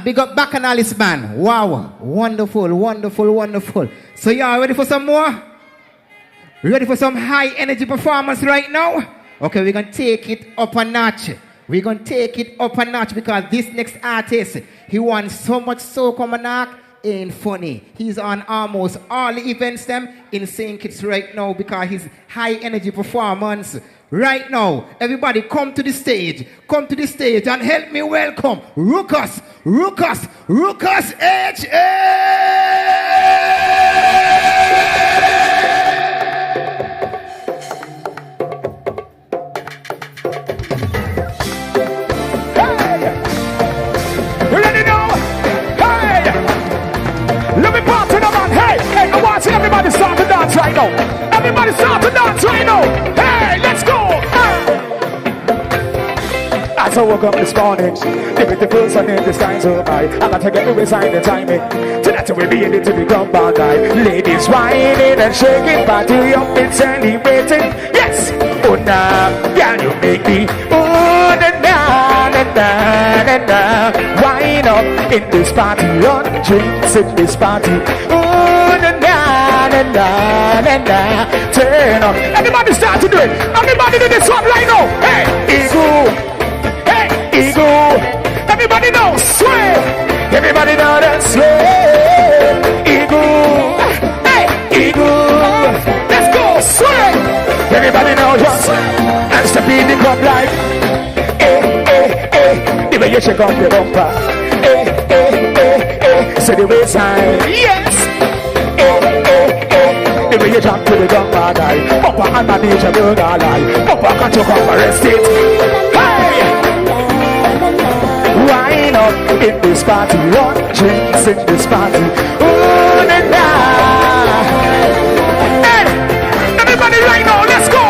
big up Bacchanalist band. Wow, wonderful, wonderful, wonderful. So y'all ready for some more? Ready for some high energy performance right now? Okay, we're gonna take it up a notch. We're gonna take it up a notch because this next artist, he wants so much soak on my ain't funny. He's on almost all the events them in St. Kitts right now because his high energy performance. Right now, everybody come to the stage. Come to the stage and help me welcome Ruckus H.A. Let me part to the man. Hey, I want to see everybody start to dance right now. Everybody start to dance right now. Hey, let's go. As I woke up this morning, the beautiful sun in the sky so high. I gotta get to resign the timing. Tonight we'll be in it to the compound guy. Ladies whining and shaking, party up and celebrating. Yes, oh nah, can you make me? Oh na na na na na na. Wine up in this party, on drinks in this party. Oh na na na na na na. Turn up, everybody start to do it. Everybody do this one right now. Hey, ego. Ego, everybody know, sway. Everybody know that sway. Ego, hey, ego. Let's go, sway. Everybody know just and step in the club like, the way you shake up your bumper, so the waistline, yes. The way you jump to the bumper guy, bumper and manage a burger lie, bumper can't you come arrest it, hey. Wine up in this party, run drinks in this party. Ooh, na na. Hey, everybody right now, let's go,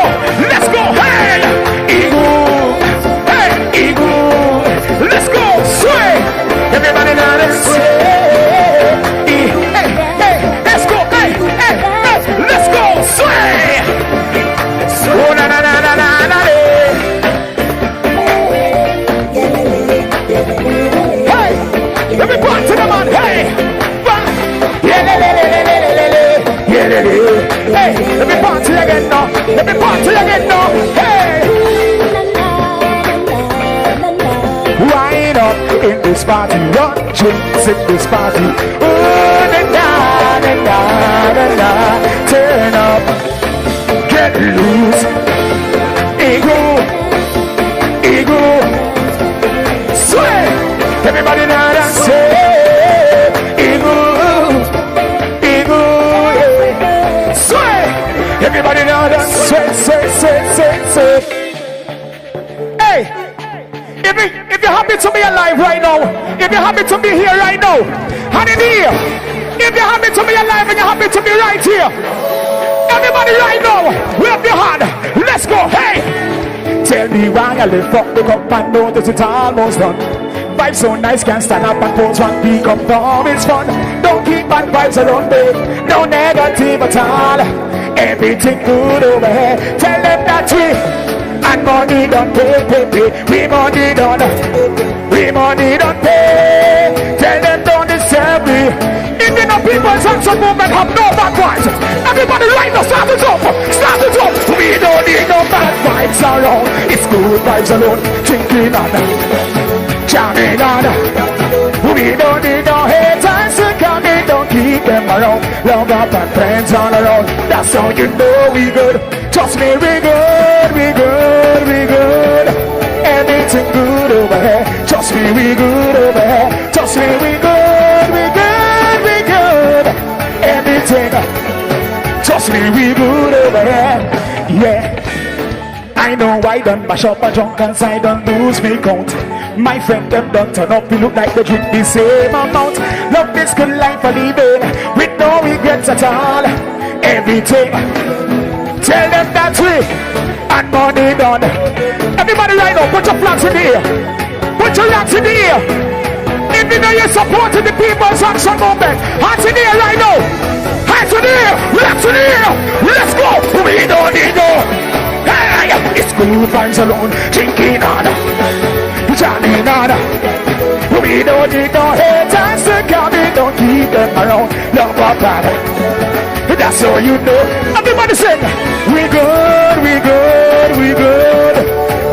let's go. Hey, ego, hey, ego, let's go, sway. Everybody now, let's sway. Hey, hey, let's go, hey, hey, hey, let's go, sway. Oh, na na na na na na. Let me point to the man, hey! Hey, let me party again now. Let me party again now. Hey! Wine up in this party, run drinks in this party. Ooh, na na na na na na. Turn up, get loose. Ego, ego, sway. Everybody now that say, ego, ego, yeah. Sway. Everybody now that sway. Hey, if you're happy to be alive right now, if you're happy to be here right now, hand in the ear. If you're happy to be alive and you're happy to be right here, everybody right now, wave your hand. Let's go. Hey, tell me why I lift up the cup and notice it's almost done. Vibes so nice, can't stand up and pose one peak up for it's fun. Don't keep bad vibes around me, no negative at all. Everything good over here. Tell them that we and money don't pay. We money don't pay. Tell them don't deserve me. If you know people's hands on movement have no bad vibes. Everybody right now start it up. We don't need no bad vibes around. It's good vibes alone. Drinking on jamming on. We don't need no haters to come in, don't keep them around. Love up and friends all around. That's how you know we good. Trust me, we good. Everything good over here. Trust me, we good over here. Trust me, we good. Everything. Trust me, we good over here. Yeah. I know I done mash up a drunk and I done lose me count. My friend them don't turn up, we look like they drink the same amount. Love this good life for living with no regrets at all. Everything, tell them that we and money done. Everybody right now, put your flags in the air. Put your hands in the air. If you know you're supporting the people's action movement, hands in the air right now. Hands in the air, hands in the air. Let's go. We don't need no. It's good vibes alone, drinking on, jamming on. We don't need no haters to come in, don't keep them around. Love our God. That's all you know. Everybody sing. We good, we good, we good.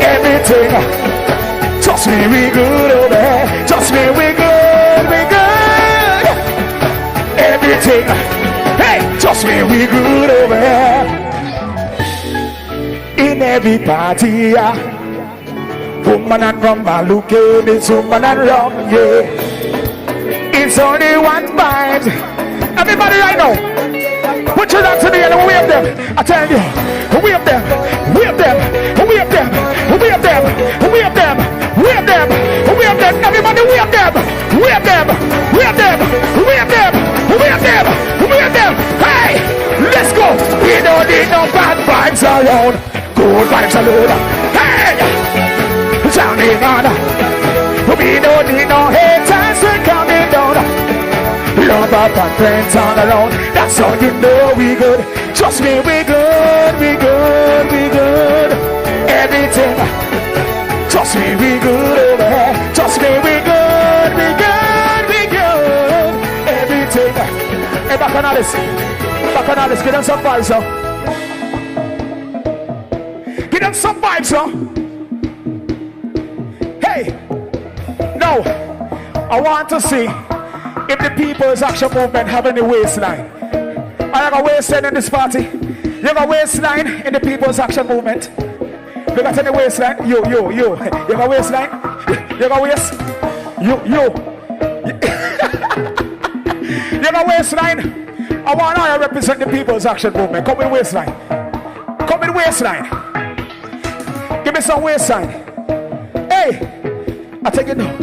Everything. Trust me, we good over here. Trust me, we good, we good. Everything. Hey, trust me, we good over here. In every party, yeah. Woman and rum, I look at this woman and rum, yeah. It's only one bite. Everybody right now, put your hands together and wave them. I tell you, wave them, wave them, wave them, wave them, wave them, wave them, wave them. Everybody wave them, wave them, wave them, wave them, wave them, wave them. Hey, let's go. We don't need no bad vibes around. Good vibes alone. Hey, sounding on. We don't need no haters coming down. Love up and friends on around. That's how you know we good. Trust me, we good, we good, we good. Everything. Trust me, we good over here. Trust me, we good, we good, we good. Everything. Hey, back on Alice. Back on Alice. Give them some vibes, huh? Give them some vibes, huh? Hey. Now, I want to see if the People's Action Movement have any waistline. I have a waistline in this party. You have a waistline in the People's Action Movement. You got any waistline? You. You have a waistline? You have a waist? You. You have a waistline? I want to represent the People's Action Movement. Come with waistline. Come with waistline. Give me some waistline. Hey, I take it now.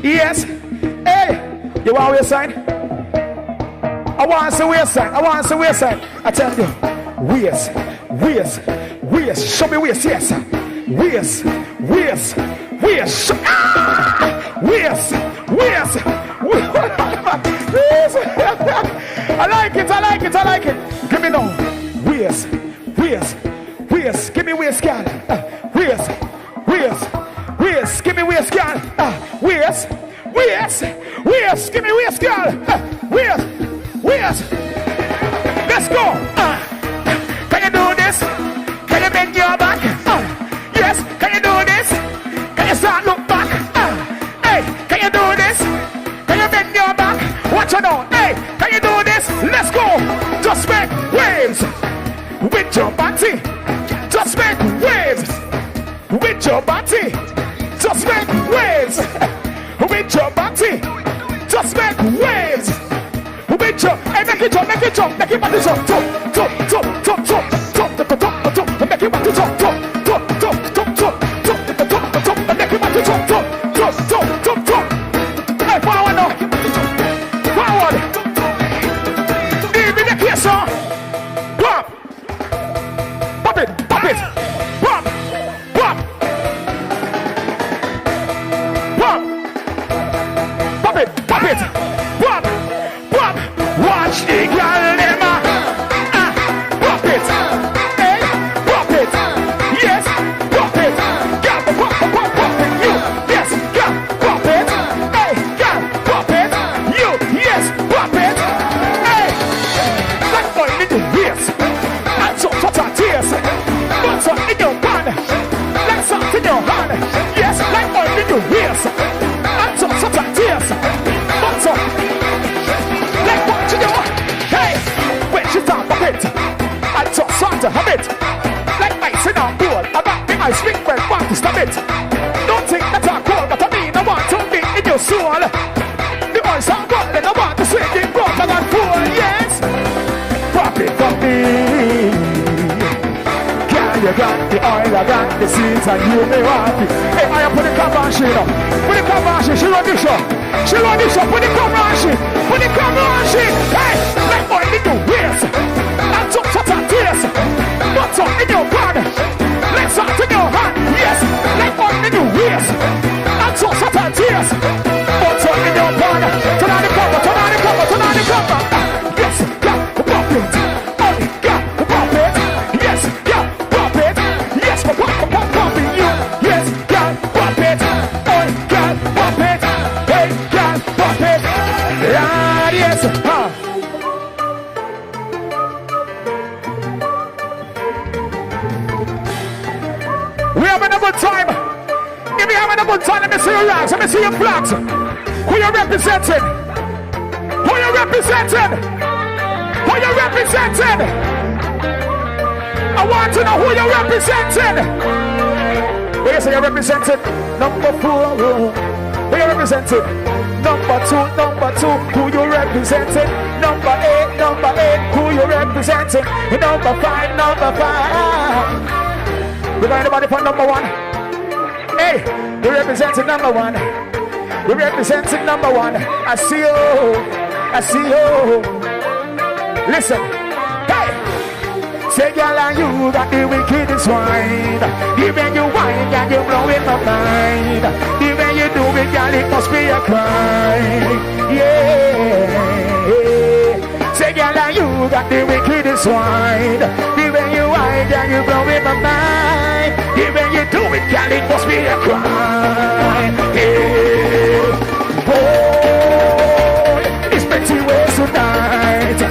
Yes. Hey. You want a waistline? I want to waistline. I want to waistline. I tell you, waist. Show me waist, yes. Waist. Waist. I like it. Give me now. Waist. Give me waist, girl. Waist. Give me waist, girl. Waist. Give me waist, girl. Waist. Let's go. Can you do this? Can you bend your back? Yes. Can you do this? Can you start look back? Hey, can you do this? Can you bend your back? Watch it out. Hey, can you do this? Let's go. Just make waves with your body. Just make waves with your body. Just make waves with your body. Just make waves with your. Hey, make it jump. Make it body jump. Make it body jump. Make it body jump. Hey, forward now. Forward. Even the case, pop it. Pop. Watch the girl them pop it. Hey, pop it. Yes, pop it. Girl, pop it. You, yes, girl, pop it. Hey, girl, pop it. You, yes, pop it. Hey, that boy in the waist. And so total tears. But so in your pan. Like something in your hand. Yes, like boy in the waist. And so total tears. But so like what you do. Hey, when she talk a bit, I just want to have it. Like ice in our bowl, I got the ice ring when want to stop it. Don't think that I'm cold, but I mean I want to be in your soul. The oils are good, then I want to swing in broad and full, yes. Pop it for me. Girl, you got the oil, I got the seeds, and you may want it. Hey, I put the cover on she now. Put the cover on she run the show. Put the cover on she. Hey, like boy in your waist. And touch and tears. What's up in your pan? Let's up in your hand. Yes, like boy in your waist. And touch and tears. What's up in your pan? Turn on the cover. Yes, yeah, pop it. Oh, yeah, pop it. Yes, yeah, pop it. Yes, pop it. You, yes, yeah, pop it. Oh, yeah, pop it. Hey. having a good time. Let me see your rags. Let me see your flags. Who you representing? Who you representing? Who you representing? I want to know who you representing. Who you say you representing? Number 4. Who you representing? Number 2. Who you representing? Number 8. Who you representing? Number 5. We got anybody for number 1? Hey, we representing number 1. We representing number 1. I see you. Listen. Hey. Say, girl, and you got the wickedest wine. The way you whine, girl, you blowing my mind. The way you do it, girl, it must be a crime. Yeah. Say, girl, and you got the wickedest wine. The way you whine, girl, you blowing my mind. The way you do it, girl, it must be a crime. Yeah. Oh, it's plenty ways tonight.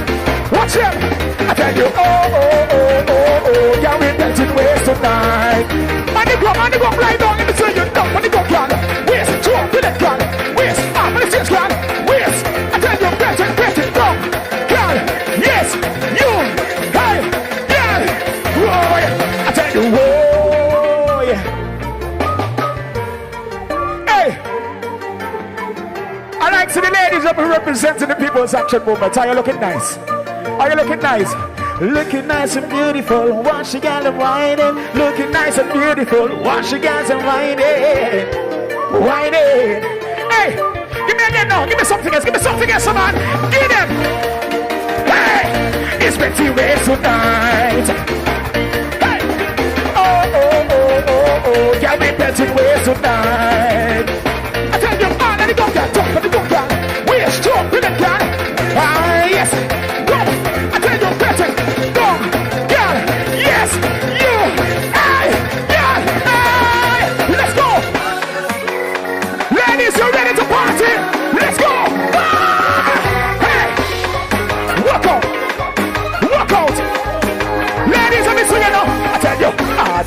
Watch him. I tell you, yeah, we're dancing ways tonight. Money go, right on, let me say you know, money go, girl. Waist, jump, with it, girl. Waist, up, let me see, girl. Waist, I tell you, press it, go. Girl, yes, you, hey, girl. Whoa, I tell you, whoa, hey. I like to see the ladies up representing the People's Action Movement. Are you looking nice? Are you looking nice? Looking nice and beautiful, watch you got them whining. Looking nice and beautiful, watch you got them whining. Whining. Hey, give me again now, give me something else, man. Give them. Hey, it's plenty ways tonight. Hey, oh, yeah, we plenty ways tonight. I tell you, let it go, girl, jump, let it go, girl. We're strong, with it, girl. Ah, yes.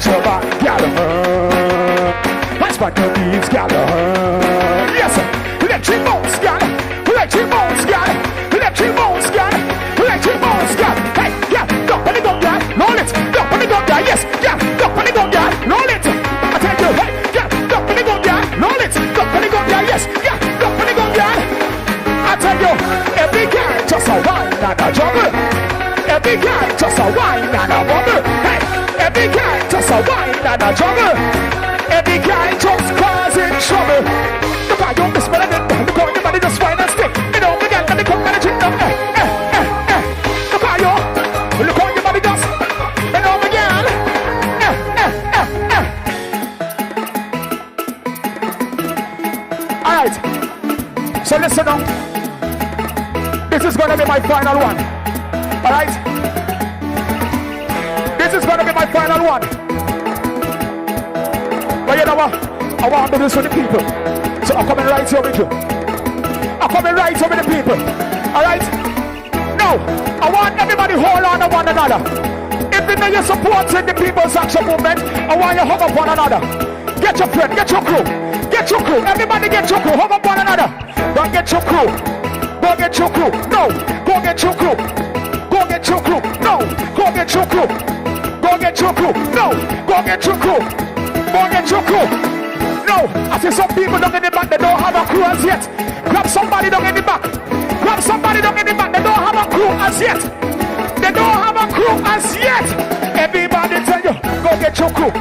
Trouble, gal, let's find the beats, gal. Yes, electric bones, gal. Electric bones, gal. Electric bones, gal. Electric bones, gal. Hey, gal, go, put it go, gal. Roll it, go, put it go, gal. Yes, gal, go, put it go, gal. Roll it. I tell you, hey, gal, go, put it go, gal. Roll it, go, put it go, gal. Yes, gal, go, put it go, gal. I tell you, every guy just a wine and a juggle. Every guy just a wine and a bubble. Hey. Every guy just a wine and a juggle. Every guy just causing trouble. Look how you miss me, look how your body just fine and stick. You know, we got the come and the drink now. Look how your body just. You know, we got. Alright. So listen now. This is gonna be my final one. Alright? This is gonna be my final one. But you know what? I want to do this for the people. So I'm coming right here with you. I'm coming right here with the people. Alright? No. I want everybody hold on to one another. If you know you're supporting the People's Action Movement, I want you hug up one another. Get your friend, get your crew. Get your crew. Everybody get your crew. Hug up one another. Don't get your crew. Go get your crew. No. Go get your crew. Go get your crew. No. Go get your crew. Go get your crew. No. Go get your crew. Go get your crew. No. I see some people down in the back, they don't have a crew as yet. Grab somebody down in the back. Grab somebody down in the back, they don't have a crew as yet. They don't have a crew as yet. Everybody tell you, go get your crew.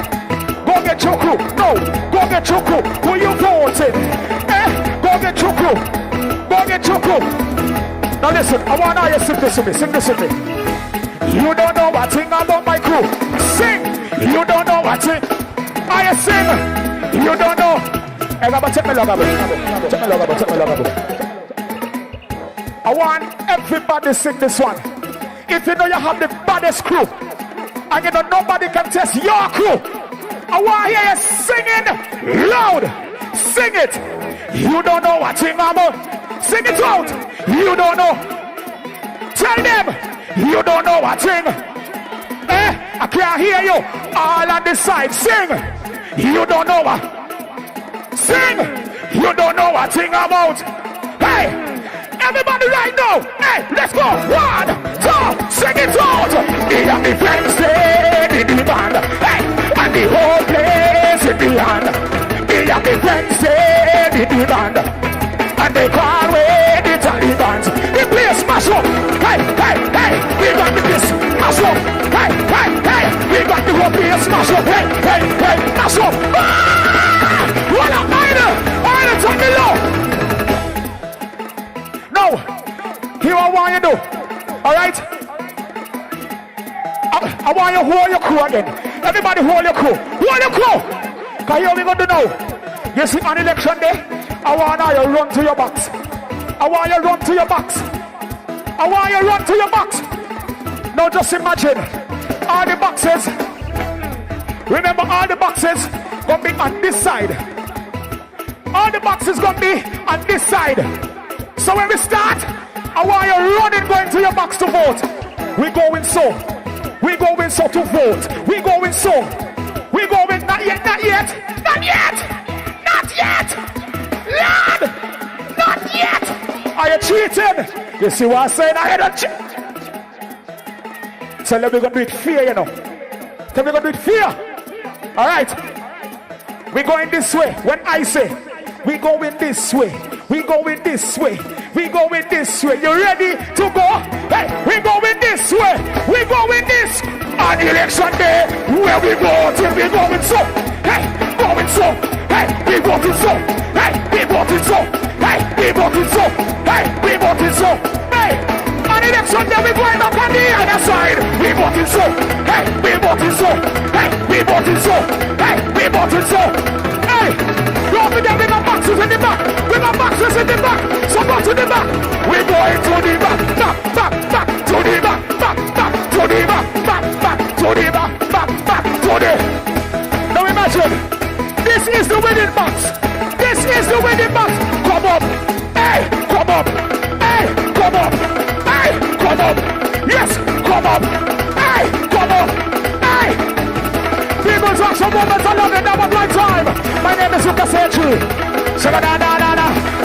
Go get your crew. No. Go get your crew. Who you voting? Go get your crew. Go get your crew. Now listen, I want all you sing this with me. Sing this with me. You don't know what thing about my crew. Sing. You don't know what thing. I sing. You don't know. Hey, take me log. I want everybody sing this one. If you know you have the baddest crew, and you know nobody can test your crew, I want to hear you singing loud. Sing it. You don't know what thing about. Sing it out. You don't know. Tell them. You don't know what thing. I can't hear you. All on the side. Sing. You don't know what. sing. You don't know what thing about. Hey, everybody right now. Hey, let's go. 1, 2, sing it out. Me and me friends stay in the band. Hey, and the whole place in the hand. Me and me friends stay in the band. And they call away the Taliban. The place smash up. Hey, hey, hey, we got the place smash up. Hey, hey, hey, we got the whole place smash up. Hey, hey, hey, smash up. Ah! What up, Ida? Ida, turn me low. Now, here I want you to do. All right? I want you to hold your crew again. Everybody hold your crew. Hold your crew. Because here we going to do now. You see on election day, I want you run to your box. I want you run to your box. I want you run to your box. Now just imagine all the boxes. Remember all the boxes gonna be on this side. All the boxes gonna be on this side. So when we start, I want you running going to your box to vote. We going so. We going so to vote. We going so. We going not yet, not yet, not yet, not yet. Lord, not yet. Are you cheating? You see what I'm saying? I had a cheat. So let me go do it fear, you know. So we go do it fear. All right. We going this way. When I say we going this way, we going this way, we going this way. You ready to go? Hey, we going this way. We going this. On election day, where we go till we going so. Hey, going so. Hey, we voting so. Hey, we voting so. Hey, we voting so. Hey, we voting so. Hey, on election day we going up on the other side. We voting so. Hey, we voting so. Hey, we voting so. Hey, we voting so. Hey, don't forget we got boxes in the back. We got boxes in the back. So go to the back. We going to the back, back, back, to the back, back, to the back, back, to the back, back, to the. Now imagine, this is the winning box. This is the winning box. Come up, hey, come up, hey, come up, hey, come up. Yes, come up, hey, come up, hey. People talk some moments I love it. That was my time. My name is Lucas Hedry.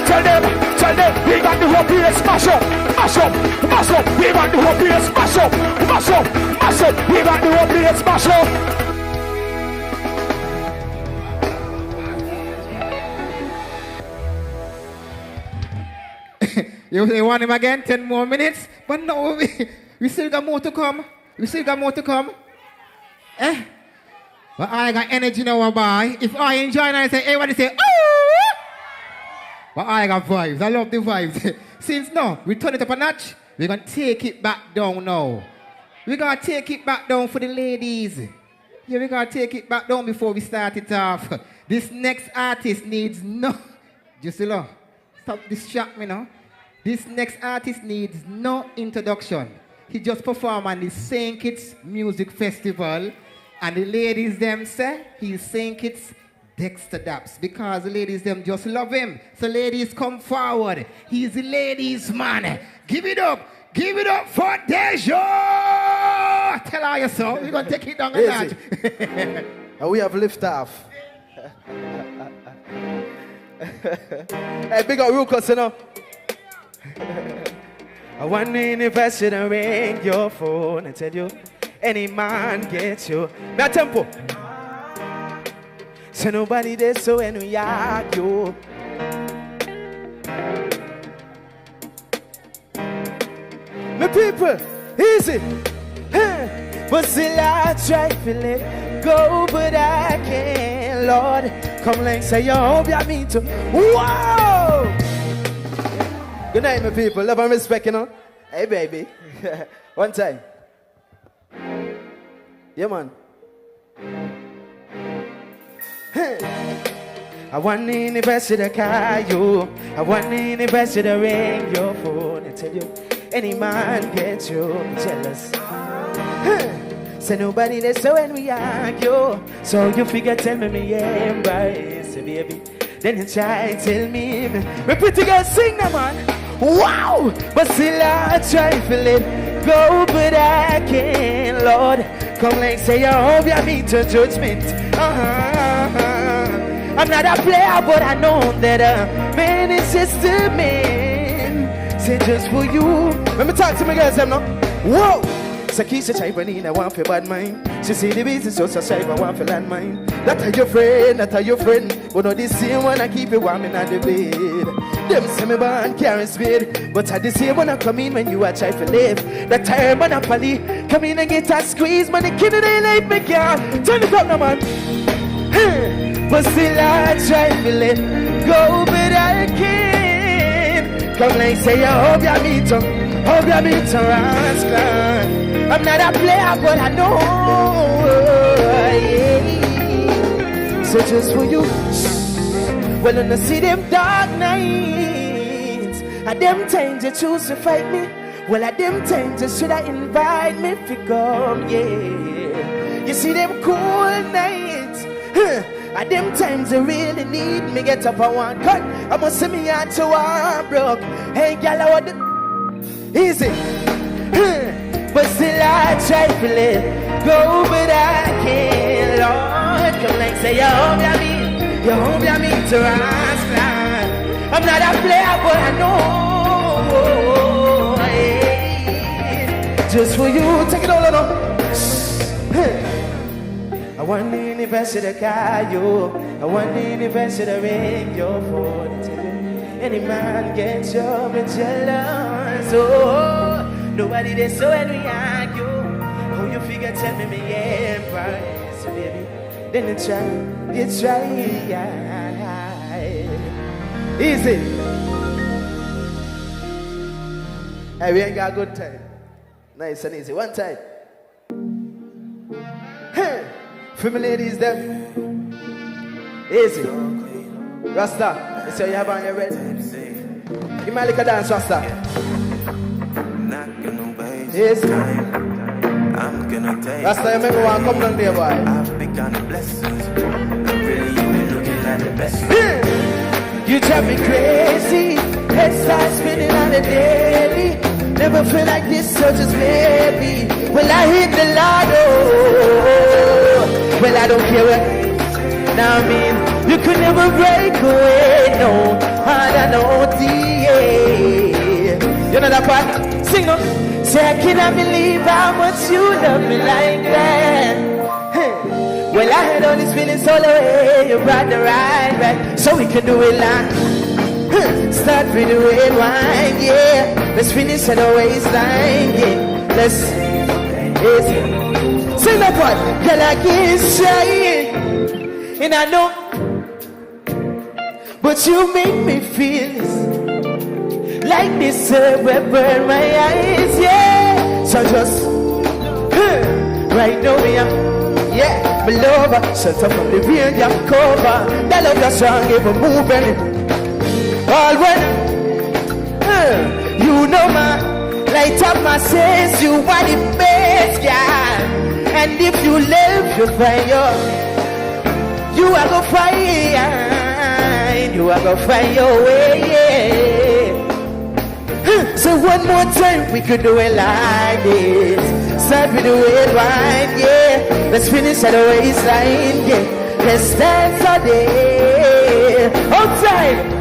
Tell them, we got the whole place smash up, mash up, mash up. We got the whole place smash up, mash up, mash up. We got the whole place smash up. You want him again? 10 more minutes? But no, we still got more to come. We still got more to come. Eh? But I got energy now, boy. If I enjoy and I say, everybody say, oh! But I got vibes. I love the vibes. Since now, we turn it up a notch, we're going to take it back down now. We're going to take it back down for the ladies. Yeah, we're going to take it back down before we start it off. This next artist needs no... Jusila, stop distract me now. This next artist needs no introduction. He just performed on the St. Kitts Music Festival. And the ladies them say he's St. Kitts Dexter Daps because the ladies them just love him. So ladies come forward. He's the ladies man. Give it up for Deja. Tell her yourself. We're going to take it down a notch. And we have lift off. Hey, big up Ruckus, you know. I want to invest in a ring your phone and tell you any man gets you. My tempo. So nobody there, so when we are you. My people, easy. But still I try to let go, but I can't, Lord. Come like say, you hope you mean to. Whoa! Good night, my people. Love and respect, you know. Hey, baby. One time. Yeah, man. I want to invest in a car, you. I want to invest in a ring, your phone, and tell you, any man gets you jealous. Say nobody there, so when we argue, so you figure, tell me, yeah, embrace, baby. Then you try and tell me, my pretty girl sing now, man. Wow! But still I try to let go, but I can't, Lord. Come like say, I hope you meet to judgment. I'm not a player, but I know that man is just a man. Say just for you. Let me talk to my girls, them now. Whoa! So keep the type of need, I want for bad mind. She see the business just a strive, I want for land mine. That are your friend, that are your friend. But not the same one, I keep it warm in the bed. Them say me born carry speed, but I the same one I come in when you are try to live. That time on a poly, come in and get a squeeze, man, the kid they like me car. Turn it up now, man. But still I try to let go, but I can't. Come like say, I hope you meet them, hope you meet them, rascal. I'm not a player, but I know. Yeah. So just for you. Well, when I see them dark nights, at them times you choose to fight me. Well, at them times you should have invite me to come, yeah. You see them cool nights, at them times you really need me. Get up and one cut, I must see me out to one broke. Hey, girl, I want the easy, but still I try to let go, but I can't. Lord, come like say, oh, baby. You hope you meet to rascal. I'm not a player, but I know. Hey. Just for you, take it all on. I want the university to car you. I want the university to ring your phone. Any man gets you, but jealous. Oh, nobody there, so when we argue. Oh, you figure, tell me, yeah, price, baby. Then you try. It's right, easy. Hey, we ain't got a good time. Nice and easy. One time. Hey, for my ladies, them. Easy. Rasta, let's see you have on your red. Give me a little dance, Rasta. Easy. I'm gonna take Rasta, you make me want to come down there, boy. I've begun blessings. You drive me crazy. Head starts spinning on the daily. Never feel like this, so just maybe. Well, I hit the lotto. Well, I don't care what. Now I mean, you could never break away. No, I don't know the. You know that part? Sing no. Say I cannot believe how much you love me like that. Well, I had all these feelings all the way. You brought the right back, so we can do it like. Start with the red wine, yeah. Let's finish at the waistline, yeah. Let's. Sing that part. Girl, I can't say it, and I know, but you make me feel this. Like this will burn my eyes, yeah. So just right now, yeah. My lover, shut up from the real young cover. That love that's strong, even moving. All when you know my light up my sense, you are the best guy. And if you live, you find you are gonna find, you are gonna find your way, yeah. So one more time, we could do it like this. Start with the red wine, yeah. Let's finish at the waistline, yeah. Let's dance all day. Outside.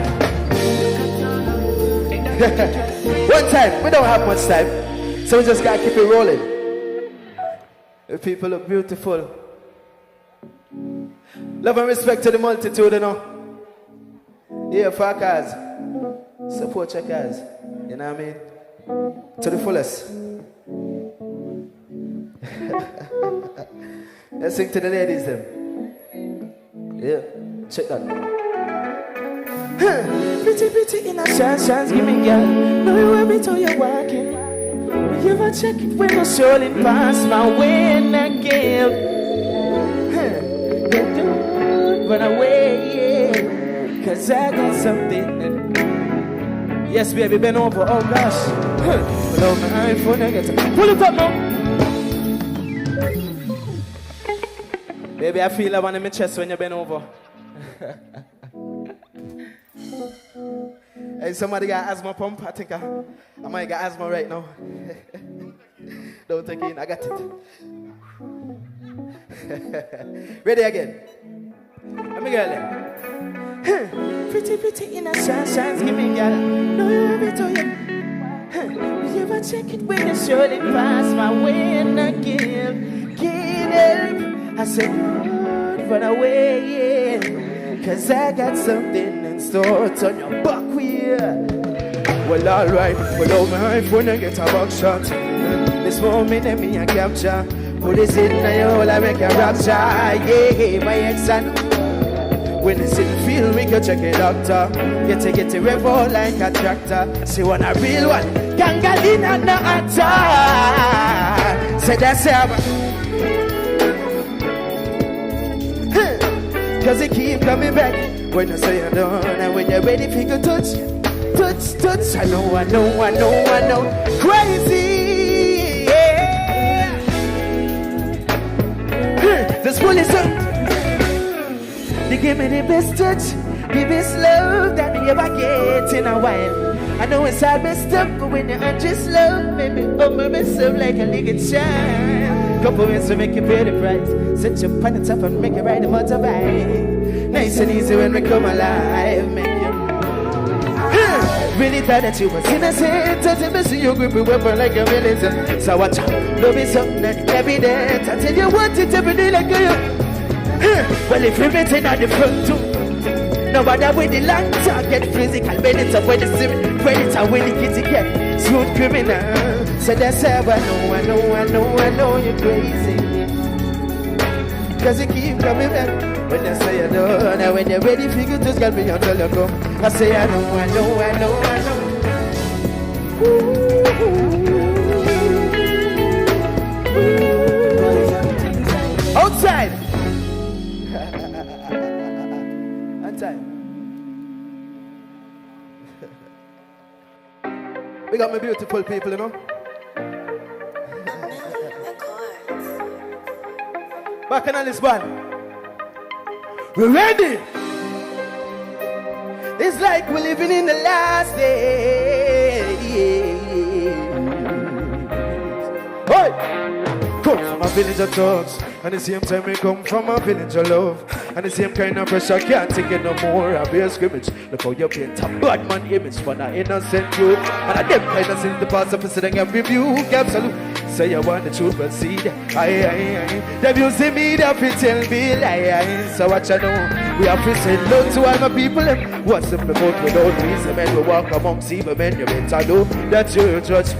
One time, we don't have much time, so we just gotta keep it rolling. The people look beautiful. Love and respect to the multitude, you know. Yeah, for our cars. Support your cars. You know what I mean? To the fullest. Let's sing to the ladies then. Yeah, check that. Pretty, pretty in a sunshine, give me girl. Know you want me till you're walking. You ever check it when you're strolling past my way and again? Don't run away, yeah. Cause I got something. Yes, baby, bend over, oh gosh. Pull out my iPhone and get it. Pull it up now. Baby, I feel that one in my chest when you bend over. Hey, somebody got asthma pump? I think I might got asthma right now. Don't take it in, I got it. Ready again. Let me get it. Pretty, pretty in a sunshine, give me girl. No, you have it to you. Will you ever check it when you surely pass my way and I give help? I said, Lord, run away, yeah. Cause I got something in store. Turn your back wheel. Well, alright, well, over my phone and get a box shot. This moment, and me, I capture. Put this in your hole, I make a rapture. Yeah, my ex-son. When it's in the field, we can check it doctor. Get a revo like a tractor. She want a real one. Gangalina no attack. Say that's it. Cause it keep coming back. When I say you're done, and when you're ready, figure touch. I know. Crazy, yeah. This one is up. They give me the best touch, the best love that they ever get in a while. I know it's all messed up, but when you undress love, make me humble myself like a little child. Couple ways to make you pay the price. Set you on the top and make you ride the motorbike. Nice and easy when we come alive, make you really thought that you was innocent. Until me see you grip your weapon like a militant. So watch out, love is something that evident. Until you want it every day like you. Well, if you're meeting at the front too, nobody with the long talk get physical. Predator when the spirit, predator when the kitty get smooth criminal. So that's how I know you're crazy. Cause you keep coming back. When I say I know, and when you're ready, figure just get me until you come. I say I know. Outside. We got my beautiful people, you know. Back on this one. We're ready. It's like we're living in the last day. Hey! Come from a village of thugs, and the same time we come from a village of love. And the same kind of pressure can't take it no more. I be a scrimmage. Look how you paint a bad man image for an innocent youth. And I them kind of since the past of sitting and review. Absolute. Say you want the truth, but see that. Aye. Them you see me, they fi tell me lie. So what you know? We have to say love to all my people. What's the promote without reason? Men we walk amongst evil men. You better know that you judge.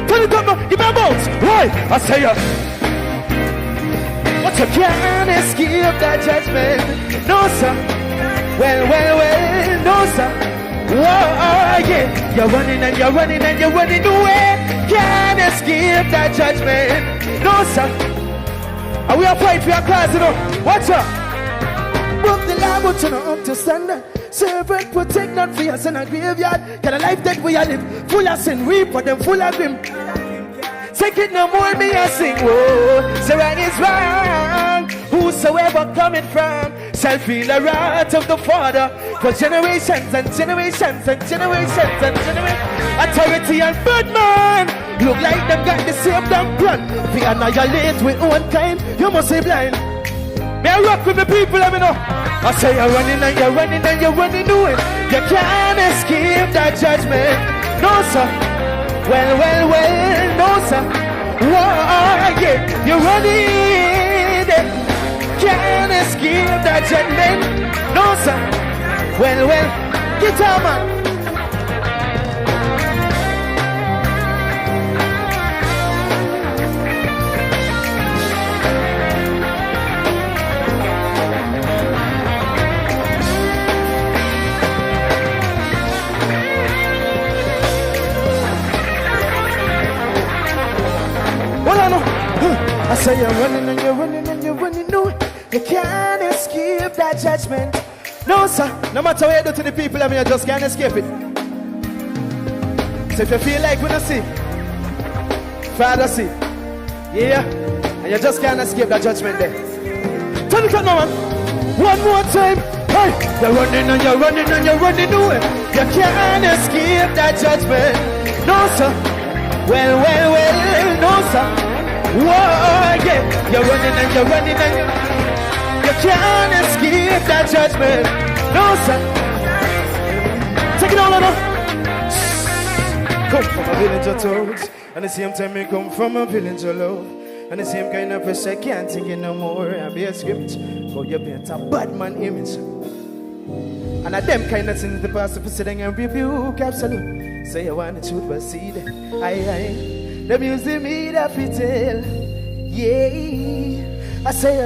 Tell it up, give me a bounce. Why? I say you. But you can't escape that judgment. No, sir. Well, no, sir. Whoa, yeah. You're running away. Can't escape that judgment. No, sir. And we are fighting for your cause, you know. Watch out. Broke the law, but you know up to standard. Servant protect not for us in a graveyard. Can a life that we are live full of sin, reap for them full of him. Take it no more, me I sing. Whoa, so right is wrong. Whosoever coming from shall feel the wrath of the Father for generations and generations and generations and generations. Authority and bad man look like them got the same damn plan. If you annihilate with one kind, you must be blind. May I rock with the people, let me know. I say you're running doing. You can't escape that judgment. No, sir. Well, no, sir. Whoa, yeah. You're running. Can't escape that judgment. No, sir. Well, get out, man. I say you're running, no. You can't escape that judgment. No, sir. No matter what you do to the people, I mean, you just can't escape it. So if you feel like we don't see, Father see. Yeah? And you just can't escape that judgment there. Turn it on now, man. One more time. Hey! You're running, no. You can't escape that judgment. No, sir. Well, no, sir. Whoa, yeah, you're running. You can't escape that judgment. No, sir. Take it all over. Come from a village of toads, and the same time me come from a village of love. And the same kind of pressure can't take it no more. I be a script, but you paint a bad man image. And at them kind of things the pastor for sitting and rebuke absolute. Say you want the truth, but see that the music me that fit tell. Yeah, I say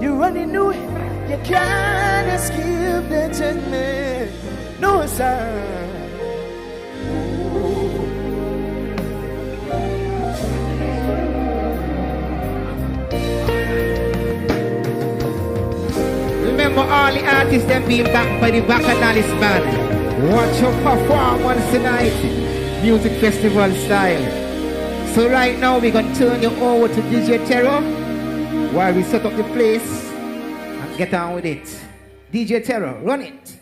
you're running new. You can't escape the judgment. No, sir. Remember all the artists them being backed by the Bacchanalist band. Watch your performance tonight. Music festival style. So right now we're gonna turn you over to DJ Terror while we set up the place and get on with it. DJ Terror, run it.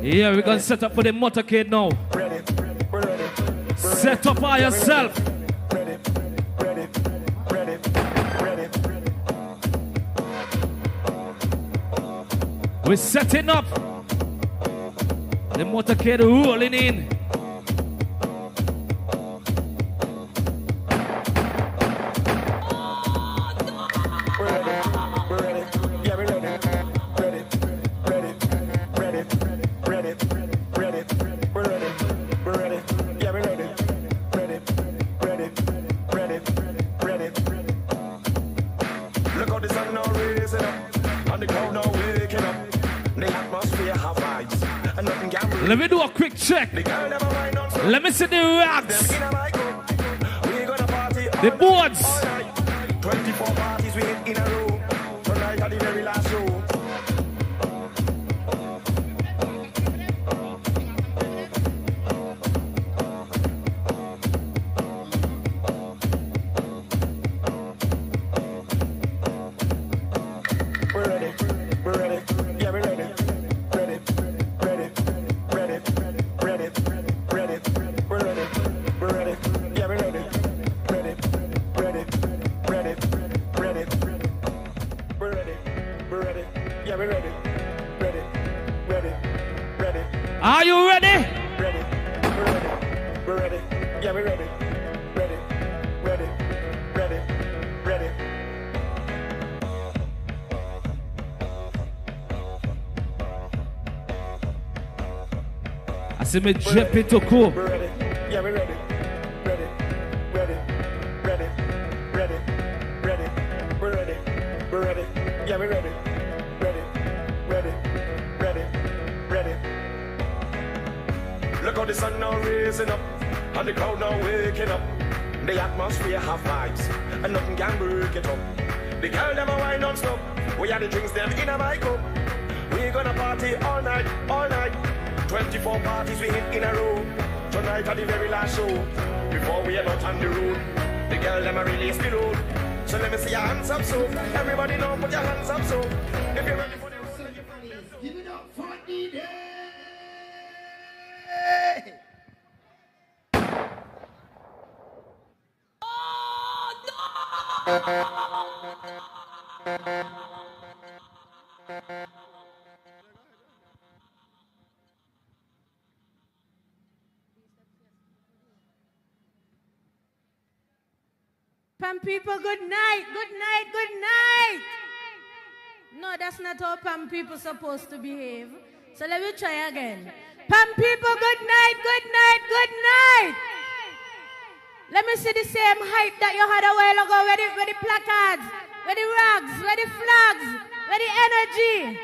Yeah, we're gonna set up for the motorcade now. Set up by yourself. We're setting up. The motorcade rolling in. Let me do a quick check. Let me see the racks. The boards. 24 parties we hit in a row. Tonight at the very last show. We're ready. We're ready. Yeah, we're ready. Ready. Ready. Ready. Ready. Ready. We're ready. We're ready. Yeah, we're ready. Ready. Ready. Ready. Ready. We're ready. We're ready. Yeah, we're ready. Ready. Ready. Ready. Are you ready? Ready. We're ready. We're ready. Yeah, we're ready. Ready. Ready. Ready. Ready. I see me drip it to cool. We're ready. Yeah, we're ready. Ready. Ready. Ready. Ready. Ready. We're ready. We're ready. Yeah, we're ready. Ready. Ready. Ready. Ready. Look how the sun now raising up, and the crowd now waking up. The atmosphere have vibes, and nothing can break it up. The girl them a wine non-stop. We are the drinks them in a my cup. We gonna party all night, all night. 24 parties we hit in a row. Tonight at the very last show. Before we are out on the road, the girl them a release the road. So let me see your hands up, so everybody know put your hands up, so if you're ready for the road, Give it up for DJ. PAM people, good night, good night, good night. No, that's not how PAM people supposed to behave. So let me try again. PAM people, good night, good night, good night. Let me see the same height that you had a while ago. Where the placards, where the rags, where the flags, where the energy.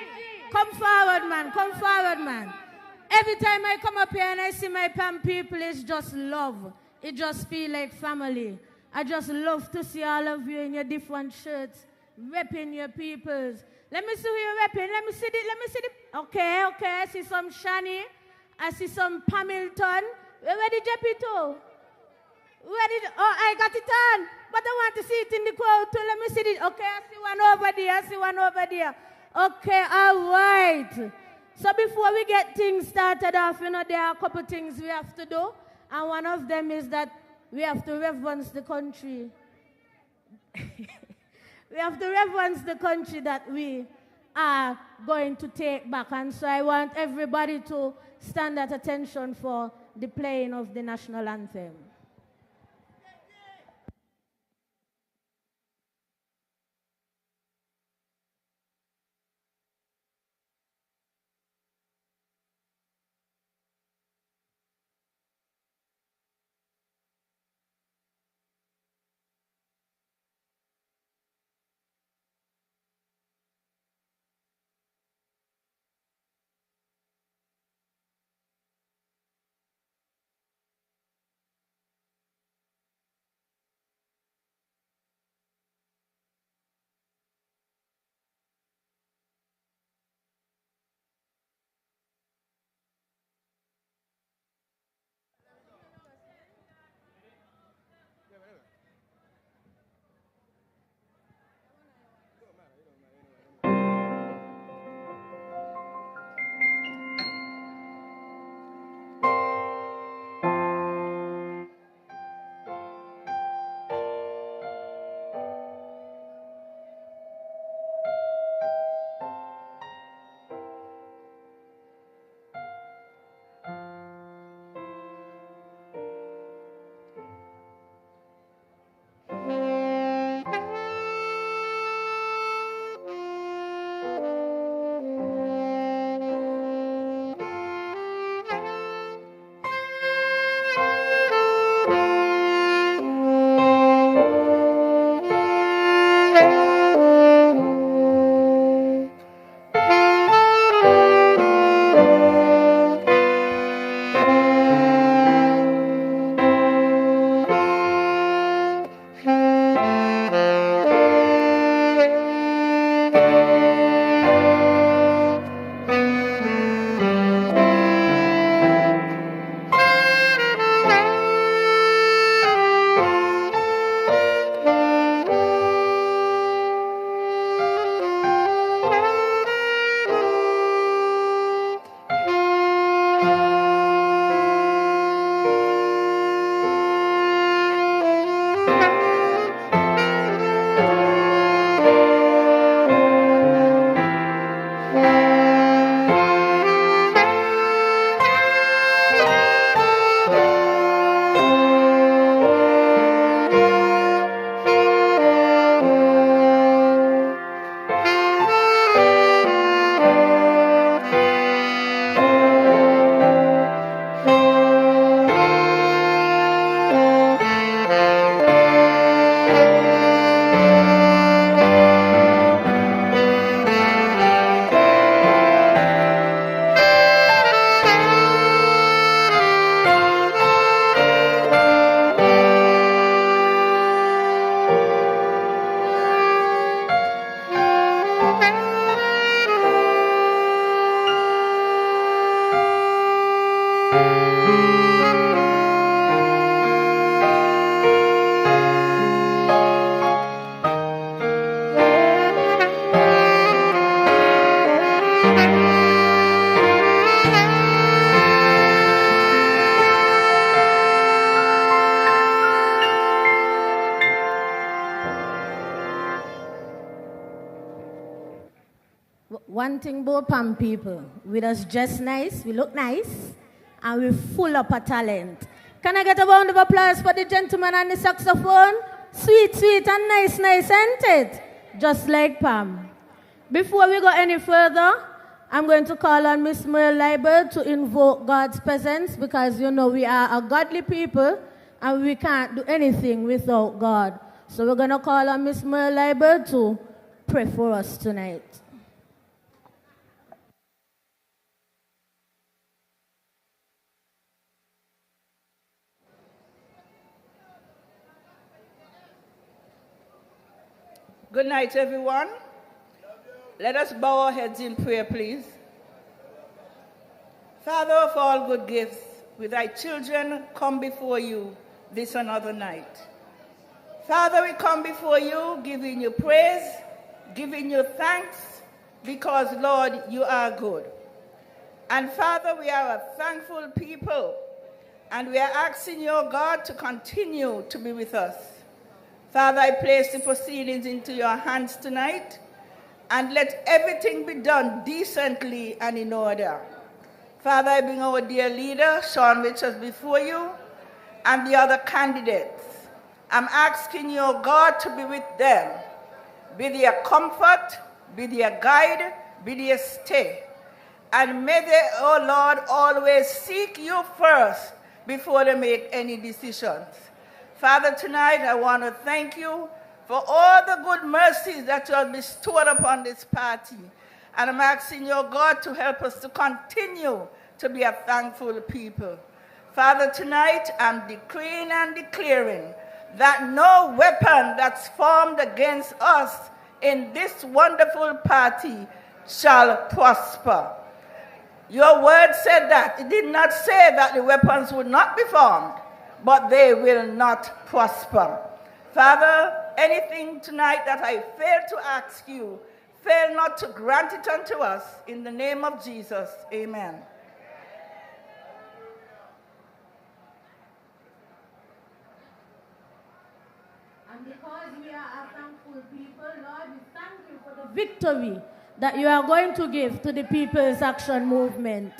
Come forward, man, come forward, man. Every time I come up here and I see my PAM people, it's just love. It just feels like family. I just love to see all of you in your different shirts, repping your peoples. Let me see who you're repping. Let me see the. Okay. I see some Shani. I see some Hamilton. Where did Jepito? Oh, I got it on. But I want to see it in the crowd too. Let me see it. Okay, I see one over there. Okay, all right. So before we get things started off, there are a couple things we have to do. And one of them is that we have to reverence the country. We have to reverence the country that we are going to take back. And so I want everybody to stand at attention for the playing of the national anthem. One thing about PAM people, we just dress nice, we look nice, and we're full of talent. Can I get a round of applause for the gentleman on the saxophone? Sweet, sweet, and nice, ain't it? Just like PAM. Before we go any further, I'm going to call on Miss Merle Liber to invoke God's presence because, we are a godly people and we can't do anything without God. So we're going to call on Miss Merle Liber to pray for us tonight. Good night, everyone. Let us bow our heads in prayer, please. Father of all good gifts, with thy children come before you this another night. Father, we come before you giving you praise, giving you thanks, because, Lord, you are good. And Father, we are a thankful people, and we are asking your God to continue to be with us. Father, I place the proceedings into your hands tonight, and let everything be done decently and in order. Father, I bring our dear leader, Sean Richards, before you, and the other candidates. I'm asking you, God, to be with them. Be their comfort, be their guide, be their stay. And may they, oh Lord, always seek you first before they make any decisions. Father, tonight I want to thank you for all the good mercies that you have bestowed upon this party. And I'm asking your God to help us to continue to be a thankful people. Father, tonight I'm decreeing and declaring that no weapon that's formed against us in this wonderful party shall prosper. Your word said that. It did not say that the weapons would not be formed, but they will not prosper. Father, anything tonight that I fail to ask you, fail not to grant it unto us. In the name of Jesus, amen. And because we are a thankful people, Lord, we thank you for the victory that you are going to give to the People's Action Movement.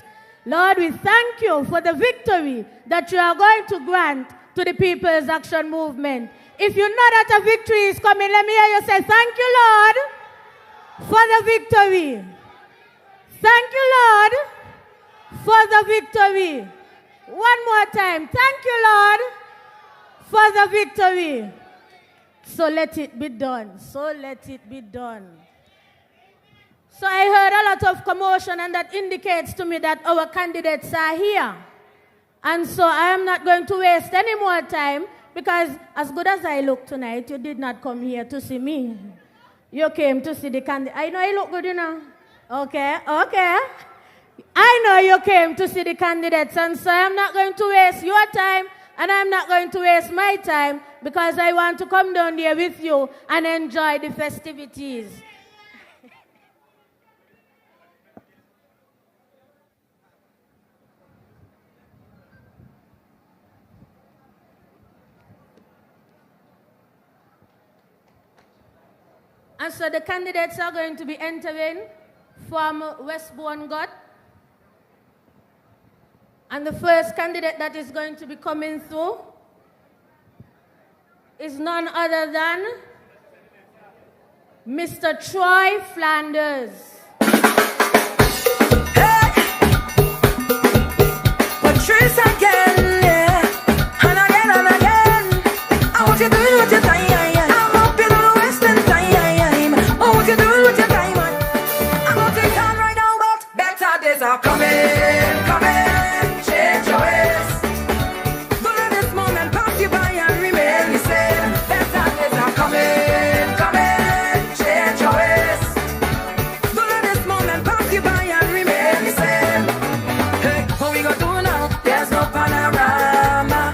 Lord, we thank you for the victory that you are going to grant to the People's Action Movement. If you know that a victory is coming, let me hear you say, thank you, Lord, for the victory. Thank you, Lord, for the victory. One more time. Thank you, Lord, for the victory. So let it be done. So let it be done. So I heard a lot of commotion, and that indicates to me that our candidates are here. And so I am not going to waste any more time, because as good as I look tonight, you did not come here to see me. You came to see the candidate. I know I look good, you know. Okay. I know you came to see the candidates, and so I'm not going to waste your time, and I'm not going to waste my time, because I want to come down here with you and enjoy the festivities. And so the candidates are going to be entering from Westbourne God. And the first candidate that is going to be coming through is none other than Mr. Troy Flanders. Hey! Patrice again, yeah. And again and again. I want you to do what you think. I'm up in the western time. I want you to do what you think. I'm gonna take time right now, but better days are coming, coming. Change your ways. Don't let this moment pass you by and remain the same. Better days are coming, coming. Change your ways. Don't let this moment pass you by and remain the same. Hey, what we gonna do now? There's no panorama.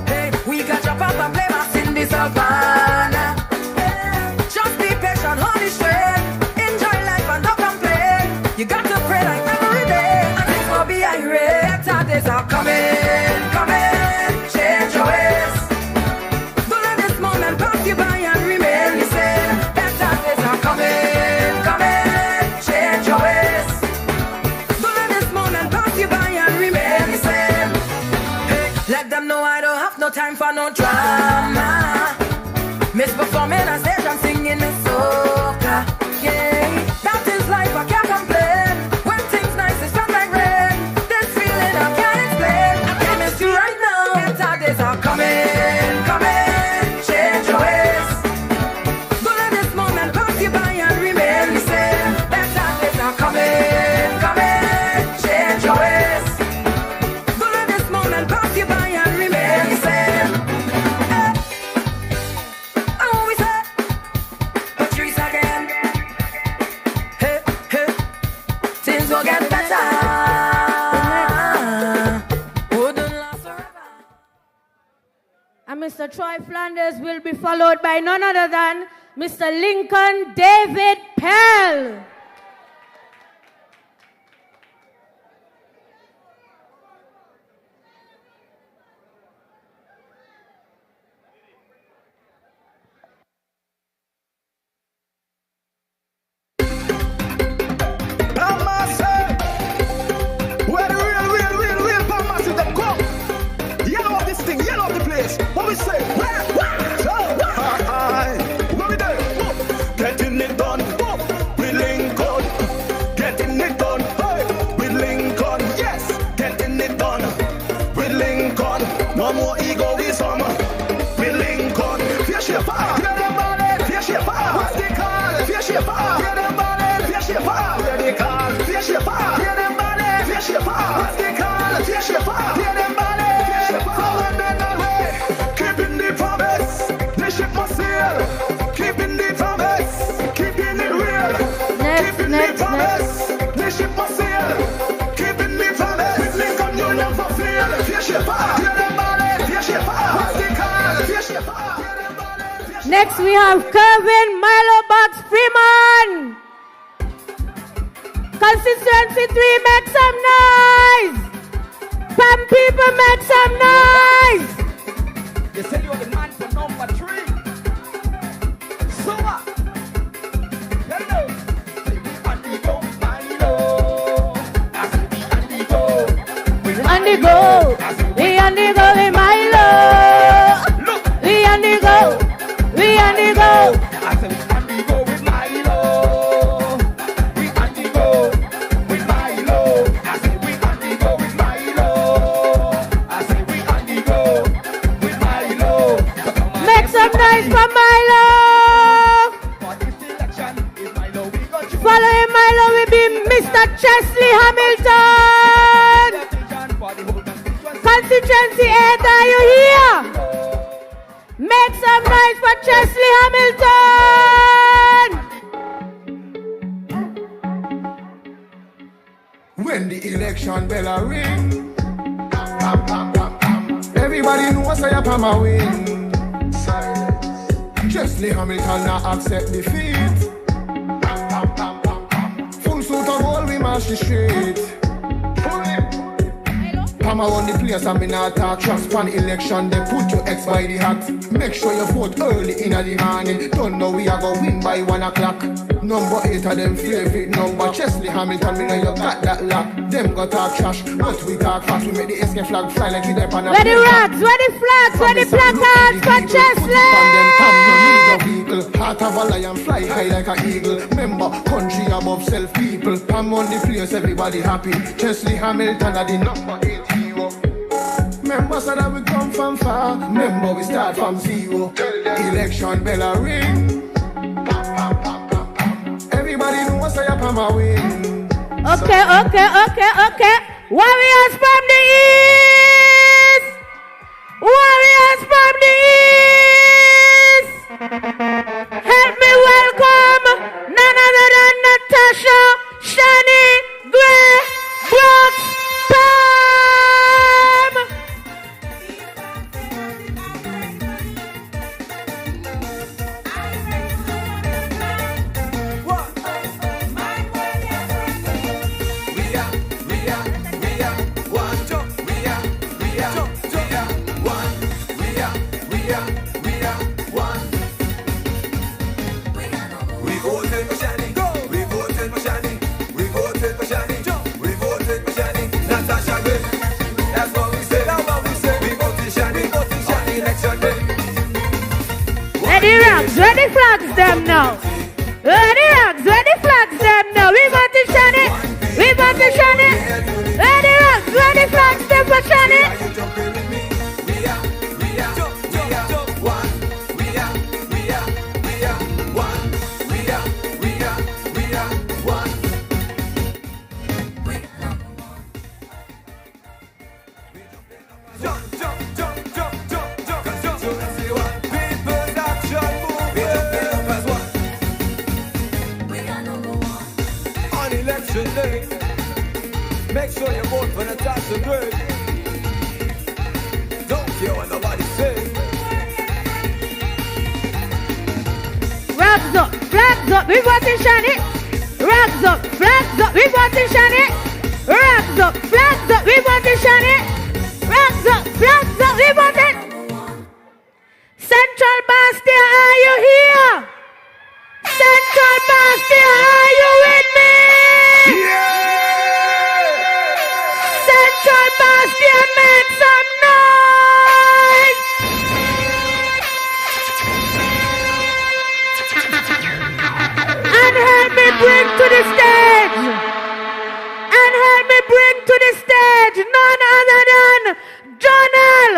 Hey, we got your papa play us in the savannah. Hey, just be patient, hold it straight. Enjoy life and don't complain. You got to pray like every day, and things will be irate. Better days are coming, coming. Change your ways. Don't let this moment pass you by and remain the same. Better days are coming, coming. Change your ways. Don't let this moment pass you by and remain the same. Hey, let them know I don't have no time for no drama. Miss performing on stage and singing a soca. Yeah, that is life, I can't complain. When things nice, it's felt like rain. This feeling I can't explain. I promise you right now, better days are coming, coming. Change your ways. Don't let this moment pass you by and remain the same. Better days are coming, coming. Change your ways. Don't let this moment pass you by and remain the same. Hey. I always say, Mr. Troy Flanders will be followed by none other than Mr. Lincoln David Pell. What we say? Where we there? Getting it done with Lincoln. Getting it done with Lincoln. Yes, getting it done with Lincoln. No more egoism with Lincoln. Fear shape up. Fear them ballin'. Fear shape up. What's the call? Fear shape up. Fear them ballin'. Fear shape up. Where they call? Fear shape up. Fear them ballin'. Fear shape up. What's the call? Fear shape up. Fear them ballin'. Fear shape up. Keeping the promise, the ship must sail. Keeping the promise, keeping it real. Keeping the promise, the ship must sail. Keeping the promise, with Lincoln you never fail. Fear ship up, fear them ballin'. Fear ship up, what's the call? Fear ship up. Next we have Kevin Milo Box Freeman. Constituency 3, make some noise. PAM people, make some noise. They said you're the man for number 3. So what? Hello. On the go. We on the go with Milo. We on the go. We on the go. I said we on the go with Milo. We on the go with Milo. I said we on the go with Milo. I said we on the go. Make some noise for Milo. Following Milo will be Mr. Chesley Hamilton. Constituency 8, are you here? Make some noise for Chesley Hamilton. When the election bell a ring, everybody knows I am a win. Chesley Hamilton not accept defeat. Full suit of gold, we march the street. Come around the place and me not talk trash. Pan election, they put your ex by the hat. Make sure you vote early in the morning. Don't know we are gonna win by 1 o'clock. Number 8 of them favorite number. Chesley Hamilton, me know you got that lock. Them go talk trash, but we talk fast. We make the SK flag fly like we there on a where the rags, where the flags, where the placards for Chesley. Heart of a lion fly high like an eagle. Remember, country above self people. I'm on the place, everybody happy. Chesley Hamilton are the number 8 hero. Remember, so that we come from far. Remember, we start from zero. Election bell a ring. Everybody knows I am a win. Okay. Warriors from the east. Warriors from the east. Help me welcome none other than Natasha, Shani, Gray, Brooks, PAM. Where the flags them now? Where the rags, where the flags them now? We want to shine it. We want to shine it. Where the rags, where the flags them for shine it? Make sure you vote for Natasha Gray. Don't care what nobody says. Rags up, flags up, we position it. Rags up, flags up, we position it. Rags up, flags up, we position it. Rags up, flags up, we position it. Central Bastia, are you here? Central Bastia, are you with me? Yeah! Central Bastia, make some noise! And help me bring to the stage! And help me bring to the stage none other than Jonel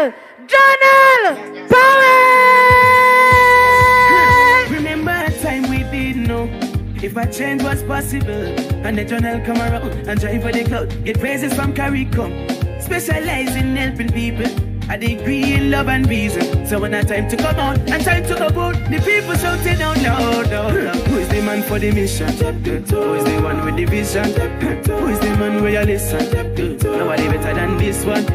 Powell! Remember a time we didn't know if a change was possible, and the journal come around and drive for the cloud. Get praises from CARICOM, specialize in helping people. A degree in love and reason. So when a time to come out and time to go out, the people shouting out loud, loud, loud. Who is the man for the mission? Who is the one with the vision? Who is the man where you listen? Nobody better than this one.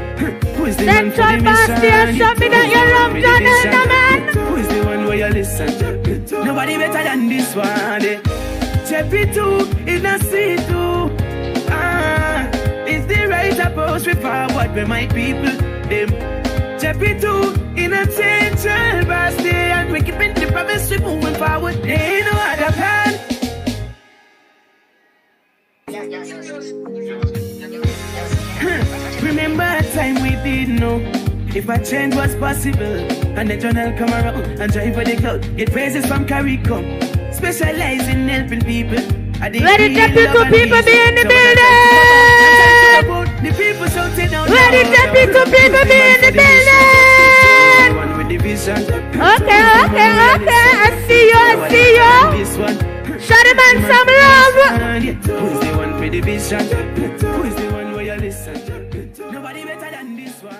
Who is the man for the mission? Show me that you love Jonel, man. Who is the one where you listen? Nobody better than this one. Chapter 2 is not see too. It's the right approach with forward with my people. Them. Chapter 2 in a central Bastia, and we keeping the promise, we moving forward. There ain't no other plan. Remember a time we didn't know if a change was possible, and the journal come around and drive for the cloud. Get praises from CARICOM, specialize in helping people. Let it get people be in the building. The people shouting out. Let it get people be in the building. Okay. I see you. Show the man some love. Who's the one with the vision? Who is the one where you listen? Nobody better than this one.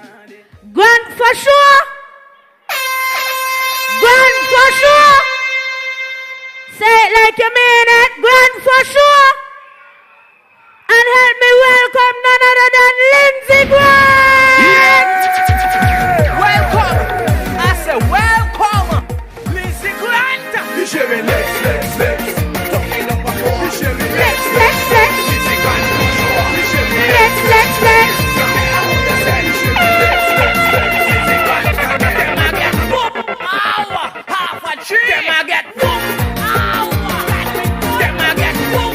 Grand for sure. Grand for sure. Say it like you mean it. Grand for sure. And help me welcome none other than Lindsay Grant. Yeah. Welcome. I say welcome. Lindsay Grant. You share me legs. Talking up a wall. You share me legs. Lindsay Grant. You share me legs. Them I get boom. Half a tree. Them I get boom. Them I get boom.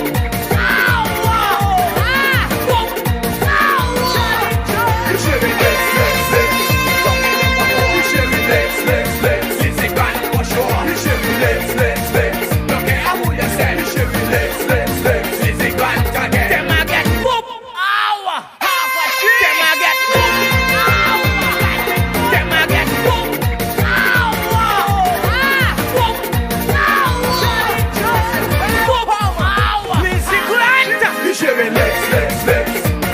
You share me legs. Talking up a wall. You share me legs. Lindsay Grant for sure. You share me legs. Okay, I would have said you share me legs. Lindsay Grant again. Them I get boom. Half a tree. Them I get boom. Them I get boom. Lindsay Grant. You share me legs.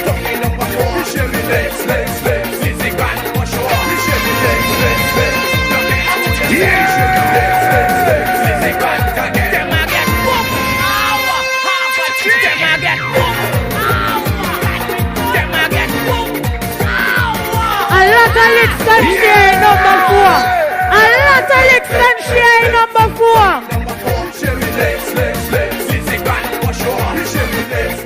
Talking up a wall. You share me legs. Lindsay Grant for sure. You share me legs. Okay, I would have said you share me legs. Lindsay Grant again. Them I get boom. Half a tree. Them I get boom. Them I get boom. A lot of licks and share number 4. A lot of licks and share number 4. Number 4. You share me legs. Lindsay Grant for sure. You share me legs.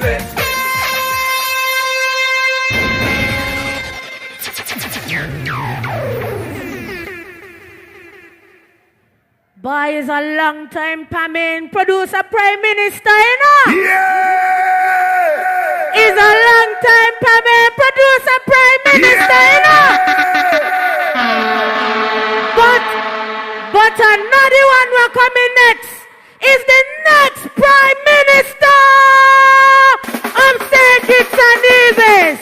Boy is a long time PAM producer prime minister, you know? Yeah! Is a long time PAM producer prime minister, you know? But another one will coming next is the next prime minister of St. Kitts and Nevis.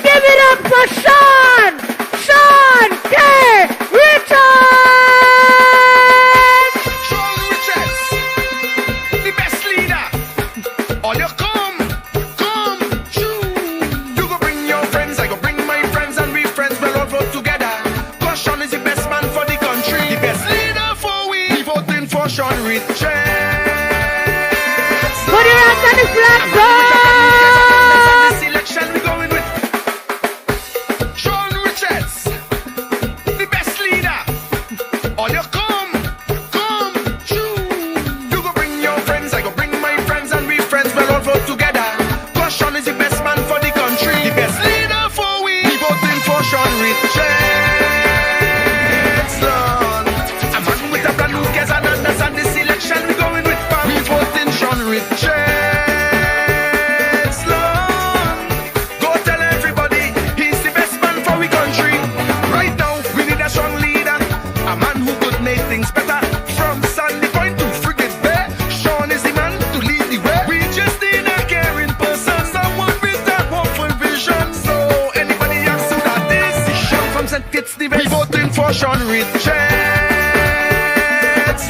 Give it up for Sean K. Richards. Sean Richards, the best leader. All you come, true. You go bring your friends, I go bring my friends, and we friends will all vote together. Cause Sean is the best man for the country, the best leader for we voting for Sean Richards. Put your hands on the flag, This election we going with Sean Richards, the best leader. All you come, true. riches, Lord. A man with a brand new case and understand the selection. We going with PAM. We voting Sean Riches, Lord. Go tell everybody he's the best man for we country. Right now, we need a strong leader, a man who could make things better. From Sandy Point to Frigate Bay, Sean is the man to lead the way. We just need a caring person, someone with that hopeful vision. So anybody else who that is, Sean from St. Kitts, the best. We voting for Sean Riches,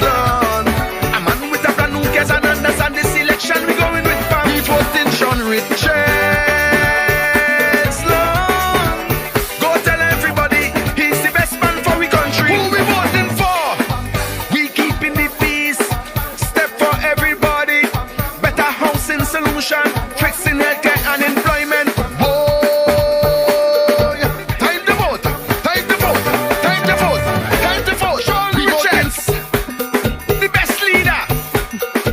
Lord. A man with a brand new case and understand the selection. We going with PAM. We voting Sean Riches, Lord. Go tell everybody he's the best man for we country. Who we voting for? We keeping the peace. Step for everybody. Better housing solution. Fixing healthcare and employment. Oh, yeah. Time to vote. Time to vote. Time to vote. Time to vote. Sean Riches, the best leader.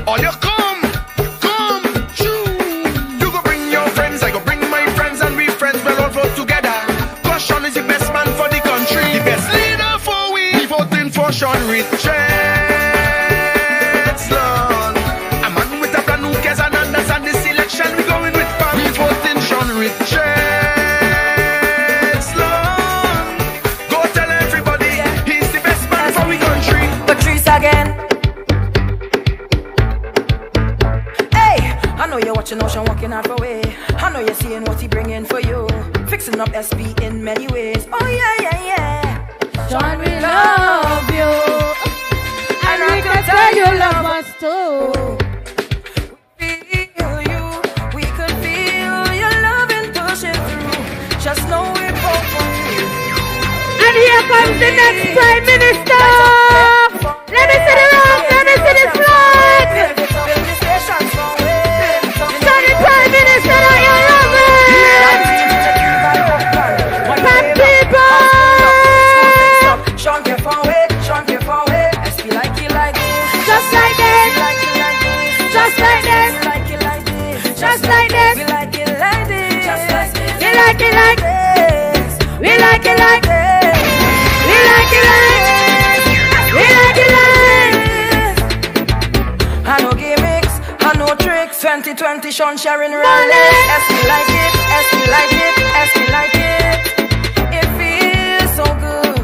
All you come. Choo. You go bring your friends, I go bring my friends, and we friends will all vote together. Cause Sean is the best man for the country, the best leader for we. We voting for Sean Riches, Lord. A man with a brand new case and understand the selection. We going with PAM. We voting Sean Riches, Lord. Go tell everybody he's the best man for we country. Patrice again. Hey, I know you're watching Ocean walking half away. I know you're seeing what he bringing for you. Fixing up SB in many ways. Oh yeah, yeah, yeah. Sean, we love you. And we can tell you love us too. Feel you. We could feel your loving pushing through. Just know we're both for you. And here comes the next Prime Minister. Let me see the rock, let me see the flag. Standing Prime Minister that you love it. PAM people. Sean, get far away. Sean, get far away. SB like you like this. Just like this. Like you like this. Just like this. Like you like this. Just like this. We like it like this. Just like this. We like it like this. We like it like this. We like it like We like it like I know gimmicks, I know tricks. 2020 Sean Sharon Raleigh. SB like it, SB like it, SB like it. It feels so good.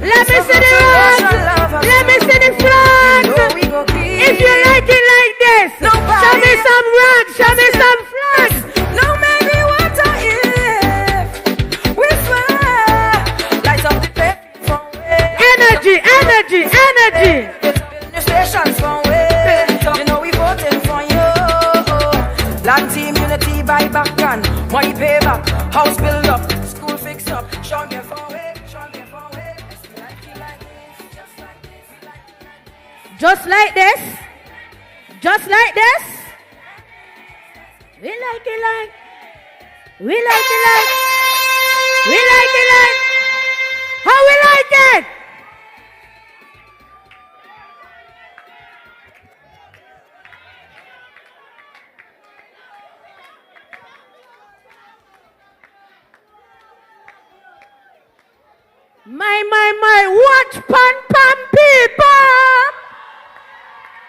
Let me see the flag. Let me see the flag. If you like it like this, show me some rock, show me some flags. No matter what or if, we swear. Light up the pay from way. Energy, energy, energy. Your stations from way. You know we voting for you. Land team unity buy back gun. Money pay back. House build up. School fix up. Sean get far away. Sean get far away. Just like this. Just like this. We like it like. We like it like. We like it like. How we like it? My, watch PAM people!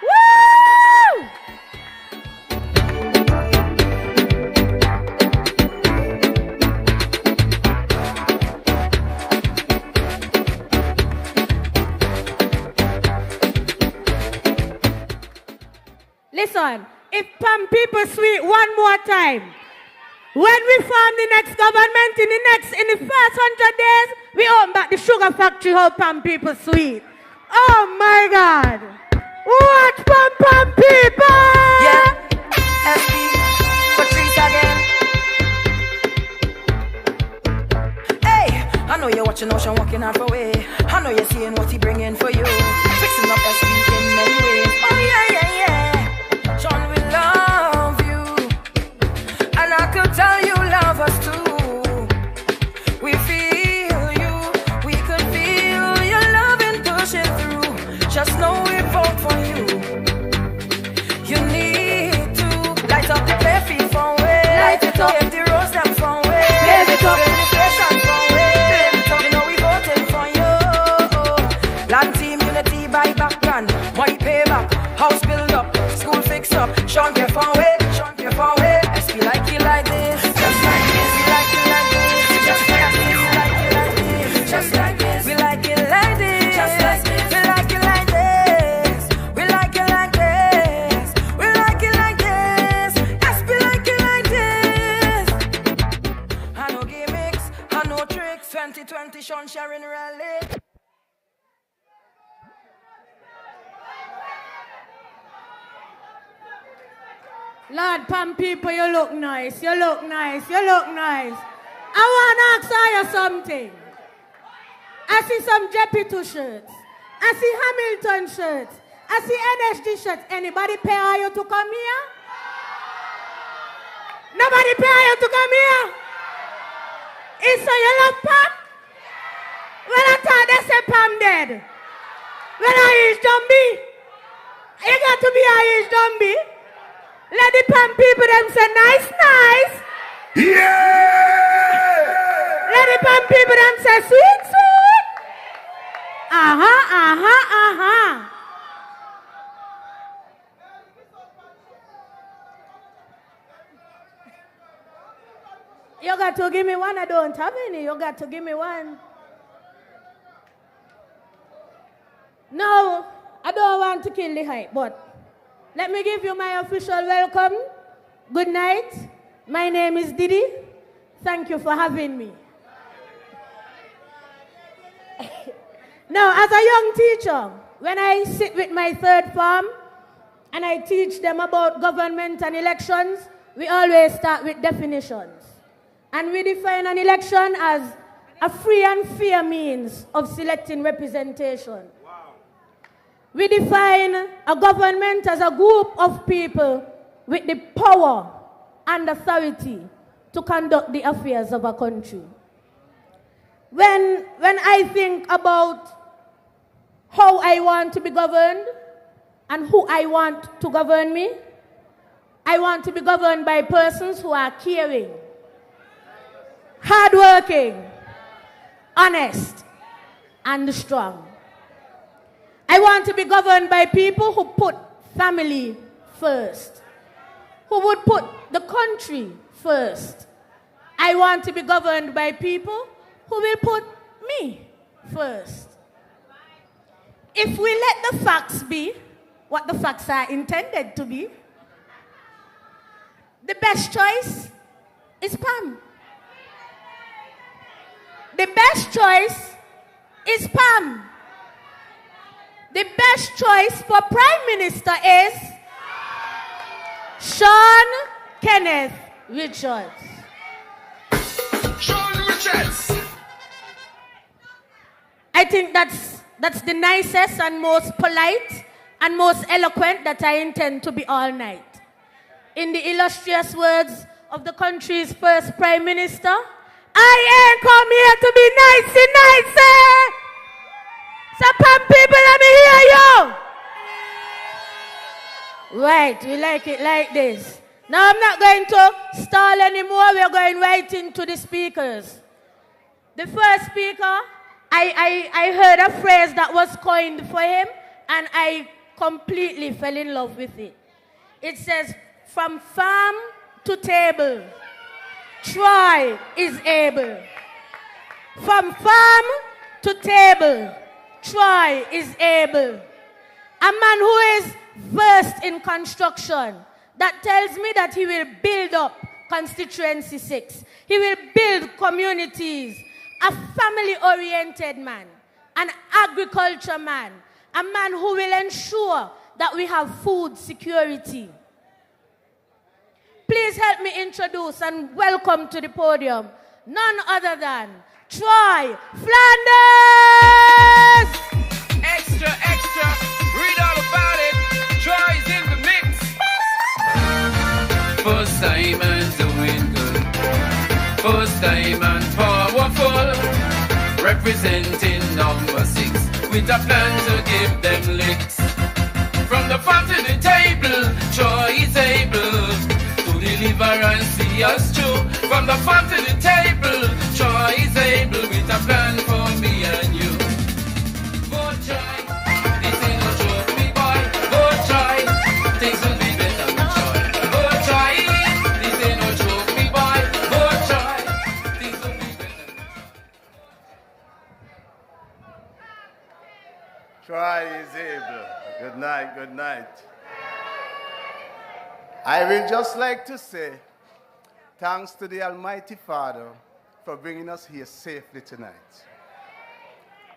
Woo! Listen, if PAM people sweet one more time, when we form the next government in the first 100 days, we open back the sugar factory how PAM people sweet. Oh my God! Watch PAM people! Yeah, SB, Patrice again. Hey, I know you're watching Ocean walking half away. I know you're seeing what he bringing for you. Fixing up SB in many ways. Oh yeah, yeah, yeah. Sean, we love you. And I could tell you love us too. We feel you. We could feel your loving pushing through. Just know we vote for you. You need to light up the play field from way. Light it up. Get the rose them from way. Light it up. Get the station from way. Sean get far away, Sean get far away. SP like it like this, just like this. We like it like this, just like this. We like it like this, just like this. We like it like this, just like this. We like it like this. We like it like this. We like it like this. SP like it like this. I no gimmicks, I no tricks. 2020 Sean Sharon Rally. Lord, Pam people, you look nice. You look nice. You look nice. I want to ask you something. I see some Jeppy2 shirts. I see Hamilton shirts. I see NSG shirts. Anybody pay you to come here? Nobody pay you to come here? Is so you love Pam? When I thought they said Pam dead. When I is Dumby. You got to be a is Dumby. Let the Pam people them say nice, nice. Yeah! Let the Pam people them say sweet, sweet. Aha. You got to give me one. I don't have any. You got to give me one. No, I don't want to kill the hype, but let me give you my official welcome. Good night. My name is Didi. Thank you for having me. Now, as a young teacher, when I sit with my third form and I teach them about government and elections, we always start with definitions. And we define an election as a free and fair means of selecting representation. We define a government as a group of people with the power and authority to conduct the affairs of a country. When I think about how I want to be governed and who I want to govern me, I want to be governed by persons who are caring, hardworking, honest, and strong. I want to be governed by people who put family first, who would put the country first. I want to be governed by people who will put me first. If we let the facts be what the facts are intended to be, the best choice is Pam. The best choice is Pam. The best choice for Prime Minister is Sean Kenneth Richards. Sean Richards! I think that's the nicest and most polite and most eloquent that I intend to be all night. In the illustrious words of the country's first Prime Minister, I ain't come here to be nice. So Pam people, let me hear you. Right, we like it like this. Now I'm not going to stall anymore. We're going right into the speakers. The first speaker, I heard a phrase that was coined for him, and I completely fell in love with it. It says, from farm to table, Troy is able. From farm to table, Troy is able. A man who is versed in construction, that tells me that he will build up Constituency 6. He will build communities. A family-oriented man, an agriculture man, a man who will ensure that we have food security. Please help me introduce and welcome to the podium none other than Troy Flanders! Extra, extra, read all about it. Troy's in the mix. First time and doing good. First time and powerful. Representing number 6 with a plan to give them licks. From the farm to the table, Troy is able to deliver and see us through. From the farm to the table, Troy is able with a plan for me and you. Go try, this ain't no joke, me boy. Go try, things will be better with Troy. Try is able. Good night, good night. I will just like to say thanks to the Almighty Father for bringing us here safely tonight.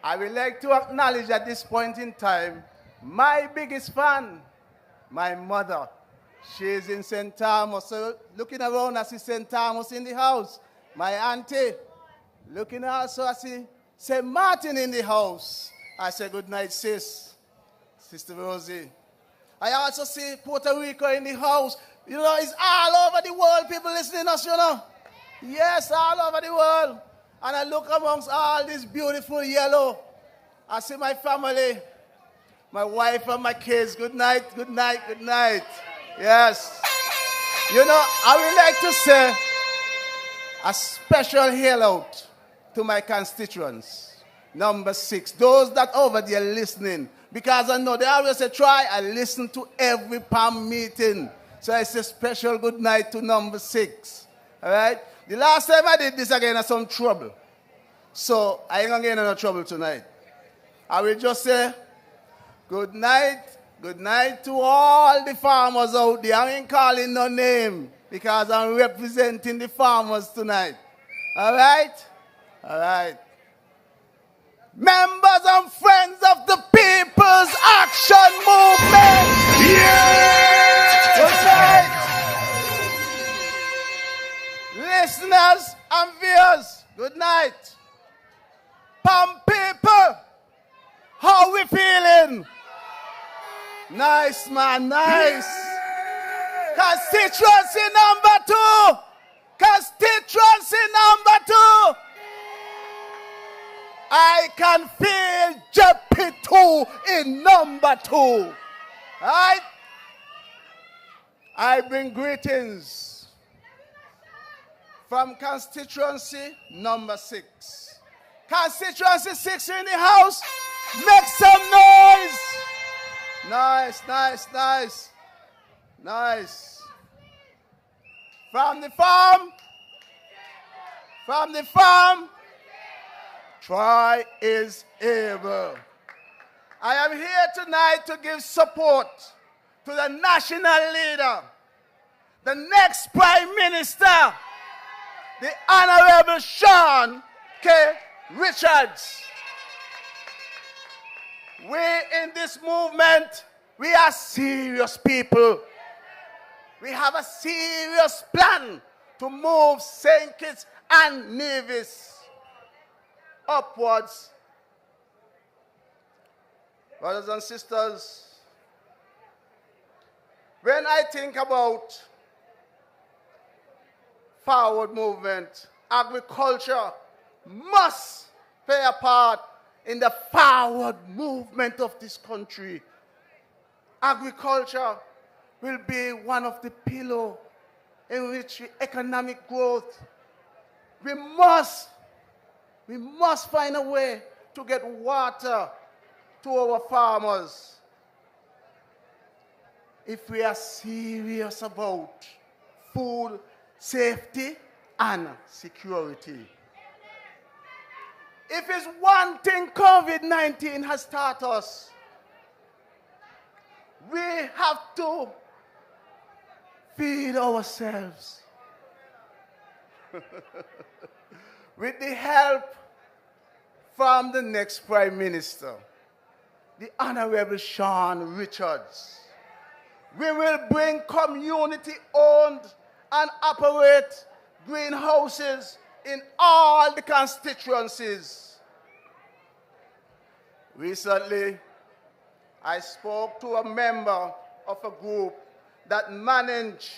I would like to acknowledge at this point in time my biggest fan, my mother. She is in St. Thomas. So looking around, I see St. Thomas in the house. My auntie. Looking also, I see St. Martin in the house. I say good night, sis. Sister Rosie. I also see Puerto Rico in the house. You know, it's all over the world, people listening to us, you know. Yes, all over the world. And I look amongst all this beautiful yellow. I see my family, my wife and my kids. Good night, good night, good night. Yes. You know, I would like to say a special hail out to my constituents. Number 6, those that over there listening. Because I know they always say, try and listen to every PAM meeting. So I say special good night to number 6. All right? The last time I did this again, I had some trouble. So I ain't going to get into no trouble tonight. I will just say good night to all the farmers out there. I ain't calling no name because I'm representing the farmers tonight. All right? All right. Members and friends of the People's Action Movement. Yeah! Good night. Listeners and viewers, good night. PAM people, how we feeling? Nice, man, nice. Constituency number 2. Constituency number 2. I can feel JP2 in number 2. All right? I bring greetings from constituency number 6. Constituency 6 in the house. Make some noise. Nice, nice, nice. Nice. From the farm. From the farm. Try is able. I am here tonight to give support to the national leader, the next Prime Minister, the Honorable Sean K. Richards. We in this movement, we are serious people. We have a serious plan to move St. Kitts and Nevis upwards. Brothers and sisters, when I think about forward movement, agriculture must play a part in the forward movement of this country. Agriculture will be one of the pillars in which economic growth. We must find a way to get water to our farmers if we are serious about food safety and security. If it's one thing COVID-19 has taught us, we have to feed ourselves. With the help from the next Prime Minister, the Honorable Sean Richards, we will bring community-owned and operate greenhouses in all the constituencies. Recently, I spoke to a member of a group that manage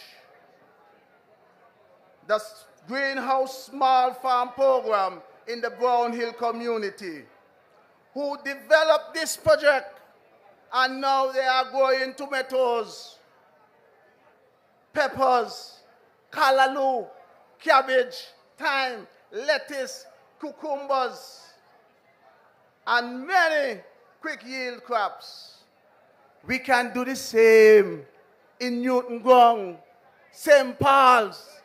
the Greenhouse Small Farm Program in the Brown Hill community, who developed this project, and now they are growing tomatoes, peppers, callaloo, cabbage, thyme, lettuce, cucumbers, and many quick yield crops. We can do the same in Newton Ground, St. Paul's,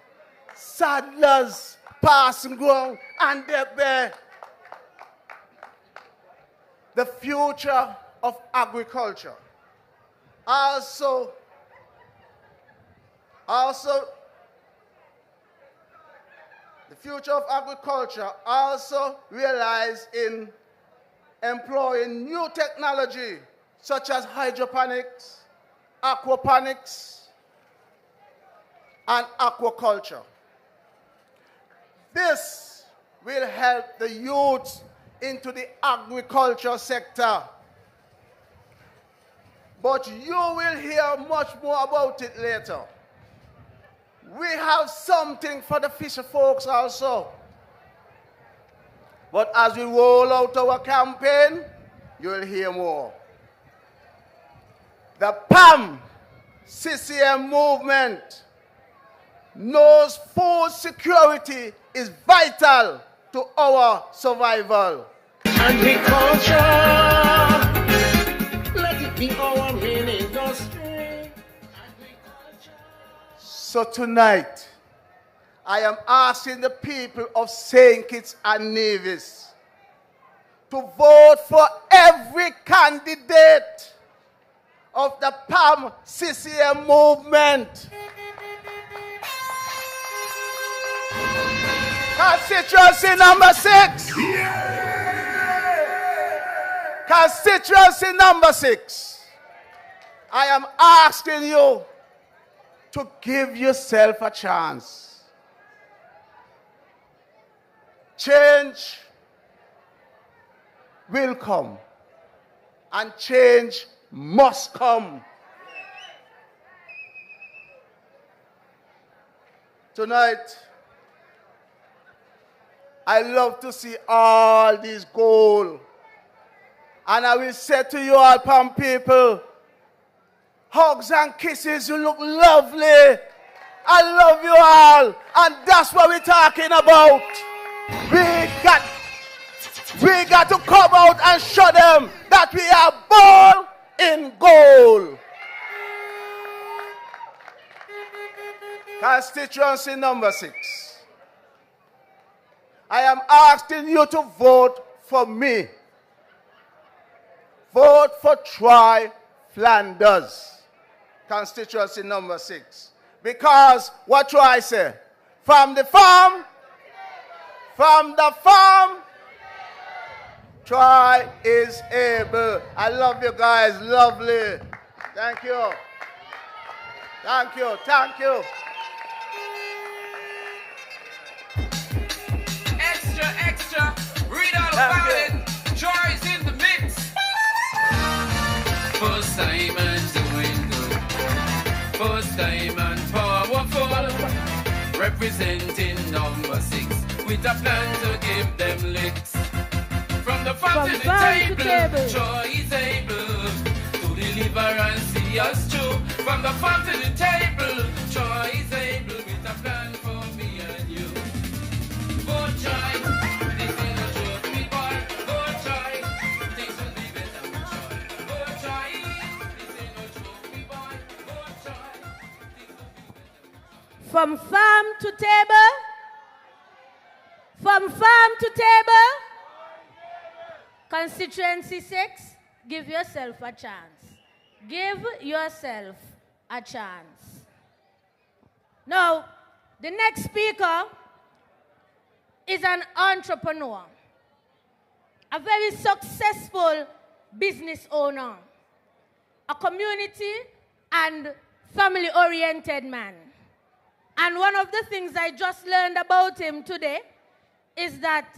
Sadler's, Passing Ground, and Debbe. The future of agriculture. Also, the future of agriculture also relies in employing new technology such as hydroponics, aquaponics, and aquaculture. This will help the youth into the agriculture sector. But you will hear much more about it later. We have something for the fisher folks also. But as we roll out our campaign, you'll hear more. The PAM CCM movement knows food security is vital to our survival. Agriculture, let it be our main industry. So tonight, I am asking the people of St. Kitts and Nevis to vote for every candidate of the PAM CCM movement. Constituency number 6. Constituency number 6. I am asking you to give yourself a chance. Change will come, and change must come. Tonight, I love to see all these gold. And I will say to you all, PAM people, hugs and kisses, you look lovely. I love you all. And that's what we're talking about. We got to come out and show them that we are born in gold. Constituency number 6. I am asking you to vote for me. Vote for Troy Flanders. Constituency number 6. Because what Troy say? From the farm, Troy is able. I love you guys. Lovely. Thank you. Thank you. Thank you. Extra. Read all about it. Troy's in the mix. First time and doing good. First time and powerful. Representing number 6. With a plan to give them licks. From the farm to the table, Troy is able to deliver and see us through. From the farm to the table, Troy is able with a plan for me and you. Go Troy, this ain't no joke, me boy. Go Troy, things will be better with Troy. Go Troy, this ain't no joke, me boy. Go Troy, things will be better with Troy. From farm to table. From farm to table. Constituency 6, give yourself a chance. Give yourself a chance. Now, the next speaker is an entrepreneur, a very successful business owner, a community and family-oriented man. And one of the things I just learned about him today is that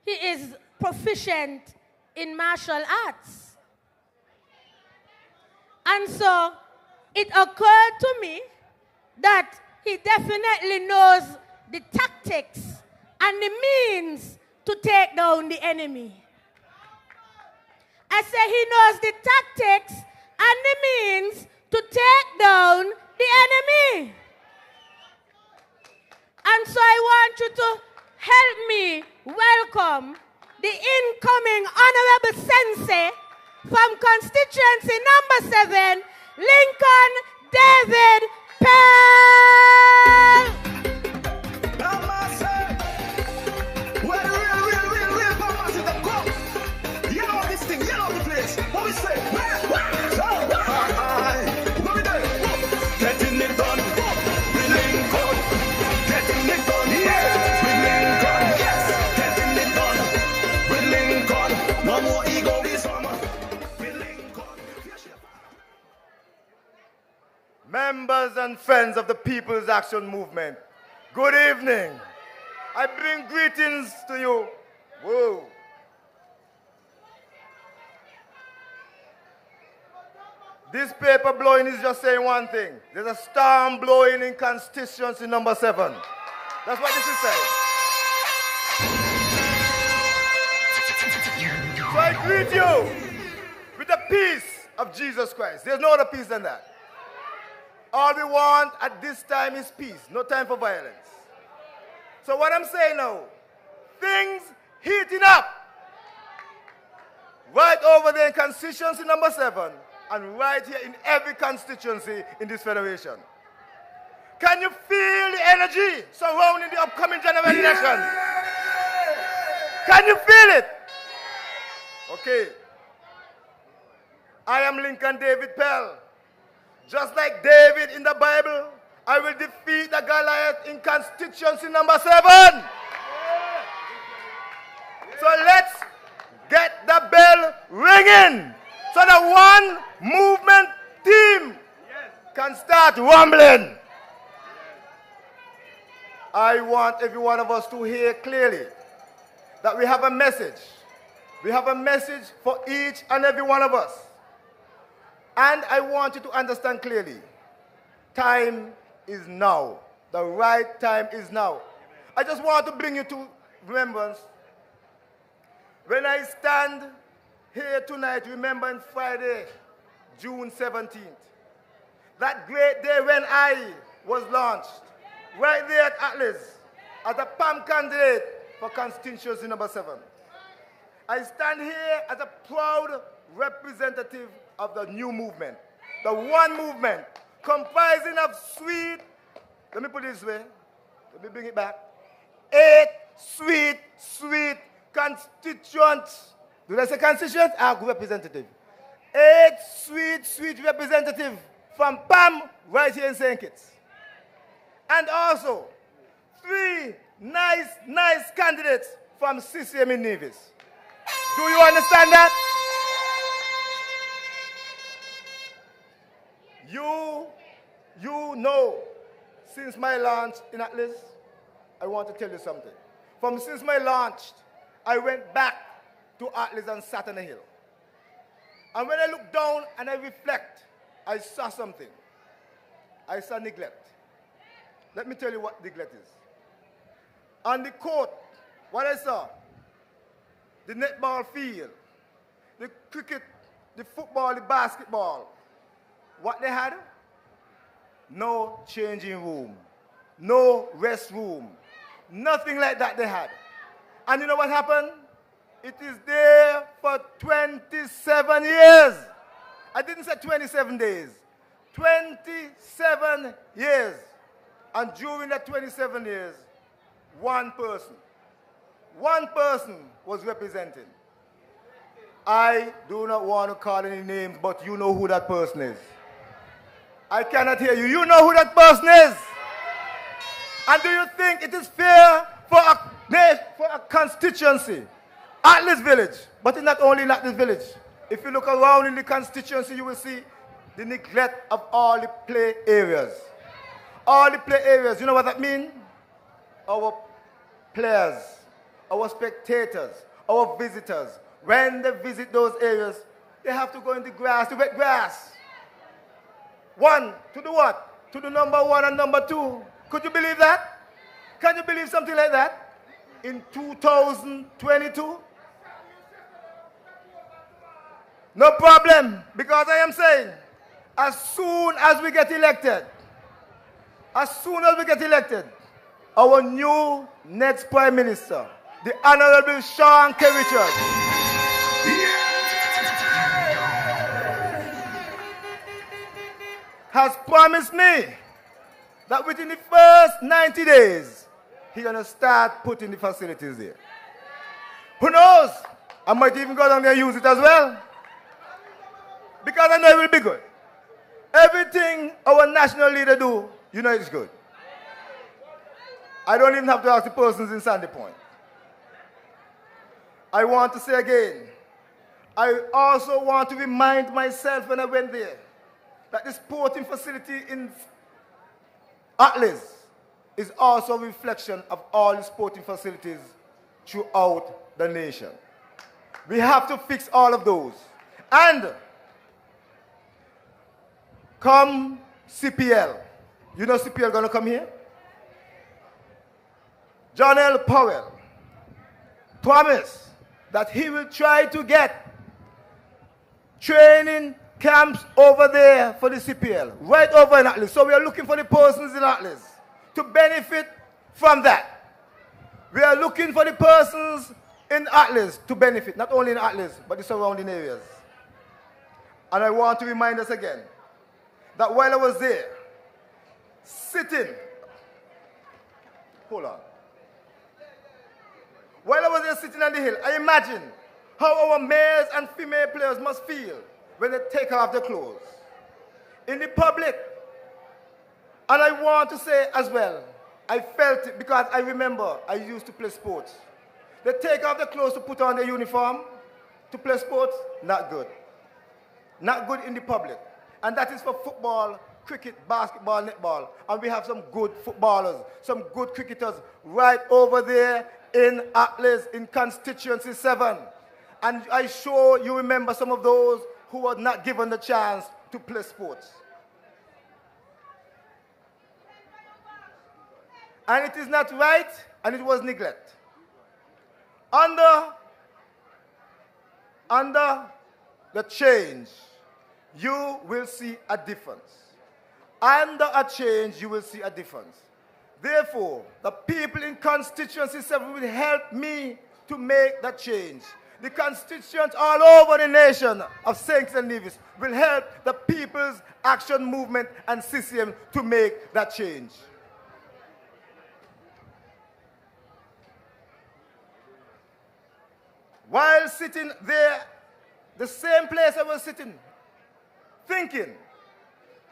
he is proficient in martial arts. And so it occurred to me that he definitely knows the tactics and the means to take down the enemy. I say he knows the tactics and the means to take down the enemy. And so I want you to help me welcome the incoming Honorable Sensei from constituency number 7, Lincoln David Pell. Well, real, you know this thing, you know the place. What we and friends of the People's Action Movement. Good evening. I bring greetings to you. Whoa. This paper blowing is just saying one thing. There's a storm blowing in constituency number 7. That's what this is saying. So I greet you with the peace of Jesus Christ. There's no other peace than that. All we want at this time is peace, no time for violence. So what I'm saying now, things heating up right over there in constituency number 7 and right here in every constituency in this federation. Can you feel the energy surrounding the upcoming general election? Can you feel it? Okay. I am Lincoln David Pell. Just like David in the Bible, I will defeat the Goliath in constituency number 7. So let's get the bell ringing so that one movement team can start rumbling. I want every one of us to hear clearly that we have a message. We have a message for each and every one of us. And I want you to understand clearly, time is now. The right time is now. I just want to bring you to remembrance. When I stand here tonight, remembering Friday, June 17th, that great day when I was launched, right there at Atlas, as a PAM candidate for constituency number 7. I stand here as a proud representative of the new movement, the one movement comprising of sweet, let me put it this way, let me bring it back, 8 sweet constituents. Did I say constituents? Representative. 8 sweet representatives from PAM right here in St. Kitts. And also 3 nice candidates from CCM in Nevis. Do you understand that? You know, since my launch in Atlas, I want to tell you something. Since my launch, I went back to Atlas and sat on a hill. And when I look down and I reflect, I saw something. I saw neglect. Let me tell you what neglect is. On the court, what I saw, the netball field, the cricket, the football, the basketball, what they had? No changing room, no restroom, nothing like that they had. And you know what happened? It is there for 27 years. I didn't say 27 days. 27 years. And during that 27 years, one person was representing. I do not want to call any names, but you know who that person is. I cannot hear you. You know who that person is. And do you think it is fair for a constituency, Atlas Village, but it's not only in Atlas Village. If you look around in the constituency, you will see the neglect of all the play areas. All the play areas, you know what that means? Our players, our spectators, our visitors, when they visit those areas, they have to go in the grass, the wet grass. One, to do what? To the number 1 and number 2. Could you believe that? Can you believe something like that? In 2022? No problem, because I am saying, as soon as we get elected, our new next Prime Minister, the Honorable Sean K. Richards, has promised me that within the first 90 days, he's going to start putting the facilities there. Who knows? I might even go down there and use it as well. Because I know it will be good. Everything our national leader do, you know it's good. I don't even have to ask the persons in Sandy Point. I want to say again, I also want to remind myself when I went there that the sporting facility in Atlas is also a reflection of all the sporting facilities throughout the nation. We have to fix all of those. And come CPL. You know CPL gonna come here? John L. Powell promised that he will try to get training camps over there for the CPL, right over in Atlas. So we are looking for the persons in Atlas to benefit from that. We are looking for the persons in Atlas to benefit, not only in Atlas, but the surrounding areas. And I want to remind us again that while I was there, sitting, hold on. While I was there sitting on the hill, I imagine how our males and female players must feel when they take off their clothes in the public. And I want to say as well, I felt it because I remember I used to play sports. They take off their clothes to put on their uniform to play sports, not good. Not good in the public. And that is for football, cricket, basketball, netball. And we have some good footballers, some good cricketers right over there in Atlas, in Constituency 7. And I'm sure you remember some of those who were not given the chance to play sports. And it is not right, and it was neglect. Under the change, you will see a difference. Under a change, you will see a difference. Therefore, the people in Constituency 7 will help me to make that change. The constituents all over the nation of St. and Nevis will help the People's Action Movement and CCM to make that change. While sitting there, the same place I was sitting, thinking,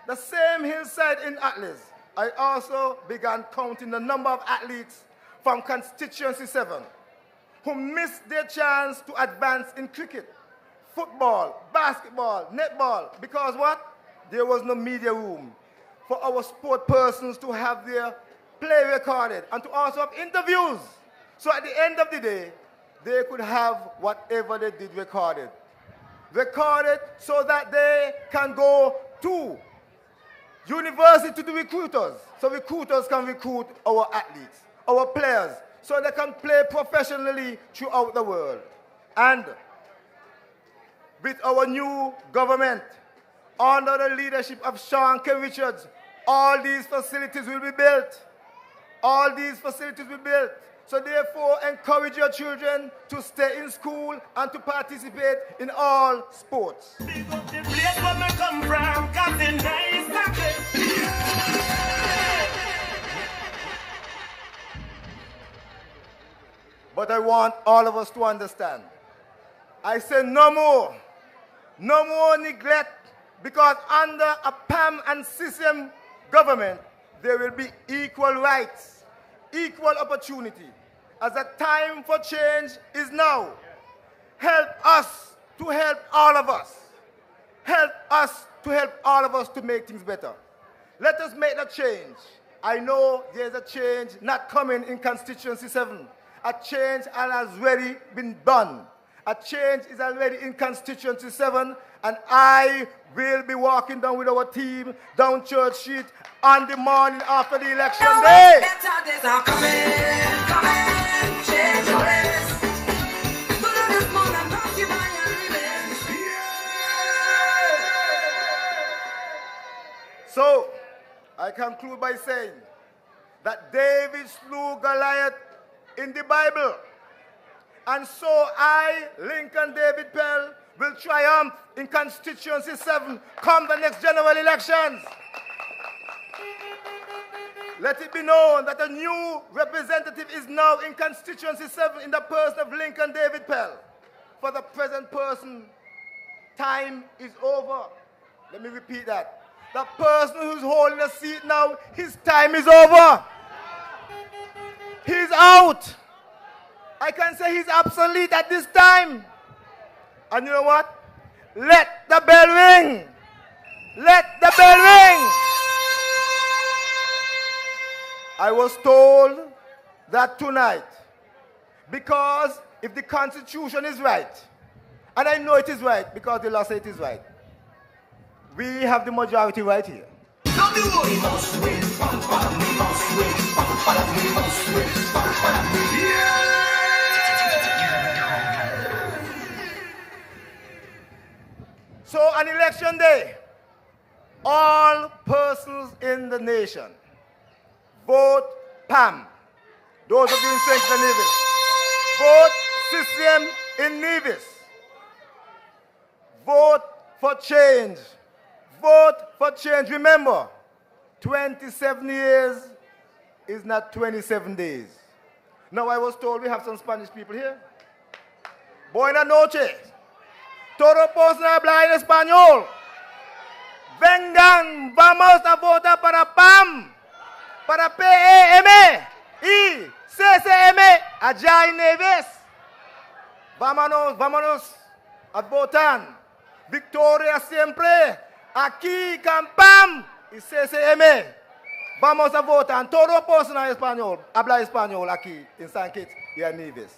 the same hillside in Atlas, I also began counting the number of athletes from Constituency 7 who missed their chance to advance in cricket, football, basketball, netball, because what? There was no media room for our sport persons to have their play recorded and to also have interviews. So at the end of the day, they could have whatever they did recorded. Recorded so that they can go to university to the recruiters. So recruiters can recruit our athletes, our players, so they can play professionally throughout the world. And with our new government, under the leadership of Sean K. Richards, all these facilities will be built. All these facilities will be built. So therefore, encourage your children to stay in school and to participate in all sports. But I want all of us to understand. I say no more neglect, because under a PAM and CCM government, there will be equal rights, equal opportunity. As the time for change is now, help us to help all of us. Help us to help all of us to make things better. Let us make that change. I know there's a change not coming in Constituency 7. A change has already been done. A change is already in Constituency 7, and I will be walking down with our team down Church Street on the morning after the election day. Better days are coming, change your ways. Good this morning, pass you by and remain. So, I conclude by saying that David slew Goliath in the Bible. And so I, Lincoln David Pell, will triumph in Constituency 7 come the next general elections. Let it be known that a new representative is now in Constituency 7 in the person of Lincoln David Pell. For the present person, time is over. Let me repeat that. The person who's holding the seat now, his time is over. He's out. I can say he's obsolete at this time. And you know what? Let the bell ring. Let the bell ring. I was told that tonight, because if the Constitution is right, and I know it is right because the law says it is right, we have the majority right here. So on election day, all persons in the nation vote PAM. Those of you in St. Nevis, vote CCM in Nevis. Vote for change. Vote for change. Remember, 27 years is not 27 days. Now I was told we have some Spanish people here. Buenas noches. Todos pueden hablar en español. Vengan, vamos a votar para PAM, para PAM y CCM allá en Neves. Vámonos a votar. Victoria siempre. Aquí con PAM y CCM. Vamos a votar. Todo persona español, habla español aquí en San Kitts y en Nevis.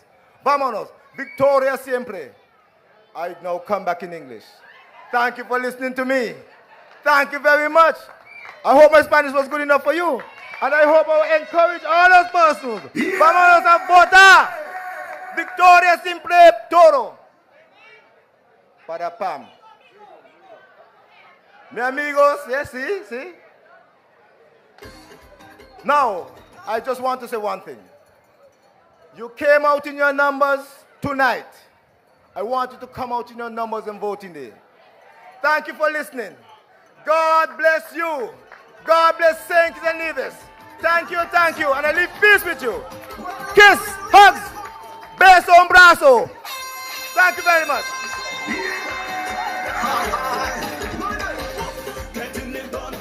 Vámonos. Victoria siempre. I now come back in English. Thank you for listening to me. Thank you very much. I hope my Spanish was good enough for you. And I hope I will encourage all those persons. Vámonos a votar. Victoria siempre todo. Para PAM. Mi amigos, yes, see? Now, I just want to say one thing. You came out in your numbers tonight. I want you to come out in your numbers and vote in there. Thank you for listening. God bless you. God bless St. Kitts and Nevis. Thank you, and I leave peace with you. Kiss, hugs, beso, un brazo. Thank you very much. Getting it done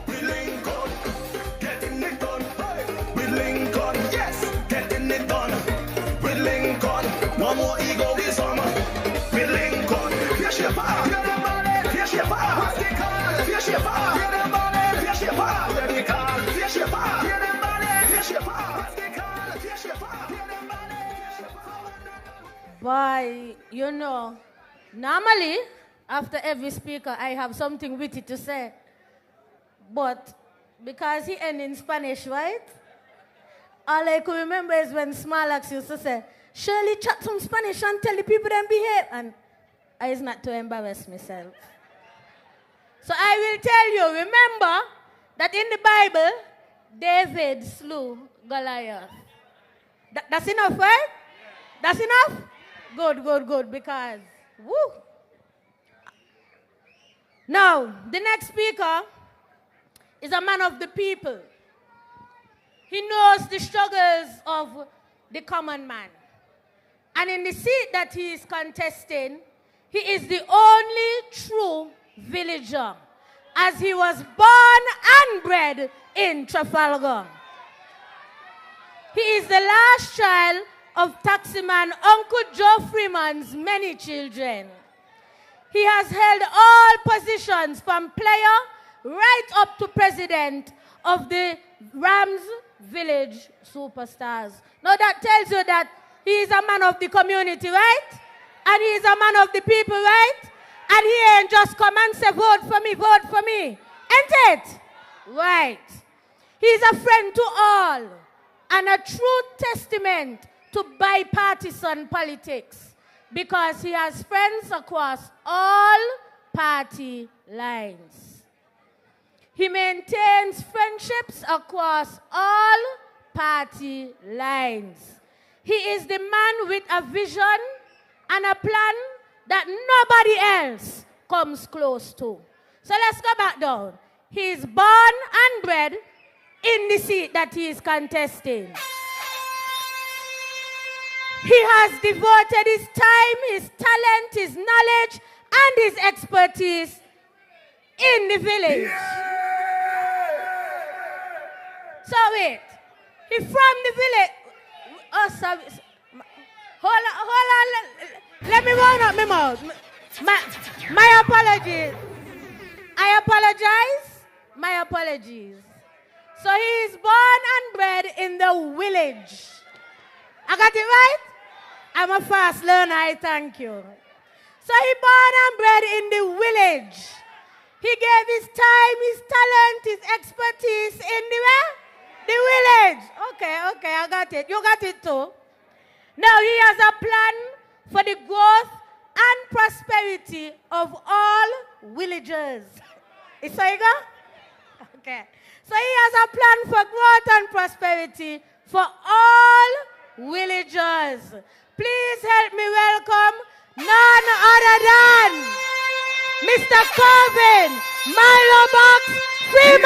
with Lincoln. Getting it done with Lincoln. Yes, getting it done with Lincoln. No more egoism with Lincoln. Fierce your power. Fierce your power. Fierce your power. Fierce your power. Fierce your power. Fierce your power. Boy, you know, normally, after every speaker, I have something witty to say. But because he ended in Spanish, right? All I could remember is when Smarlax used to say, Shirley, chat some Spanish and tell the people them behave. And I is not to embarrass myself. So I will tell you, remember that in the Bible, David slew Goliath. That's enough, right? That's enough? Good, because, woo. Now, the next speaker is a man of the people. He knows the struggles of the common man. And in the seat that he is contesting, he is the only true villager, as he was born and bred in Trafalgar. He is the last child of taximan Uncle Joe Freeman's many children. He has held all positions from player right up to president of the Rams Village Superstars. Now that tells you that he is a man of the community, right? And he is a man of the people, right? And he ain't just come and say, vote for me. Ain't it? Right. He is a friend to all and a true testament to bipartisan politics, because he has friends across all party lines. He maintains friendships across all party lines. He is the man with a vision and a plan that nobody else comes close to. So let's go back down. He is born and bred in the seat that he is contesting. He has devoted his time, his talent, his knowledge, and his expertise in the village. So wait, he's from the village. Oh, sorry. Hold on. Let me round up my mouth. My apologies. I apologize. My apologies. So he is born and bred in the village. I got it right? I'm a fast learner, I thank you. So he born and bred in the village. He gave his time, his talent, his expertise in the where? The village. Okay, I got it. You got it too. Now he has a plan for the growth and prosperity of all villagers. Is that you go? Okay. So he has a plan for growth and prosperity for all villagers. Please help me welcome none other than Mr. Corbin Milo Box Freeman.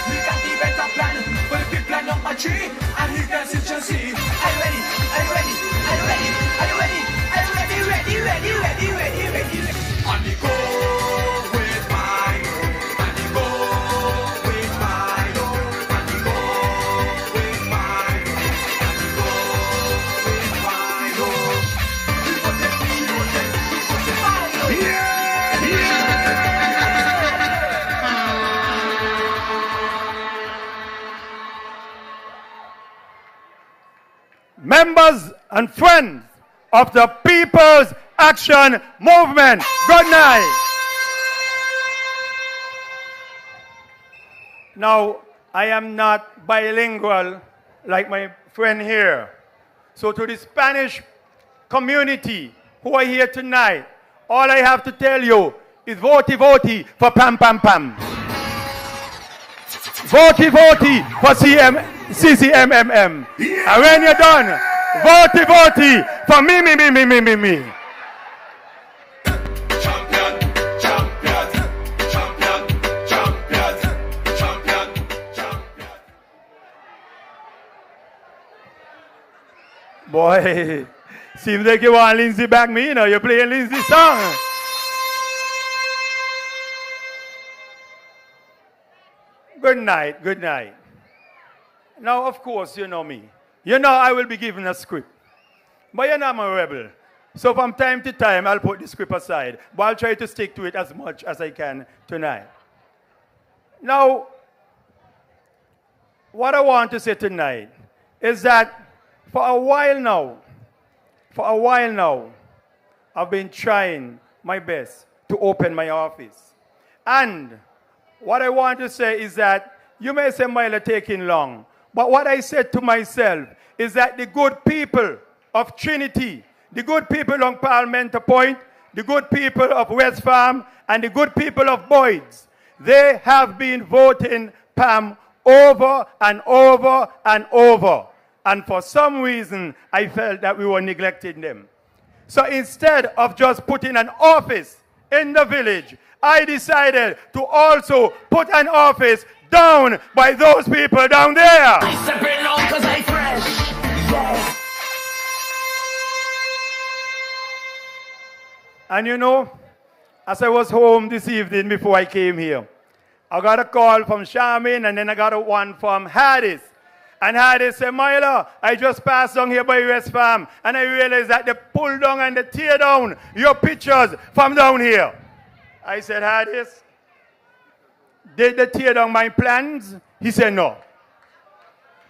We got the better plan for the big plan number 3, and he does it just see. Are you ready? Are you ready? Are you ready? Are you ready? Are you ready? Ready, ready, ready, ready, ready. On the go with Milo. On the go with Milo. On the go with Milo. On the go with Milo. You go take me, you go take me, you go take Milo. Yeah, Members and friends of the People's Action Movement, good night. Now, I am not bilingual like my friend here. So to the Spanish community who are here tonight, all I have to tell you is voti voti for PAM PAM PAM. Voti voti for CCMMM. And when you're done, voti voti for me. Boy, seems like you want Lindsay back me, you know, you're playing Lindsay's song. Good night, good night. Now, of course, you know me. You know I will be given a script. But you know I'm a rebel. So from time to time, I'll put the script aside. But I'll try to stick to it as much as I can tonight. Now, what I want to say tonight is that for a while now, I've been trying my best to open my office. And what I want to say is that you may say Milo taking long, but what I said to myself is that the good people of Trinity, the good people on Parliament Point, the good people of West Farm, and the good people of Boyd's, they have been voting PAM over and over and over. And for some reason, I felt that we were neglecting them. So instead of just putting an office in the village, I decided to also put an office down by those people down there. I separate long cause I fresh. Yes. And you know, as I was home this evening before I came here, I got a call from Charmaine and then I got one from Hadis. And Hadis said, Milo, I just passed down here by West Farm and I realized that they pull down and they tear down your pictures from down here. I said, Hadis, did they tear down my plans? He said, no.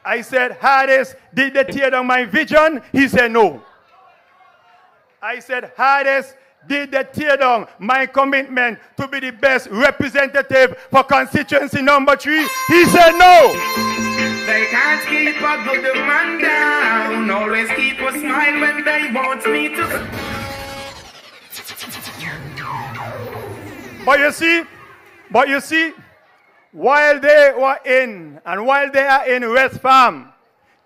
I said, Hadis, did they tear down my vision? He said, no. I said, Hadis, did they tear down my commitment to be the best representative for constituency number 3? He said, no. They can't keep a good man down. Always keep a smile when they want me to. But you see, while they were in, and while they are in West Farm,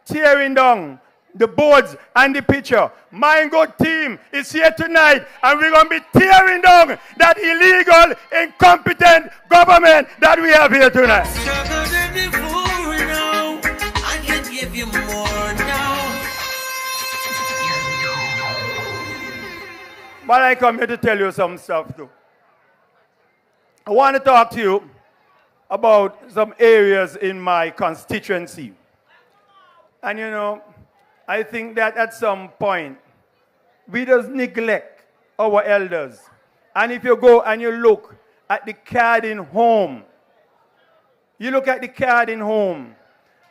tearing down the boards and the picture, my good team is here tonight, and we're going to be tearing down that illegal, incompetent government that we have here tonight. I can give you more now. But I come here to tell you some stuff too. I want to talk to you about some areas in my constituency. And you know, I think that at some point, we just neglect our elders. And if you go and you look at the Cardin home, You look at the card in home,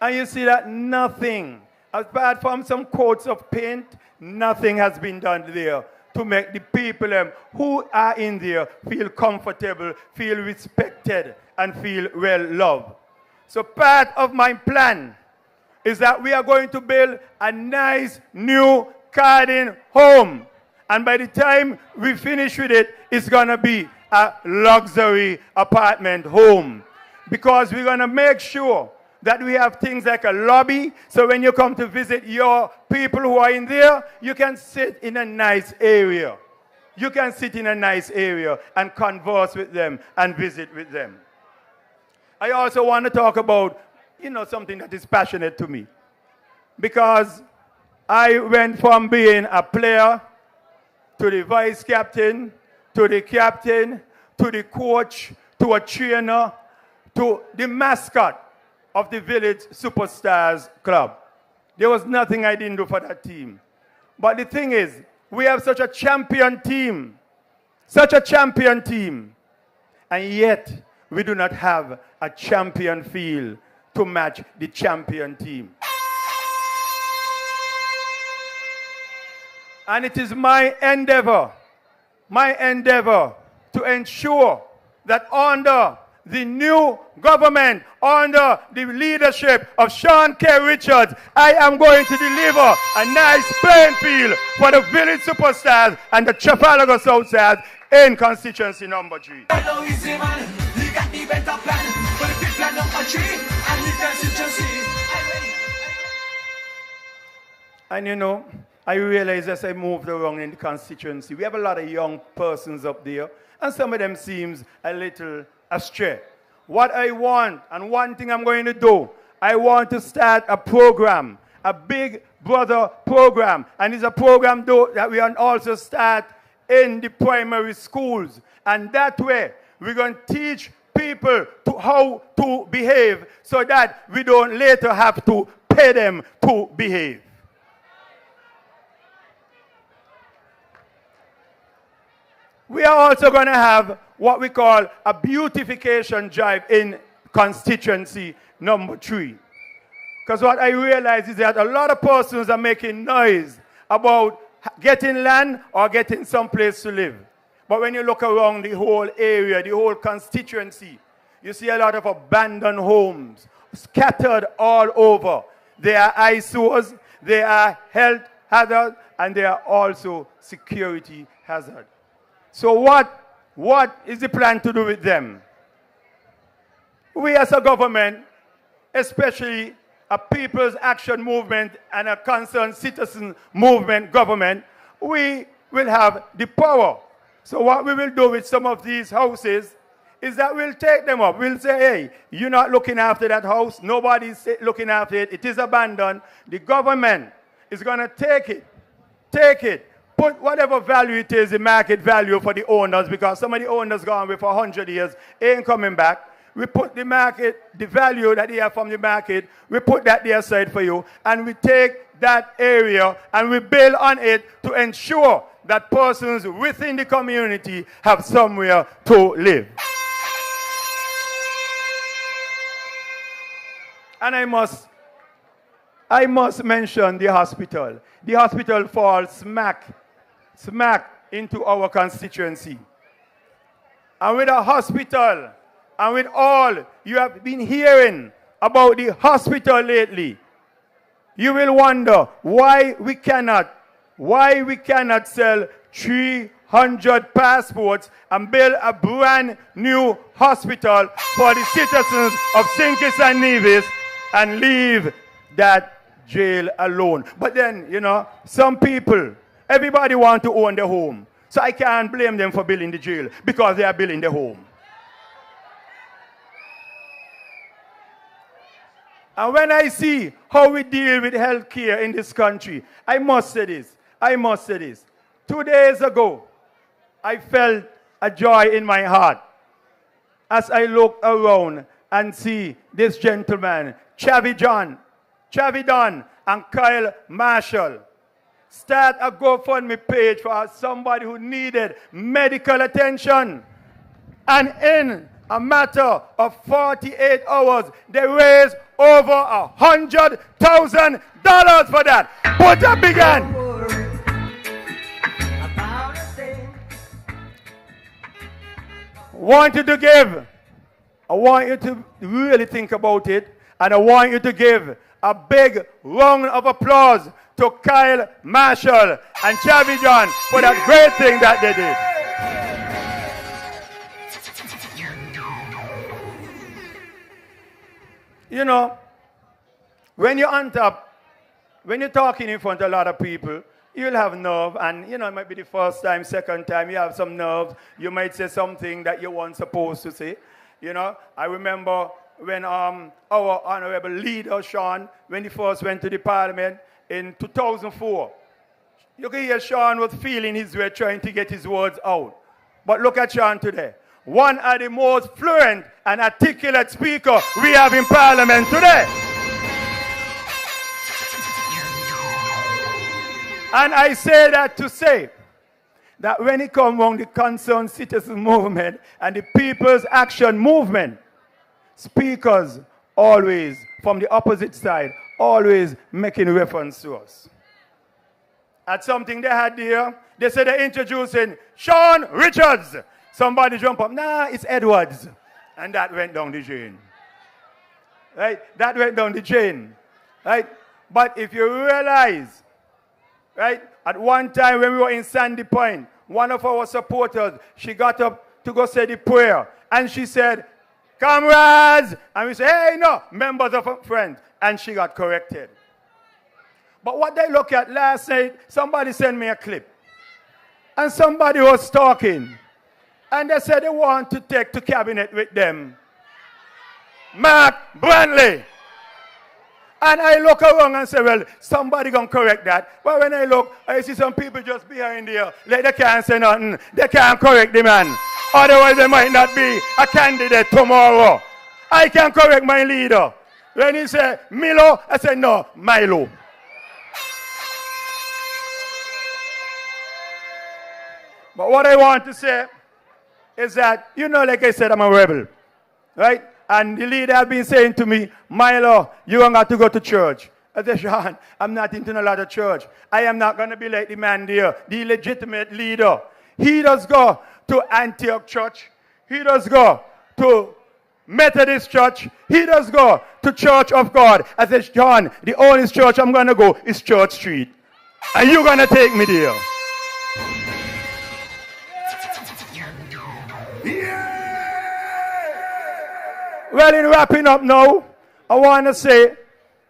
and you see that nothing, apart from some coats of paint, nothing has been done there to make the people who are in there feel comfortable, feel respected, and feel well loved. So part of my plan is that we are going to build a nice new garden home. And by the time we finish with it, it's going to be a luxury apartment home. Because we're going to make sure that we have things like a lobby, so when you come to visit your people who are in there, you can sit in a nice area. You can sit in a nice area and converse with them and visit with them. I also want to talk about, something that is passionate to me. Because I went from being a player to the vice captain, to the captain, to the coach, to a trainer, to the mascot of the Village Superstars Club. There was nothing I didn't do for that team. But the thing is, we have such a champion team, and yet we do not have a champion feel to match the champion team. And it is my endeavor to ensure that under the new government, under the leadership of Sean K. Richards, I am going to deliver a nice playing field for the Village Superstars and the Trafalgar Southsiders in constituency number 3. And I realize as I moved around in the constituency, we have a lot of young persons up there, and some of them seems a little astray. What I want, and one thing I'm going to do, I want to start a program, a Big Brother program, and it's a program that we can also start in the primary schools. And that way, we're going to teach people how to behave so that we don't later have to pay them to behave. We are also going to have what we call a beautification drive in constituency number 3. Because what I realize is that a lot of persons are making noise about getting land or getting some place to live. But when you look around the whole area, the whole constituency, you see a lot of abandoned homes scattered all over. There are eyesores, there are health hazards, and there are also security hazards. So what is the plan to do with them? We as a government, especially a People's Action Movement and a Concerned Citizen Movement government, we will have the power. So what we will do with some of these houses is that we'll take them up. We'll say, hey, you're not looking after that house. Nobody's looking after it. It is abandoned. The government is going to take it, put whatever value it is, the market value for the owners, because some of the owners gone away for 100 years, ain't coming back. We put the market, the value that they have from the market, we put that there aside for you, and we take that area and we build on it to ensure that persons within the community have somewhere to live. And I must mention the hospital. The hospital falls smack into our constituency. And with a hospital, and with all you have been hearing about the hospital lately, you will wonder why we cannot sell 300 passports and build a brand new hospital for the citizens of St. Kitts and Nevis and leave that jail alone. But then, some people, everybody want to own their home. So I can't blame them for building the jail because they are building the home. And when I see how we deal with healthcare in this country, I must say this. 2 days ago, I felt a joy in my heart as I looked around and see this gentleman, Chavi Don and Kyle Marshall, start a GoFundMe page for somebody who needed medical attention. And in a matter of 48 hours, they raised over $100,000 for that. Put a big hand. Want you to give. I want you to really think about it, and I want you to give a big round of applause to Kyle, Marshall, and Chavi John for that great thing that they did. You know, when you're on top, when you're talking in front of a lot of people, you'll have nerve, and you know, it might be the first time, second time, you have some nerves. You might say something that you weren't supposed to say. You know, I remember when our honorable leader, Sean, when he first went to the parliament in 2004, you can hear Sean was feeling his way, trying to get his words out. But look at Sean today. One of the most fluent and articulate speakers we have in parliament today. And I say that to say that when it comes on the concerned citizen movement and the people's action movement, speakers always, from the opposite side, always making reference to us. At something they had there, they said they're introducing Sean Richards. Somebody jump up, nah, it's Edwards. And that went down the chain. Right? That went down the chain. Right? But if you realize, right, at one time when we were in Sandy Point, one of our supporters, she got up to go say the prayer. And she said, comrades. And we said, hey, no, members of a friend. And she got corrected. But what they look at last night, somebody sent me a clip. And somebody was talking. And they said they want to take to cabinet with them Mark Brantley. And I look around and say, well, somebody gonna correct that. But when I look, I see some people just behind here, like they can't say nothing. They can't correct the man. Otherwise, they might not be a candidate tomorrow. I can correct my leader. When he say Milo, I say no, Milo. But what I want to say is that, you know, like I said, I'm a rebel, right? And the leader has been saying to me, Milo, you don't have to go to church. I said, Sean, I'm not into a lot of church. I am not going to be like the man there, the legitimate leader. He does go to Antioch Church. He does go to Methodist Church. He does go to Church of God. I said, Sean, the only church I'm going to go is Church Street. And you're going to take me there. Well, in wrapping up now, I want to say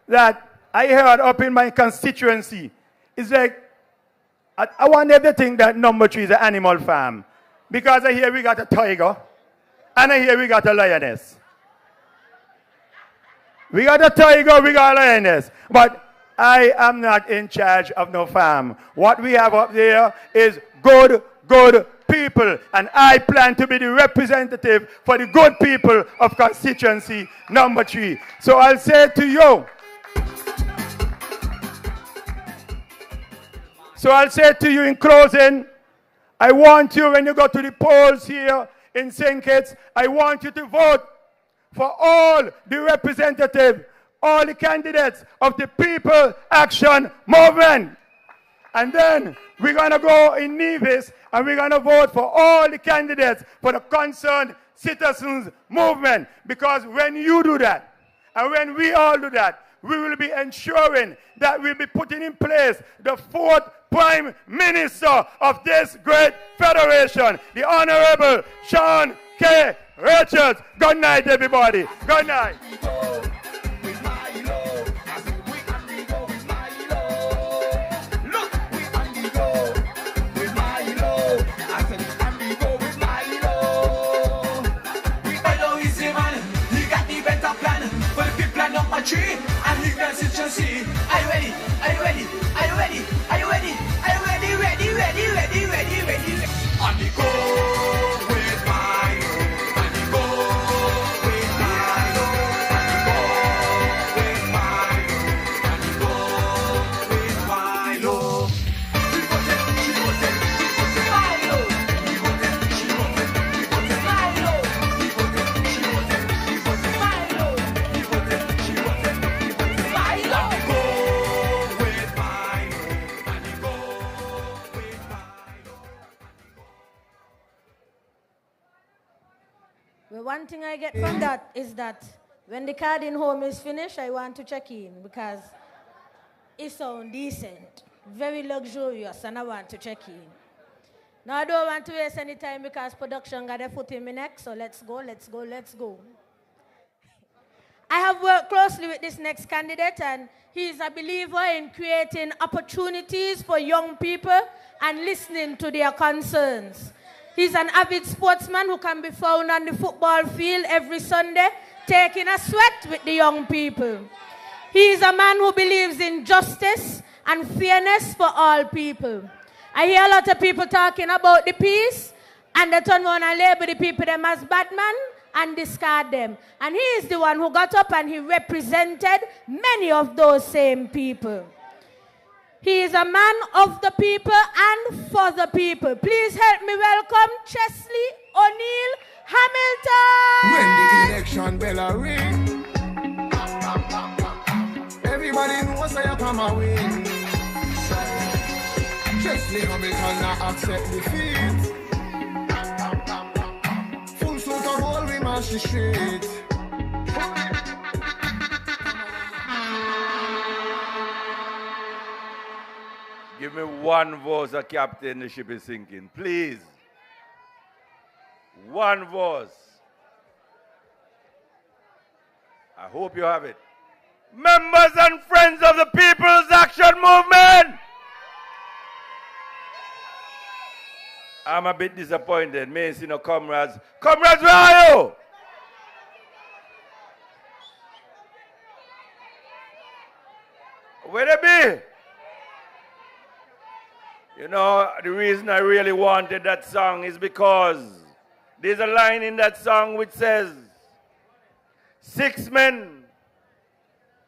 that I heard up in my constituency, it's like, I want them to think that number 3 is an animal farm. Because I hear we got a tiger, and I hear we got a lioness. We got a tiger, we got a lioness. But I am not in charge of no farm. What we have up there is good people, and I plan to be the representative for the good people of constituency number 3. So I'll say to you, in closing, I want you, when you go to the polls here in St. Kitts, I want you to vote for all the representatives, all the candidates of the People Action Movement. And then we're going to go in Nevis and we're going to vote for all the candidates for the Concerned Citizens Movement. Because when you do that, and when we all do that, we will be ensuring that we'll be putting in place the 4th Prime Minister of this great federation, the Honorable Sean K. Richards. Good night, everybody. Good night. Tree and the constituency. Are you ready? Are you ready? Are you ready? Are you ready? Are you ready? Ready. On the go with Milo. On the go with Milo. On the go one thing I get from that is that when the card in home is finished, I want to check in because it sounds decent, very luxurious, and I want to check in. Now, I don't want to waste any time because production got a foot in my neck, so let's go. I have worked closely with this next candidate, and he's a believer in creating opportunities for young people and listening to their concerns. He's an avid sportsman who can be found on the football field every Sunday, taking a sweat with the young people. He is a man who believes in justice and fairness for all people. I hear a lot of people talking about the peace, and they turn around and label the people them as bad men and discard them. And he is the one who got up and he represented many of those same people. He is a man of the people and for the people. Please help me welcome Chesley O'Neill Hamilton. When the election bell a ring, everybody knows I am a win. Chesley Hamilton not accept defeat. Full suit of all we march the street. Give me one voice, a captain, the ship is sinking. Please. One voice. I hope you have it. Members and friends of the People's Action Movement. I'm a bit disappointed. May see no comrades. Comrades, where are you? Where they be? You know, the reason I really wanted that song is because there's a line in that song which says, 6 men,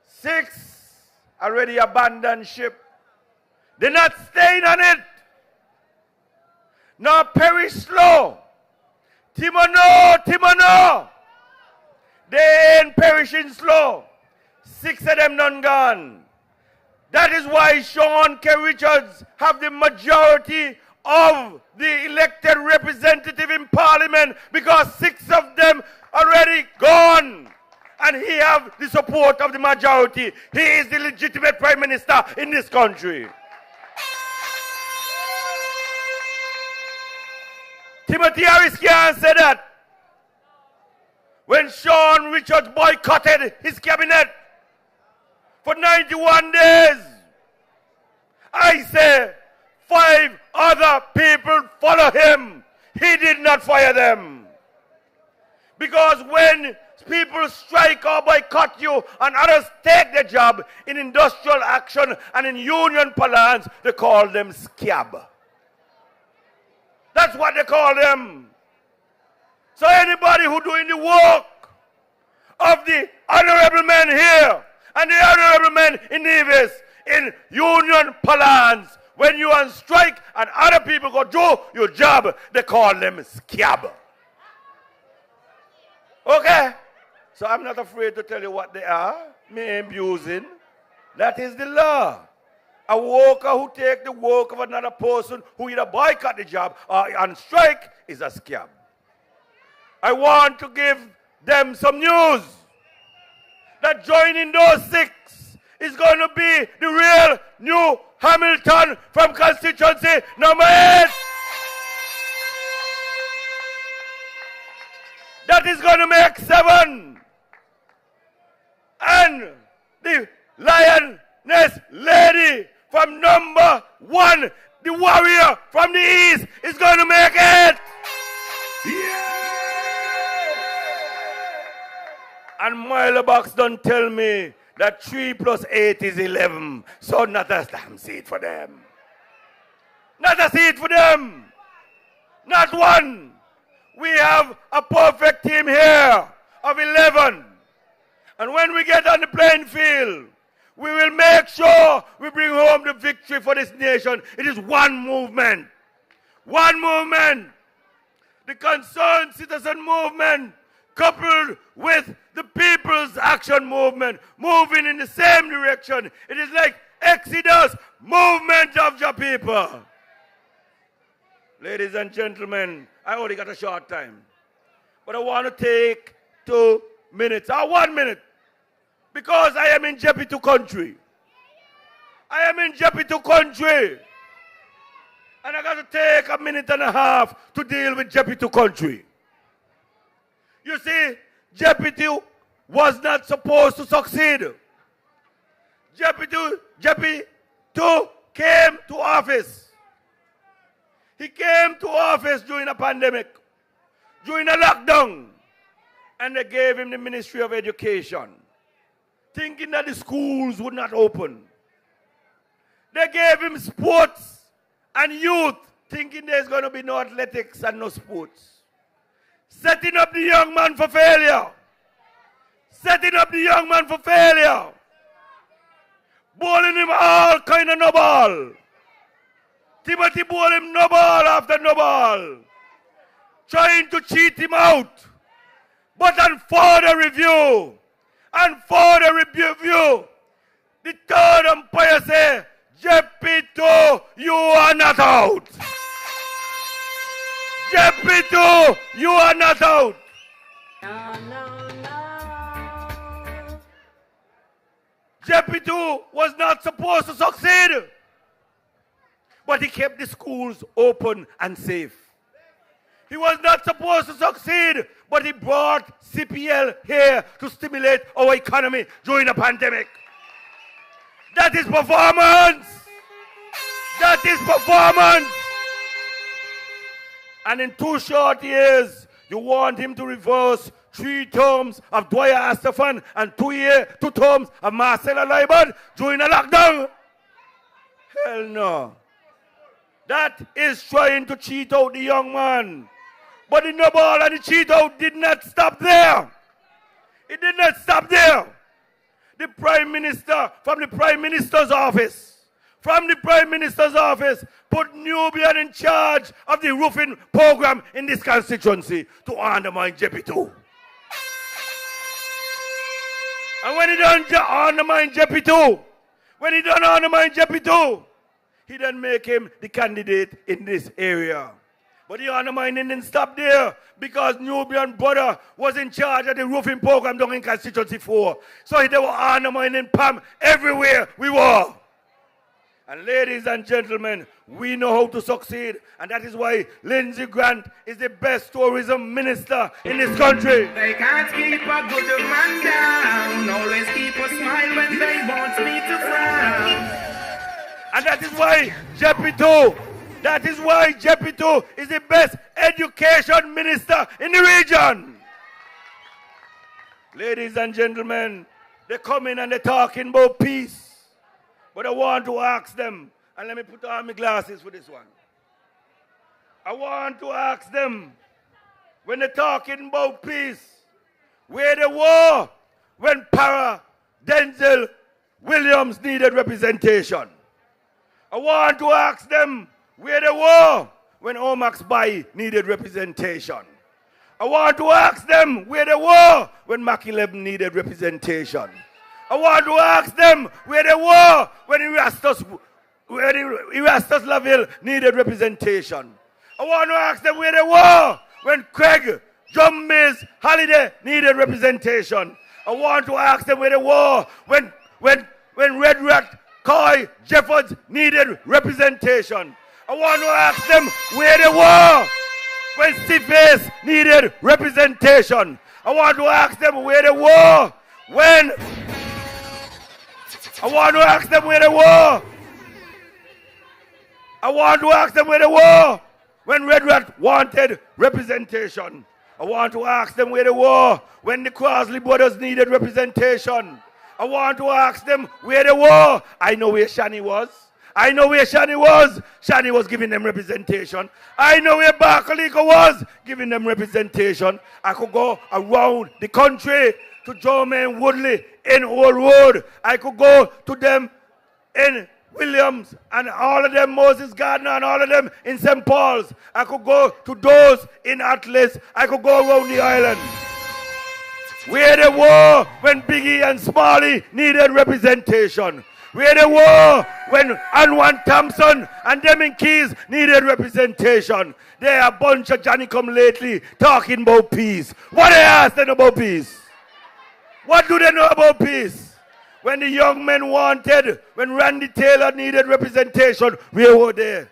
6 already abandoned ship. They're not staying on it. Nor perish slow. Timono. They ain't perishing slow. 6 of them done gone. That is why Sean K. Richards have the majority of the elected representative in parliament, because 6 of them already gone. And he have the support of the majority. He is the legitimate prime minister in this country. Timothy Harris can't say that. When Sean Richards boycotted his cabinet for 91 days, I say 5 other people follow him. He did not fire them. Because when people strike or boycott you and others take the job in industrial action and in union parlance, they call them scab. That's what they call them. So anybody who doing the work of the honorable men here and the honorable men in Nevis in union parlance, when you on strike and other people go do your job, they call them scab. Okay? So I'm not afraid to tell you what they are. Me abusing. That is the law. A worker who take the work of another person who either boycott the job or on strike is a scab. I want to give them some news that joining those 6 is going to be the real new Hamilton from constituency number 8. That is going to make 7. And the lioness lady from number 1, the warrior from the east, is going to make it. Yeah! And Milo Box don't tell me that 3 plus 8 is 11. So not a damn seat for them. Not a seat for them. Not one. We have a perfect team here of 11. And when we get on the playing field, we will make sure we bring home the victory for this nation. It is one movement. One movement. The Concerned Citizen Movement coupled with the People's Action Movement moving in the same direction. It is like Exodus, movement of your people. Ladies and gentlemen, I only got a short time. But I want to take 2 minutes, or 1 minute, because I am in Jepitu country. I am in Jepitu country. And I got to take a minute and a half to deal with Jepitu country. You see, Jepitu was not supposed to succeed. Jepitu came to office. He came to office during a pandemic, during a lockdown, and they gave him the Ministry of Education, thinking that the schools would not open. They gave him sports and youth, thinking there's going to be no athletics and no sports. Setting up the young man for failure. Setting up the young man for failure. Bowling him all kind of no ball. Timothy bowled him no ball after no ball. Trying to cheat him out. But on further review, the third umpire said, Jepitu, you are not out. Jepitu, you are not out. Jepitu was not supposed to succeed. But he kept the schools open and safe. He was not supposed to succeed, but he brought CPL here to stimulate our economy during the pandemic. That is performance. That is performance. And in 2 short years, you want him to reverse 3 terms of Dwyer Astafan and 2 terms of Marcella Leibert during a lockdown? Hell no. That is trying to cheat out the young man. But the no ball and the cheat out did not stop there. It did not stop there. The Prime Minister, from the Prime Minister's office, put Nubian in charge of the roofing program in this constituency to undermine Jepitu. And when he done undermine Jepitu, he then make him the candidate in this area. But the undermining didn't stop there, because Nubian brother was in charge of the roofing program down in Constituency 4. So they were undermining PAM everywhere we were. And ladies and gentlemen, we know how to succeed, and that is why Lindsey Grant is the best tourism minister in this country. They can't keep a good man down, always keep a smile when they want me to frown. And that is why Jepitu is the best education minister in the region. Ladies and gentlemen, they come in and they're talking about peace. But I want to ask them, and let me put on my glasses for this one. I want to ask them, when they're talking about peace, where they were when Para Denzel Williams needed representation. I want to ask them where they were when Omax Bai needed representation. I want to ask them where they were when Makileb needed representation. I want to ask them where they were when Erastus Laville needed representation. I want to ask them where they were when Craig John Mills Holiday needed representation. I want to ask them where they were when Red Rat Coy Jeffords needed representation. I want to ask them where they were when Stiface needed representation. I want to ask them where they were when... I want to ask them where they were. I want to ask them where they were when Red Rat wanted representation. I want to ask them where they were when the Crosley brothers needed representation. I want to ask them where they were. I know where Shani was. Shani was giving them representation. I know where Barkalika was giving them representation. I could go around the country to Jermaine Woodley in Old Road. I could go to them in Williams and all of them, Moses Gardner and all of them in St. Paul's. I could go to those in Atlas. I could go around the island. Where they were when Biggie and Smalley needed representation. Where they were when Anwan Thompson and them in Keys needed representation. They are a bunch of Johnny come lately talking about peace. What they ask them about peace? What do they know about peace? When the young men wanted, when Randy Taylor needed representation, we were there.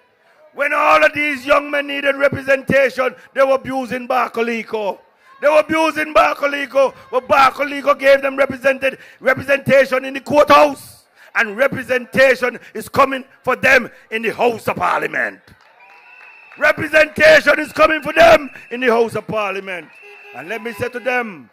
When all of these young men needed representation, they were abusing Barcoliko. They were abusing Barcoliko, but Barcoliko gave them representation in the courthouse. And representation is coming for them in the House of Parliament. Representation is coming for them in the House of Parliament. And let me say to them,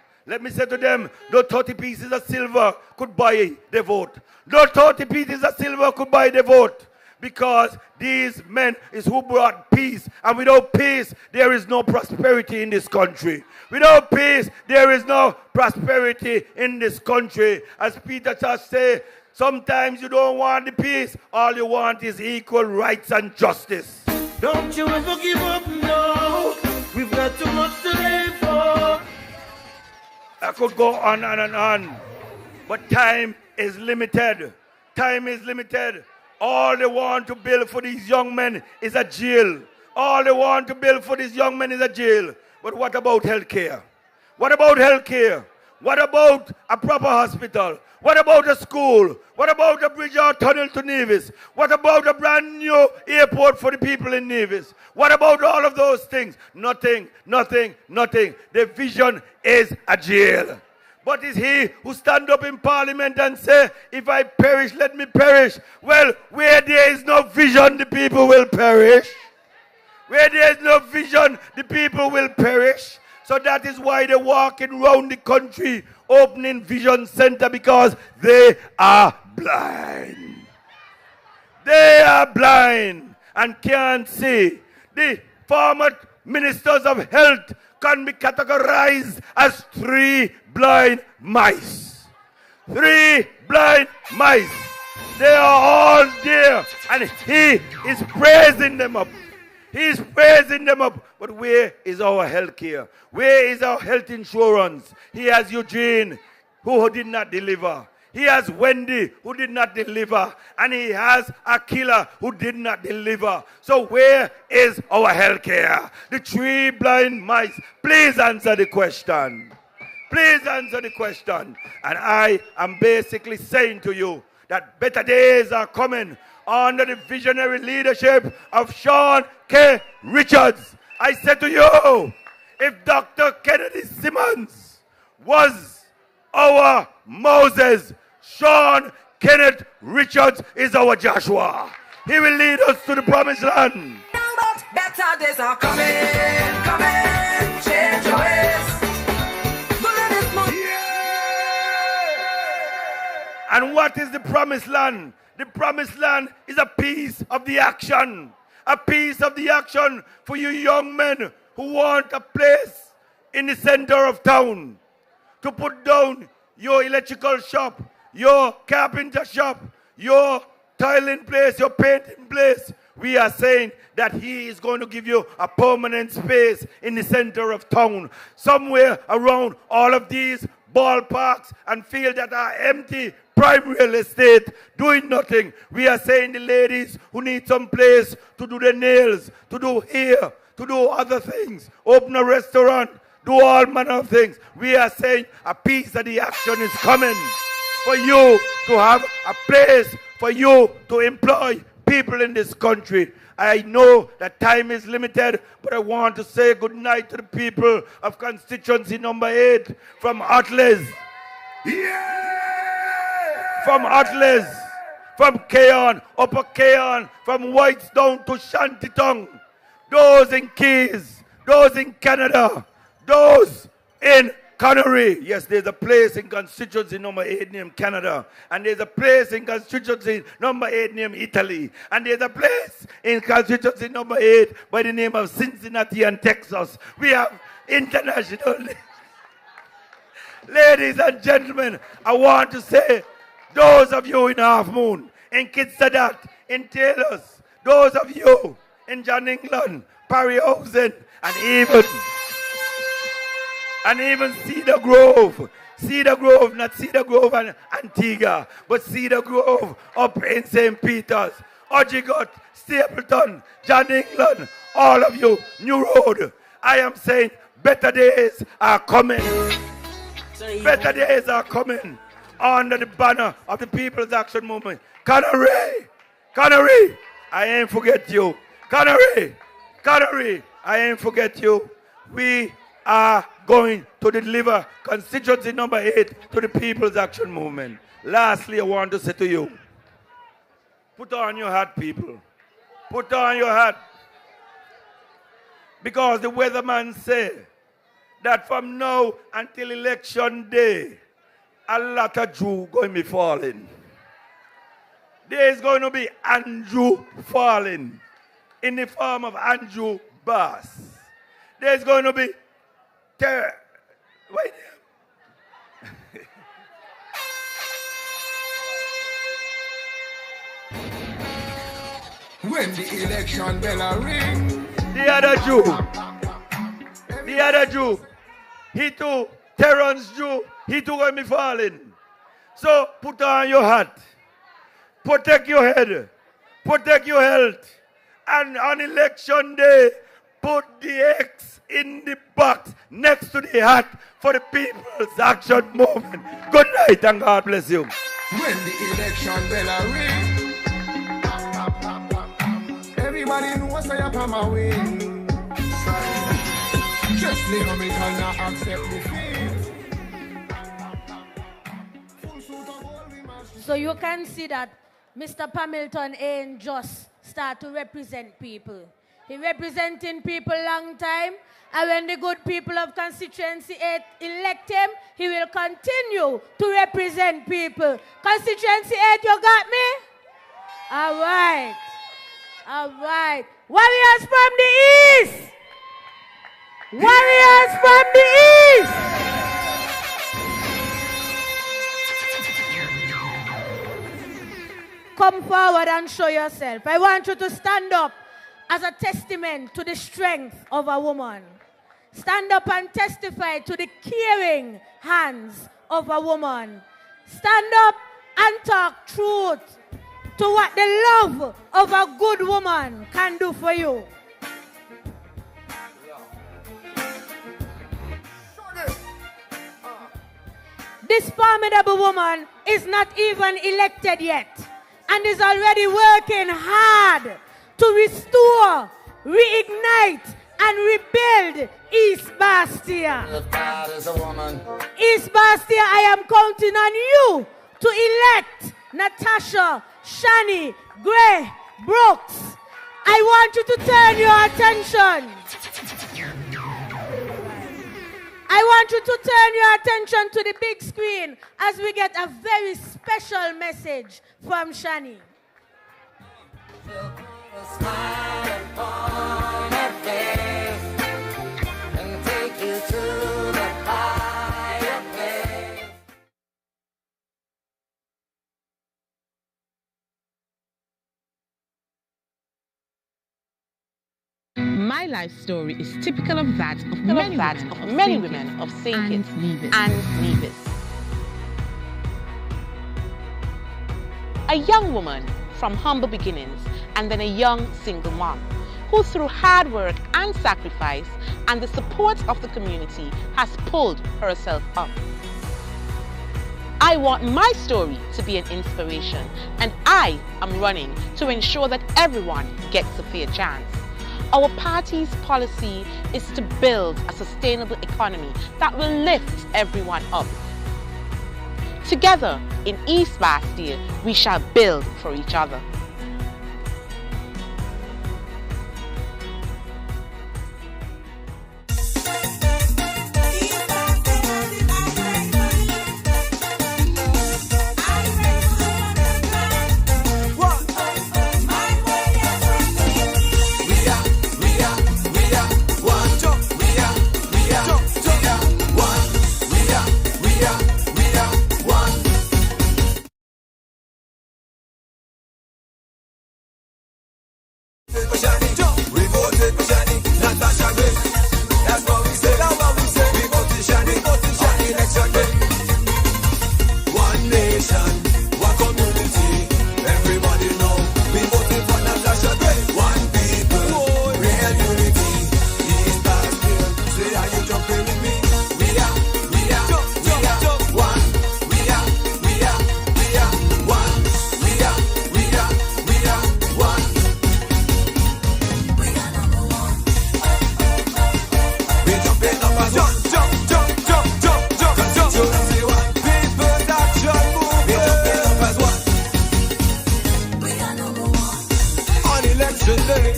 no 30 pieces of silver could buy the vote. No 30 pieces of silver could buy the vote. Because these men is who brought peace. And without peace, there is no prosperity in this country. Without peace, there is no prosperity in this country. As Peter just said, sometimes you don't want the peace. All you want is equal rights and justice. Don't you ever give up, no. We've got too much to live for. I could go on and on. But time is limited. Time is limited. All they want to build for these young men is a jail. All they want to build for these young men is a jail. But what about healthcare? What about healthcare? What about a proper hospital? What about a school? What about a bridge or tunnel to Nevis? What about a brand new airport for the people in Nevis? What about all of those things? Nothing, nothing, nothing. The vision is a jail. But is he who stand up in Parliament and say, if I perish, let me perish? Well, where there is no vision, the people will perish. Where there is no vision, the people will perish. So that is why they're walking around the country opening vision center, because they are blind. They are blind and can't see. The former ministers of health can be categorized as 3 blind mice. 3 blind mice. They are all there and he is praising them up. He is praising them up. But where is our health care? Where is our health insurance? He has Eugene, who did not deliver. He has Wendy, who did not deliver. And he has Akila, who did not deliver. So where is our health care? The 3 blind mice. Please answer the question. Please answer the question. And I am basically saying to you that better days are coming under the visionary leadership of Sean K. Richards. I said to you, if Dr. Kennedy Simmons was our Moses, Sean Kenneth Richards is our Joshua. He will lead us to the promised land. But better days are coming, change your ways. And what is the promised land? The promised land is a piece of the action. A piece of the action for you young men who want a place in the center of town to put down your electrical shop, your carpenter shop, your tiling place, your painting place. We are saying that he is going to give you a permanent space in the center of town, somewhere around all of these ballparks and fields that are empty, prime real estate, doing nothing. We are saying the ladies who need some place to do their nails, to do hair, to do other things, open a restaurant, do all manner of things. We are saying a piece of the action is coming for you to have a place, for you to employ people in this country. I know that time is limited, but I want to say good night to the people of constituency number 8 from Atlas. From Atlas, from Keon, Upper Keon, from Whitestown to Shantytown, those in Keys, those in Canada, those in Connery. Yes, there's a place in constituency number 8 named Canada. And there's a place in constituency number 8 named Italy. And there's a place in constituency number 8 by the name of Cincinnati and Texas. We have international. Ladies and gentlemen, I want to say, those of you in Half Moon, in Kitsadat, in Taylors, those of you in John England, Parryhausen, and even Cedar Grove, Cedar Grove, not Cedar Grove and Antigua, but Cedar Grove up in St. Peter's, Ojigot, Stapleton, John England, all of you, New Road. I am saying better days are coming. Better days are coming under the banner of the People's Action Movement. Connery, I ain't forget you. Connery, I ain't forget you. We are going to deliver constituency number 8 to the People's Action Movement. Lastly, I want to say to you, put on your hat, people. Put on your hat. Because the weatherman said that from now until election day, a lot of Jew going to be falling. There is going to be Andrew falling in the form of Andrew Bass. There's going to be wait. When the election bell ring, the other Jew, he too, Terrence Jew, he too going to be falling. So put on your hat, protect your head, protect your health, and on election day, put the X in the box next to the hat for the People's Action Movement. Good night and God bless you. When the election bell ring, everybody knows I am a win. Just leave me not accept defeat. So you can see that Mr. Pamilton ain't just start to represent people. He representing people long time, and when the good people of constituency 8 elect him, he will continue to represent people. Constituency 8, you got me? All right. All right. Warriors from the east. Warriors from the east. Come forward and show yourself. I want you to stand up as a testament to the strength of a woman. Stand up and testify to the caring hands of a woman. Stand up and talk truth to what the love of a good woman can do for you. This formidable woman is not even elected yet and is already working hard to restore, reignite, and rebuild East Bastia. East Bastia, I am counting on you to elect Natasha, Shani, Gray, Brooks. I want you to turn your attention. I want you to turn your attention to the big screen as we get a very special message from Shani. Smile upon her face and take you to the higher place. My life story is typical of that of many women of St. Kitts and Nevis. A young woman from humble beginnings and then a young single mom who through hard work and sacrifice and the support of the community has pulled herself up. I want my story to be an inspiration, and I am running to ensure that everyone gets a fair chance. Our party's policy is to build a sustainable economy that will lift everyone up. Together in East Bastia, we shall build for each other. today.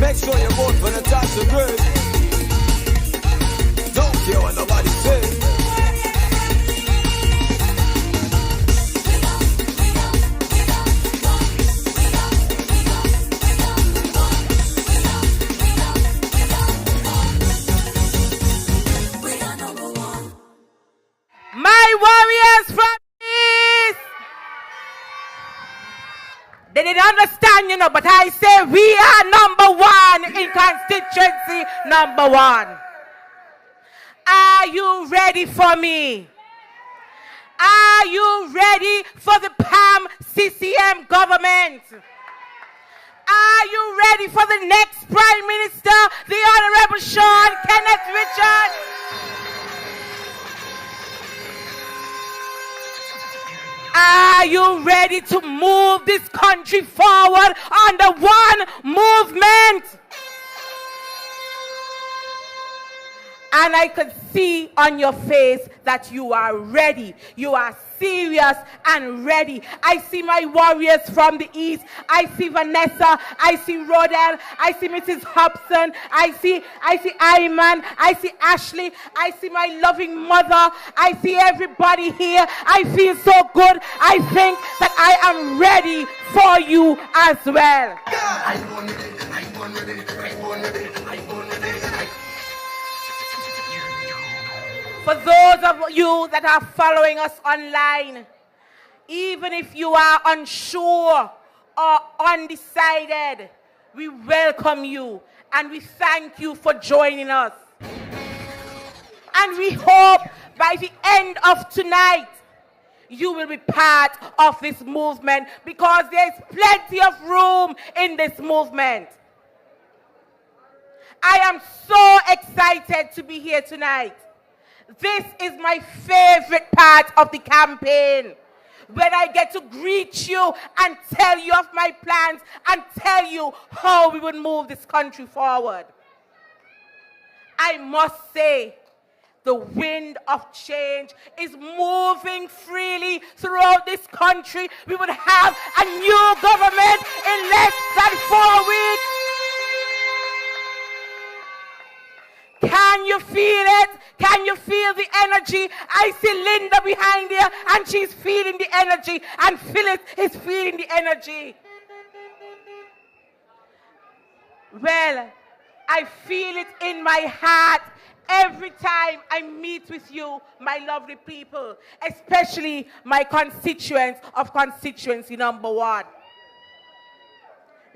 Make sure you vote for Natasha Gray. Don't care what nobody says. My warriors from East. They didn't understand, you know, but I say we are number one in constituency number one. Are you ready for me? Are you ready for the PAM CCM government? Are you ready for the next Prime Minister, the Honorable Sean Kenneth Richards? Are you ready to move this country forward under one movement? And I could see on your face that you are ready. You are serious and ready. I see my warriors from the East. I see Vanessa. I see Rodel. I see Mrs. Hobson. I see Ayman. I see Ashley. I see my loving mother. I see everybody here. I feel so good. I think that I am ready for you as well. For those of you that are following us online, even if you are unsure or undecided, we welcome you and we thank you for joining us. And we hope by the end of tonight, you will be part of this movement because there's plenty of room in this movement. I am so excited to be here tonight. This is my favorite part of the campaign, when I get to greet you and tell you of my plans and tell you how we would move this country forward. I must say, the wind of change is moving freely throughout this country. We would have a new government in less than 4 weeks. Can you feel it? Can you feel the energy? I see Linda behind here and she's feeling the energy, and Phyllis is feeling the energy. Well, I feel it in my heart every time I meet with you, my lovely people, especially my constituents of constituency number 1.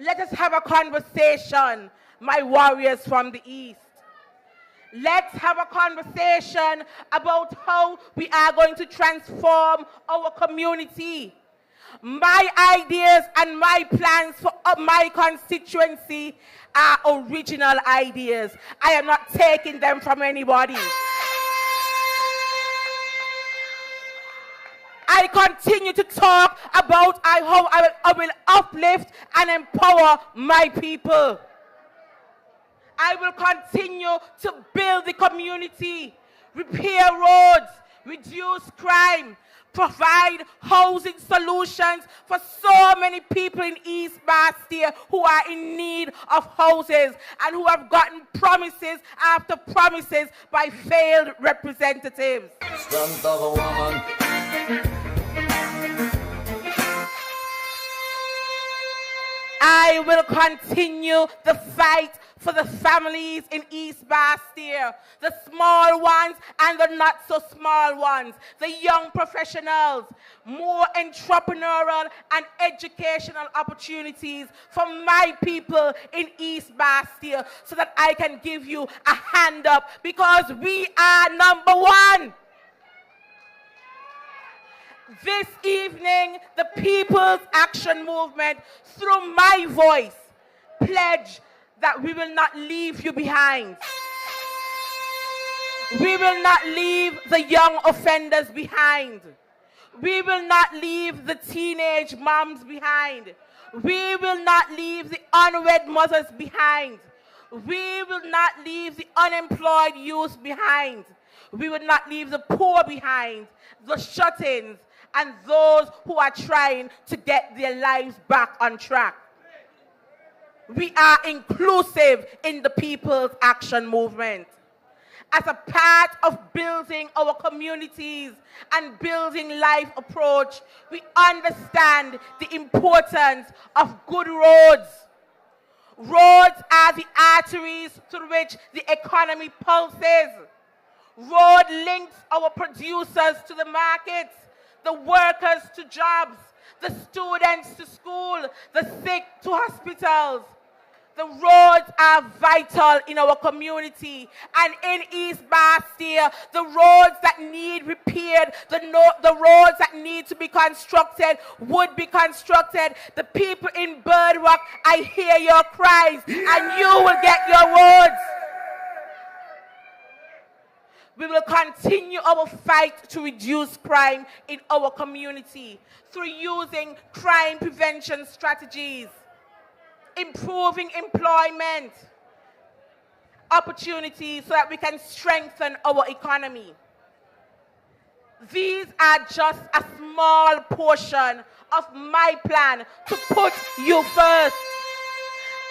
Let us have a conversation, my warriors from the East. Let's have a conversation about how we are going to transform our community. My ideas and my plans for my constituency are original ideas. I am not taking them from anybody. I continue to talk about how I will uplift and empower my people. I will continue to build the community, repair roads, reduce crime, provide housing solutions for so many people in East Bastia who are in need of houses and who have gotten promises after promises by failed representatives. Strength of a woman. I will continue the fight for the families in East Bastia, the small ones and the not so small ones, the young professionals, more entrepreneurial and educational opportunities for my people in East Bastia so that I can give you a hand up because we are number 1. This evening, the People's Action Movement, through my voice, pledge that we will not leave you behind. We will not leave the young offenders behind. We will not leave the teenage moms behind. We will not leave the unwed mothers behind. We will not leave the unemployed youth behind. We will not leave the poor behind, the shut-ins, and those who are trying to get their lives back on track. we are inclusive in the People's Action Movement. As a part of building our communities and building life approach, we understand the importance of good roads. Roads are the arteries through which the economy pulses. Road links our producers to the markets, the workers to jobs, the students to school, the sick to hospitals. The roads are vital in our community, and in East Bastille, the roads that need repaired, the roads that need to be constructed would be constructed. The people in Bird Rock, I hear your cries, and you will get your roads. We will continue our fight to reduce crime in our community through using crime prevention strategies, improving employment opportunities so that we can strengthen our economy. These are just a small portion of my plan to put you first.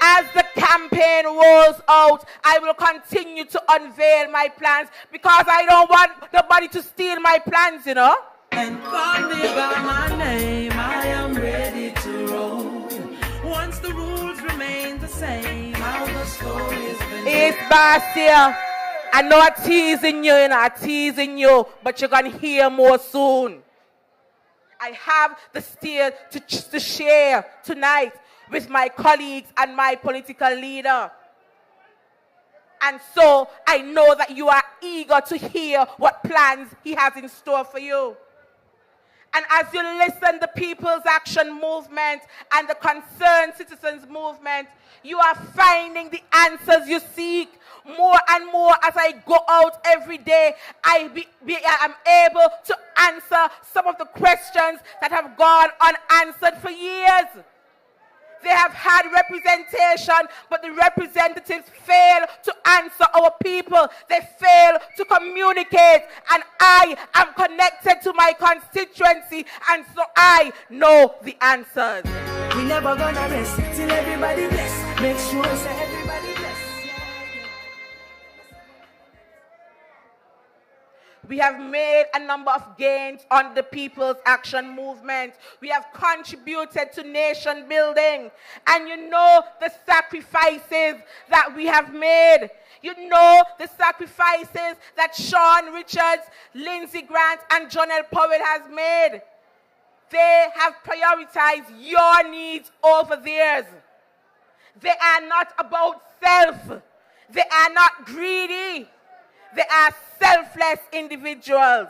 As the campaign rolls out, I will continue to unveil my plans because I don't want nobody to steal my plans, you know. And call me by my name, I am ready to roll. Once the rules remain the same, how the story's been. It's Bastille. I know I'm teasing you, I'm teasing you, but you're going to hear more soon. I have the steer to share tonight with my colleagues and my political leader. And so I know that you are eager to hear what plans he has in store for you. And as you listen to the People's Action Movement and the Concerned Citizens Movement, you are finding the answers you seek. More and more as I go out every day, I am able to answer some of the questions that have gone unanswered for years. They have had representation, but the representatives fail to answer our people. They fail to communicate, and I am connected to my constituency, and so I know the answers. We never gonna rest till everybody bless. Make sure say everybody bless. We have made a number of gains on the People's Action Movement. We have contributed to nation building. And you know the sacrifices that we have made. You know the sacrifices that Sean Richards, Lindsey Grant, and Jonelle Powell has made. They have prioritized your needs over theirs. They are not about self. They are not greedy. They are selfless individuals.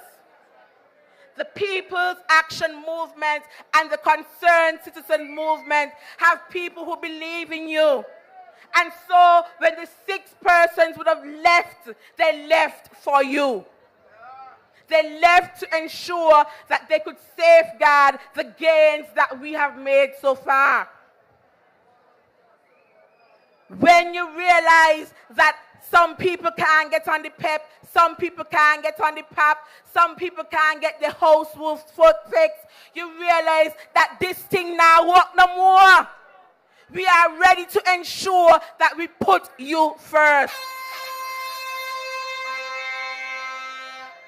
The People's Action Movement and the Concerned Citizen Movement have people who believe in you. And so when the 6 persons would have left, they left for you. They left to ensure that they could safeguard the gains that we have made so far. When you realize that some people can't get on the PEP, some people can't get on the PAP, some people can't get the house roof fixed, you realize that this thing now work no more. We are ready to ensure that we put you first.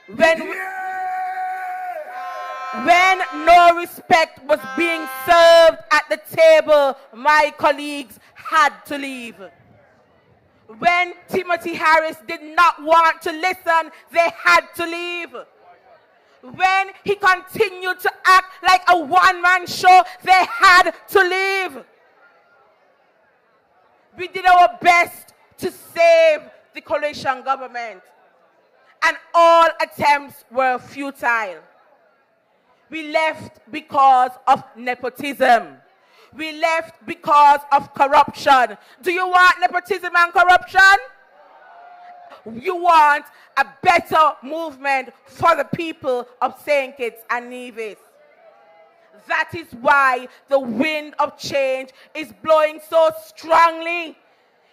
When no respect was being served at the table, my colleagues had to leave. When Timothy Harris did not want to listen, they had to leave. When he continued to act like a one-man show, they had to leave. We did our best to save the coalition government, and all attempts were futile. We left because of nepotism. We left because of corruption. Do you want nepotism and corruption? You want a better movement for the people of St. Kitts and Nevis. That is why the wind of change is blowing so strongly.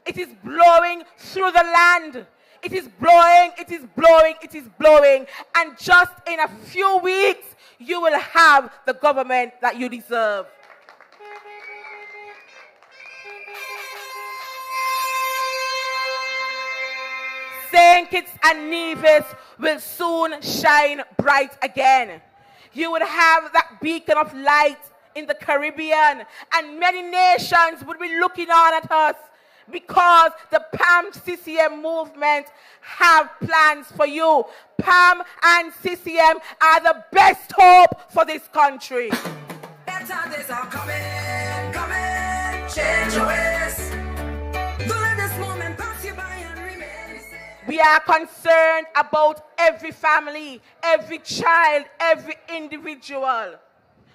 It is blowing through the land. It is blowing, it is blowing, it is blowing. And just in a few weeks, you will have the government that you deserve. St. Kitts and Nevis will soon shine bright again. You would have that beacon of light in the Caribbean, and many nations would be looking on at us because the PAM CCM movement have plans for you. PAM and CCM are the best hope for this country. Better days are coming, coming, change your ways. Don't let this moment pass you by and remain. We are concerned about every family, every child, every individual.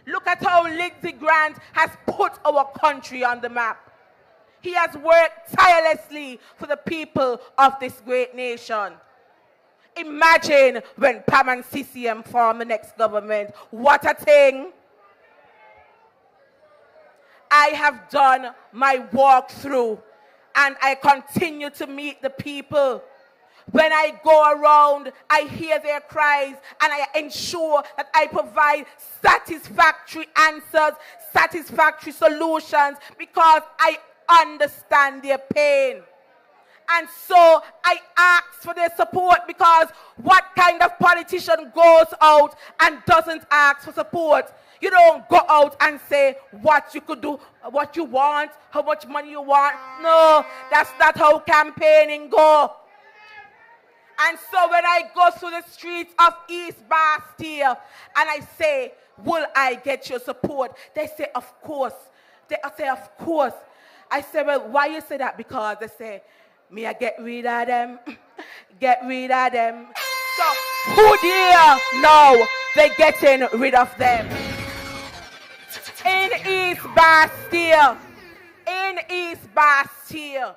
Look at how Lindsey Grant has put our country on the map. He has worked tirelessly for the people of this great nation. Imagine when PAM and CCM form the next government. What a thing. I have done my walkthrough and I continue to meet the people. When I go around, I hear their cries and I ensure that I provide satisfactory answers, satisfactory solutions, because I understand their pain. And so I ask for their support, because what kind of politician goes out and doesn't ask for support? You don't go out and say what you could do, what you want, how much money you want. No, that's not how campaigning goes. And so when I go through the streets of East Bastille and I say, will I get your support? They say, of course. They say, of course. I say, well, why you say that? Because they say, me I get rid of them, get rid of them. So who there know they getting rid of them? In East Bastille,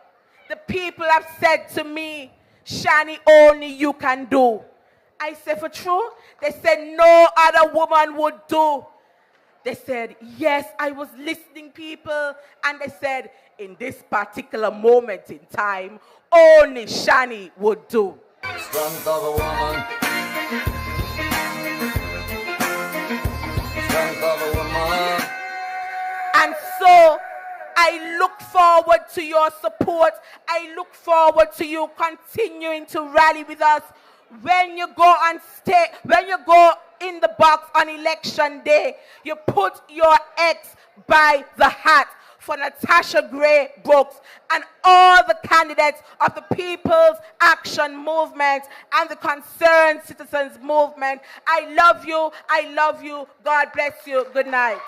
the people have said to me, Shani, only you can do. I said, for true? They said, no other woman would do. They said, yes, I was listening, people. And they said, in this particular moment in time, only Shani would do. Strength of a woman. Strength of a woman. And so I look forward to your support. I look forward to you continuing to rally with us. When you go on stage, when you go in the box on election day, you put your X by the hat for Natasha Gray Brooks and all the candidates of the People's Action Movement and the Concerned Citizens Movement. I love you. I love you. God bless you. Good night.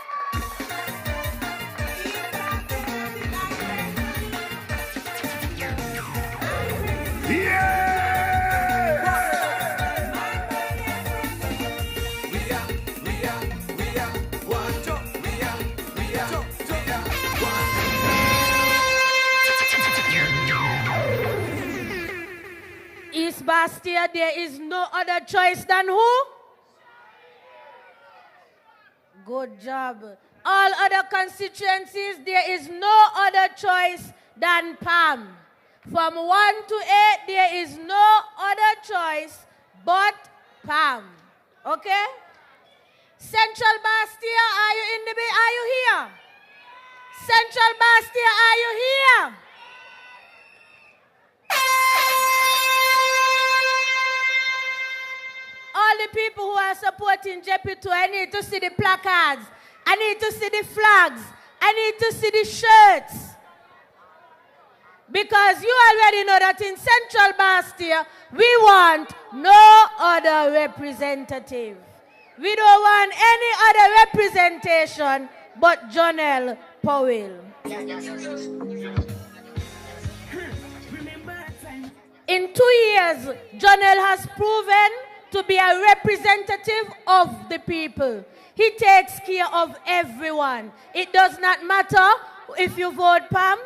East Bastille, there is no other choice than who? Good job. All other constituencies, there is no other choice than PAM. From 1 to 8, there is no other choice but PAM. Okay? Central Bastille, are you in the are you here? Central Bastille, are you here? All the people who are supporting JP2, I need to see the placards. I need to see the flags. I need to see the shirts. Because you already know that in Central Bastille, we want no other representative. We don't want any other representation but Jonelle Powell. In 2 years, Jonelle has proven to be a representative of the people. He takes care of everyone. It does not matter if you vote PAM.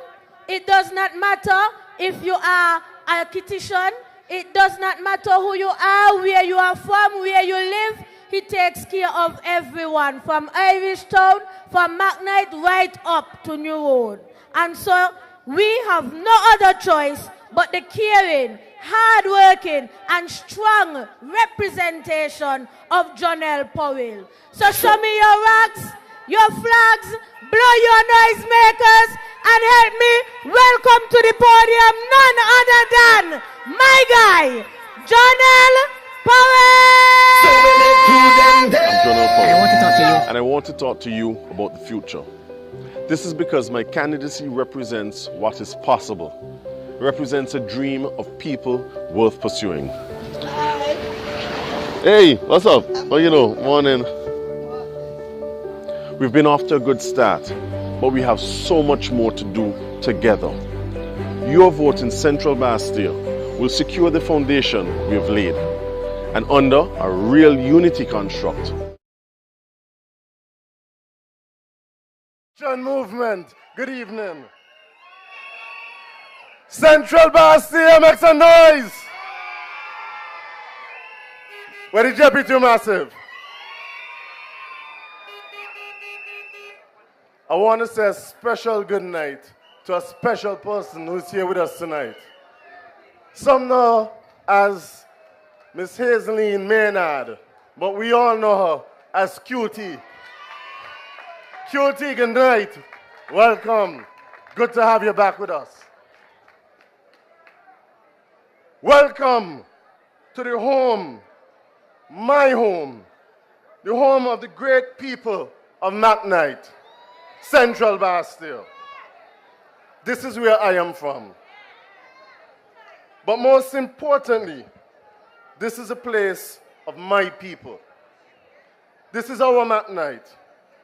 It does not matter if you are a Kittitian. It does not matter who you are, where you are from, where you live. He takes care of everyone, from Irish Town, from McKnight, right up to New Road. And so we have no other choice but the caring, hard-working, and strong representation of Jonelle Powell. So show me your rags, your flags, blow your noisemakers, and help me welcome to the podium none other than my guy, Jonel Powell. I'm Jonel Powell. I want to talk to you. And I want to talk to you about the future. This is because my candidacy represents what is possible. It represents a dream of people worth pursuing. Hey, what's up? How you know? Morning. We've been off to a good start, but we have so much more to do together. Your vote in Central Bastille will secure the foundation we have laid, and under a real unity construct. Movement, good evening. Central Bastille, make some noise. Where the Deputy Massive? I want to say a special good night to a special person who's here with us tonight. Some know as Miss Hazeline Maynard, but we all know her as Cutie. Cutie, good night. Welcome. Good to have you back with us. Welcome to the home, my home, the home of the great people of McKnight, Central Bastille. This is where I am from. But most importantly, this is a place of my people. This is our McKnight.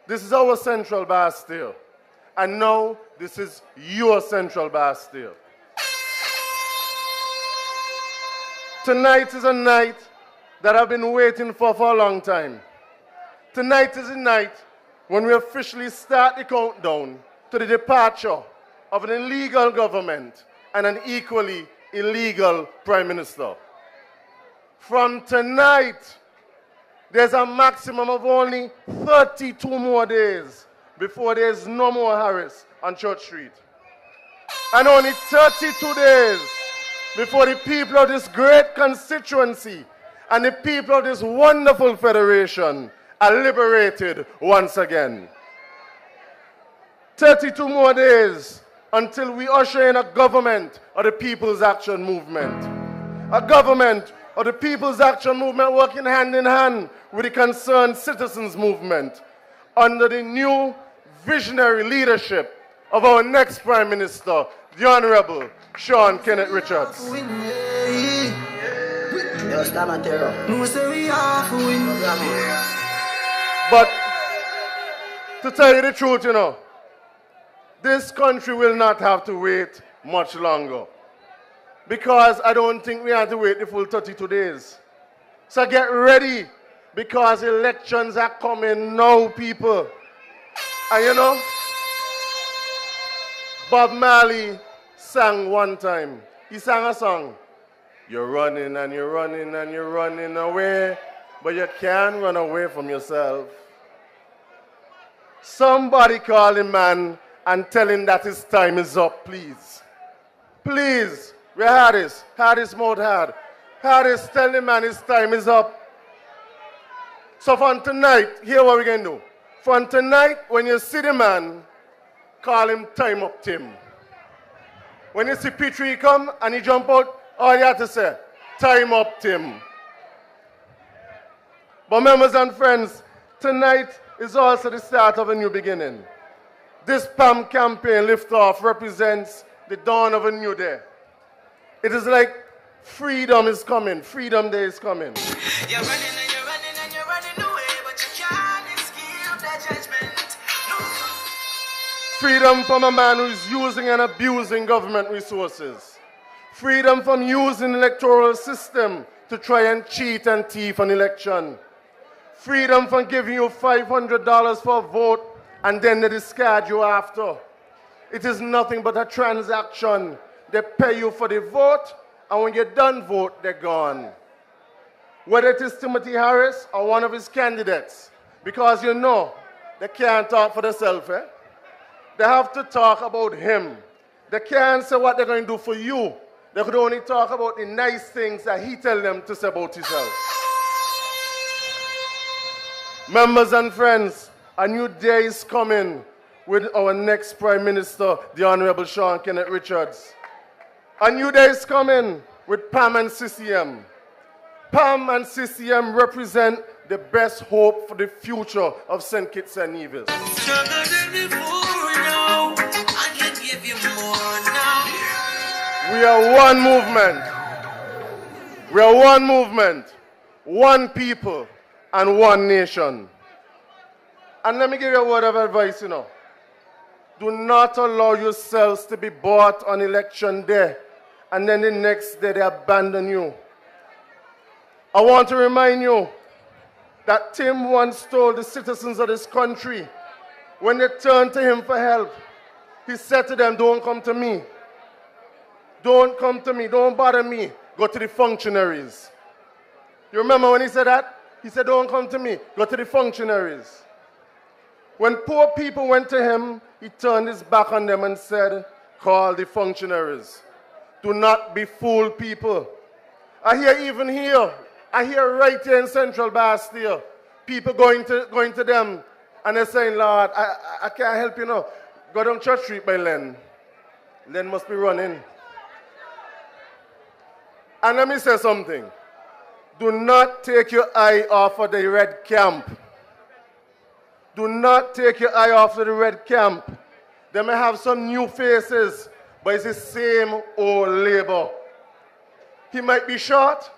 This is our Central Bastille. And now, this is your Central Bastille. Tonight is a night that I've been waiting for a long time. Tonight is a night when we officially start the countdown to the departure of an illegal government and an equally illegal Prime Minister. From tonight, there's a maximum of only 32 more days before there's no more Harris on Church Street. And only 32 days before the people of this great constituency and the people of this wonderful federation are liberated once again. 32 more days until we usher in a government of the People's Action Movement. A government of the People's Action Movement working hand in hand with the Concerned Citizens Movement under the new visionary leadership of our next Prime Minister, the Honorable Sean Kenneth Richards. But to tell you the truth, you know, this country will not have to wait much longer. Because I don't think we have to wait the full 32 days. So get ready, because elections are coming now, people. And you know, Bob Marley sang one time. He sang a song. You're running and you're running and you're running away, but you can't run away from yourself. Somebody call him, man, and tell him that his time is up, please. Please. Where Harris? Harris mode hard. Harris, tell him, man, his time is up. So from tonight, hear what we're going to do. From tonight, when you see the man, call him Time Up Tim. When you see Petrie come and he jump out, all you have to say, Time Up Tim. But members and friends, tonight is also the start of a new beginning. This PAM campaign liftoff represents the dawn of a new day. It is like freedom is coming, Freedom Day is coming. You're running and you're running and you're running away, but you can't escape that judgment. Freedom from a man who is using and abusing government resources. Freedom from using the electoral system to try and cheat and thief an election. Freedom from giving you $500 for a vote and then they discard you after. It is nothing but a transaction. They pay you for the vote, and when you're done vote, they're gone. Whether it is Timothy Harris or one of his candidates, because you know, they can't talk for themselves, eh? They have to talk about him. They can't say what they're going to do for you. They could only talk about the nice things that he tells them to say about himself. Members and friends, a new day is coming with our next Prime Minister, the Honorable Sean Kenneth Richards. A new day is coming with PAM and CCM. PAM and CCM represent the best hope for the future of St. Kitts and Nevis. We are one movement. We are one movement, one people, and one nation. And let me give you a word of advice, Do not allow yourselves to be bought on election day, and then the next day they abandon you. I want to remind you that Tim once told the citizens of this country, when they turned to him for help, he said to them, don't come to me. Don't come to me. Don't bother me. Go to the functionaries. You remember when he said that? He said, don't come to me. Go to the functionaries. When poor people went to him, he turned his back on them and said, call the functionaries. Do not be fooled, people. I hear right here in Central Bastille, people going to them and they're saying, Lord, I can't help you now. Go down Church Street by Len. Len must be running. And let me say something. Do not take your eye off of the red camp. Do not take your eye off of the red camp. They may have some new faces, but it's the same old labor. He might be short,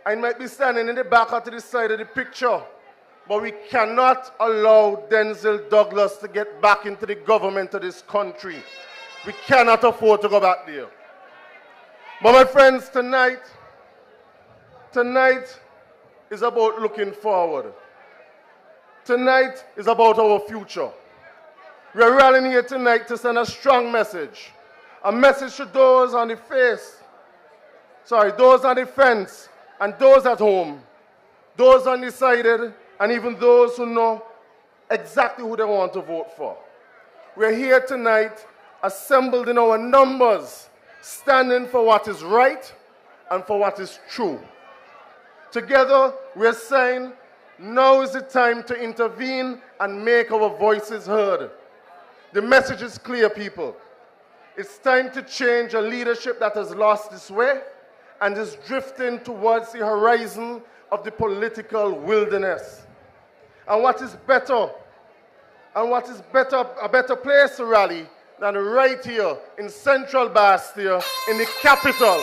and he might be standing in the back or to the side of the picture, but we cannot allow Denzel Douglas to get back into the government of this country. We cannot afford to go back there. But my friends, tonight is about looking forward. Tonight is about our future. We are rallying here tonight to send a strong message. A message to those on the fence, and those at home, those undecided, and even those who know exactly who they want to vote for. We're here tonight, assembled in our numbers, standing for what is right and for what is true. Together, we're saying, now is the time to intervene and make our voices heard. The message is clear, people. It's time to change a leadership that has lost its way and is drifting towards the horizon of the political wilderness. And what is better, a better place to rally than right here in Central Bastille, in the capital,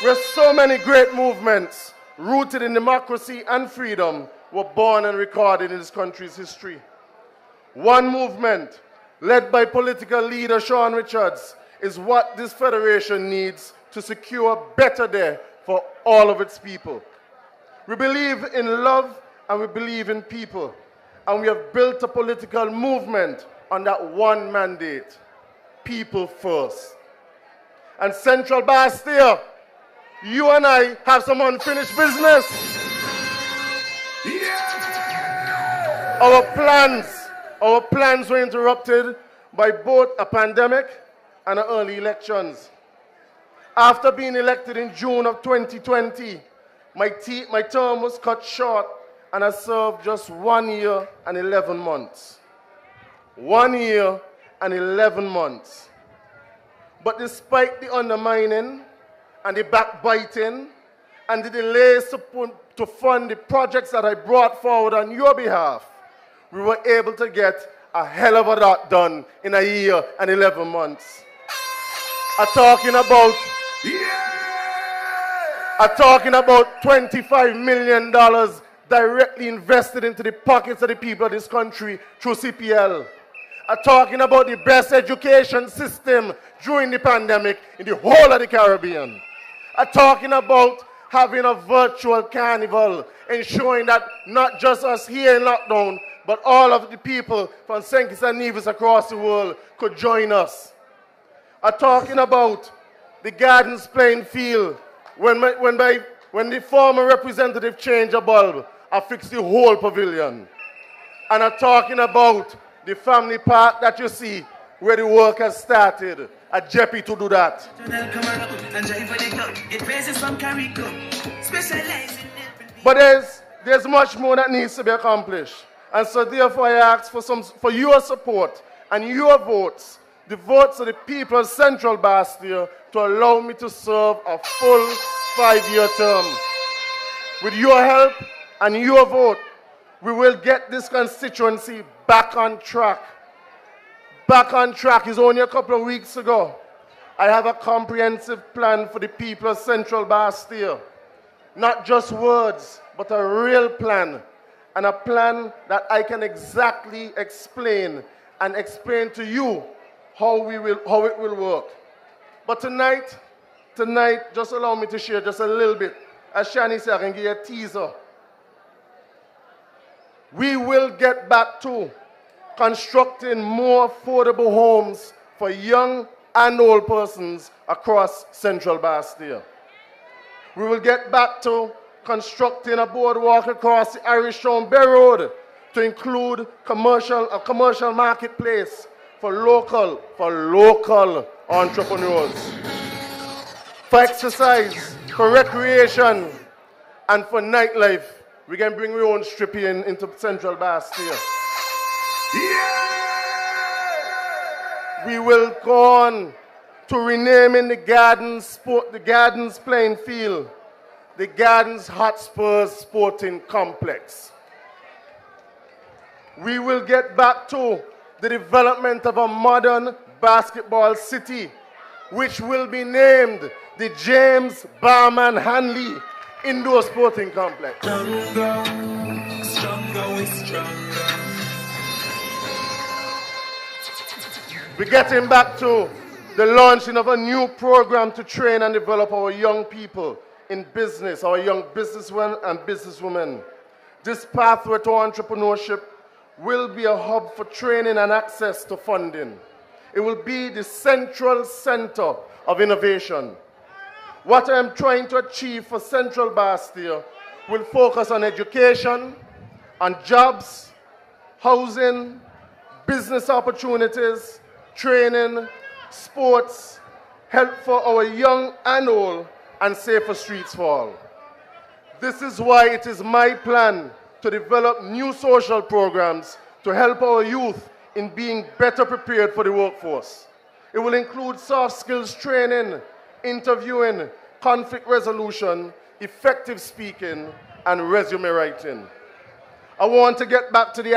where so many great movements rooted in democracy and freedom were born and recorded in this country's history. One movement, led by political leader Sean Richards, is what this federation needs to secure a better day for all of its people. We believe in love and we believe in people, and we have built a political movement on that one mandate: people first. And Central Bastille, you and I have some unfinished business. Yeah! Our plans were interrupted by both a pandemic and early elections. After being elected in June of 2020, my term was cut short and I served just 1 year and 11 months. 1 year and 11 months. But despite the undermining and the backbiting and the delays to fund the projects that I brought forward on your behalf, we were able to get a hell of a lot done in a year and 11 months. I'm talking about $25 million directly invested into the pockets of the people of this country through CPL. I'm talking about the best education system during the pandemic in the whole of the Caribbean. I'm talking about having a virtual carnival, ensuring that not just us here in lockdown, but all of the people from St. Kitts and Nevis across the world could join us. I'm talking about the Gardens playing field. When the former representative changed a bulb, I fixed the whole pavilion. And I'm talking about the family park that you see, where the work has started. I'm happy to do that. But there's much more that needs to be accomplished. And so therefore I ask for your support and your votes the votes of the people of Central Bastille to allow me to serve a full 5-year term. With your help and your vote, we will get this constituency back on track. Back on track is only a couple of weeks ago. I have a comprehensive plan for the people of Central Bastille. Not just words, but a real plan. And a plan that I can exactly explain and explain to you how it will work. But tonight, just allow me to share just a little bit. As Shani said, I can give you a teaser. We will get back to constructing more affordable homes for young and old persons across Central Bastille. We will get back to constructing a boardwalk across the Irish Town Bay Road to include a commercial marketplace for local entrepreneurs, for exercise, for recreation, and for nightlife. We can bring our own stripping into Central Bastille. We will go on to renaming the Gardens playing field, the Gardens Hotspurs Sporting Complex. We will get back to the development of a modern basketball city, which will be named the James Barman Hanley Indoor Sporting Complex. Stronger, we stronger. We're getting back to the launching of a new program to train and develop our young people in business, our young businessmen and businesswomen. This pathway to entrepreneurship will be a hub for training and access to funding. It will be the central center of innovation. What I am trying to achieve for Central Bastille will focus on education, on jobs, housing, business opportunities, training, sports, help for our young and old, and safer streets for all. This is why it is my plan to develop new social programs to help our youth in being better prepared for the workforce. It will include soft skills training, interviewing, conflict resolution, effective speaking, and resume writing. I want to get back to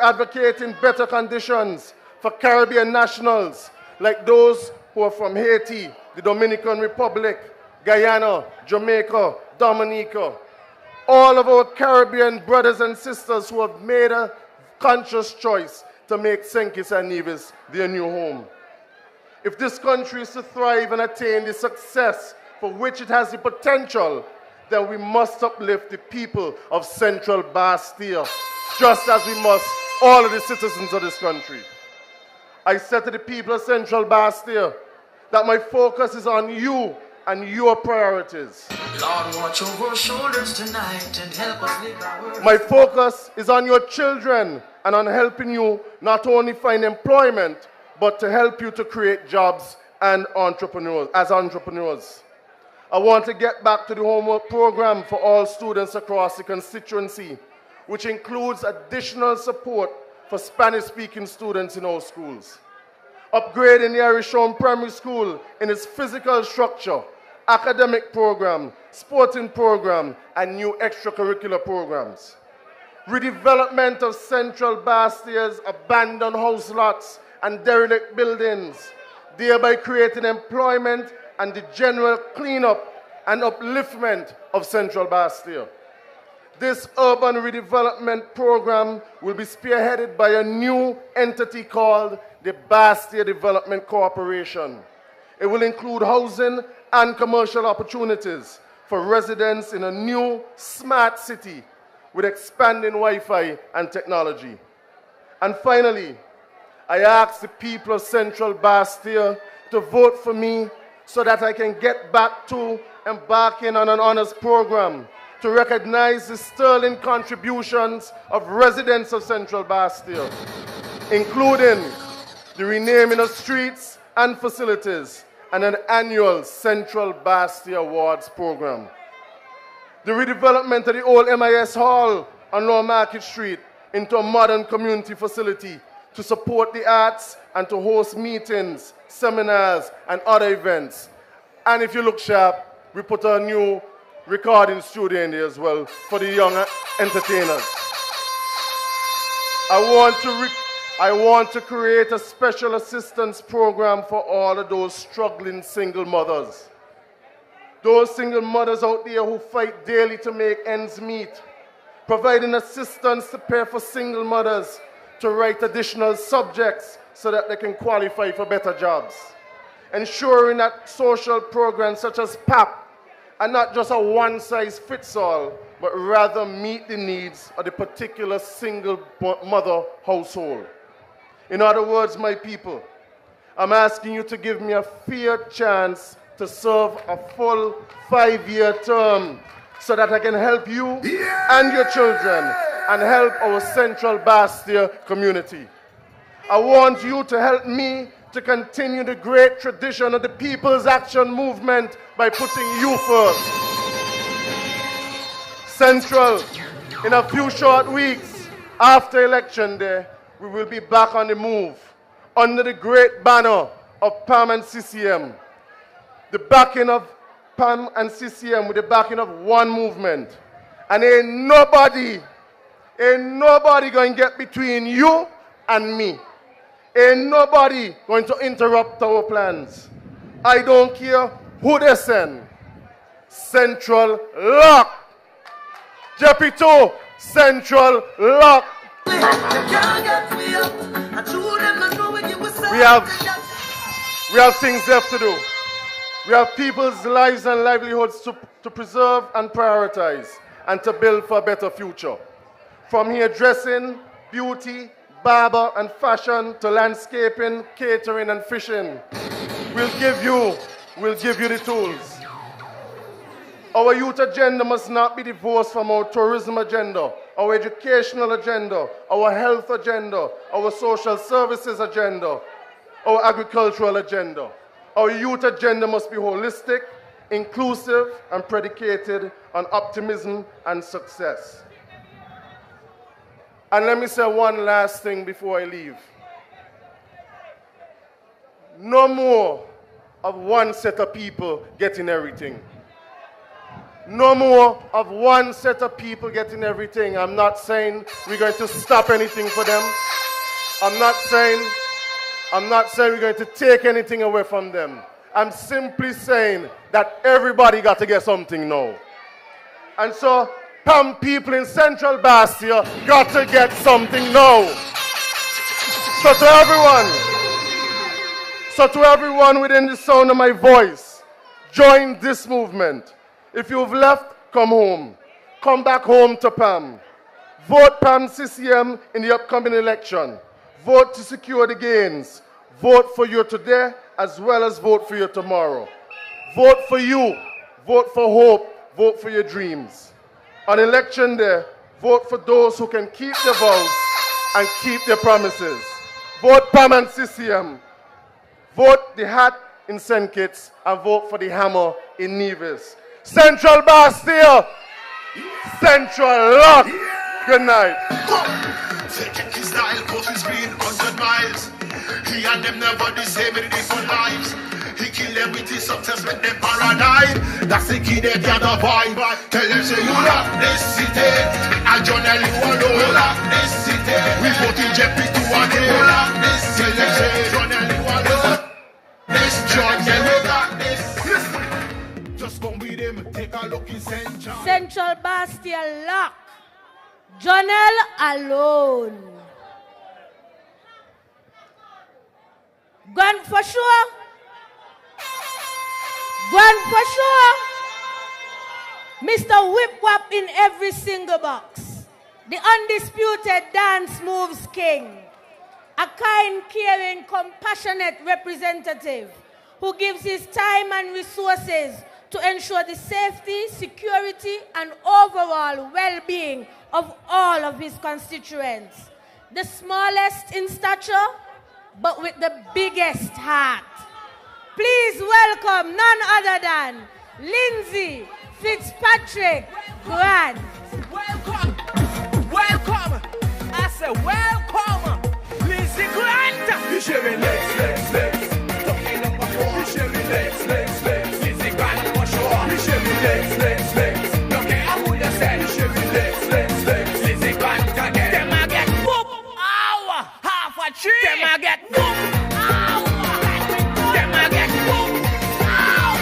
advocating better conditions for Caribbean nationals like those who are from Haiti, the Dominican Republic, Guyana, Jamaica, Dominica. All of our Caribbean brothers and sisters who have made a conscious choice to make St. Kitts and Nevis their new home. If this country is to thrive and attain the success for which it has the potential, then we must uplift the people of Central Bastille, just as we must all of the citizens of this country. I said to the people of Central Bastille that my focus is on you and your priorities. Lord, watch over our shoulders tonight and help us live our world. My focus is on your children and on helping you not only find employment, but to help you to create jobs and entrepreneurs. I want to get back to the homework program for all students across the constituency, which includes additional support for Spanish-speaking students in our schools. Upgrading the Irish Home Primary School in its physical structure, academic program, sporting program, and new extracurricular programs. Redevelopment of Central Bastille's abandoned house lots and derelict buildings, thereby creating employment and the general cleanup and upliftment of Central Bastille. This urban redevelopment program will be spearheaded by a new entity called the Bastille Development Corporation. It will include housing and commercial opportunities for residents in a new smart city with expanding Wi-Fi and technology. And finally, I ask the people of Central Bastille to vote for me so that I can get back to embarking on an honors program to recognize the sterling contributions of residents of Central Bastille, including the renaming of streets and facilities and an annual Central Bastille Awards program. The redevelopment of the old MIS Hall on Lower Market Street into a modern community facility to support the arts and to host meetings, seminars, and other events. And if you look sharp, we put a new recording studio in there as well for the young entertainers. I want to create a special assistance program for all of those struggling single mothers. Those single mothers out there who fight daily to make ends meet. Providing assistance to pay for single mothers to write additional subjects so that they can qualify for better jobs. Ensuring that social programs such as PAM are not just a one-size-fits-all, but rather meet the needs of the particular single mother household. In other words, my people, I'm asking you to give me a fair chance to serve a full 5-year term so that I can help you and your children and help our Central Bastia community. I want you to help me to continue the great tradition of the People's Action Movement by putting you first. Central, in a few short weeks after Election Day, we will be back on the move under the great banner of PAM and CCM. The backing of PAM and CCM with the backing of one movement. And ain't nobody going to get between you and me. Ain't nobody going to interrupt our plans. I don't care who they send. Central lock. Jeppy2, Central lock. We have things left to do. We have people's lives and livelihoods to preserve and prioritize and to build for a better future. From hairdressing, beauty, barber and fashion to landscaping, catering and fishing. We'll give you the tools. Our youth agenda must not be divorced from our tourism agenda, our educational agenda, our health agenda, our social services agenda, our agricultural agenda. Our youth agenda must be holistic, inclusive, and predicated on optimism and success. And let me say one last thing before I leave. No more of one set of people getting everything. No more of one set of people getting everything. I'm not saying we're going to stop anything for them. I'm not saying we're going to take anything away from them. I'm simply saying that everybody got to get something now. And so, PAM people in Central Bastia got to get something now. So to everyone within the sound of my voice, join this movement. If you've left, come home. Come back home to PAM. Vote PAM CCM in the upcoming election. Vote to secure the gains. Vote for you today as well as vote for you tomorrow. Vote for you. Vote for hope. Vote for your dreams. On election day, vote for those who can keep their vows and keep their promises. Vote PAM and CCM. Vote the hat in St. Kitts and vote for the hammer in Nevis. Central Bastia, Central Lock. Good night. Taking his style, cause he's been 100 miles. He and them never the same in different lives. He kill them with his success, make them paradigm. That's the key they gather vibe. Tell them say you love this city. And Johnny you alone. You love this city. We put in Jeppy2 and you love this city. Tell them say Johnny you alone. This Johnny you love this. Just come with him, take a look in Central. Central Bastia lock. Jonel alone. Gone for sure. Gone for sure. Mr. Whip Wap in every single box. The undisputed dance moves king. A kind, caring, compassionate representative who gives his time and resources to ensure the safety, security, and overall well-being of all of his constituents. The smallest in stature, but with the biggest heart. Please welcome none other than Lindsay Fitzpatrick Grant. Welcome, welcome. I said welcome, Lindsay You share me legs. Talking on my floor. You share me legs. Lizzie Grant for sure. You share me legs. Don't care who you say. You share me legs. Lizzie Grant again. Them a get whoop. Ow. Half a tree. Them a get whoop. Ow. Them a get whoop. Ow.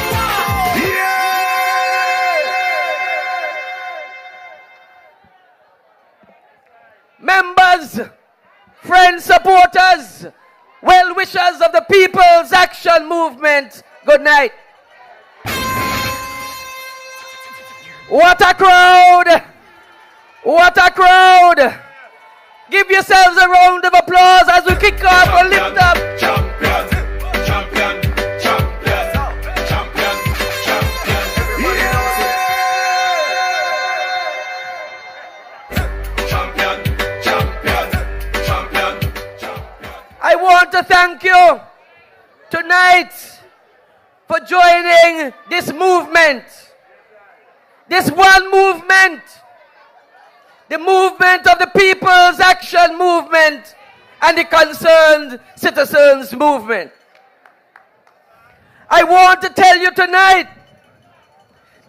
Members, friends, supporters, well-wishers of the People's Action Movement, good night. What a crowd! What a crowd! Give yourselves a round of applause as we kick off and lift up. Champion. I want to thank you tonight for joining this movement. This one movement. The movement of the People's Action Movement and the Concerned Citizens Movement. I want to tell you tonight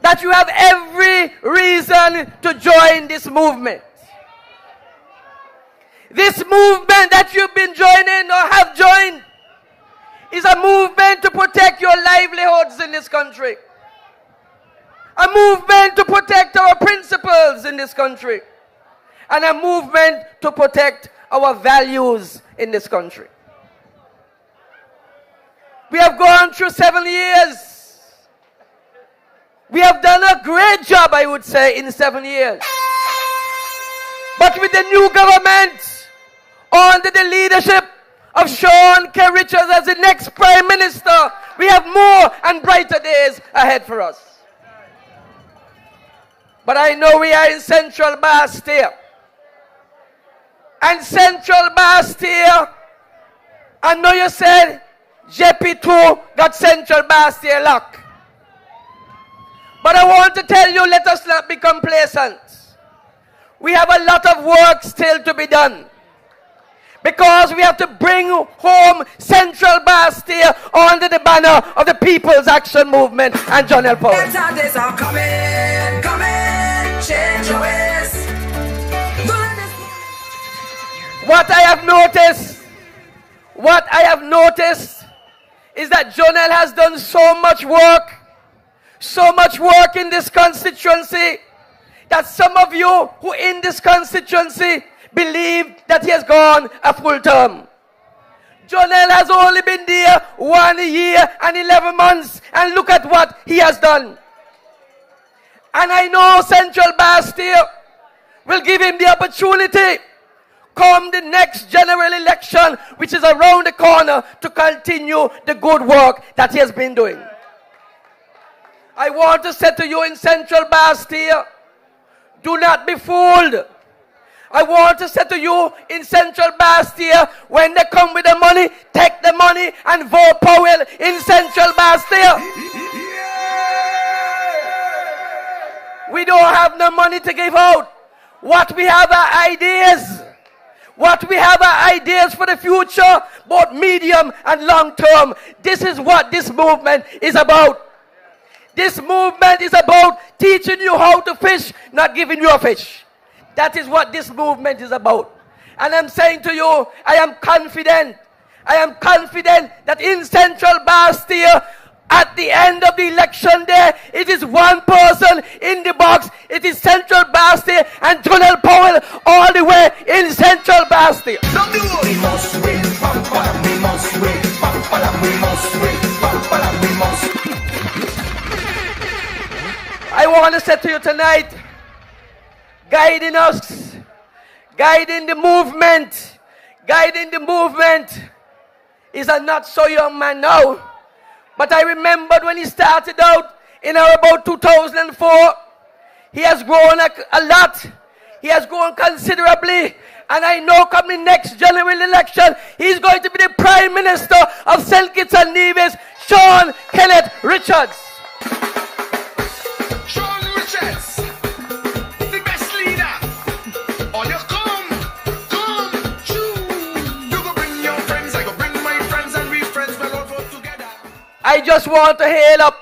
that you have every reason to join this movement. This movement that you've been joining or have joined is a movement to protect your livelihoods in this country. A movement to protect our principles in this country. And a movement to protect our values in this country. We have gone through 7 years. We have done a great job, I would say, in 7 years. But with the new government, under the leadership of Sean K. Richards as the next Prime Minister, we have more and brighter days ahead for us. But I know we are in Central Bastille. And Central Bastille, I know you said JP2 got Central Bastille locked. But I want to tell you, let us not be complacent. We have a lot of work still to be done. Because we have to bring home Central Bastille under the banner of the People's Action Movement and John L. Powell. Better days are coming, change your ways. What I have noticed is that Jonel has done so much work in this constituency, that some of you who in this constituency believe that he has gone a full term. Jonel has only been there 1 year and 11 months, and look at what he has done. And I know Central Bastille will give him the opportunity come the next general election, which is around the corner, to continue the good work that he has been doing. I want to say to you in Central Bastille, do not be fooled. I want to say to you in Central Bastille, when they come with the money, take the money and vote Powell in Central Bastille. We don't have no money to give out. What we have are ideas. What we have are ideas for the future, both medium and long term. This is what this movement is about. This movement is about teaching you how to fish, not giving you a fish. That is what this movement is about. And I'm saying to you, I am confident that in Central Bastille, at the end of the election day, it is one person in the box. It is Central Bastille and Jonel Powell all the way in Central Bastille. We must win, we must win, we must win, we must win. I want to say to you tonight, guiding us, guiding the movement is a not so young man now. But I remembered when he started out in about 2004, he has grown a lot. He has grown considerably. And I know coming next general election, he's going to be the Prime Minister of St. Kitts and Nevis, Sean Kenneth Richards. Sean Richards, the best leader. All you come, true. You go bring your friends, I go bring I just want to hail up.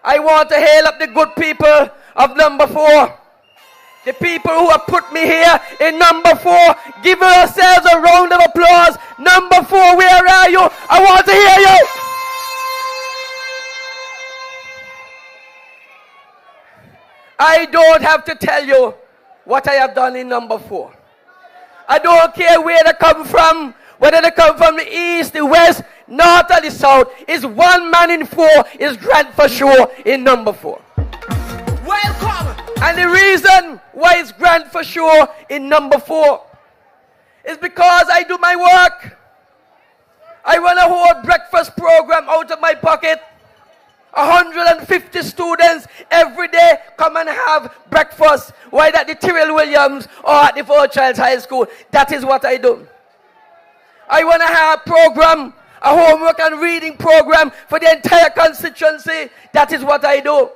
I want to hail up the good people of number 4. The people who have put me here in number 4. Give yourselves a round of applause. Number 4, where are you? I want to hear you. I don't have to tell you what I have done in number 4. I don't care where they come from, whether they come from the east, the west, north or the south. It's 1 man in 4 is Grant for sure in number 4. Welcome! And the reason why it's Grant for sure in number 4 is because I do my work. I run a whole breakfast program out of my pocket. 150 students every day come and have breakfast, whether at the Tyrrell Williams or at the Four Childs High School. That is what I do. I want to have a program, a homework and reading program for the entire constituency. That is what I do.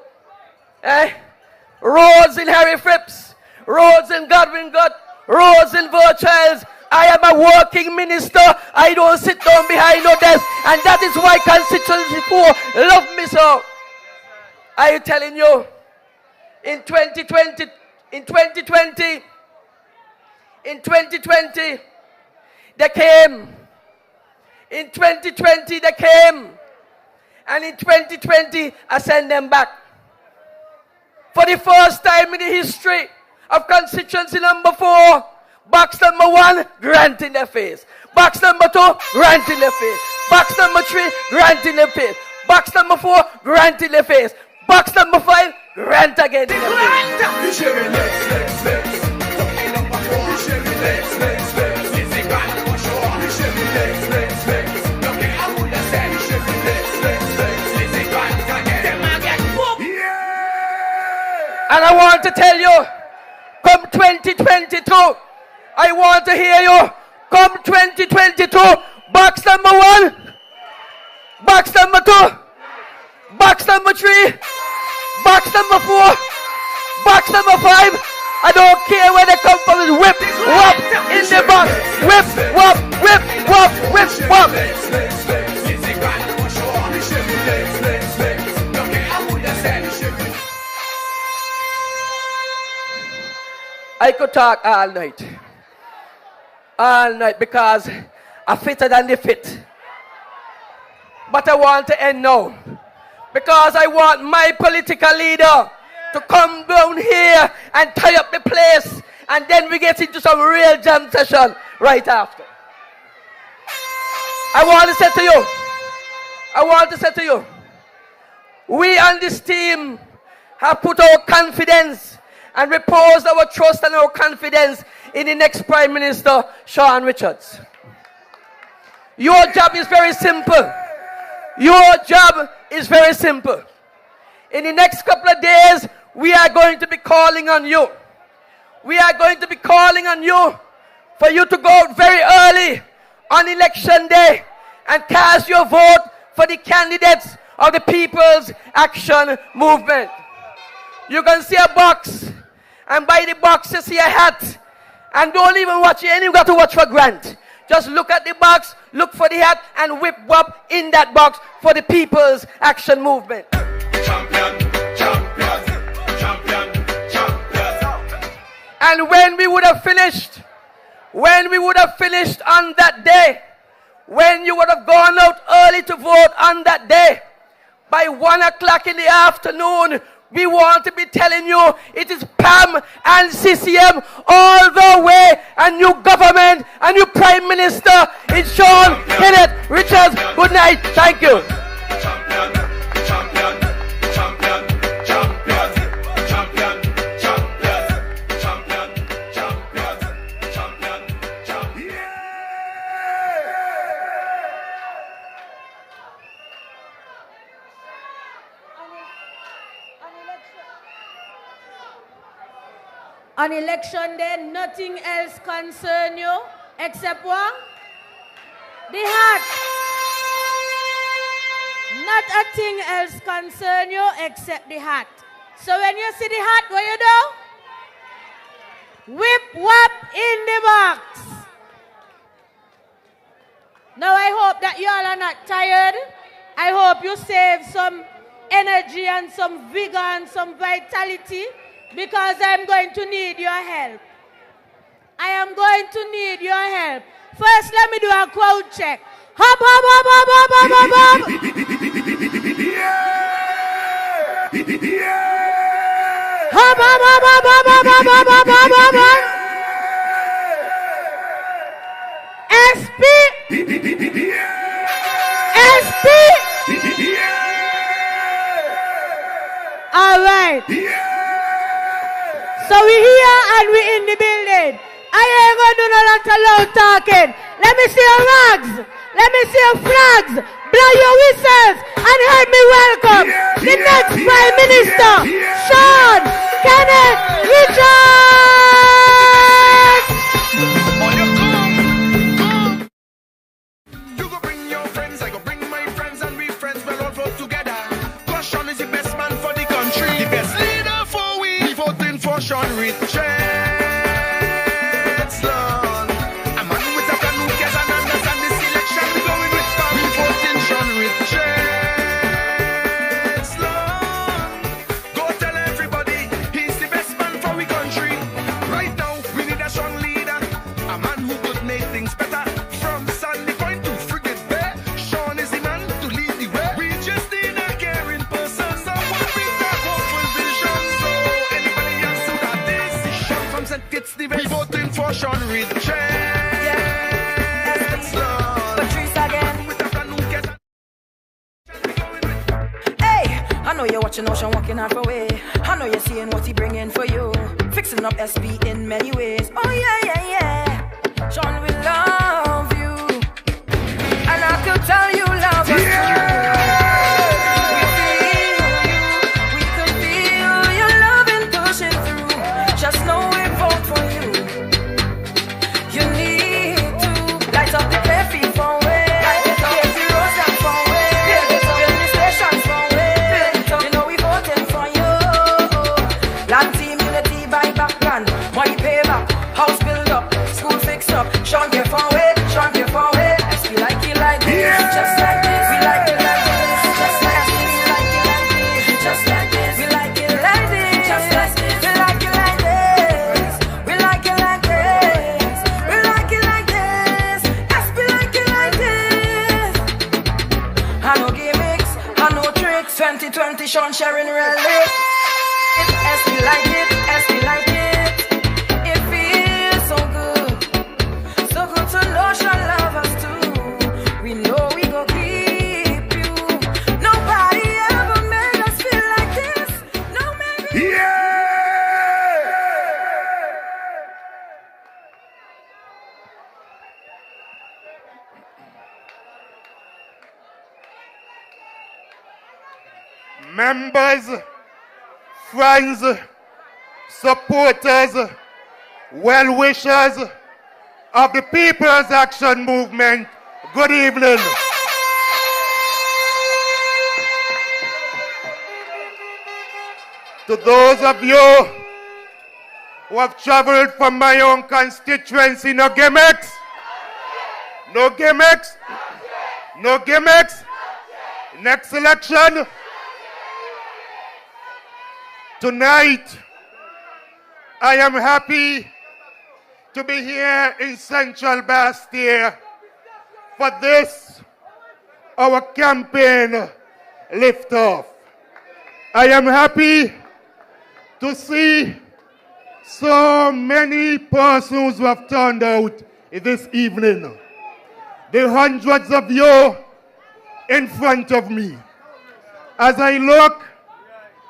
Roads in Harry Phipps, roads in Godwin Gut, roads in Four Childs. I am a working minister. I don't sit down behind no desk. And that is why constituency 4 love me so. I am telling you, in 2020, they came. In 2020, they came. And in 2020, I send them back. For the first time in the history of constituency number 4, box number 1, Grant in their face. Box number 2, Grant in their face. Box number 3, Grant in their face. Box number 4, Grant in their face. Box number 5, Grant again in their face. And I want to tell you, come 2022, I want to hear you. Come 2022, box number 1, box number 2, box number 3, box number 4, box number 5. I don't care where they come from. It's whip, whop, in the box. Whip, whop, whip, whop, whip, whop. I could talk all night because I'm fitter than the fit. But I want to end now because I want my political leader to come down here and tie up the place, and then we get into some real jam session right after. I want to say to you, we on this team have put our confidence and reposed our trust and our confidence in the next Prime Minister, Sean Richards. Your job is very simple. Your job is very simple. In the next couple of days, we are going to be calling on you. We are going to be calling on you for you to go out very early on election day and cast your vote for the candidates of the People's Action Movement. You can see a box, and by the box you see a hat. And don't even watch it, and you got to watch for Grant. Just look at the box, look for the hat, and whip whop in that box for the People's Action Movement. And when we would have finished on that day, when you would have gone out early to vote on that day, by 1 o'clock in the afternoon, we want to be telling you it is PAM and CCM all the way, a new government, a new Prime Minister. It's Sean Kenneth Richards. Good night. Thank you. On election day, nothing else concerns you except what? The hat. Not a thing else concerns you except the hat. So when you see the hat, what you do? Whip whop in the box. Now I hope that you all are not tired I hope you save some energy and some vigor and some vitality because I'm going to need your help. I am going to need your help. First, let me do a crowd check. Hop, hop, hop, hop, hop, hop, hop, hop. Hop, hop, hop, hop, hop, hop, hop, hop, hop, hop, hop, hop. SP. SP. All right. So we here and we in the building. I ain't gonna do no lot of loud talking. Let me see your rags. Let me see your flags. Blow your whistles and help me welcome the next Prime Minister, Sean Kenneth Richards. You go bring your friends, I go bring my friends, and we friends will all vote together. Cause Sean is the best man for the country, the best leader for we voting for Sean Richards. We voting for Sean Richards. Patrice again. Hey, I know you're watching Ocean walking half away. I know you're seeing what he bringing for you. Fixing up SP in many ways. Oh yeah, yeah, yeah. Sean will love you, and I could tell you love us too. We could feel your loving pushing through. Just know we vote for you. You need to light up the coffee for way. Get the roads down for way. Build the stations for way. You know we voting for you. Land team unity by back plan. Money pay back. House build up. School fix up. Sean get for way. Sean get for way. We like it like this. Just like this. We like it like this. Just like this. We like it like this. Just like this. We like it like this. Just like this. We like it like this. We like it like this. We like it like this. SP like it like this. I no gimmicks, I no tricks. 2020 Sean sharing relic. SP like it, SP like it. It feels so good to know Sean love us too. We know we go keep you. Nobody ever made us feel like this. No, maybe. Members, friends, supporters, well-wishers of the People's Action Movement, good evening. To those of you who have traveled from my own constituency, no gimmicks? No gimmicks? No gimmicks? Next election? Tonight, I am happy to be here in Central Bastille for this, our campaign lift-off. I am happy to see so many persons who have turned out this evening. The hundreds of you in front of me. As I look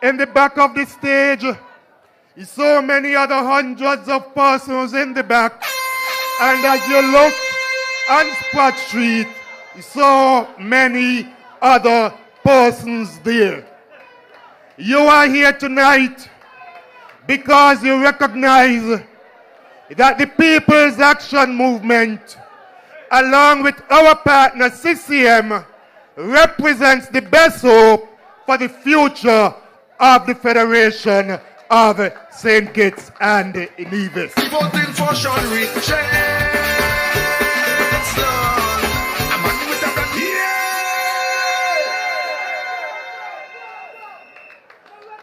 in the back of the stage, so many other hundreds of persons in the back. And as you look on Spot Street, so many other persons there. You are here tonight because you recognize that the People's Action Movement, along with our partner CCM, represents the best hope for the future of the Federation of St. Kitts and Nevis. Voting for Sean Richards.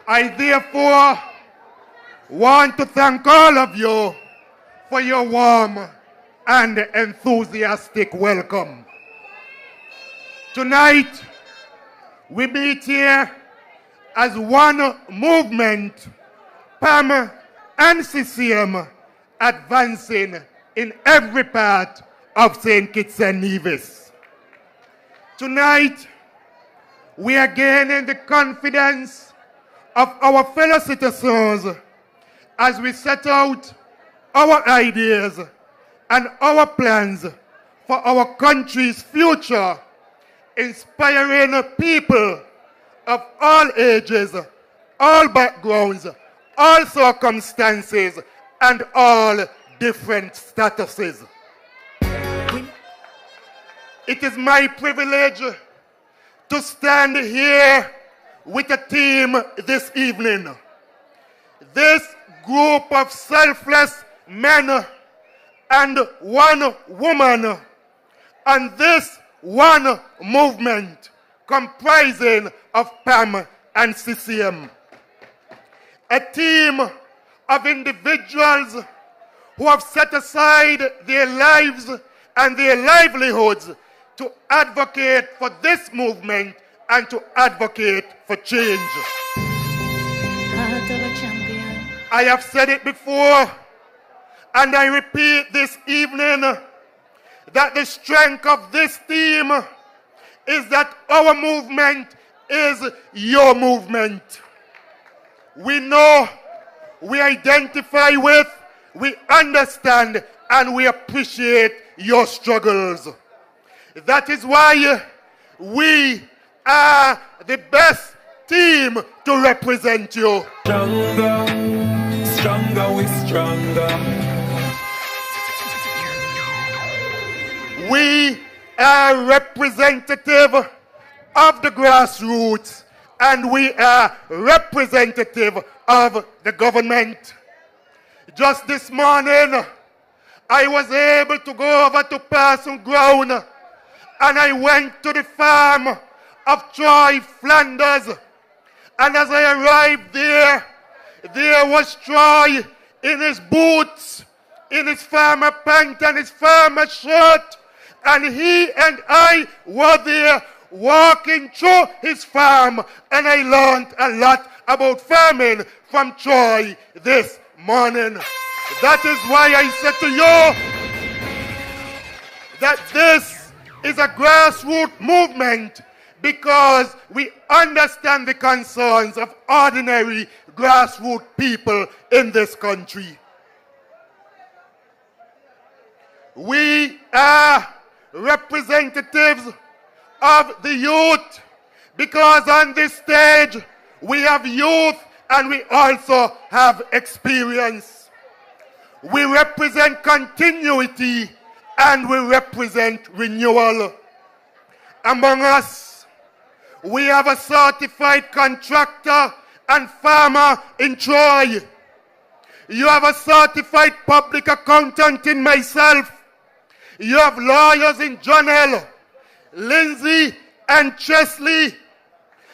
I therefore want to thank all of you for your warm and enthusiastic welcome. Tonight, we meet here as one movement, PAM and CCM, advancing in every part of St. Kitts and Nevis. Tonight, we are gaining the confidence of our fellow citizens as we set out our ideas and our plans for our country's future, inspiring people of all ages, all backgrounds, all circumstances, and all different statuses. It is my privilege to stand here with a team this evening. This group of selfless men and one woman, and this one movement comprising of PAM and CCM. A team of individuals who have set aside their lives and their livelihoods to advocate for this movement and to advocate for change. I have said it before, and I repeat this evening, that the strength of this team is that our movement is your movement. We know, we identify with, we understand, and we appreciate your struggles. That is why we are the best team to represent you. Stronger, stronger, we stronger. We are representative of the grassroots, and we are representative of the government. Just this morning, I was able to go over to Parson Ground, and I went to the farm of Troy Flanders. And as I arrived there, there was Troy in his boots, in his farmer pant and his farmer shirt, and he and I were there walking through his farm, and I learned a lot about farming from Troy this morning. That is why I said to you that this is a grassroots movement, because we understand the concerns of ordinary grassroots people in this country. We are representatives of the youth, because on this stage we have youth and we also have experience. We represent continuity and we represent renewal. Among us, we have a certified contractor and farmer in Troy. You have a certified public accountant in myself. You have lawyers in John L., Lindsay, and Chesley.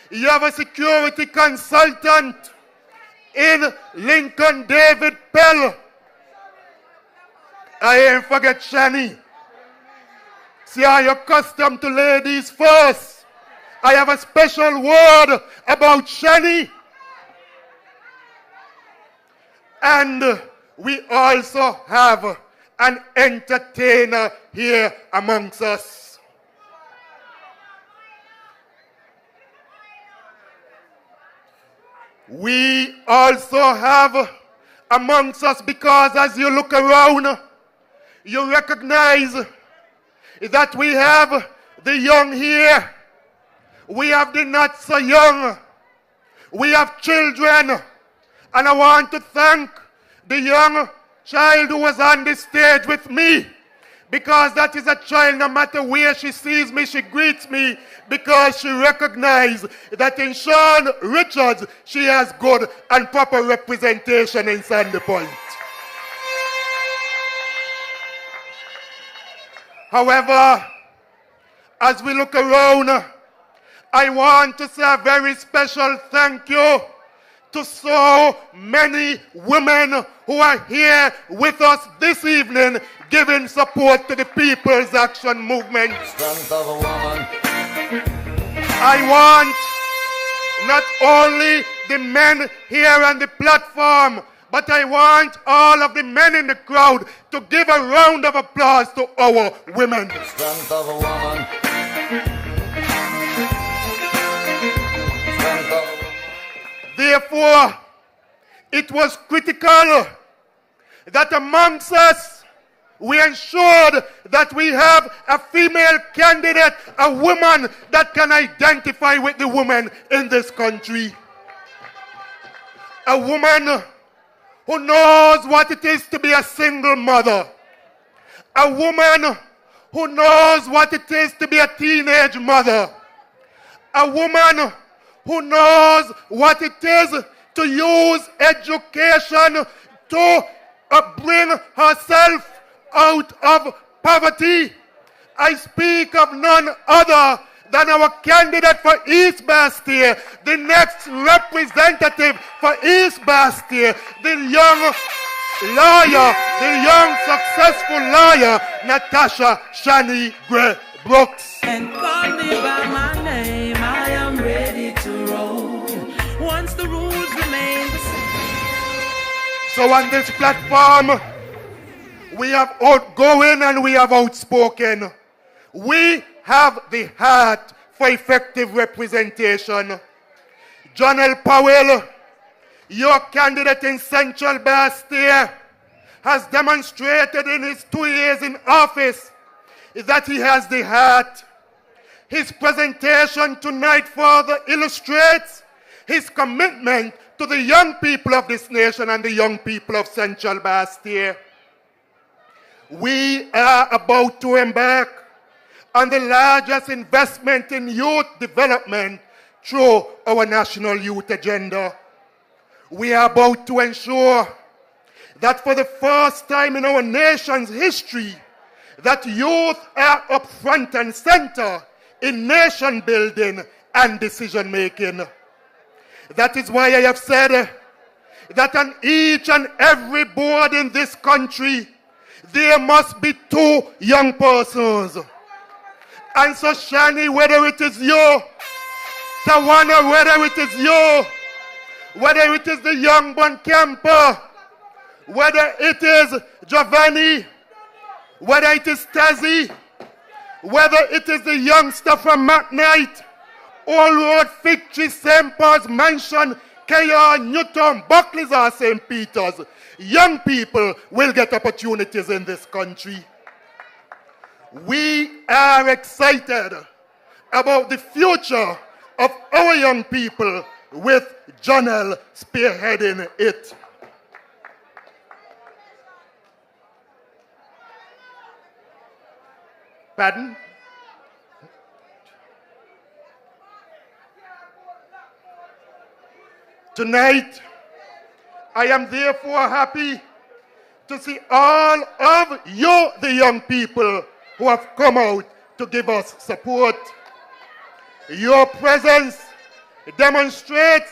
You have a security consultant in Lincoln David Pell. I ain't forget Shani. See how you're accustomed to ladies first. I have a special word about Shani. And we also have an entertainer here amongst us. We also have amongst us, because as you look around, you recognize that we have the young here. We have the not so young. We have children. And I want to thank the young child who was on the stage with me, because that is a child, no matter where she sees me, she greets me, because she recognizes that in Sean Richards, she has good and proper representation in Sandy Point. However, as we look around, I want to say a very special thank you to so many women who are here with us this evening giving support to the People's Action Movement. Strength of a woman. I want not only the men here on the platform, but I want all of the men in the crowd to give a round of applause to our women. Strength of a woman. Therefore, it was critical that amongst us, we ensured that we have a female candidate, a woman that can identify with the women in this country. A woman who knows what it is to be a single mother. A woman who knows what it is to be a teenage mother. A woman who knows what it is to use education to bring herself out of poverty. I speak of none other than our candidate for East Bastille, the next representative for East Bastille, the young lawyer, the young successful lawyer, Natasha Shani Gray Brooks. And call me by my name, I am ready to roll. Once the rules remain the same. So on this platform, we have outgoing and we have outspoken. We have the heart for effective representation. John L. Powell, your candidate in Central Bastille, has demonstrated in his 2 years in office that he has the heart. His presentation tonight further illustrates his commitment to the young people of this nation and the young people of Central Bastille. We are about to embark on the largest investment in youth development through our national youth agenda. We are about to ensure that for the first time in our nation's history, that youth are up front and center in nation building and decision making. That is why I have said that on each and every board in this country, there must be 2 young persons. And so, Shani, whether it is you, Tawana, whether it is you, whether it is the young Bon Camper, whether it is Giovanni, whether it is Tazzy, whether it is the youngster from McKnight, Old Road, Fig Tree, St. Paul's Mansion, KR, Newton, Buckley's or St. Peter's, young people will get opportunities in this country. We are excited about the future of our young people with Janelle spearheading it. Pardon? Tonight, I am therefore happy to see all of you, the young people, who have come out to give us support. Your presence demonstrates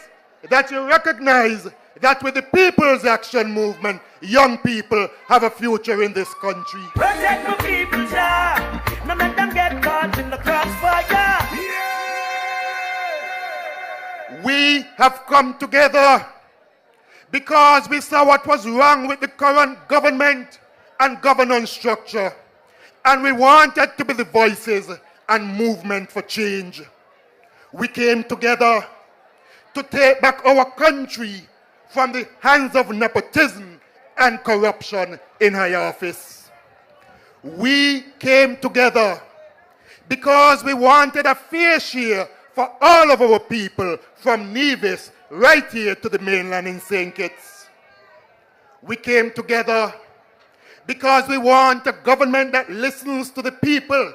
that you recognize that with the People's Action Movement, young people have a future in this country. Protect my people, Jah. No let them get caught in the crossfire. We have come together because we saw what was wrong with the current government and governance structure. And we wanted to be the voices and movement for change. We came together to take back our country from the hands of nepotism and corruption in high office. We came together because we wanted a fair share for all of our people from Nevis right here to the mainland in St. Kitts. We came together because we want a government that listens to the people,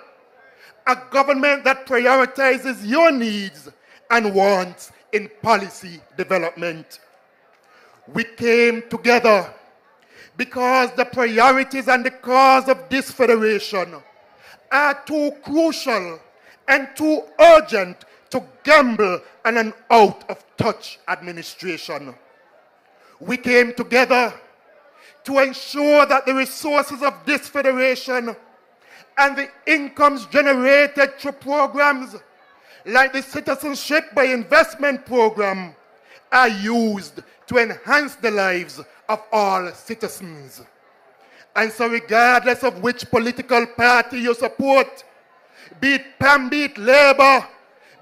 a government that prioritizes your needs and wants in policy development. We came together because the priorities and the cause of this federation are too crucial and too urgent to gamble and an out-of-touch administration. We came together to ensure that the resources of this federation and the incomes generated through programs like the Citizenship by Investment program are used to enhance the lives of all citizens. And so regardless of which political party you support, be it PAM, be it Labour,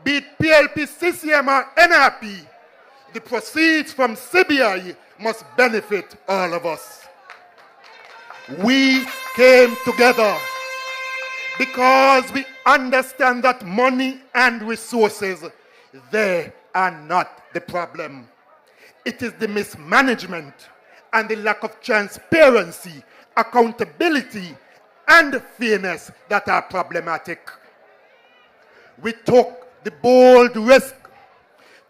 be it PLP, CCM or NRP, the proceeds from CBI must benefit all of us. We came together because we understand that money and resources, they are not the problem. It is the mismanagement and the lack of transparency, accountability, and fairness that are problematic. We took the bold risk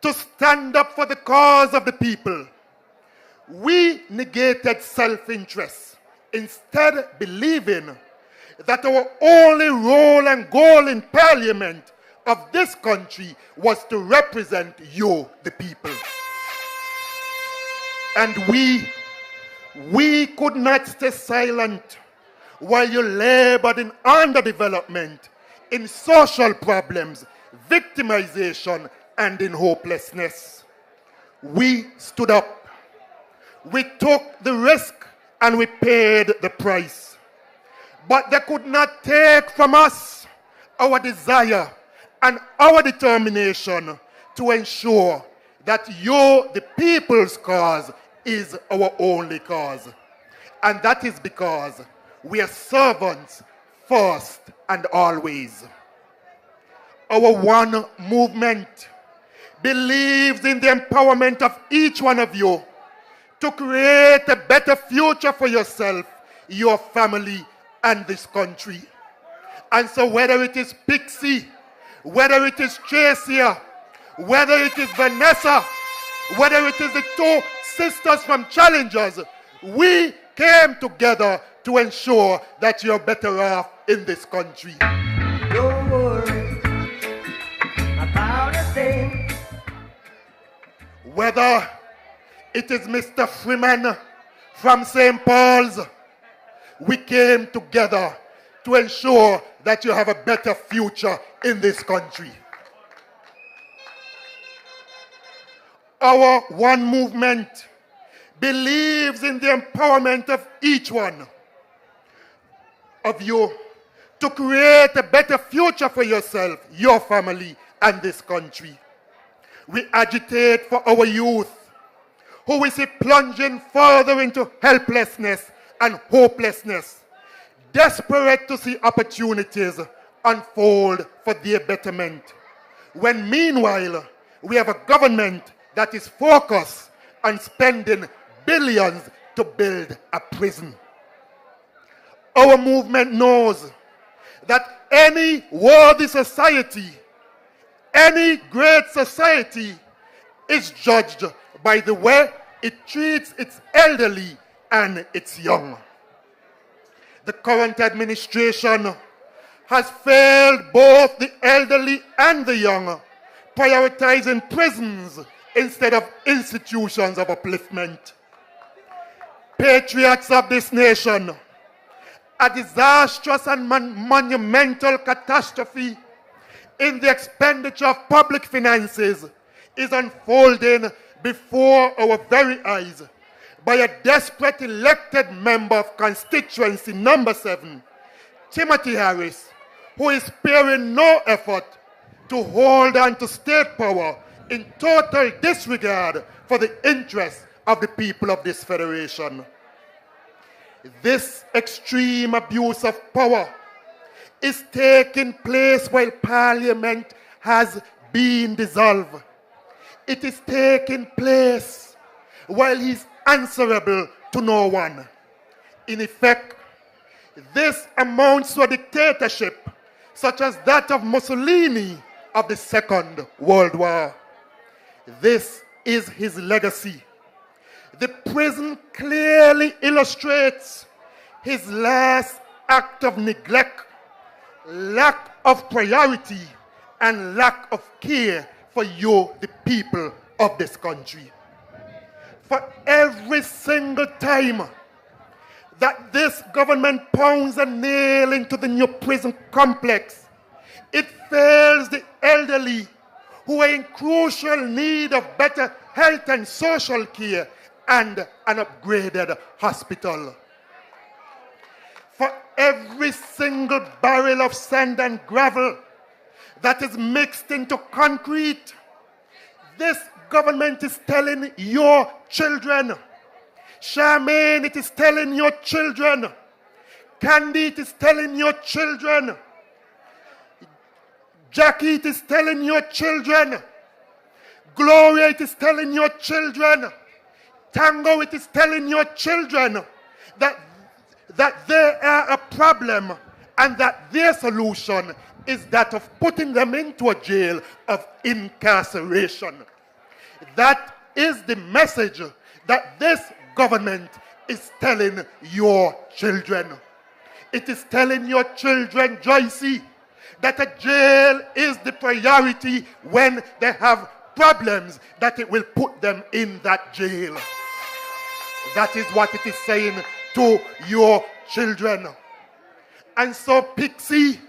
to stand up for the cause of the people. We negated self-interest, instead believing that our only role and goal in Parliament of this country was to represent you, the people. And we could not stay silent while you labored in underdevelopment, in social problems, victimization, and in hopelessness. We stood up. We took the risk and we paid the price. But they could not take from us our desire and our determination to ensure that you, the people's cause, is our only cause. And that is because we are servants first and always. Our one movement believes in the empowerment of each one of you to create a better future for yourself, your family, and this country. And so whether it is Pixie, whether it is Tracy, whether it is Vanessa, whether it is the two sisters from Challengers, we came together to ensure that you're better off in this country. Don't worry about a thing. Whether it is Mr. Freeman from St. Paul's, we came together to ensure that you have a better future in this country. Our one movement believes in the empowerment of each one of you to create a better future for yourself, your family, and this country. We agitate for our youth, who we see plunging further into helplessness and hopelessness, desperate to see opportunities unfold for their betterment. When meanwhile, we have a government that is focused on spending billions to build a prison. Our movement knows that any worthy society, any great society is judged by the way it treats its elderly and its young. The current administration has failed both the elderly and the young, prioritizing prisons instead of institutions of upliftment. Patriots of this nation, a disastrous and monumental catastrophe in the expenditure of public finances is unfolding before our very eyes by a desperate elected member of constituency number 7, Timothy Harris, who is sparing no effort to hold on to state power in total disregard for the interests of the people of this federation. This extreme abuse of power is taking place while Parliament has been dissolved. It is taking place while he's answerable to no one. In effect, this amounts to a dictatorship such as that of Mussolini of the Second World War. This is his legacy. The prison clearly illustrates his last act of neglect, lack of priority, and lack of care for you, the people of this country. For every single time that this government pounds a nail into the new prison complex, it fails the elderly who are in crucial need of better health and social care and an upgraded hospital. For every single barrel of sand and gravel that is mixed into concrete, this government is telling your children, Charmaine, it is telling your children, Candy, it is telling your children, Jackie, it is telling your children, Gloria, it is telling your children, Tango, it is telling your children that they are a problem and that their solution is that of putting them into a jail of incarceration. That is the message that this government is telling your children. It is telling your children, Joycey, that a jail is the priority when they have problems, that it will put them in that jail. That is what it is saying to your children. And so, Pixie,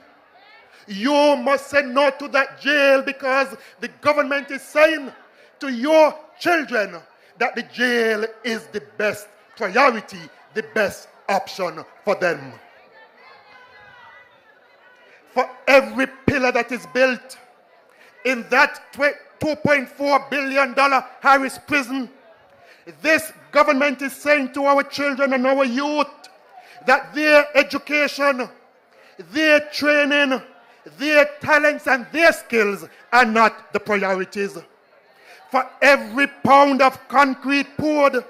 you must say no to that jail, because the government is saying to your children that the jail is the best priority, the best option for them. For every pillar that is built in that $2.4 billion Harris prison, this government is saying to our children and our youth that their education, their training, their talents and their skills are not the priorities. For every pound of concrete poured,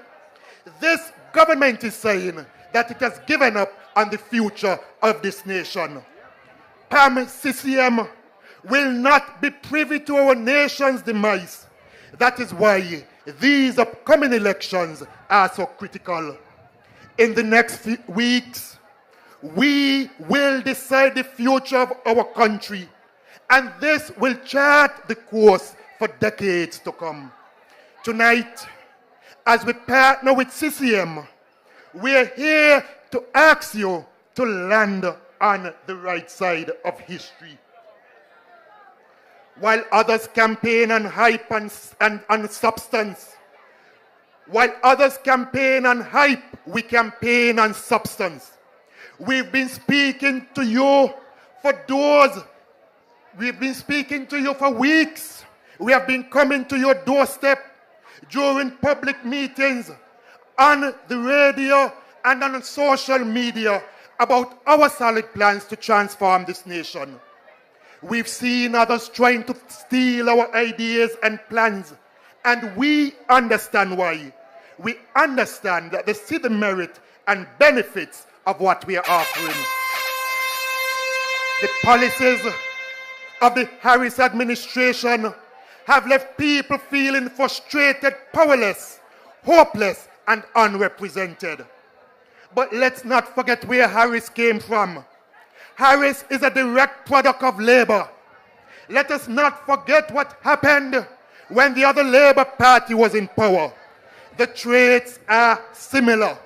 this government is saying that it has given up on the future of this nation. PAM CCM will not be privy to our nation's demise. That is why these upcoming elections are so critical. In the next few weeks, we will decide the future of our country, and this will chart the course for decades to come. Tonight, as we partner with CCM, we are here to ask you to land on the right side of history. While others campaign on hype and substance, while others campaign on hype, we campaign on substance. We've been speaking to you we've been speaking to you for weeks. We have been coming to your doorstep during public meetings, on the radio and on social media about our solid plans to transform this nation. We've seen others trying to steal our ideas and plans, and we understand why. We understand that they see the merit and benefits of what we are offering. The policies of the Harris administration have left people feeling frustrated, powerless, hopeless, and unrepresented. But let's not forget where Harris came from. Harris is a direct product of labor. Let us not forget what happened when the other Labour Party was in power. The traits are similar.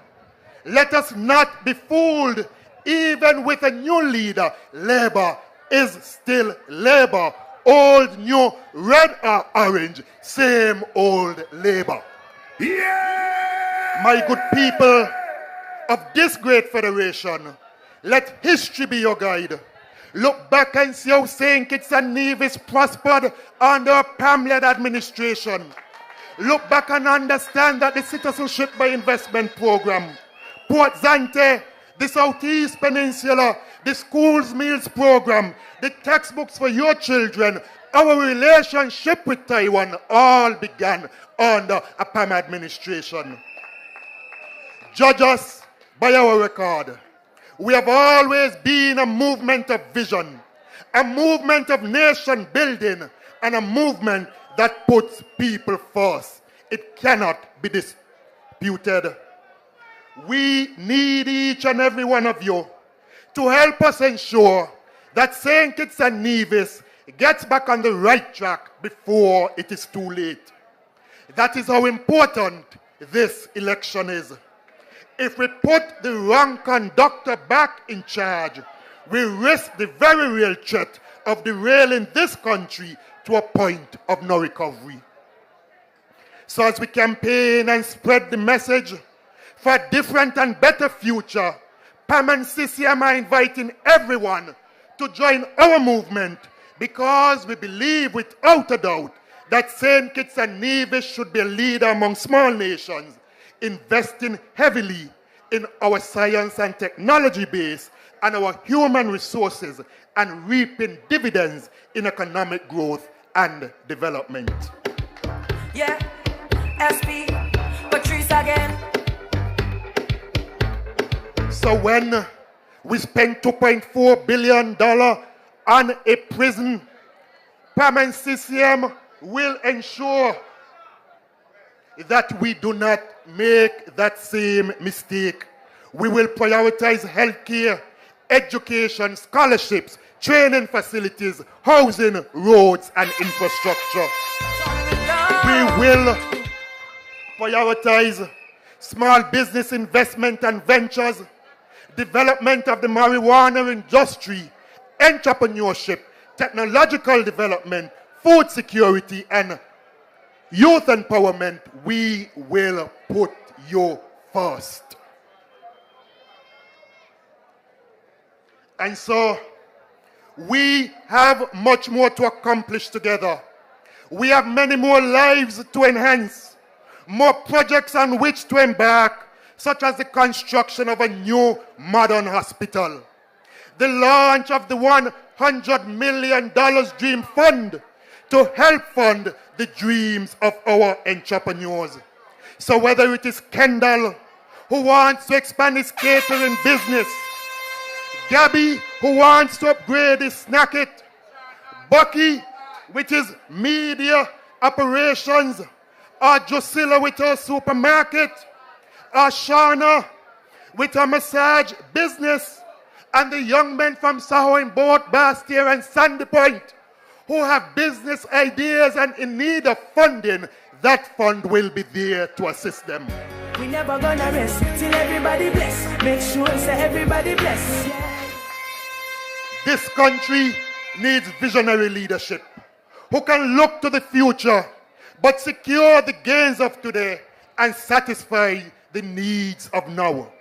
Let us not be fooled. Even with a new leader, Labour is still Labour. Old, new, red or orange, same old Labour. Yeah! My good people of this great federation, let history be your guide. Look back and see how St. Kitts and Nevis prospered under a PAM-led administration. Look back and understand that the Citizenship by Investment Program, Port Zante, the Southeast Peninsula, the Schools Meals Program, the textbooks for your children, our relationship with Taiwan all began under a PAM administration. Judge us by our record. We have always been a movement of vision, a movement of nation building, and a movement that puts people first. It cannot be disputed. We need each and every one of you to help us ensure that St. Kitts and Nevis gets back on the right track before it is too late. That is how important this election is. If we put the wrong conductor back in charge, we risk the very real threat of derailing this country to a point of no recovery. So as we campaign and spread the message for a different and better future, PAM and CCM are inviting everyone to join our movement because we believe without a doubt that St. Kitts and Nevis should be a leader among small nations, investing heavily in our science and technology base and our human resources and reaping dividends in economic growth and development. Yeah, SP, Patrice again. So when we spend $2.4 billion on a prison, PAM and CCM will ensure that we do not make that same mistake. We will prioritize healthcare, education, scholarships, training facilities, housing, roads, and infrastructure. We will prioritize small business investment and ventures, development of the marijuana industry, entrepreneurship, technological development, food security, and youth empowerment. We will put you first. And so, we have much more to accomplish together. We have many more lives to enhance, more projects on which to embark, such as the construction of a new modern hospital, the launch of the $100 million Dream Fund to help fund the dreams of our entrepreneurs. So whether it is Kendall, who wants to expand his catering business, Gabby, who wants to upgrade his snack it, Bucky, with his media operations, or Drusilla with her supermarket, or Shauna with her massage business, and the young men from Soho and Boat, Bastier and Sandy Point who have business ideas and in need of funding, that fund will be there to assist them. We never gonna rest till everybody bless. Make sure say everybody bless. Yeah. This country needs visionary leadership who can look to the future but secure the gains of today and satisfy the needs of now.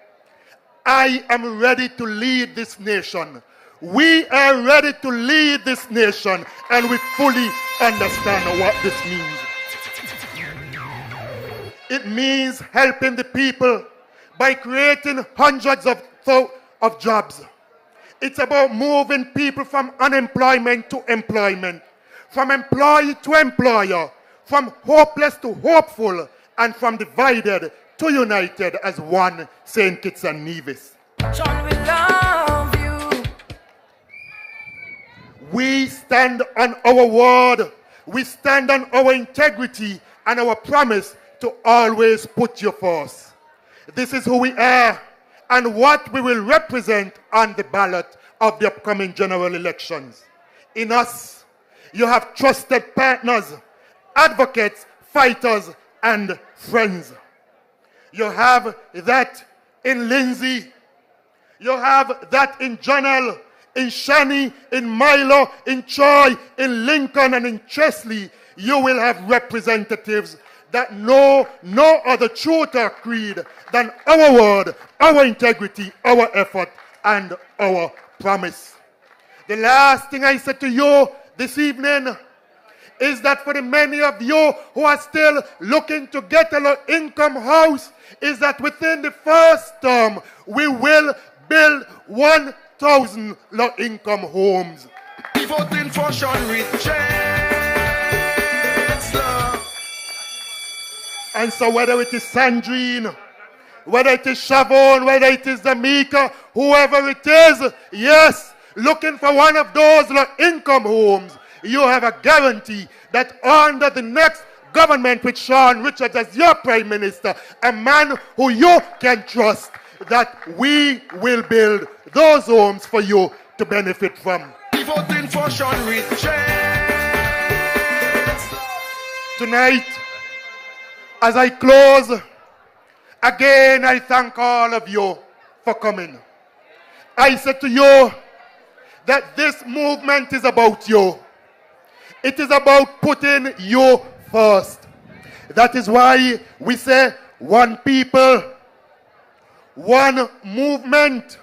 I am ready to lead this nation. We are ready to lead this nation, and we fully understand what this means. It means helping the people by creating hundreds of jobs. It's about moving people from unemployment to employment, from employee to employer, from hopeless to hopeful, and from divided to united as one St. Kitts and Nevis. John, we love you. We stand on our word. We stand on our integrity and our promise to always put you first. This is who we are and what we will represent on the ballot of the upcoming general elections. In us, you have trusted partners, advocates, fighters, and friends. You have that in Lindsay. You have that in Jonel, in Shani, in Milo, in Troy, in Lincoln, and in Chesley. You will have representatives that know no other truth or creed than our word, our integrity, our effort, and our promise. The last thing I said to you this evening is that for the many of you who are still looking to get a low-income house, is that within the first term, we will build 1,000 low-income homes. Voting for Sean Richards. And so whether it is Sandrine, whether it is Shavon, whether it is Zamika, whoever it is, yes, looking for one of those low-income homes, you have a guarantee that under the next government with Sean Richards as your Prime Minister, a man who you can trust, that we will build those homes for you to benefit from. voting for Sean Richards. Tonight, as I close, again I thank all of you for coming. I said to you that this movement is about you. It is about putting you first. That is why we say one people, one movement,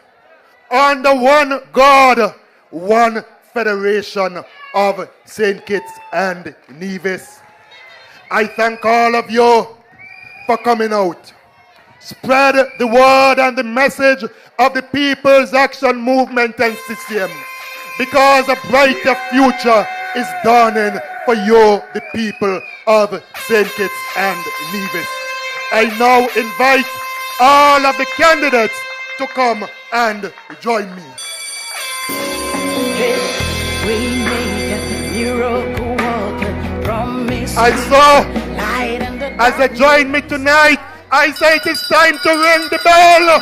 under one God, one federation of St. Kitts and Nevis. I thank all of you for coming out. Spread the word and the message of the People's Action Movement and system, because a brighter future is dawning for you, the people of St. Kitts and Nevis. I now invite all of the candidates to come and join me. I saw, as they join me tonight, I say it is time to ring the bell.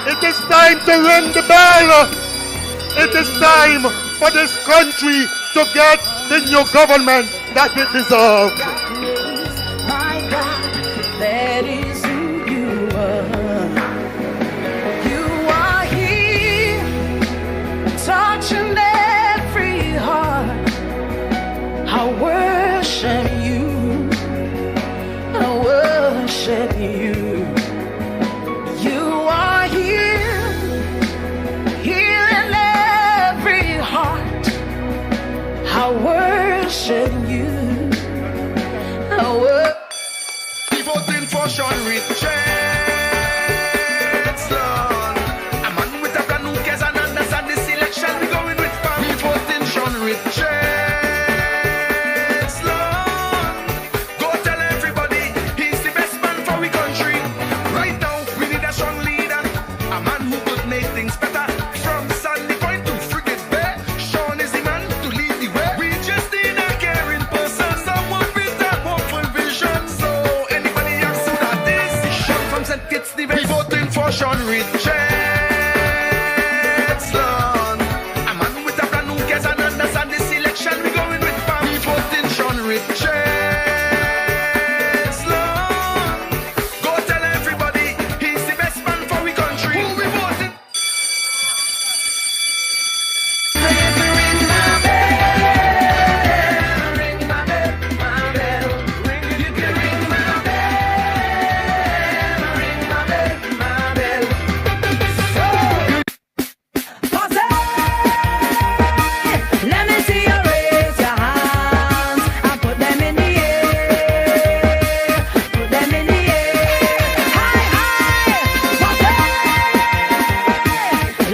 It is time to ring the bell. It is time for this country to get the new government that it deserves. My God, that is who you are. You are here, touching every heart. I worship you. I worship you. You are here, healing every heart. I worship you. Be voting for Sean Richards, Lord. A man with a plan who cares and understand this election. We going with PAM. Be voting Sean Richards, Lord. Go tell everybody he's the best man for we country. Right now we need a strong leader, a man who could make things better. From Sandy Point to Frigate Bay, Sean is the man to lead the way. We just need a caring person, someone with a hopeful vision. So anybody else who that is, Sean from St. Kitts the best. Be voting for Sean Richards, Lord. A man with a plan who cares and understand this election. We going with PAM. Be voting Sean Richards, Lord. Go tell everybody he's the best man for we country. Who we voting? Let me see you raise your hands and put them in the air. Put them in the air. High, high.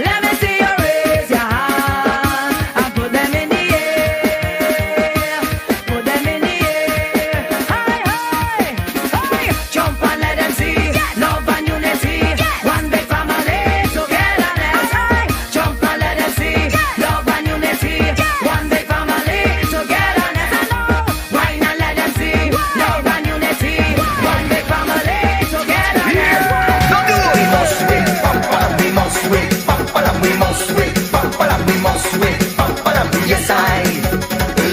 Let me see you raise your hands and put them in the air. Put them in the air. High, high. High. Jump and let them see love and unity. One big family togetherness. Jump and let them see love and unity. One big family togetherness. Wine and let them see love and unity. One big family togetherness. We must win, we must win, we must win, we must win, yes I,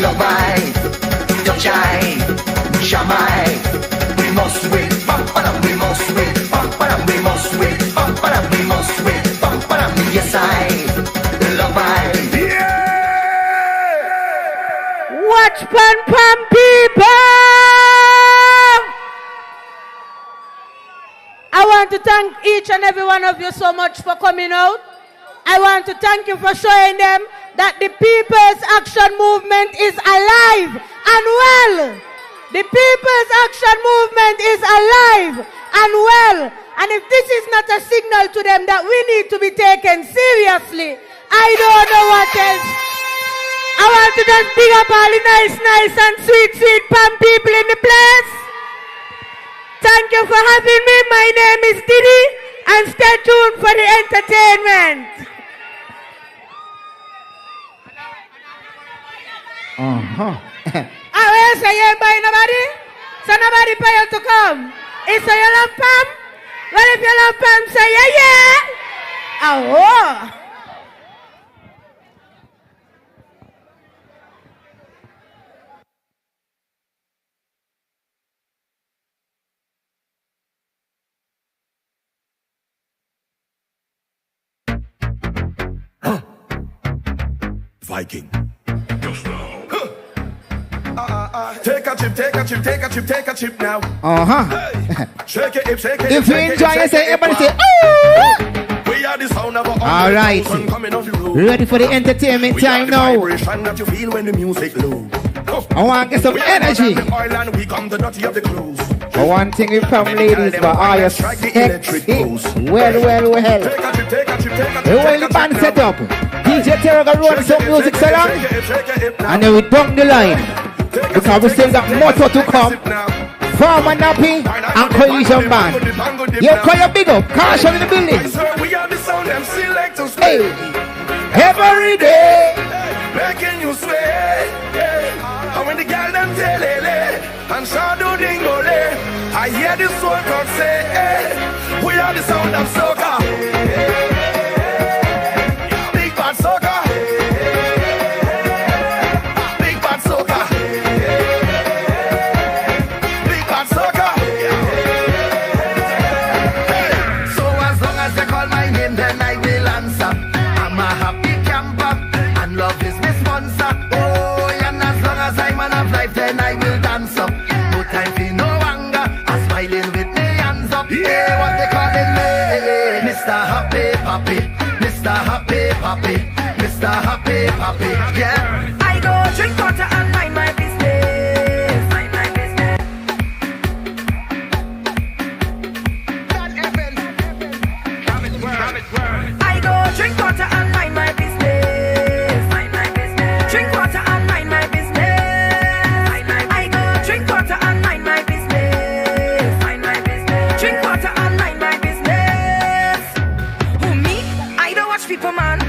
love I, touch I, sham I. We must win, we must win, we must win, we must win, yes I, love I. Watch PAM people! I want to thank each and every one of you so much for coming out. I want to thank you for showing them that the People's Action Movement is alive and well. The People's Action Movement is alive and well. And if this is not a signal to them that we need to be taken seriously, I don't know what else. I want to just big up all the nice and sweet PAM people in the place. Thank you for having me. My name is Diddy, and stay tuned for the entertainment. I will say you by nobody, so nobody pay you to come. If you love PAM, well if you love PAM, say yeah. Oh. Viking. Take a chip, take a chip, take a chip, take a chip now. Shake it, shake it. If you enjoy it, say everybody say, oh! We are the sound of all right. Ready for the entertainment time now. That you feel when the music low. I want to get some energy. For one thing we from ladies, but all your sexy. Well. The way the band set up. DJ Terra gonna run some music so long. And then we down the line. Because we still got more to come. Farmer Nappy and Coalition Band. You call your big up. Caution in the building. Hey. Every day. Making you sweat. And when the girl them tell and shadow dingole, I hear the soul God say, we are the sound of soca. Big bad soca. Big bad soca. Big bad soca. So as long as they call my name, then I will answer. I'm a happy camper, and love is my sponsor. Oh, and as long as I'm man of life, then I will dance up. No time for no anger, I'm smiling with me hands up. Yeah, what they calling me? Mr. Happy Papi, Mr. Happy Papi, Mr. Happy Papi. Yeah. I go drink water and mind my business. Mind my business. I go drink water and mind my business. Mind my business. Drink water and mind my business. I go drink water and mind my business. Mind my business. Drink water and mind my business. Who me? I don't watch people, man.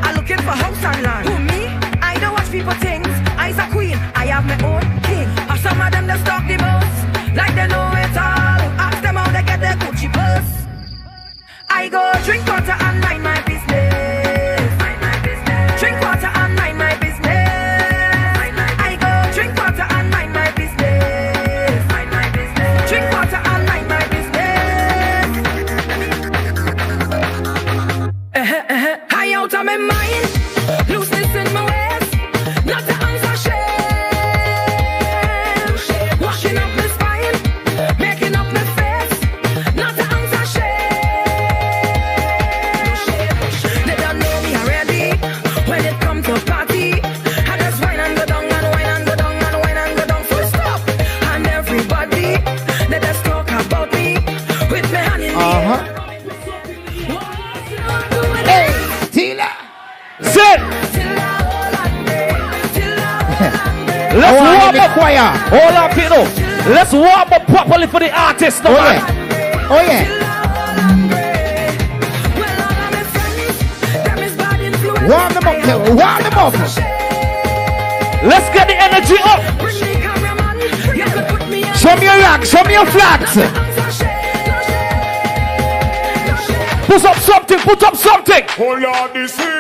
I'm looking for house and land. Who me? I don't watch people things. I's a queen. I have my own king. Or some of them that talk the most, like they know it all. Ask them how they get their Gucci purse. I go drink water and mind my business. Mind my business. Drink water and mind my business. I go drink water and mind my business. Mind my business. Drink water and mind my business. High out of my mind, looseness in my waist, not to answer shame. Washing up my spine, making up my face, not to answer shame. They don't know me already when it comes to party. I just wine and go down and wine and go down and wine and go down full stop. And everybody, they just talk about me with my hand in the air. Hey, Tila. Sit. Let's warm up. Hold on, people. Let's warm up properly for the artist. Oh yeah. Oh yeah. Warm them up, Taylor. Warm them up. Let's get the energy up. Show me your rocks. Show me your flags. Put up something. Put up something. Hold on the city.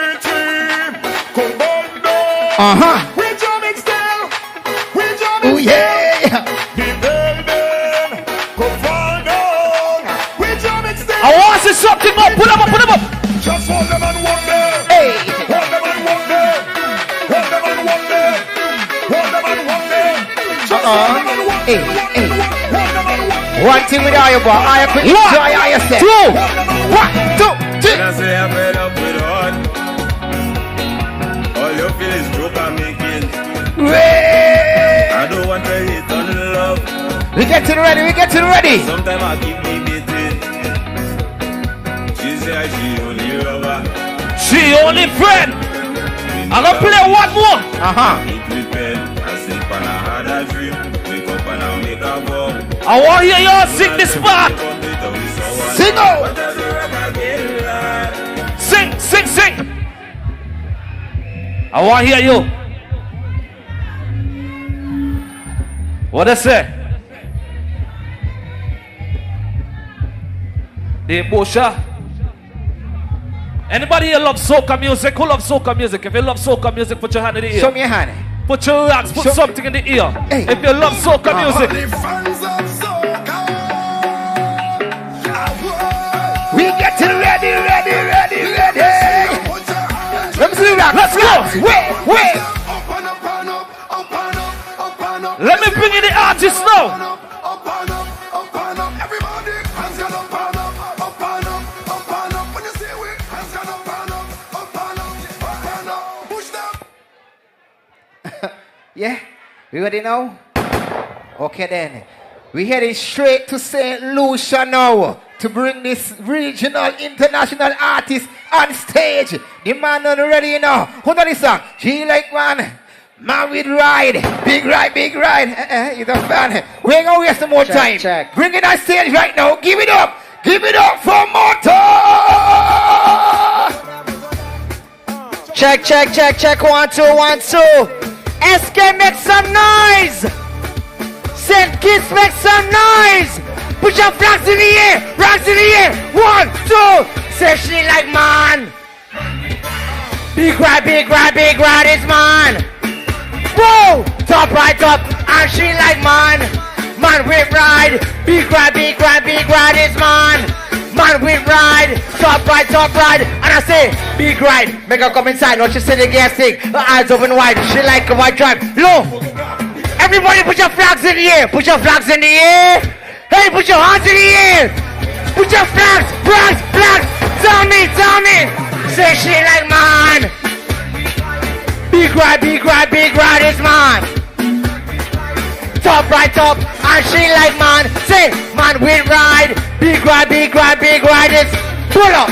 Come on down. Uh-huh. We jamming still. We jamming Oh yeah. The building. Come on down. We jamming still. I want to see something up. Put them up. Put them up. Just hold them and walk there. Hey. Hold them and walk there. Hold them and walk there. Hold them and walk there. Just hold them and walk there. Hey. Hold them and walk there. One thing with all your boy, I put enjoy all your set. 1, 2, 3. When I say I'm fed up with heart, all you feel is joke I'm making. I don't want to hate on love. We getting ready, we getting ready. Sometimes I keep debating. She say she only lover. She only friend. I'm gonna play one more. Eat with pen and sleep and I had a dream. Wake up and I make a vow. I want to hear y'all sing this part. Sing out. Sing, sing, sing. I want to hear you. What I say? The Bosha. Anybody here love soca music? Who loves soca music? If you love soca music, put your hand in the ear. Show me your hand. Put your rocks, put something in the ear. Hey. If you love soca music. We getting ready. Let me see the Let's go. Wait. Let me bring in the artist now. Yeah, we ready now? Okay then. We heading straight to St. Lucia now to bring this regional international artist on stage. The man not ready now. Who know this song? G like man. Man with ride. Big ride. He's a fan. We ain't gonna waste some more time. Bring it on stage right now. Give it up for Motor. Check. 1, 2. SK, make some noise. St. Kitts, make some noise. Put your flags in the air. 1, 2. Say she like man. Big ride is man. Whoa, top right up. And she like man. Man with ride. Big ride is man. Man with ride. Top right. And I say, big ride. Make her come inside. Watch she see the gas thing. Her eyes open wide. She like a white drive. Low. Everybody put your flags in the air. Hey, put your hands in the air. Put your flags. Tell me. Say she like man. Big ride is man. Top right up. And she like man. Say, man with ride. Big ride is. Pull up.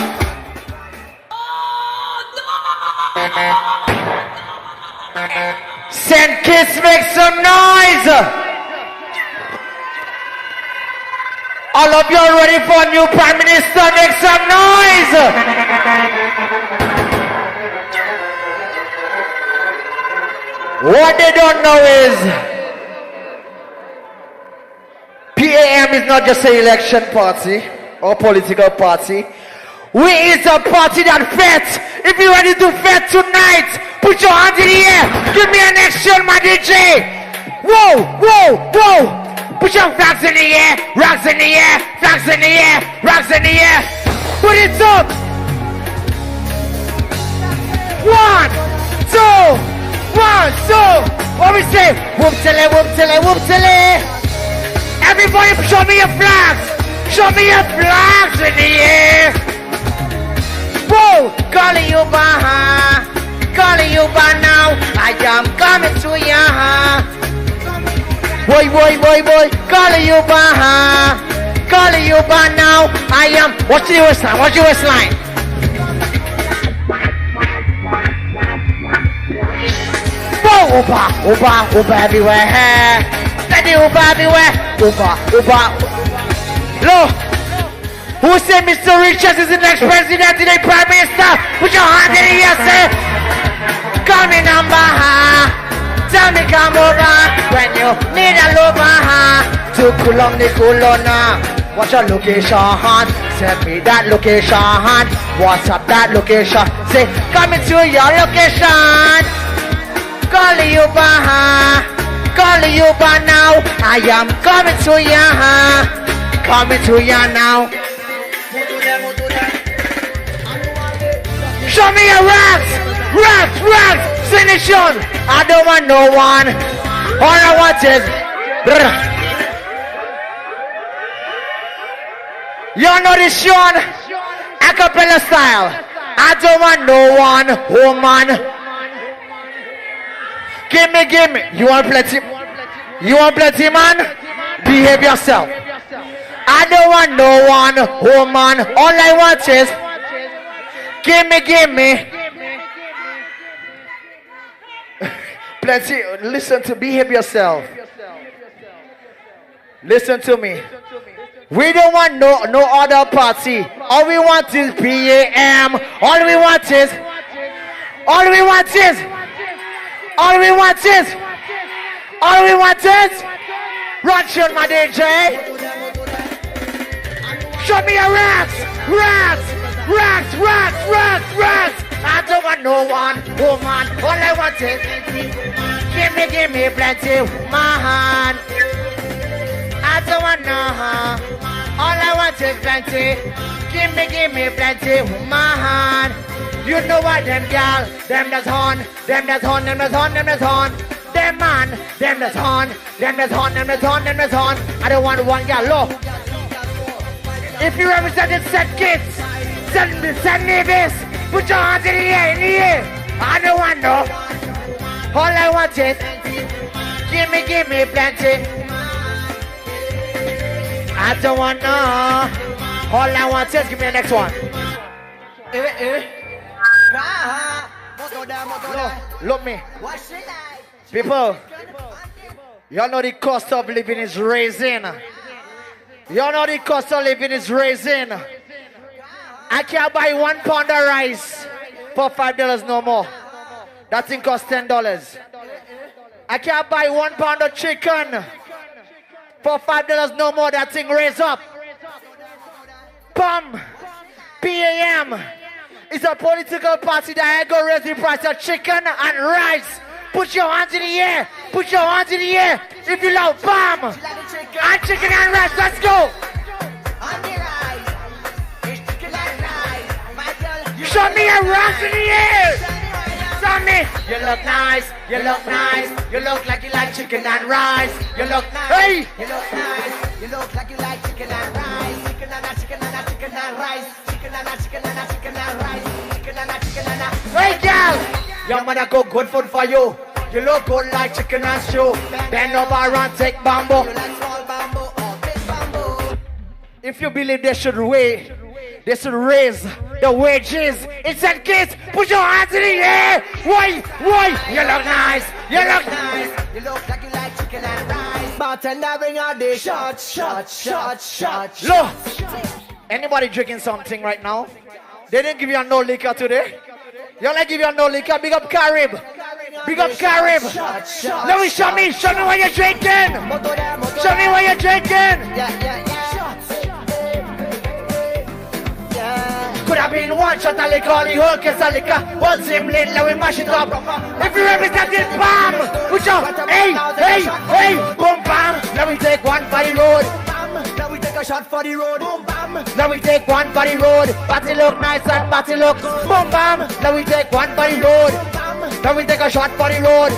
St. Kitts, make some noise. All of y'all ready for a new Prime Minister? Make some noise. What they don't know is PAM is not just an election party or political party. We is a party that fets. If you're ready to fet tonight, put your hands in the air. Give me an action, my DJ. Whoa. Put your flags in the air. Flags in the air. Put it up. 1, 2. What we say? Whoop tele. Everybody show me your flags. In the air. Whoa, calling you now. I am coming to ya. Boy, calling you now. I am. Watch your waistline. Whoa, Uba everywhere. Steady Uba everywhere. Uba. Look. Who said Mr. Richards is the next president, the next prime minister? Put your hand in the air, say. Call me number, tell me come over when you need a lover. To Kulong the Kulona. What's your location? Send me that location. What's up that location? Say, coming to your location. Call you now. I am coming to ya. Now. Show me your raps. Finish on. I don't want no one. All I want is. You know this Sean? Acapella style. I don't want no one. Woman. Give me. You want plenty, man? Behave yourself. I don't want no one, woman. All I want is give me. Plenty. Listen to behave yourself. Listen to me. We don't want no other party. All we want is PAM. All we want is Run, my DJ. Show me your rats. I don't want no one, woman. All I want is give me plenty, man. I don't want no. All I want is plenty. Give me plenty, woman. You know what, them gal, them that's on, them that's on, them that's on, them that's on. Them man, them that's on, them that's on, them that's on, them that's on. I don't want one gal, look. If you represented St. Kitts, St. Nevis, put your hands in the air, I don't want no. All I want is, give me plenty. I don't want no. All I want is, give me the next one. Look me. People, y'all know the cost of living is raising. Y'all know the cost of living is raising. I can't buy 1 pound of rice for $5 no more. That thing costs $10. I can't buy 1 pound of chicken for $5 no more. That thing raised up. PAM, PAM, is a political party that ain't gonna raise the price of chicken and rice. Put your hands in the air. Put your hands in the air. If you love PAM and chicken and rice, let's go. Show me a rice in the air. Show me. You look nice. You look nice. You look like you like chicken and rice. You look nice. Hey. You look nice. You look like you like chicken and rice. Chicken and a chicken and a chicken and rice. Chicken and a chicken and a chicken and rice. Chicken and a chicken and a. Hey, girl. Your mother cook good food for you. You look good like chicken and stew. Bend over and take bamboo. You like small bamboo or big bamboo. If you believe they should raise the wages in St. Kitts, put your hands in the air. Why? You look nice. You look nice. You look like you like chicken and rice. Bartender bring out the shots. Look. Anybody drinking something right now? They didn't give you no liquor today. Y'all like give you no liquor. Big up Carib. Big up Carib. Let me show me what you're drinking. Show me what you're drinking. Could have been one shot of liquor, the whole case of liquor. One same lane, let me mash it up. If you represent it, bam! Put your, hey, boom, bam! Let me take one for the road. Let me take a shot for the road. Boom, bam! Let me take one for the road. Party look nice and party look. Boom, bam! Let me take one for the road. Let me take a shot for the road.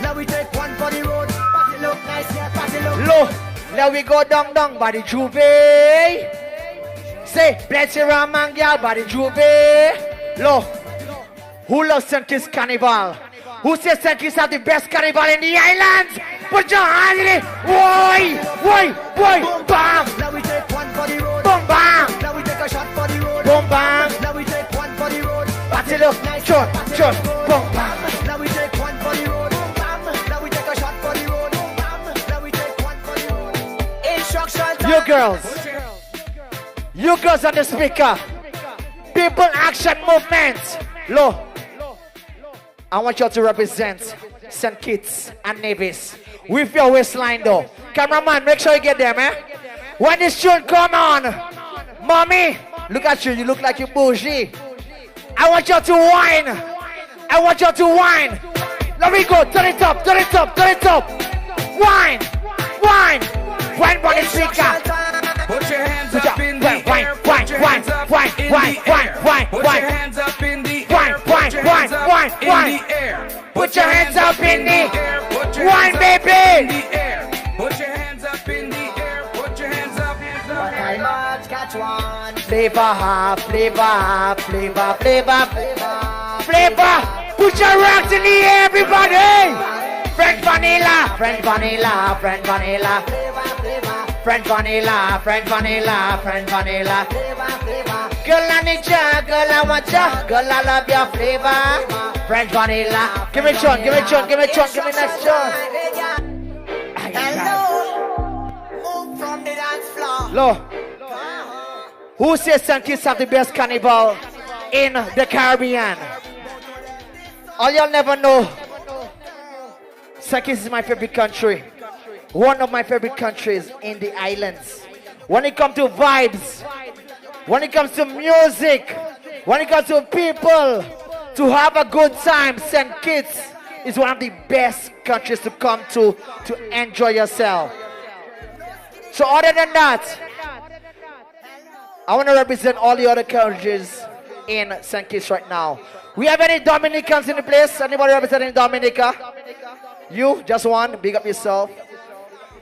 Let me take one for the road. Party look nice, yeah, party look. Look, let we go down by the Juve. Say, bless your ram and girl by the Juve. Look, who loves St. Kitts Carnival? Who says St. Kitts have the best carnival in the islands? Put your hands in it. Why? Bam! Now we take one for the road. Boom, bam! Now we take a shot for the road. Boom, bam! Now we take one for the road. Party look nice. Shot. Boom, bam! Now we take one for the road. Boom, bam! Now we take a shot for the road. Boom, bam! Now we take one for the road. Instruction time. You girls on the speaker. People action movement. Look, I want you to represent St. Kitts and Nevis with your waistline though. Cameraman, make sure you get there, man. When this tune come on, mommy, look at you look like you bougie. I want you to whine. Let me go, turn it up. Whine on the speaker. Put your hands up in the air. Put your hands up in the air. Put your hands up in the air. Put your hands up in the air. Put your hands up in the air. Wine, baby. Put your hands up in the air. Put your hands up. Catch one. Flavor. Put your rocks in the air, everybody. French vanilla. French vanilla. Girl, I need ya, girl, I want ya, girl, I love your flavor. French vanilla. Give me next tune. Hello, move from the dance floor. Look, who says St. Kitts have the best carnival in the Caribbean? All y'all never know. St. Kitts is my favorite country. One of my favorite countries in the islands. When it comes to vibes, when it comes to music, when it comes to people, to have a good time, St. Kitts is one of the best countries to come to enjoy yourself. So other than that, I want to represent all the other countries in St. Kitts right now. We have any Dominicans in the place? Anybody representing Dominica? You? Just one? Big up yourself.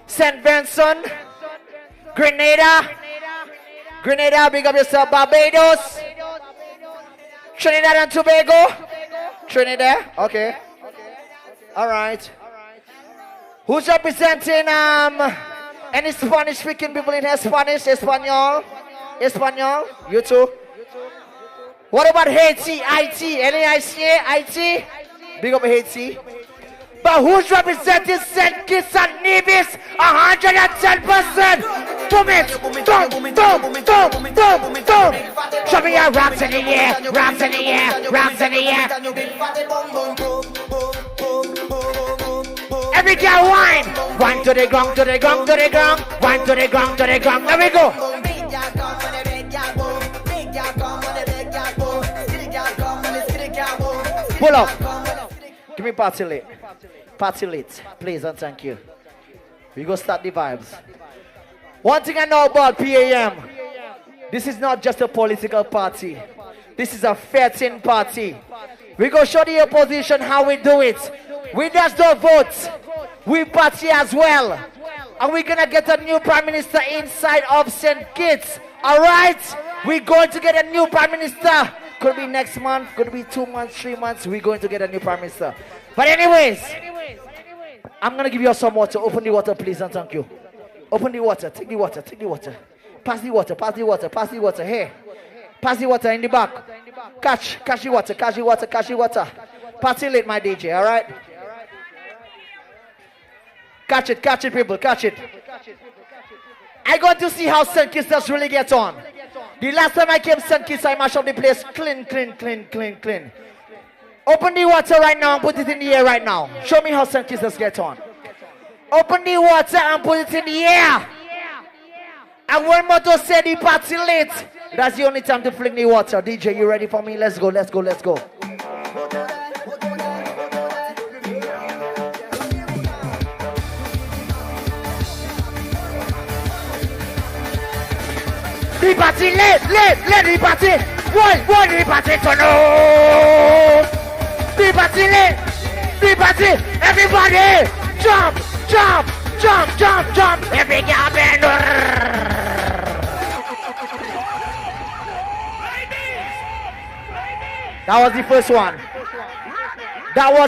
St. Vincent. Grenada. Grenada, big up yourself. Barbados. Trinidad and Tobago. Trinidad, okay. All right. Who's representing any Spanish speaking people in here? Spanish, Espanol? Espanol? You too? What about Haiti? IT? Any IT? Big up Haiti. But who's representing St. Kitts and Nevis? 110%. Boom it. Boom. Show me your rocks in the air. Rocks in the air. Rocks in the air. Every girl whine. Whine to the ground, to the ground, to the ground. Whine to the ground, to the ground. There we go. Pull up. Give me party lit. Party lit. Please and thank you. We go start the vibes. One thing I know about PAM. This is not just a political party. This is a fair thing party. We go show the opposition how we do it. We just don't vote. We party as well. And we're gonna get a new prime minister inside of St. Kitts. Alright? We're going to get a new prime minister. Could be next month, could be 2 months, 3 months. We're going to get a new prime minister. But anyways, I'm going to give you some water. Open the water, please, and thank you. Open the water. Take the water. Take the water. Pass the water. Pass the water. Pass the water. Here. Pass the water in the back. Catch the water. Catch the water. Catch the water. Party late, my DJ, all right? Catch it, people. Catch it. I got to see how St. Kitts does really get on. The last time I came to St. Kitts, I mashed up the place clean. Open the water right now and put it in the air right now. Show me how St. Kitts does get on. Open the water and put it in the air. And when Moto said the party late, that's the only time to fling the water. DJ, you ready for me? Let's go. The party let the party. Why the party turn off? The party, everybody, jump. Every girl bend. That was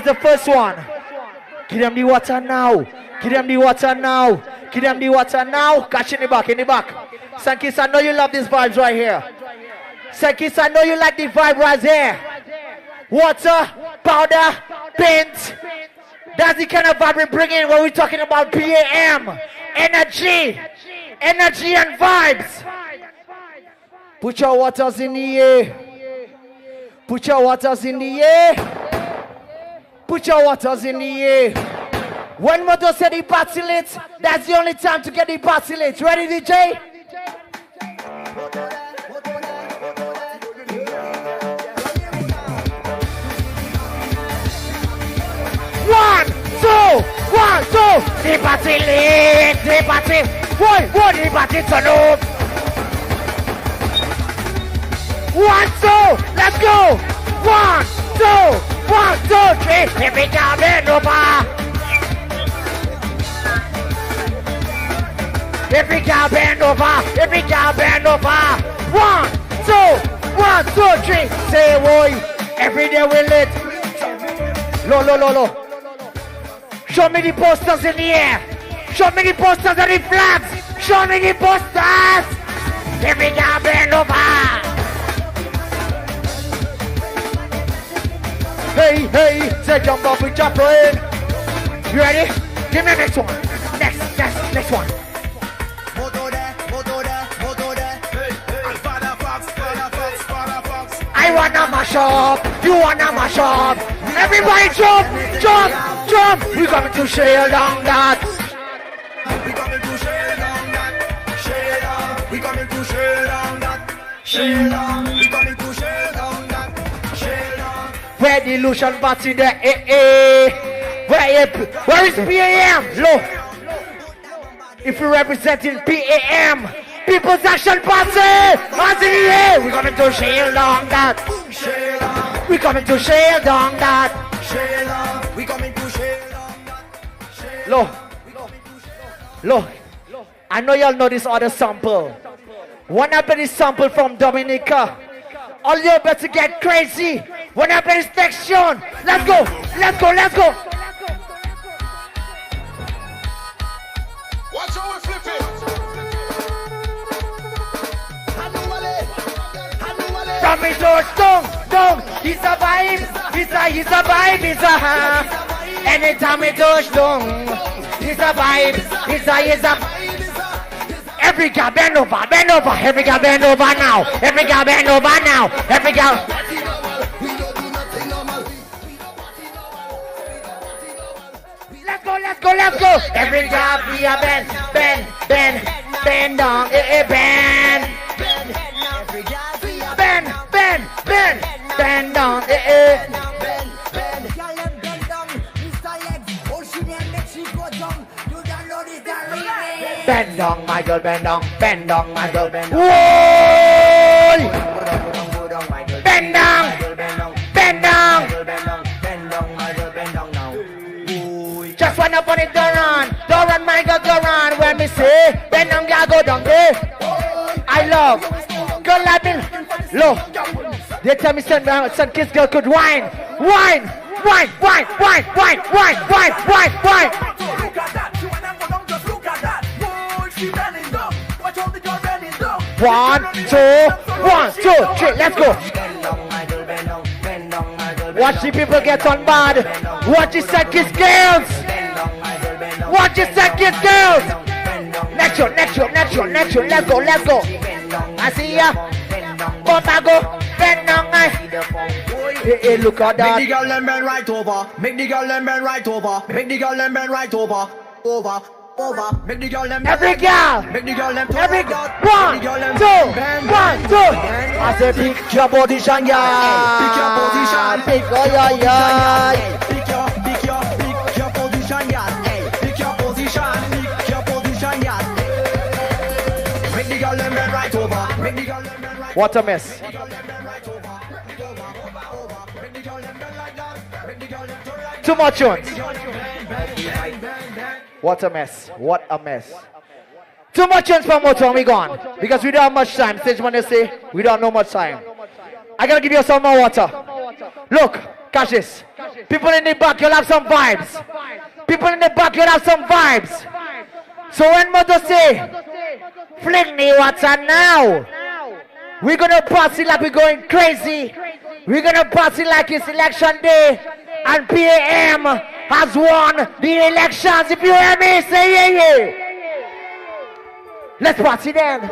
the first one. Give them the water now. Catch in the back. St. Kitts, I know you love these vibes right here. St. Kitts, I know you like the vibe right here. Water, powder, paint. That's the kind of vibe we bring in when we're talking about PAM. Energy and vibes. Put your waters in the air. Put your waters in the air. When Moto said the party lit, that's the only time to get the party lit. Ready, DJ? One, two. The party lit. The party turn up. 1, 2, let's go. 1, 2, 3. Here we go, bend over. Every girl bend over. 1, 2, 3. Say boy, every day we lit. Low. Show me the posters in the air. Show me the posters and the flags. Show me the posters. Every girl bend over. Hey, say jump up with your brain. You ready? Give me the next one. Next one. I wanna mash up, you wanna mash up. Everybody jump. We coming to share down that. Where the illusion party there? Where is PAM? Low. If you're representing PAM, People's Action Party! Hands in the air! We're coming to shell down that. We're coming to shell down that. We coming to share. Look, I know y'all know this other sample. When I play this sample from Dominica, all you better get crazy. When I play this next tune, let's go. Watch how we flip it. From me to dong, he's a vibe, he's a vibe, he's a anytime we touch dong, he's a vibe, he's a every girl bend over, every girl bend over now, every girl bend over now, every girl. Let's go. Every girl be a bend down, bend. Bend down, Bend down, my girl, bend down, my girl, bend down. Whoa! Bend down. Just wanna put it down, my girl, go on. When me say, bend down, girl, go down there. I love, girl, like me, look. They tell me son kids girl could whine. Look at that, you wanna go down, just look at that. Whoa, she bending down. Watch out the girl bending down. 1, 2, 3, let's go. Watch the people get on bad. Watch the son kids girls. Watch the son kids girls. Next one, let's go. I see ya. Bumpa go. Bend down, hey, look at that. Make the girl them bend right over. Make the girl them bend right over. Make the girl them bend right over. Over. Make the girl them. Every girl. Make the girl them. Every 1, 2. I say pick your position, yeah. Pick your position. Pick yeah. Pick your position, yeah. Pick your position, yeah. Make the girl them bend right over. Make the girl them bend right. What a mess. Too much tunes. What a mess. Too much tunes for more time. We gone. Because we don't have much time. Stage when they say we don't know much time. I gotta give you some more water. Look, catch this. People in the back, you'll have some vibes. So when mother say, fling me water now. We're gonna party like we're going crazy. We're gonna party like it's election day. And PAM has won the elections. If you hear me, say yeah. Let's party then.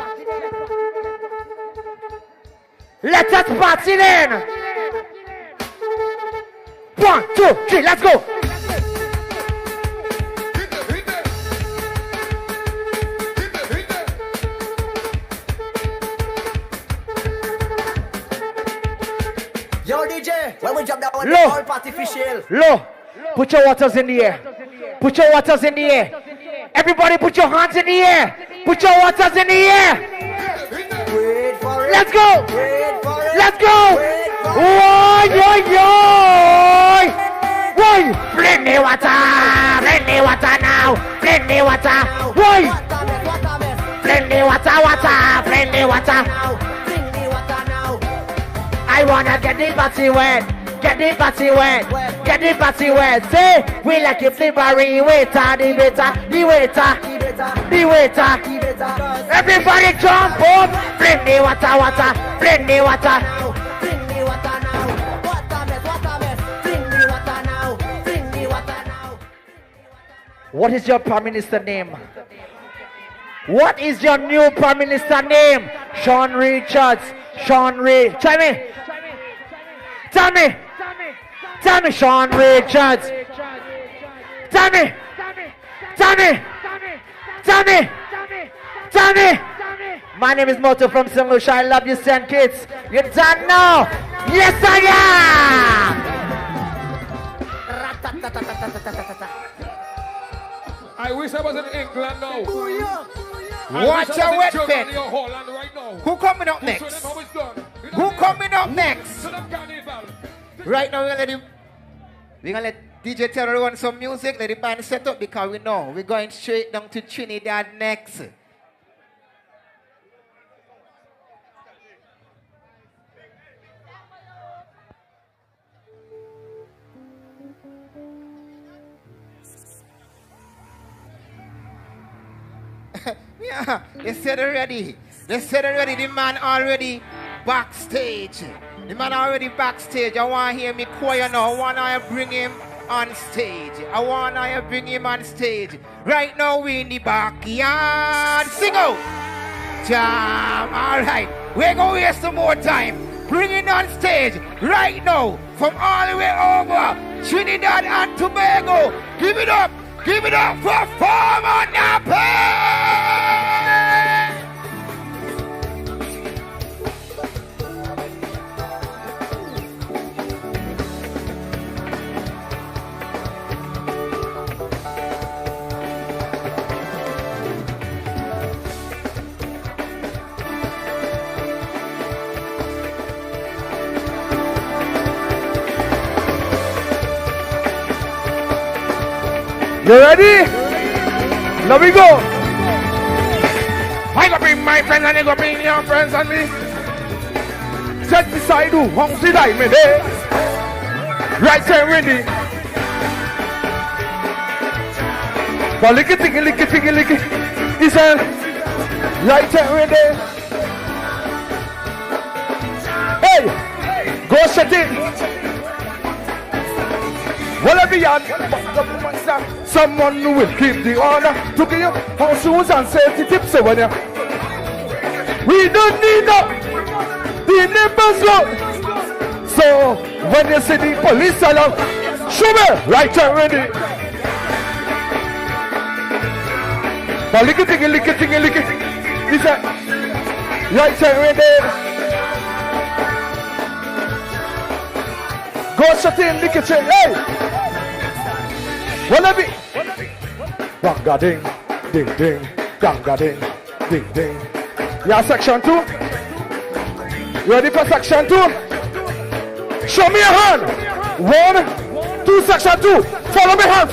Let us party then. 1, 2, 3, let's go. Yo DJ, when we jump down on the all artificial. Low. Put your waters in the air. Everybody put your hands in the air. Put your waters in the air. Wait for it. Let's go. Let's go. Whoa. Whoa. Plenty water now. Plenty water. Whoa. Plenty water. I wanna get the party wet. Say, we like it flavoring. The waiter. Everybody jump up. Plenty water. What is your Prime Minister name? What is your new Prime Minister name? Sean Richards. Tell me, Sean Richards. Tell me. My name is Moto from St. Lucia. I love you, St. Kitts. You don't know. Yes, I am. I wish I was in England now. Watch your wet fit. Who coming up next? Who coming up next? Right now we're gonna let DJ Terror run some music, let the band set up because we know we're going straight down to Trinidad next. Yeah, they said already. They said already the man already backstage. The man already backstage. I want to hear me choir now. I want to bring him on stage. I want to bring him on stage. Right now we in the backyard. Sing out. Jam. All right. We're going to waste some more time. Bring it on stage right now from all the way over Trinidad and Tobago. Give it up. Give it up for PAM on the You ready? Let me go. I gonna bring my friends and they gonna bring your friends and me. Set beside you, home see like me there. Right there, ready. But lick it. He said, right there, ready. Hey, go set it. Whatever you have, someone who will keep the honor to give you house shoes and safety tips over there. We don't need the neighbors look. So when you see the police alarm, show me right there ready. Now lick it. He said, right there ready. Go shut in the kitchen, hey! Wallaby! Ganga ding, ganga ding, ding. Yeah, section 2. Ready for section 2? Show me your hand! 1, 2, section 2. Follow me hand.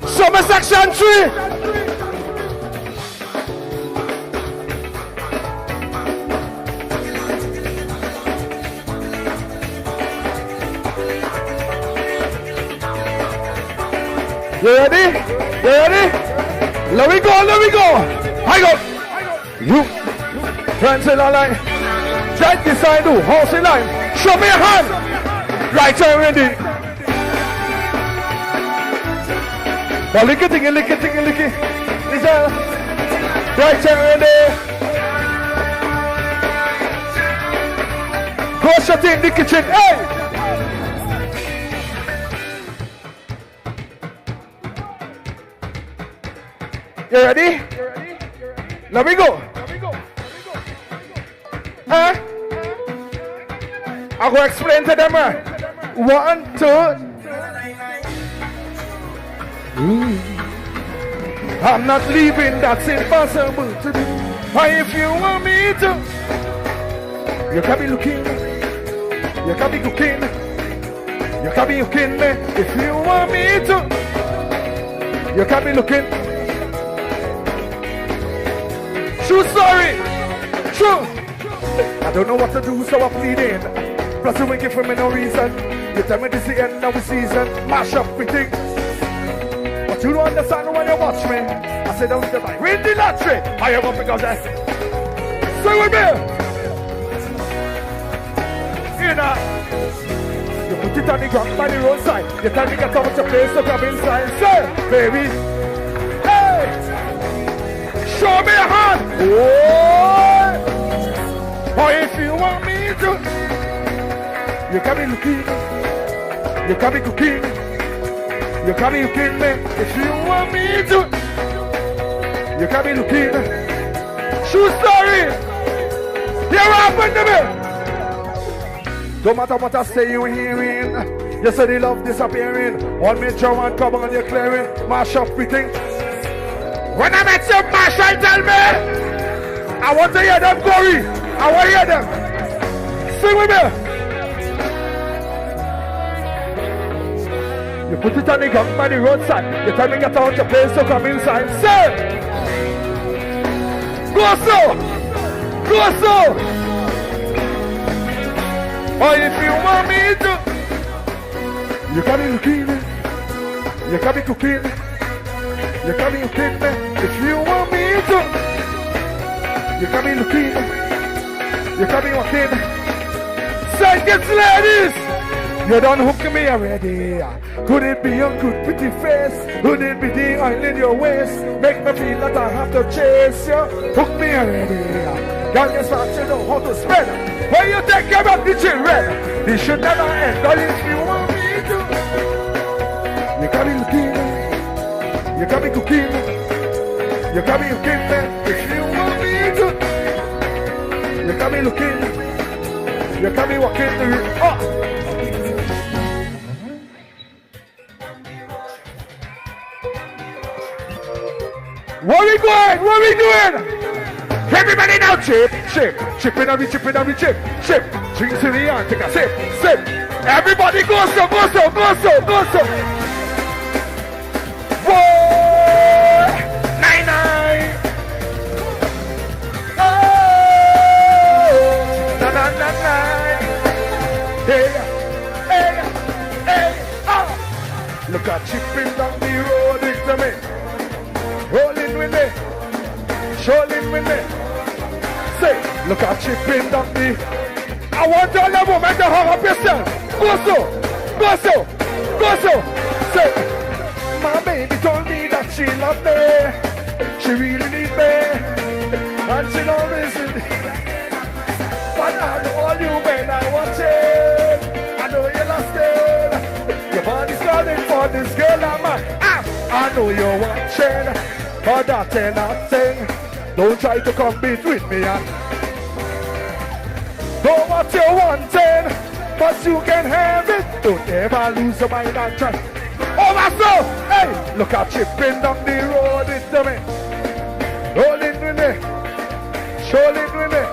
Summer section 3. You ready? Let me go. I go. You. Friends in our line. Right beside you. Horse in line. Show me your hand. Right there, ready. Now lick it. Is that right there, ready? Go shut in the kitchen, hey! You ready? Let me go. Huh? I'll go explain to them. 1, 2. I'm not leaving, that's impossible to do. Why if you want me to? You can be looking, you can be cooking, you can be looking me. If you want me to, you can be looking. True story, true. I don't know what to do, so I'm pleading. Plus you ain't give me no reason. You tell me this is the end of the season. Mash up everything. But you don't understand when you watch me. I said don't get like win the lottery. I am up because I stay with me. You know, you put it on the ground by the roadside. You tell me get out your place to come inside. Say, baby, hey, show me a hand. Oh, or if you want me to, you can be looking, you can be cooking, you can be looking me. If you want me to, you can be looking. True story, Hear what happened to me? No matter what I say, you hearing. You say the love disappearing. One major one come on, you clearing. Mash up everything. When I met you, Marshall, tell me. I want to hear them, Corey. I want to hear them. Sing with me. You put it on the gun by the roadside. You tell me get out your place to come inside. Say. Go so. Go so. Or if you want me to, you can be looking, you can be cooking, you can be looking. If you want me to, you can be looking, you can be walking. Say, get ladies, you done hook me already. Could it be your good pretty face? Could it be the oil in your waist? Make me feel that I have to chase you. Hook me already. God just want to know how to spread. When you take care of the children, they should never end. But if you want me to, you can be looking, you can be cooking, you can be looking. If you want me to, you can be looking, you can be walking through. Oh. Where we going? What we doing? Everybody now, chip, chipping on the chip, drink to the hand, take a sip. Everybody go so. Boy, 9-9. Oh, na. Hey, oh. Look at chipping down the road with me, rolling with me, strolling with me. Say, look at chipping down the. I want all the women to hang up yourself. Go so. Say, my baby told me that she loved me. She really needs me. And she don't listen. But I know all you when I watch it. I know you lost it. Your body's calling for this girl I'm at. I know you're watching. But that ain't nothing. Don't try to come between me and know what you're wanting, but you can have it. Don't ever lose your mind and try. Oh my soul, hey, look at chipping down the road into me, rolling with me, strolling with me.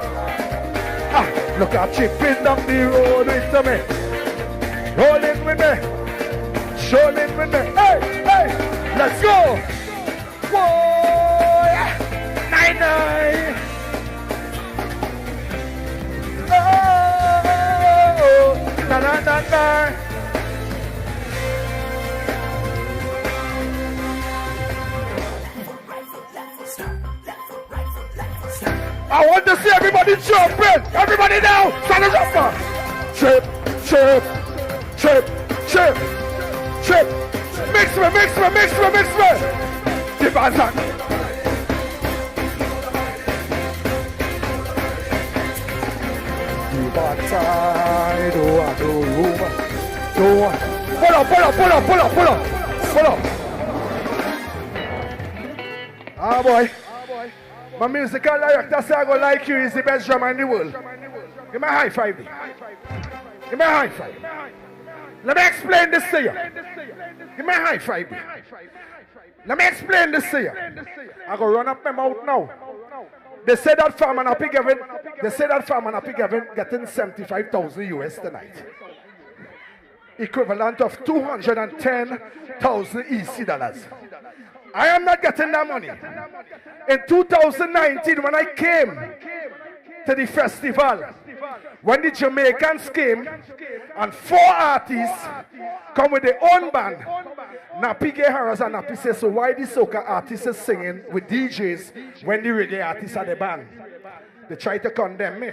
Look at chipping down the road into me, rolling with me, strolling with me. Hey, let's go. Boy, 9-9. Na. I want to see everybody jumping. Everybody now, stand up. Chip. Mix me. The band's on. Side, pull up. Ah boy. My musical director said I go like you is the best drummer in the world. Give me a high five. Let me explain this to you. Give me a high five. Let me explain this to you. I go run up my mouth now. They say that farmer and Happy Gavin getting 75,000 US tonight. Equivalent of 210,000 EC dollars. I am not getting that money. In 2019, when I came to the festival, when the Jamaicans came and 4 artists come with their own band, Nappy Gay Harris and Nappy says, so why the soca artists is singing with DJs when the reggae artists are the band? They try to condemn me.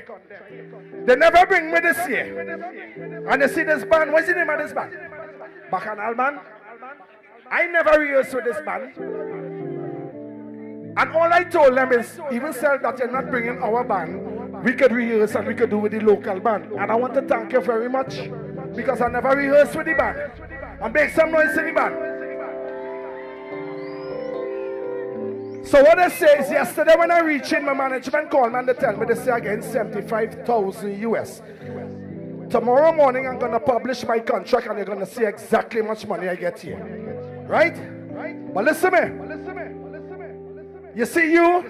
They never bring me this year. And they see this band, what's the name of this band? Bacchanal Band. I never rehearsed with this band. And all I told them is, even said that you're not bringing our band, we could rehearse and we could do with the local band. And I want to thank you very much, because I never rehearsed with the band. And make some noise in the band. So what I say is yesterday when I reached in, my management called me and they tell me they say again 75,000 US. Tomorrow morning I'm going to publish my contract and you're going to see exactly how much money I get here. Right? But listen to me. You see you.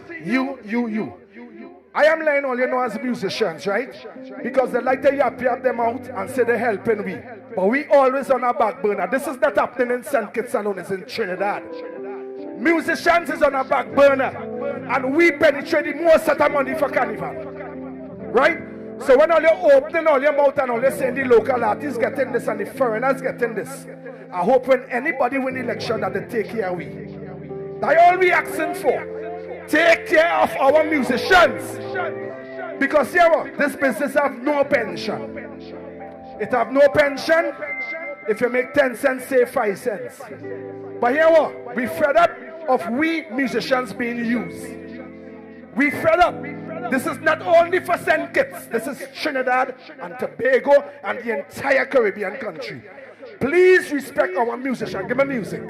I am letting all you know as musicians, right? Because they like to yap them out and say they're helping we. But we always on our back burner. This is not happening in St. Kitts alone, it's in Trinidad. Musicians is on our back burner. And we penetrate the most of the money for carnival. Right? So when all you're opening all your mouth and all you're saying the local artists getting this and the foreigners getting this, I hope when anybody win the election that they take care of we. That's all we asking for. Take care of our musicians. Because here, this business have no pension. It have no pension. If you make 10 cents, say 5 cents. But here, we fed up of we musicians being used. We fed up. This is not only for St. Kitts. This is Trinidad and Tobago and the entire Caribbean country. Please respect our musicians. Give me music.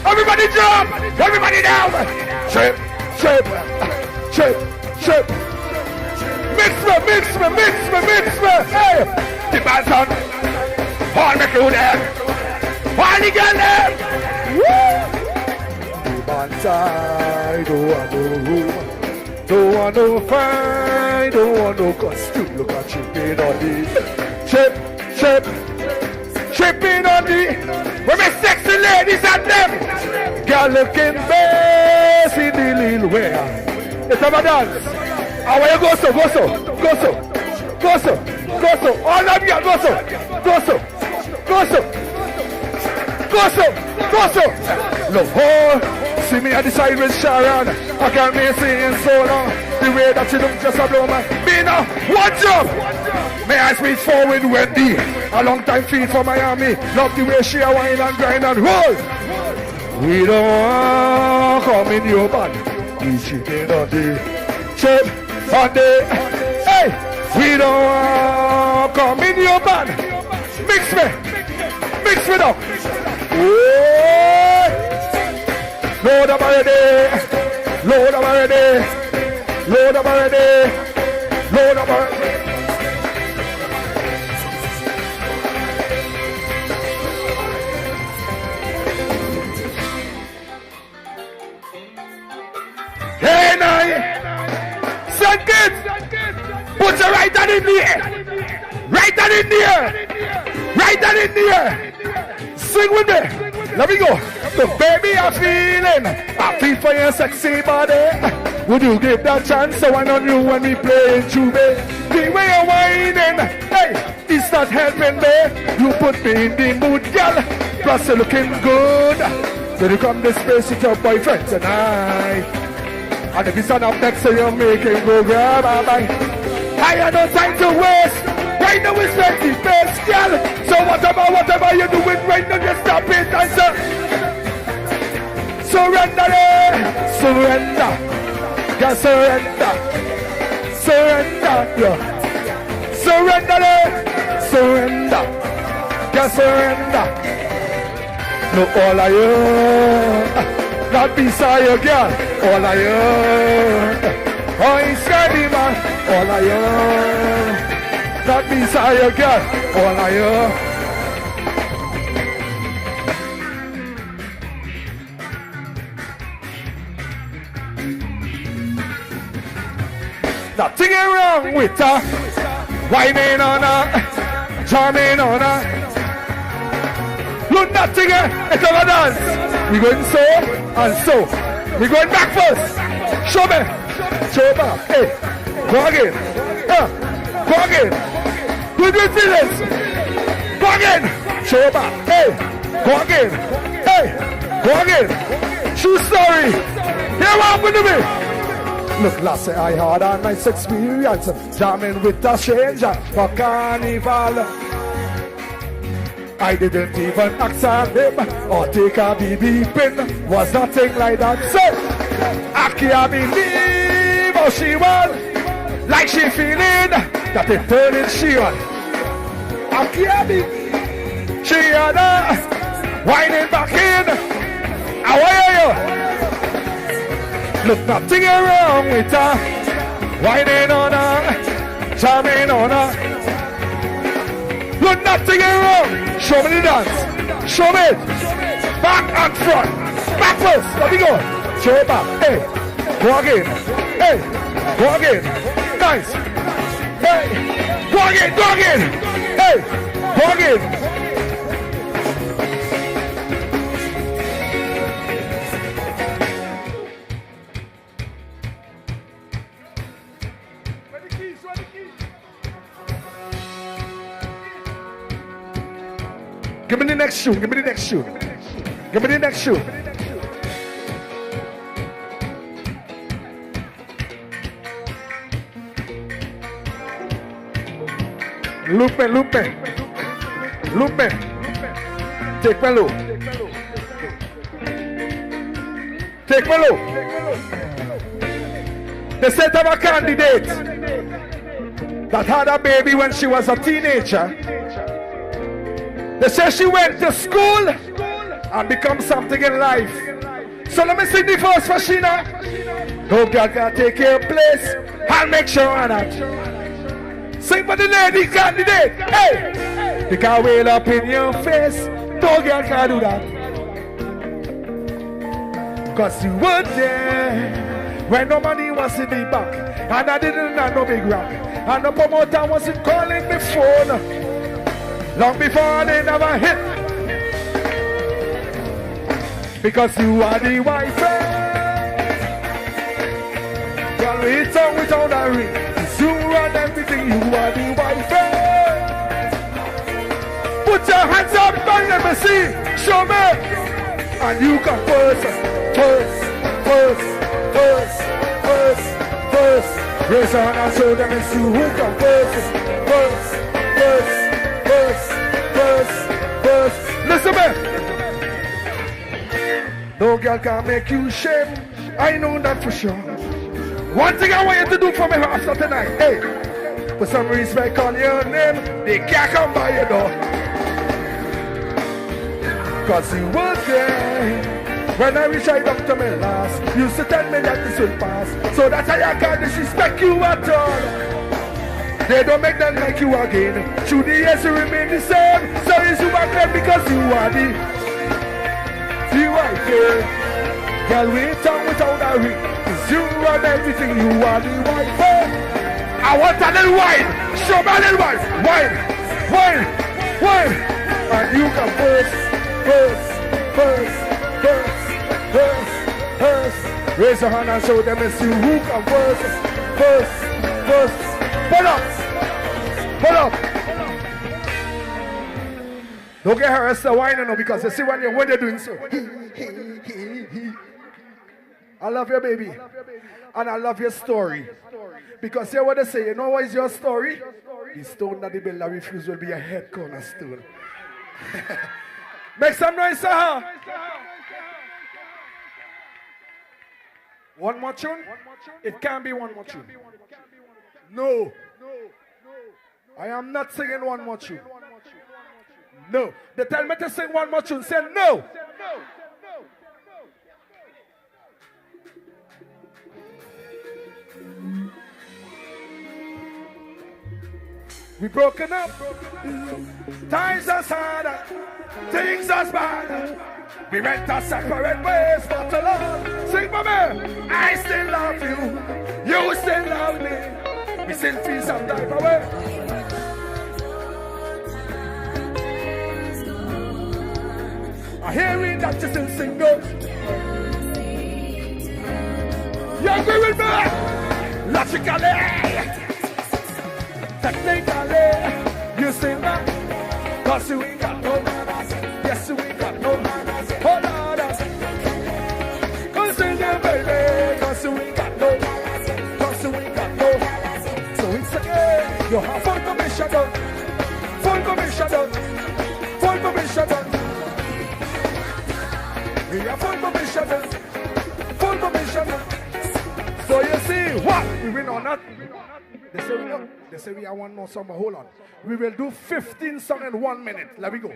Everybody jump! Everybody down! Chip. Mix me! Hey! The band's on. All the crew there. All the girl there. Woo! The band's on. Don't want no fight. Don't want no costume. Look at Chipping on the. Tripping on the. Where my sexy ladies and them. Girl looking best in the little way. Let's have a dance. How you go so. All of you go so. Look, see me at the side with Sharon. I can't be seeing so long. The way that you look just a blow man. Me now, what's up? May I speak forward Wendy? A long time feed for Miami. Love the way she a wine and grind and roll. We don't want to come in your band. We chicken on the chip on the. Hey, we don't want to come in your band. Mix me now. Load up already. Hey, now, St. Kitts, put your right hand in the air. Sing with me. Let me go. So baby, I feel for your sexy body. Would you give that chance? So I know you when we play Jube. The way you're whining, hey, it's not helping me. You put me in the mood, girl. Plus you're looking good. So you come this place with your boyfriend tonight. And if it's not up next, so you make him go grab a bite. I had no time to waste. Right now it's 20 best, girl. So whatever you're doing right now, just stop it and surrender. Yeah, surrender. Yeah, surrender. No, all of you, not beside you, girl. All of you, oh, it's scary, man. All of you. Not beside you, girl. All of you. Nothing wrong with her. Whining on her. Charming on her. Look, nothing. It's over dance. We going so and so. We going back first. Show me. Show back. Hey. Go again. Go again. Good with this. Go again. Show back. Hey. Go again. Hey. Go again. True story. Here what happened to me. Look, last I had a nice experience jamming with a stranger for carnival. I didn't even ask him or take a BB pin. Was nothing like that. So I can't believe how she was. Like she feeling that it turning she on. I can't believe Gianna, whining back in. How are you? Look, nothing wrong with her. Whining on her, charming on her. Look, nothing wrong. Show me the dance. Show me it. Back and front. Back first. Let me go. Show it back. Hey. Go again. Hey. Go again. Nice. Hey. Go again. Go again. Hey. Go again. Give me the next shoe. Give me the next shoe. Give me the next shoe. Loop me, loop me. Loop me. Take me low. Take me low. They said of a candidate that had a baby when she was a teenager. They say she went to school and become something in life. So let me sing the first for Sheena. No girl can take your place. I'll make sure of that. Sing for the lady candidate. Hey! They can wail up in your face. No girl can do that. Cause you were there when no money was in the bank. And I didn't have no big rock. And the promoter wasn't calling me phone. Long before they never hit. Because you are the wife. Well, it's on without a ring. You run everything, you are the wife. Put your hands up and let me see. Show me. And you come first. Raise your hand and show them it's you who come first. Listen, man. No girl can make you shame. I know that for sure. One thing I want you to do for me after tonight. Hey, put some respect on your name. They can't come by your door. Cause you were there when I reach out to me last. You used to tell me that this will pass. So that's why I can't disrespect you at all. They don't make them like you again. Through the years you remain the same. So is you back then because you are the right there. Girl, we ain't talking without a ring. Cause you run everything, you are the wife. I want a little wine. Show me a little wine. Wine. And you come first. Raise your hand and show them it's you who come first. Pull up. Don't get harassed the wine, no, because you see when they're doing so. I love your baby. And I love your story. Because hear what they say, you know what is your story? The stone that the builder refused will be a head cornerstone. Make some noise, sir. One more tune? It can't be one more tune. No. I am not singing one more tune. No. They tell me to sing one more tune. Say no. We broken up. Times are harder. Things are bad. We went our separate ways, but alone. Sing for me. I still love you. You still love me. We still feel some type of way. I hear it that you still single. You agree with me? Logically, technically, you still not. Cause you ain't got no manners. Yes, you ain't got no manners. Hold on. Cause you ain't baby. Cause you ain't got no manners. Cause you ain't got no manners. So it's again. You have full permission done. Full permission done. Full permission done. We have full permission done. Full permission done. So you see what? We win or not? They say we know. They say we have one more song, but hold on. We will do 15 songs in 1 minute. Let me go.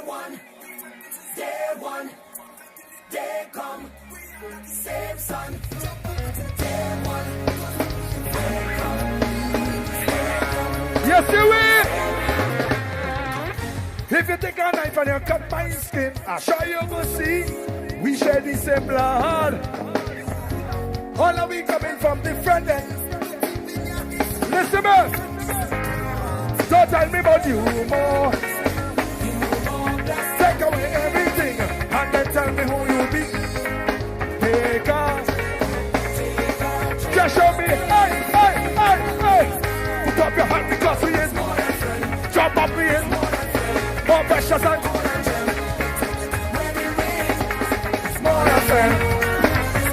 one, day one, day come, save son. Day one, day come, Yes, you will. If you take a knife and you cut my skin, I'm sure you will see we share the same blood. All of we coming from different ends. Listen, man. Don't tell me about you more. Take away everything and then tell me who you be. Take off. Just show me. Hey, hey, hey, hey. Put up your hand because we is. Jump up we is. More precious and more than friend.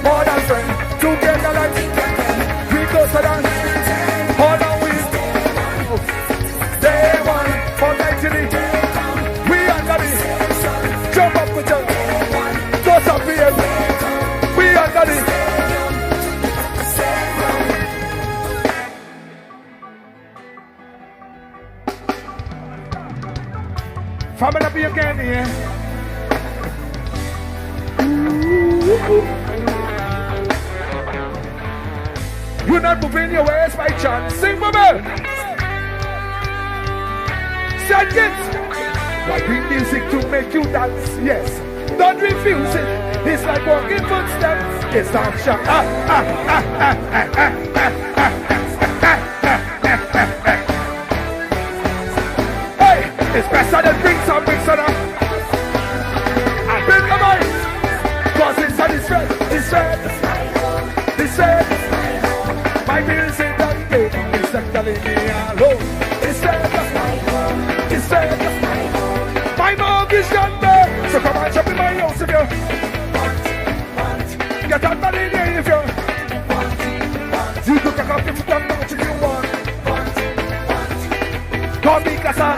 More than friend. Together like we closer than all our ways. Day one for 90. We are gonna jump up with us. Close up here. We are gonna. Family be again here. You're not moving your ways by chance. Sing for me. Say it. Why bring music to make you dance? Yes. Don't refuse it. It's like walking footsteps. It's action. Hey, it's better than bring some mix on up. I bring the mind. Cause it's on this red. This red. This red. My music that day is telling me alone. It's red. It's red. My mortgage done there. So come on, jump in my house if you get out money there if you could take off your foot and touch if you want. Come be casa.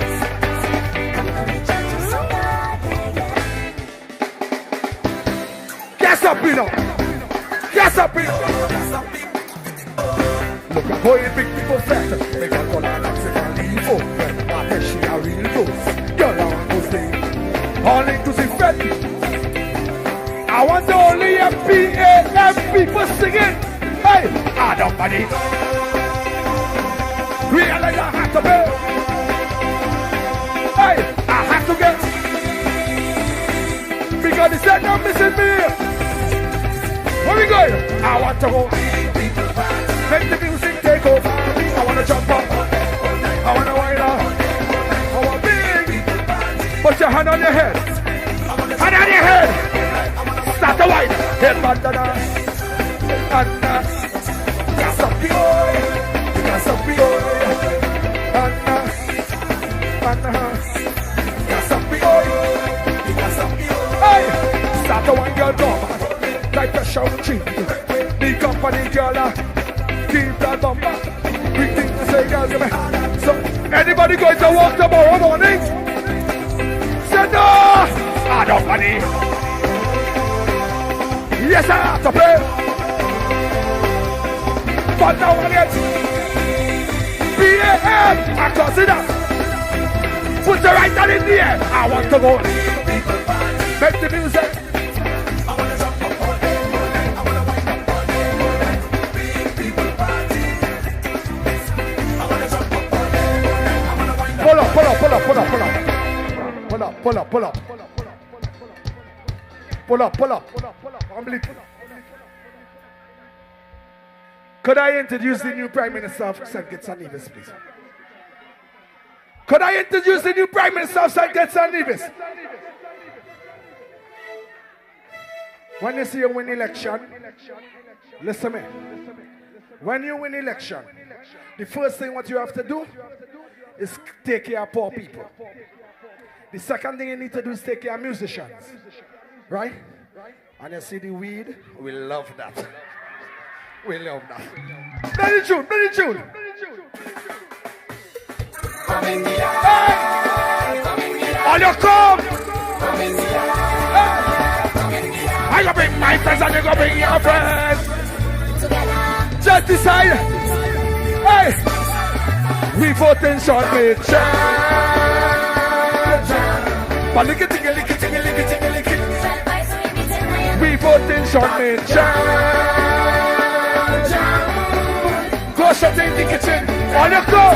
Get up, you know. Get up, you know. Look at boy, big people fat. They got all that accent and leave open. I bet she a real ghost. Girl, I want to stay. All inclusive friend. I want the only PAM people singing. Hey, I don't money. Realize I have to pay. Hey, I have to get. Because they said not missing me. Where we going? I want to go. Make the music take over. I want to jump up. I want to wind up. I want big. Put your hand on your head. Hand on your head. Start the wine. Head back to that. And gas up the oil. Gas up the oil. And gas up the oil. Gas up the oil. Hey, start the wine, girl, go back. Like pressure on the tree. The company, girl, keep that bumper. We think the say, girl, give me. So, anybody going to walk tomorrow morning? Say no! I don't money. Yes, I have to pay. But now I get PAM. I consider. Put the right hand in the air. I want to go. Make the music. Pull up. Could I introduce the new Prime Minister of St. Kitts and Nevis, please? Could I introduce the new Prime Minister of St. Kitts and Nevis? When you see you win election, listen to me. When you win election, the first thing what you have to do is take care of poor people. The second thing you need to do is take care of musicians. Right? And you see the weed, we love that. We love that. Play the tune. Come in the hey! All you come! Come in the hey! I gonna bring my friends and you gonna bring your friends. Together. Just decide. Hey! We vote in short with church. But look at Sean made go shut in the kitchen. On your go.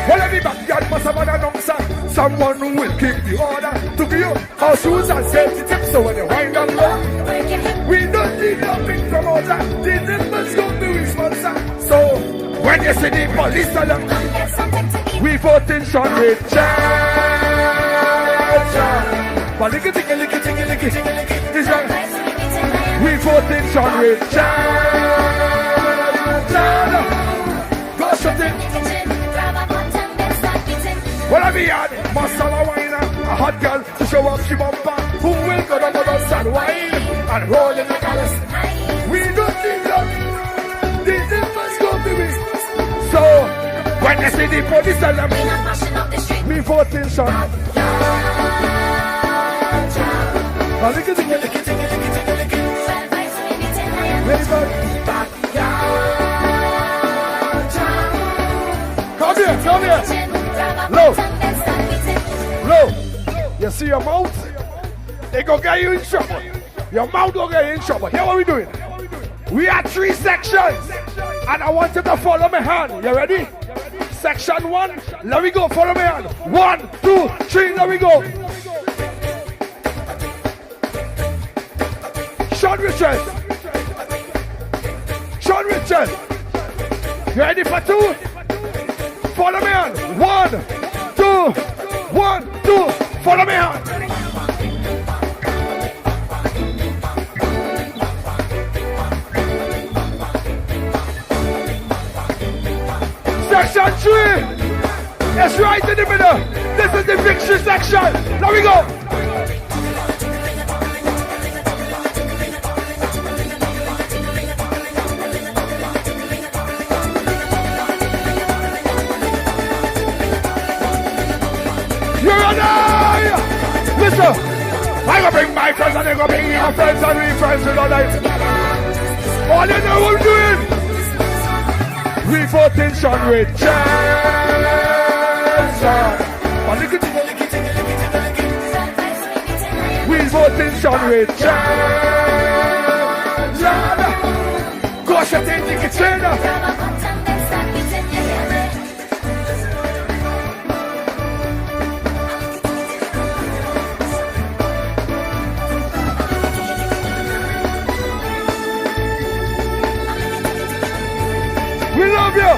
Well, every backyard must have an announcer. Someone who will keep the order to be you. Our shoes and safety tips, so when you wind up low, we don't need no big promoter. The members don't be responsible. So when you see the police along, we vote in Sean with but licky. This one, we vote in Sean with go shut it. Well, I be had masala wine, a hot girl to show off she bumper. Who will go down the sun wine and roll in the palace? We don't need love. The difference go be with. So when you see the police and them, we vote in Sean. Now look at the come here. Low. You see your mouth? They go get you in trouble. Your mouth will get you in trouble. Here's what we doing. We have 3 sections. And I want you to follow my hand. You ready? Section 1. Let me go. Follow my hand. 1, 2, 3. Let me go. Sean Richard. You ready for 2? Follow me on. 1, 2, 1, 2. Follow me on. Section 3. It's right in the middle. This is the victory section. Let me go. Listen, I'm gonna bring my friends and they're gonna bring your friends and we friends with all that. All you know what we're doing? We vote in Sean with we vote in Sean with go shut in the kitchen. We love you.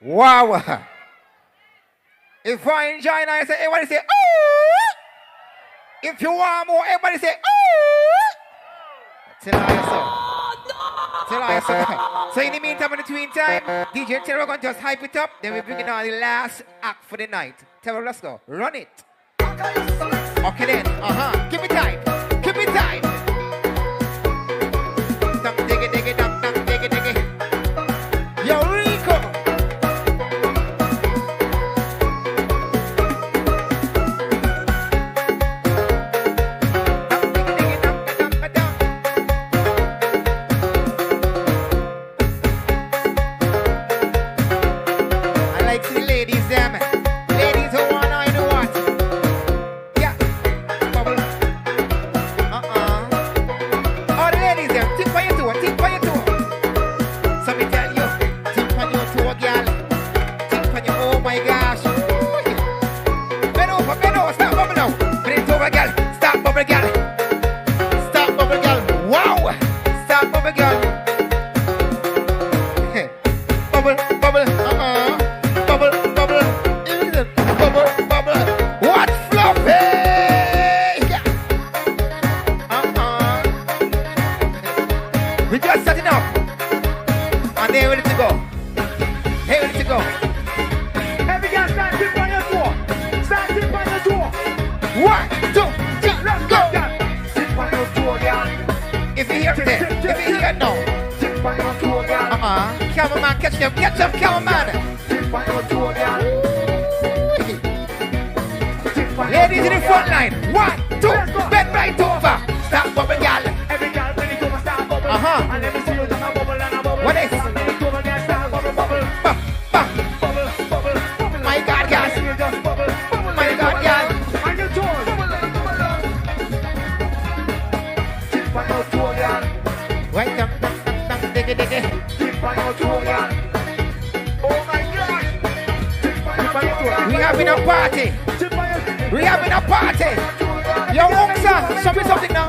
Wow. If I enjoy it, I say, everybody say, oh! If you want more, everybody say, oh! Tell I so. So in the meantime, in between time, DJ Terror going to just hype it up. Then we bring in on the last act for the night. Terror, let's go. Run it. Okay then. Give me time. Give me time. Dum diggy diggy dum dum diggy diggy. Yo, Rico. cameraman, catch them cameraman. Ladies in the front line, 1, 2, bend right over. Stop bubble, girl. Every girl when you come and start bubble. And let me see you just a bubble and a bubble. What is? My God, girl. My God, girl. And you told. Tip on your toe, girl. Right down, diggy. Tip on your toe, girl. Oh my God. We having a party. We having a party. Yo, Oxa, show me something now.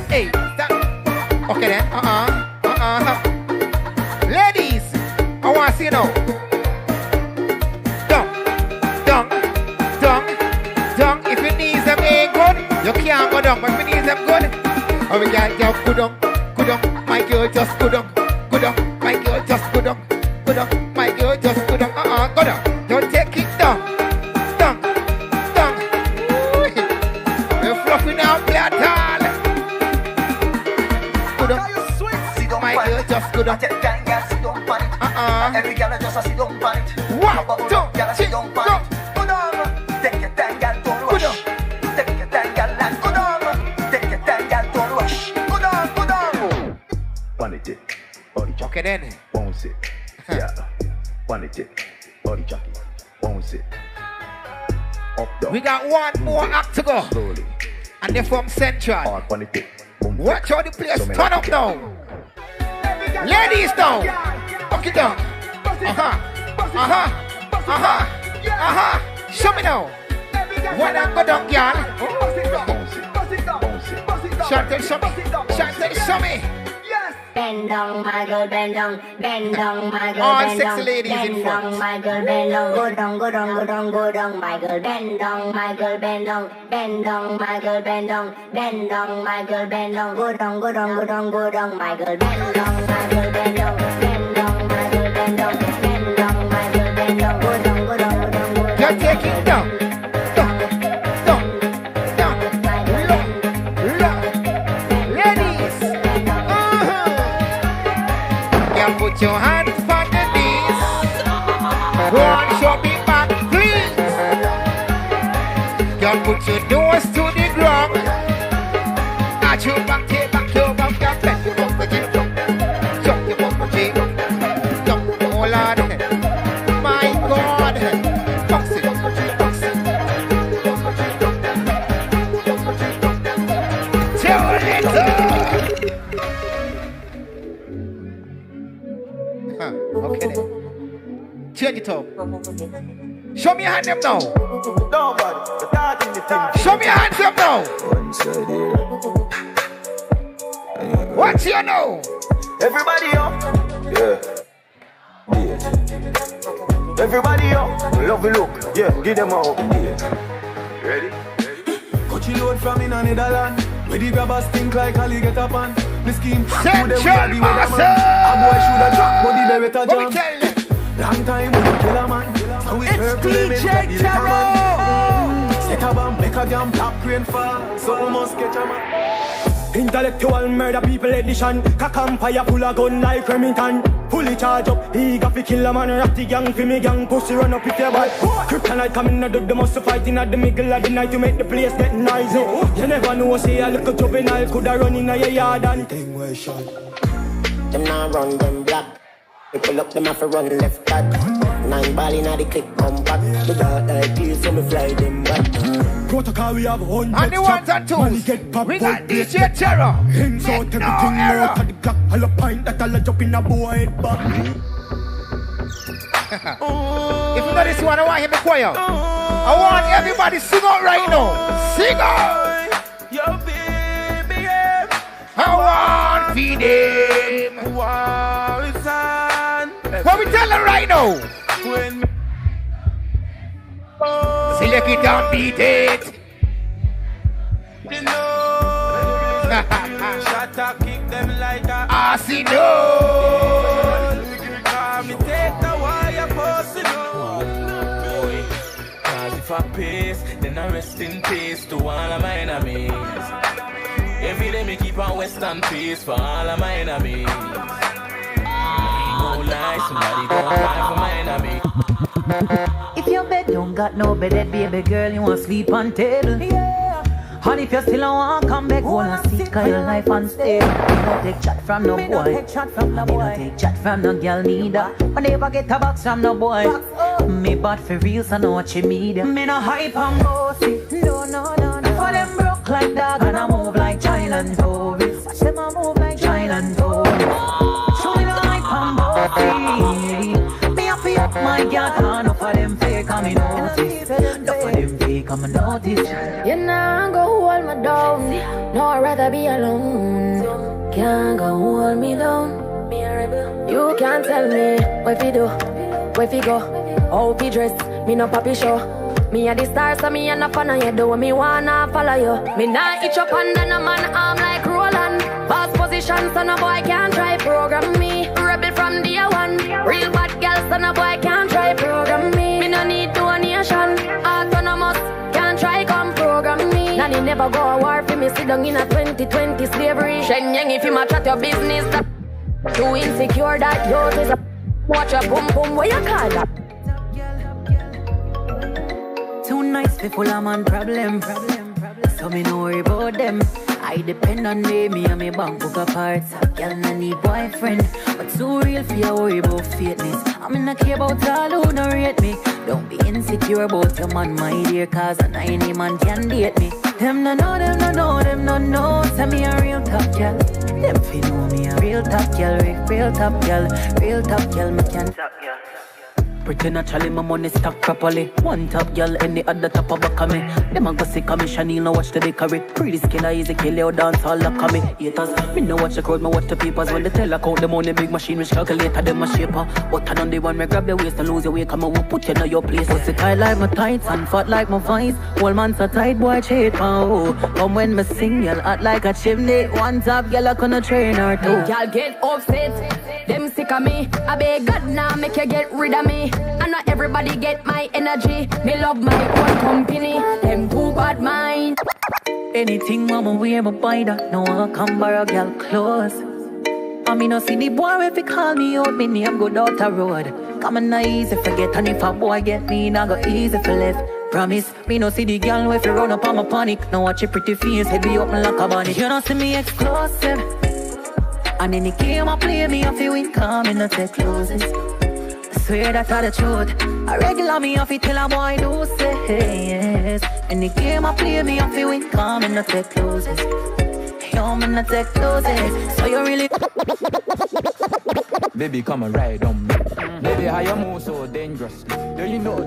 Hey, that. Okay then. Ladies, I want to see you now. Down. If your knees them ain't good, you can't go down. But if your knees them good, oh we got you go down. My girl just go down. My girl just go down. My girl just go down. Go down. Don't take it down. You're fluffing out blood all. Go down. My girl just go down. Every girl just sit down on it. 1, 2, 3, go. Go down. Take your time, girl, don't rush. Take your time, girl, and go down. Take your time, girl, don't rush. Go down. Vanity, body jacket. Okay then. Bounce it. Yeah. Vanity, body jacket. Bounce it. Up down. We got one more act to go. Slowly. And they're from Central. Vanity. Watch how the place turn up now. Ladies now. Okay down. Show me now. When I go down, girl. Chantel, show me. Bend down, my girl, bend down, my girl, all bend sexy down, ladies in bend front. down, my girl, bend down, go down, my girl, bend down, my girl, bend down, my girl, bend down, my girl, bend down, go down, my girl, bend down, my girl, bend down, my girl, bend down, go down. Just take it down. Ladies. Put your hands on the knees. Go on, show me back, please. Girl, put your nose to the ground. Arch your back, take back your back, girl. Let your bumper jig. Jump your bumper jig. Jump, oh Lord. My God. Box it. Tell it. Okay then. Change it up. Show me your hand up now. Show me your hands up now. What's your now? Everybody up. Yeah. Everybody up. Love a look. Yeah, give them out. Yeah. Ready? Coachy load from in Netherlands. Where the grabbers think like Ali get up on. The scheme Central Master. A boy should have dropped, but the better What we jump. tell them? Long time we don't kill a man. So we It's DJ Terror. Set a bomb, make a damn black rain fall. So we must catch a man. Intellectual murder people edition. Cock empire full of gun like Remington. Fully charge up, he got to kill a man. Ratty gang, fi me gang, pussy run up with your bad. Kryptonite coming out of the muscle fighting at the middle of the night to make the place get noisy. You never know, say a little juvenile coulda run in your yard and thing where shot. Them now run them black. We pull up them off a run left back. 9 ball inna the click come back. The dark like this, so me fly them back. Protocol we have 100 And the ones and twos. We got DJ Terror. Hands out everything out of the clock. All a pint that all a jump in a boy head back. If you know this one, I want you to be quiet. I want everybody sing out right now. Sing out. Yo, baby, yeah. I want feed them. What we tell them right now? Select it and beat it. You know, shot a kick them like a Arsenal. Me take the wire boy. Cause if I pace, then I rest in peace to all of my enemies. Every day me keep a western peace for all of my enemies. won't lie, somebody gon' cry for my enemy. If your bed don't got no bed, baby girl, you want sleep on table. Yeah. And if you still don't want come back, wanna see cause your life unstable. You don't take chat from no boy. You don't take chat from no girl neither. I never get a box from no boy. Me bad for real, so know what you mean. Me no hype and bossy. No. For them broke like dog and I move like child and tourist. Watch them I move like child and tourist. Show me no hype and bossy. Me a feel my girl, enough of them fake and me notice. Enough of them fake and me notice. You nah go hold me down. No, I'd rather be alone. Can't go hold me down. You can't tell me what fi do, where fi go, how fi dress. Me no papi show. Me a the star, so me a no fan of you. Do me wanna follow you. Me nah itch up under no man arm like Roland. Boss position, so no boy can't try program me. Rebel from day one. Real bad girl, so no boy can't try program me. Me no need donation. Autonomous, can't try come program me. Nanny never go a war for me. Sit down in a 2020 slavery. Shenyang if you match at your business. That too insecure that you is a watch a boom boom. Where you call that? Too nice for full of man problem. So me no worry about them. I depend on me and me bank book apart. Girl no need boyfriend, but too real for you worry about fakeness. I mean not care about all who no rate me. Don't be insecure about your man, my dear, cause any man can date me. Them no know, say me a real top girl. Them fi know me a real top girl, real top girl, me can top girl. Pretty naturally, my money stack properly. One top girl and the other top of back of me. Them a go see commission, no watch the decorate. Pretty skin, easy kill you, dance all lock of me. Haters, me no watch the crowd, me watch the papers. When they tell account the money, big machine, which calculator, them a shaper. But I on the one, me grab the waist and lose your way. Come on, put you in your place. Pussy tight like my tights and fat like my vice. Whole man so tight, boy, cheat, oh. Come when me sing, y'all act like a chimney. One top girl, I couldn't train her too. Y'all get upset, them sick of me. I beg God now, make you get rid of me. And not everybody get my energy. Me love my own company. Them too bad mind. Anything mama wear, my buy that. No one come borrow girl clothes. I mean no see the boy if he call me out, me name go down the road. Come on, not easy forget, and if a boy get me, not go easy for left. Promise, me no see the girl if you run up on my panic. No watch your pretty face, head be open like a bunny. You don't see me exclusive. And any game I play me, I feel win, come in, not take closes. Swear that's all the truth. I regular me off it till a boy do say yes. Any game I play me off it win, come and not take closes. Yo, me not take closes. So you really Baby, come and ride on me. Baby, how you move so dangerously? Do you know?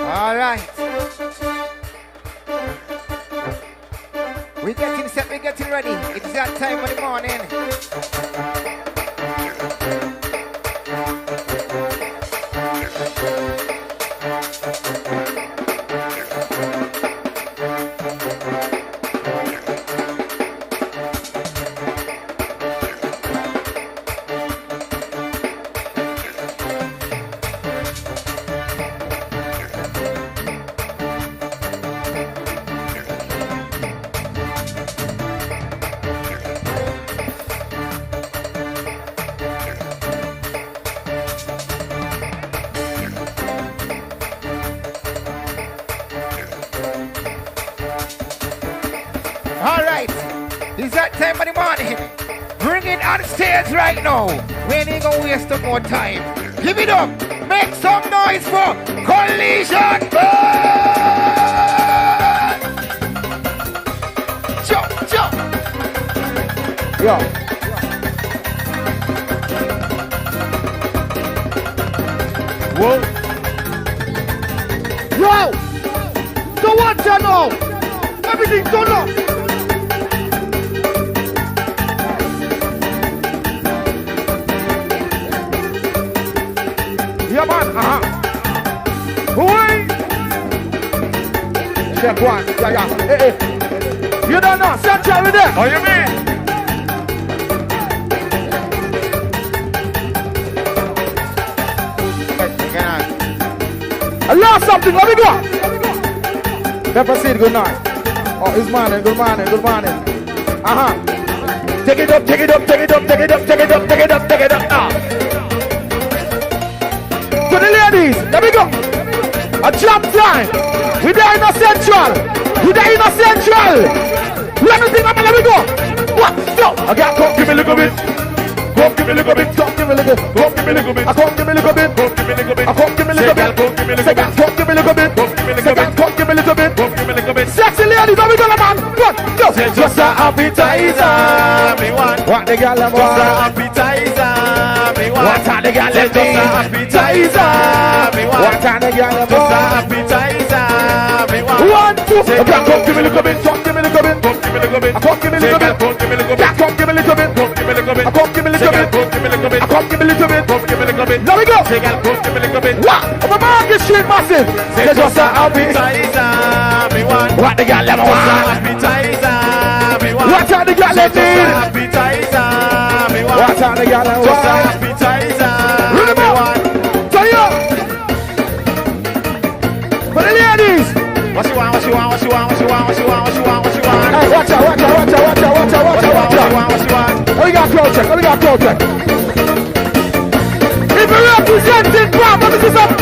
All right. We're getting set, we're getting ready. It's that time of the morning. Time of the morning. Bring it on stage right now. We ain't gonna waste no more time. Give it up. Make some noise for Collision. Jump. Yo. Whoa. Yo. Don't watch you now. Everything done up. Yeah, man, Wait. Check one. Yeah. Hey. You don't know. Central with that. Oh, you mean? I lost something. Let me go. Never said good night. Oh, it's morning. Good morning. Take it up. Now. To the ladies, let me go. A jump time. We there in the central. Let me think, let me go. What? No. I got come give me a little bit. Come give me a little bit. I come give me a little bit. Sexy ladies, let me go, man. Go. Just an appetizer, me want. What the girl want? Just an appetizer, me want. What the girl want? Just an appetizer, me want. What the girl want? Just an appetizer, me want. 1, 2. Come give me a little bit. Come give me a little bit. Come give me a little bit. Come give me a little bit. Come give me a little bit. Come give me a little bit. Come give me a little bit. Come give me a little bit. Come give me a little bit. Come give me a little bit. Come give me a little bit. Let me go. Come give me a little bit. What? I'm a market street massive. Say just an appetizer, me want. What the girl want? Just an appetizer, me want. What are the girl need? Just an appetizer, me want. What are the girl want? Just an appetizer, me want. Turn you up. For the ladies. What you want? Hey, watch out. Let me got crowd check. If you're representing PAM, let me see some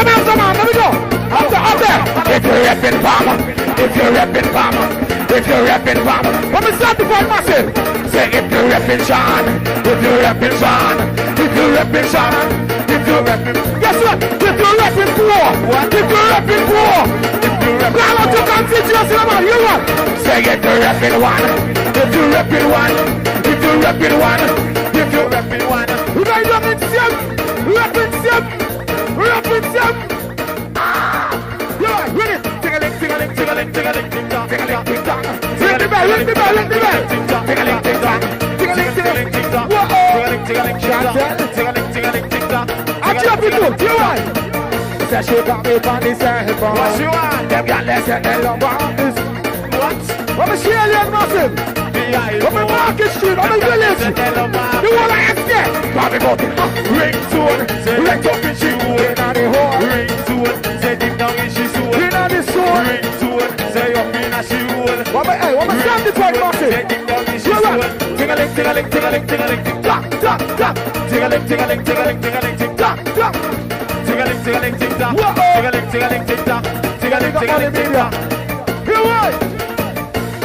hands, man. Let me go. Up there. If you're repping PAM, let me start the fight massive. Say if you're repping Sean, if you're repping Sean. Guess what? If you're repping poor, Call out your constituency, man. You what? Say if you're repping one, if you're repping one. You guys repping Sim. Yeah, ring it. Ring the bell. I jump it up. You want? Say she got me on the cell phone. What she want? Them got less than they love this. What? What is she alien massive? What me Market Street? What me village? You wanna ask me? Bobby Bobby. Ringtone. Ring up in she wood. In the hole. Ringtone. Say deep down in she soul. In the soul. Ringtone. Say up in a she wood. What me stand the point massive? Say deep down in she soul. Ting-a-ling. Tick-tock. Ting-a-ling. Tick-tock. Ting-a-ling. You what?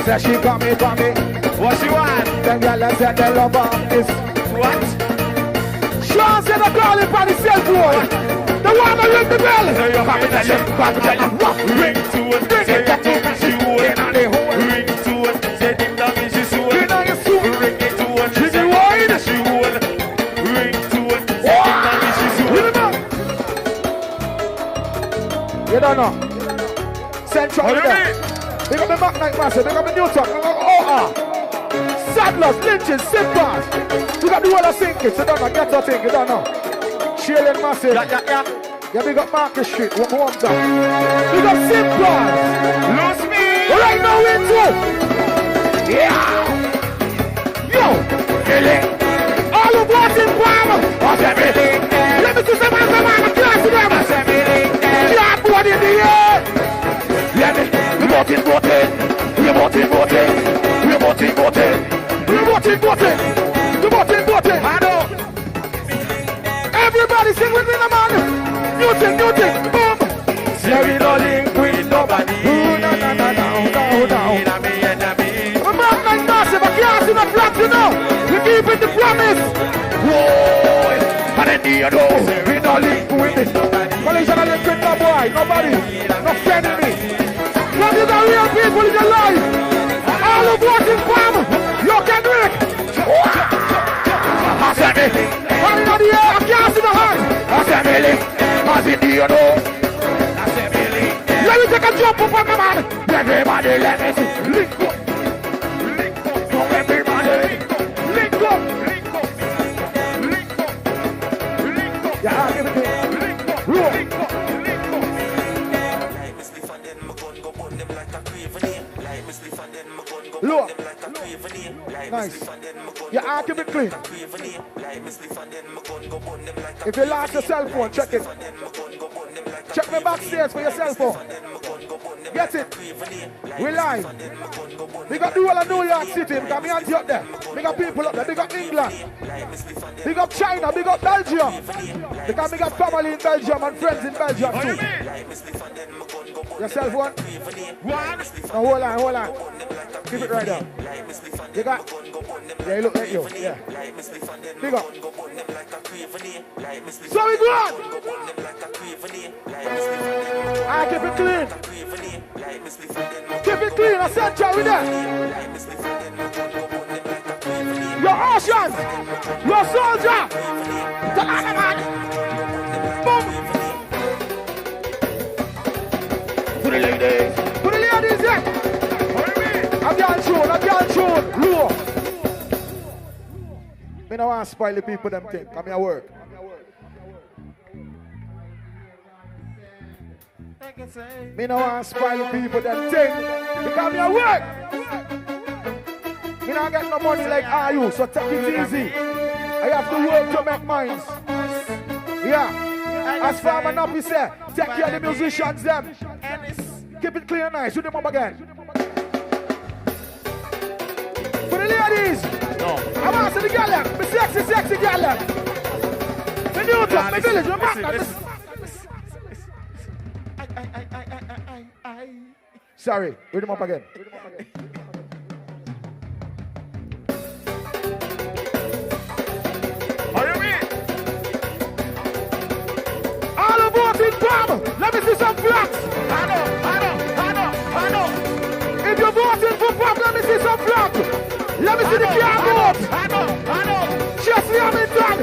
Say she got me. What she want? Them gyal said they love her is what? Sean said I call him on the cell phone. The one that ring the bell. Say you come tell him. Ring to it. Say you come she would. In the hole. Ring to it. Say deep down in she soul. In your soul. Ring it to it. She the wine. She would. Ring to it. Say deep down in she soul. You don't know. Central with them. They got the Mac Night Master. They got the New Talk. They got the OR. Saddlers, lynches, simpers. You got the whole of Sinkers. You don't know. Get that thing. You don't know. Shailen Massive. Yeah, we got Market Street. One more time. We got simpers. Lose me. Right now we into. Yeah. Yo. Feeling. All of what's in PAM. What's everything? Let me see some hands on the class to them. What's everything? Clapboard in the air. Let me. We voting. I know. Everybody sing with me, man. New thing. Boom. Say we no link with nobody. No. I'm not like massive. I can't see the flat, you know. We keep it the promise. Whoa. And then you know. We no link with it. Collision of link with no boy. Nobody. No friend in me. Love you the real people in your life. All of what's in PAM. You can do it. Assembly. Hand in the air. I can't see the hand. Assembly. Assembly, you know. Assembly. Let me take a jump up on the man. Everybody let me see. Link up. So everybody. Link up. Yeah, give it to me. Link up. Nice. Your arm keep it clean. If you lost your cell phone, check it. Check me backstairs for your cell phone. Get it. We live. We got the whole of New York City. We got me auntie up there. We got people up there. We got England. We got China. We got Belgium. Because we got family in Belgium and friends in Belgium too. Your cell phone? One. No, hold on. Keep it right there. You got? Yeah, he look like you. Yeah. Big up. So we go on. I keep it clean. Keep it clean. I said, Joe, we there. Your oceans. Your soldier. The other man. Boom. To the ladies. To the ladies, yeah. I'm getting shown. Low. Me no want to spoil the people them thing. Come here work. Me no want to spoil the people them thing. Because me a work. Me not get no money like you, so take it easy. I have to work to make mines. Yeah. As Farmer Nappy say, take care of the musicians them. Keep it clear and nice. Do them up again. For the ladies. No. I want to see the girl them. The sexy girl them. The new top, the village, the man. Sorry, read them up again. Are you ready? All aboard in PAM. Let me see some flags. I know. If you're voting for PAM, let me see some flags. Let me see the car vote. I know. Just me, I'm in done.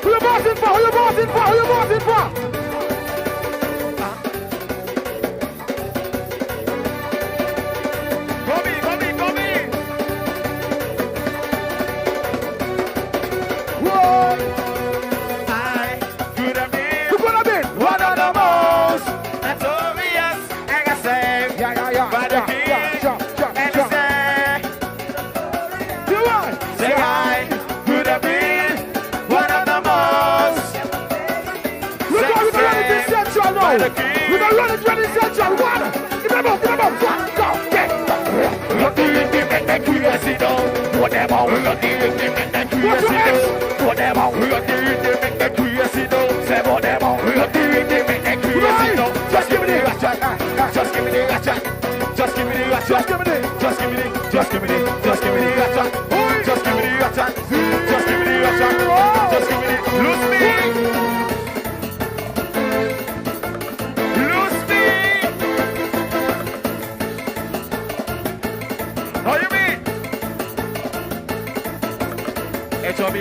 Who you voting for? We're gonna run it central. One. Give them up. One, go, get. Look the rhythm and make we sit down. Whatever. Look the rhythm and make we sit down. Whatever. Look the rhythm and make we sit down. Say whatever. Look the rhythm and make we sit down. Just give me the ratchet. Just give me the ratchet. Just give me the ratchet. Just give me the ratchet. Just give me the ratchet. Just give me the ratchet. Just give me the ratchet. Just give me the lose me. How you mean? HOB.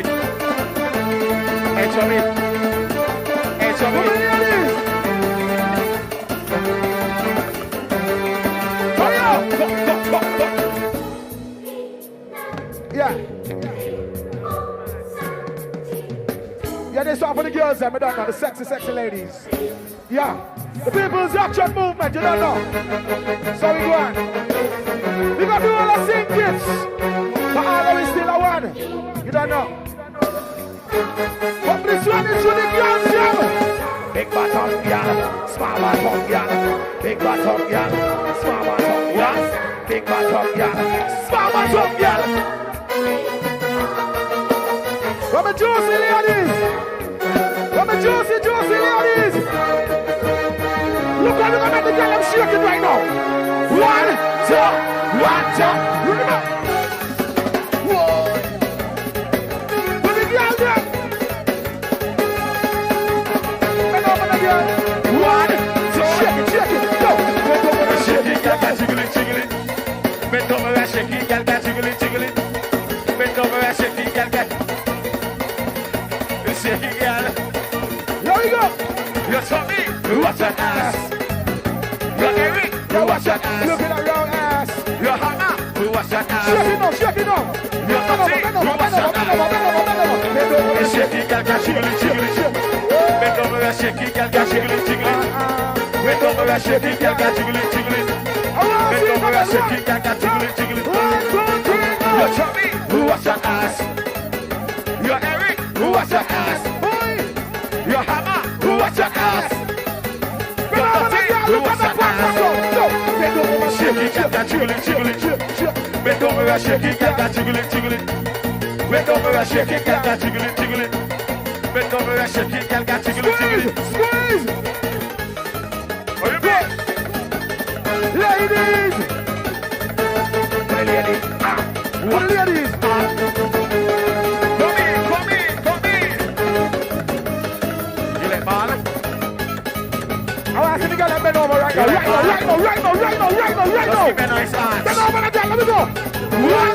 Yeah. Yeah, this one for the girls, I don't know, the sexy ladies. Yeah. The People's Action Movement, you don't know. So we go on. We got to do all the same kids. But all of us still a one. You don't know. But this one is for the girls, yeah. Big bottom, yeah. Small bottom, yeah. Big bottom, yeah. Small bottom, yeah. Big bottom, yeah. Small bottom, yeah. Come and juicy ladies. Come and juicy ladies. Look at the girl, I'm shaking right now. 1, 2, 1, 2. Look at that. Whoa. Look at the girl there. Bend over the girl. 1, 2. Shake it. Go. Bend over and shake it, girl, jiggle it. Bend over and shake it, girl, jiggle it. Bend over and shake it, girl. Shake it, girl. Here we go. You're something. Watch that ass. You're Eric. You watch that ass. Look at that round ass. You're Hannah. You watch that ass. Shake it up. You're Tati. You watch that ass. Bend over and shake it, girl, jiggle it. Bend over and shake it, girl, jiggle it. Bend over and shake it, girl, jiggle it. Bend over and shake it, girl, jiggle it. 1, 2, 3, go. You're Tommy, who was your ass? You're Eric, who was your ass? You're Hammer, who was your ass? Who was your ass? Bend over, shake it, get that jiggling. Bend over, shake it, get that jiggling. Bend over, shake it, get that jiggling. Bend over, shake it, get that jiggling. Squeeze! Are you back? Ladies! What ladies? What ladies? Come in. You like ball? I want to see the girl bend over right now. Right now. Give me a nice hand. Bend over again, let me go. 1,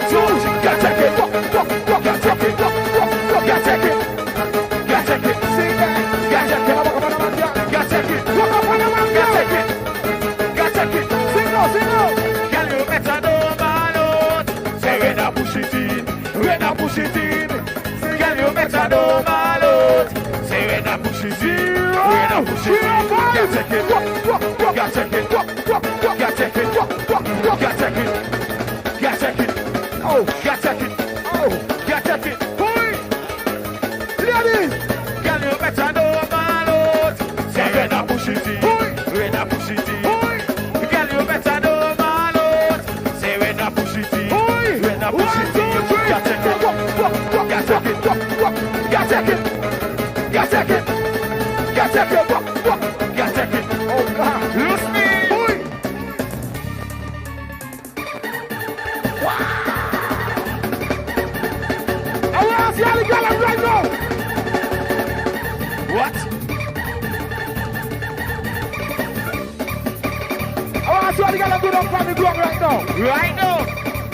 2, get take it. Get take it. See that? Get take it. Get take it. Look up on the man. Get take it. Sing now. Girl, you better know about it. Say when I push it in. Girl, you better know about it. Say when I push it in. Get take it. Oh, get take it. Boy. Ladies. Girl, you better know about it. Say when I push it in. Boy. Girl, you better know about it. Say when I push it in. Get take it. Oh God. Lose me. Boy. Wow. I want to see all the girls right now. What? I want to see all the girls good up on the ground right now.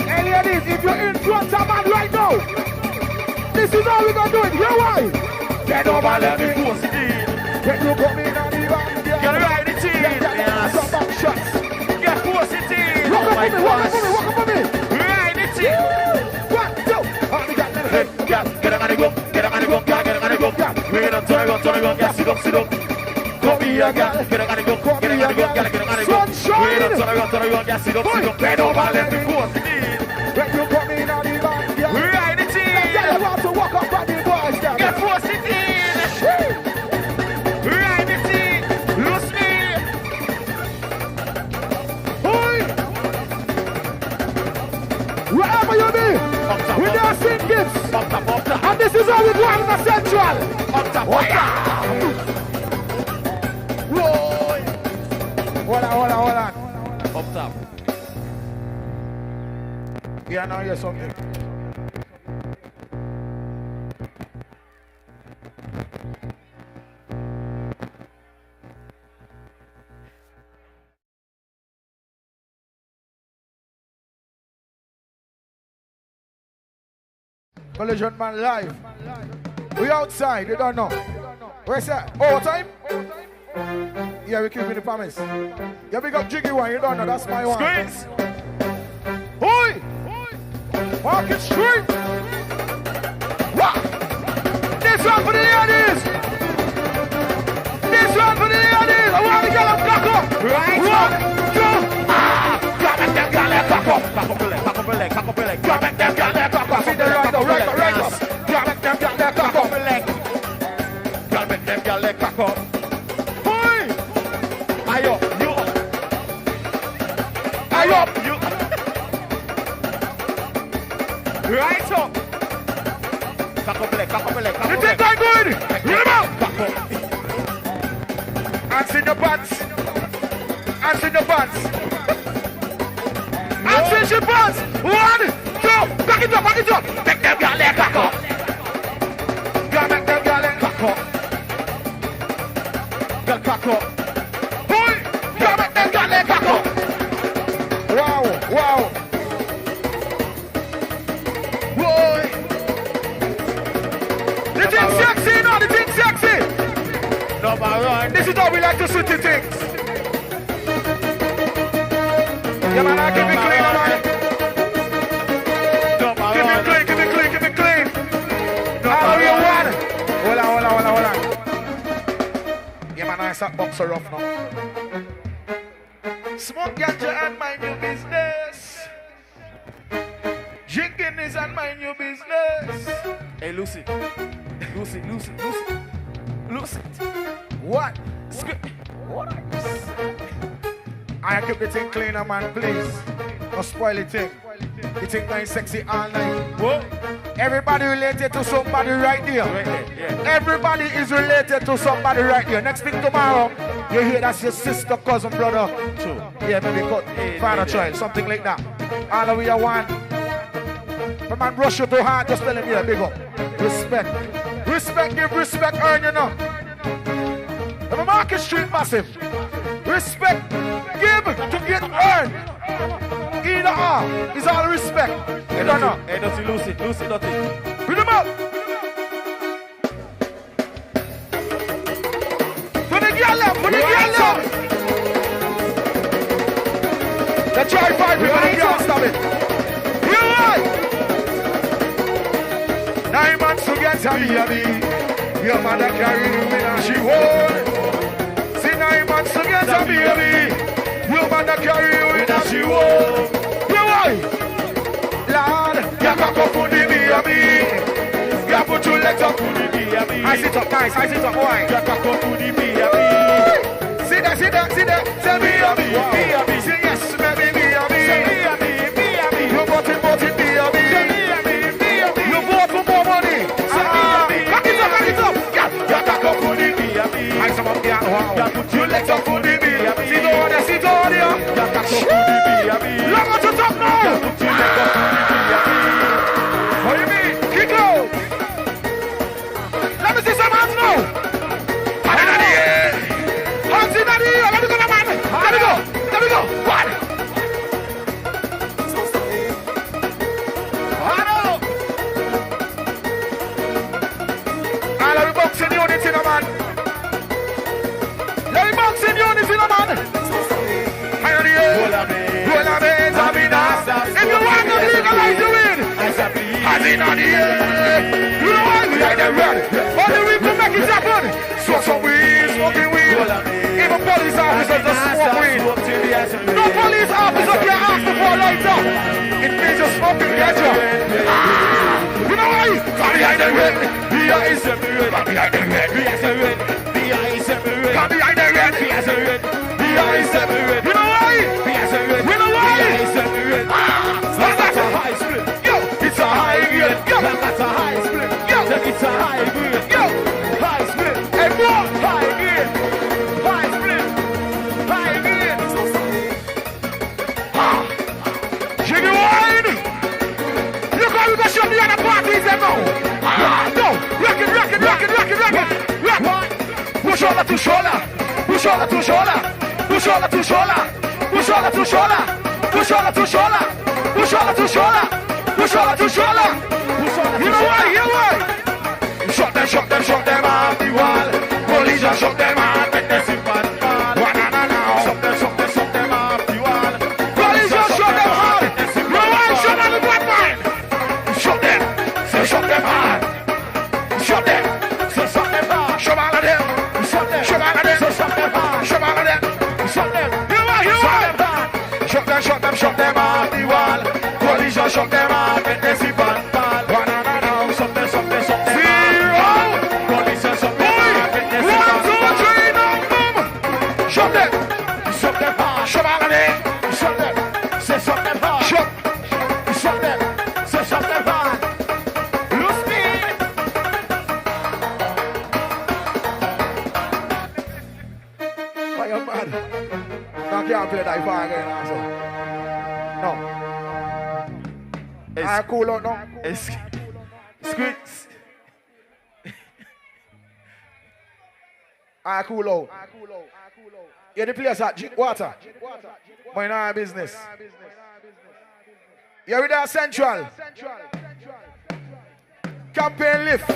Hey ladies, if you're in front of man right now, this is how we're going to do it. Hear why? Get over, let me force it in. When you come in on the band, get right it in. Some back shots. Get force it in. Walk up for me. Right it in. 1, 2. On the gas, hey, get on the go. Get on the go. We're on turn go. Yeah, sit up. Come here, girl. Get on the go. Get on the go. Sunshine. We're on turn go. Yeah, sit up. Bend over, let me force it in. When you come in on the band, right it in. Girl, you want to walk up on the boys, girl. Get force it in. Wherever you be, we are sing gifts. And this is how we go in the central. Hold on. Up top. Yeah, now here's something. Collision Man live. We outside, you don't know. Where's that? Overtime? Yeah, we keeping the promise. Yeah, big up Jiggy one, you don't know, that's my one. Squeeze! Oi! Market Street! What? This one for the ladies! I want to get a block up! Right? 1, 2, Grab it, them girl, let back up! Back up the leg. Grab it, them girl, let back up! See the right up! Grab it, them girl, let back up! Grab it, them girl, let back up! Eye up, you. Right up. Cock up the leg. You think I'm good? Read him out. Cock up. Hands in your pants. Hands in your pants. 1, 2. Back it up. Make them girl leg cock up. Make them girl leg cock up. Girl cock up. Make them girl leg cock up. Wow. Boy. The thing's sexy. Number 1. This is how we like to shoot the things. Yeah, man, I keep it clean, man. Keep it clean. How you want? Hold on. Yeah, man, I start boxer rough now. Smoke ganja and mind your business. Drinking business and mind your business. Hey, Lucy. Lucy. What? What? I keep the thing cleaner, man, please. Don't spoil the thing. The thing nice, sexy all night. Whoa. Everybody related to somebody right there. Yeah. Everybody is related to somebody right there. Next thing tomorrow, you hear that's your sister, cousin, brother. True. Yeah, maybe father, child, something like that. All of we are one. The man rush you too hard, just tell him, yeah, big up. Respect. Respect, give respect, earn, you know. The Market Street massive. Respect, give to get earned. Either or is all respect. You don't know. Hey, Lucy, nothing. Bring them up. Put the girl up. Let's try 5 people, the girl stop it. You right. 9 months to get a baby. Your mother carried you in and she won. See 9 months to get a baby. Your mother carry you in and she won. You right. Lord, you can come for the baby. You put your legs up for the baby. I sit up nice, I sit up wide. You can come for the baby. See that. Say baby. Say yes, baby, baby. You got it, baby. You vote for more money. Back it up. You can come for the baby. I some of them, you put your legs up for the baby. Sit over there. You can come for the baby. Long to talk now. You put your legs up for the baby. What do you mean? Kick low. Let me see some hands now. Hands in the air. Let me go, man. Let me go. One. All of the boxing units in a man. Let me boxing units in a man. Higher the air. Roll a bit, if you want to legalize the weed, hands in the air. You know why we like the red? Only we can make it happen. Smoking weed. Even police officers just smoke weed. No police officer can ask for a lighter. It means you're smoking ganja. You know why? Come behind the red. Behind the red. Come behind the red. Come behind the red. You know why? You know why? That's a high split. Yo, it's a high grade. Yo, that's a high split. Yo, it's a high grade. Yo, high split. Hey, what? High grade. High split. High grade. Jiggy wine. You go show me other parties there now. No, rock it. Push shoulder to shoulder. Push shoulder to shoulder. Push shoulder to shoulder. Push shoulder to shoulder. Push shoulder to shoulder. Push shoulder to shoulder. Push shoulder to shoulder. You know why? Shut them off the wall. Police just shut them off. Make them sit bad. Shut them off the wall. Police just shut them off. No one shut them the black man. Shut them. Say shut them off. Shut them. Say shut them off. Shut all of them. Shut them. Say shut them off. Shut all of them. Shut them. You know shut them off the wall. Police just shut them off. Make them sit bad. Play that far again, also. No. I cool out now. Squeaks. I cool out. You're the place that drink water. Mind our business. You're with our central. Campaign lift.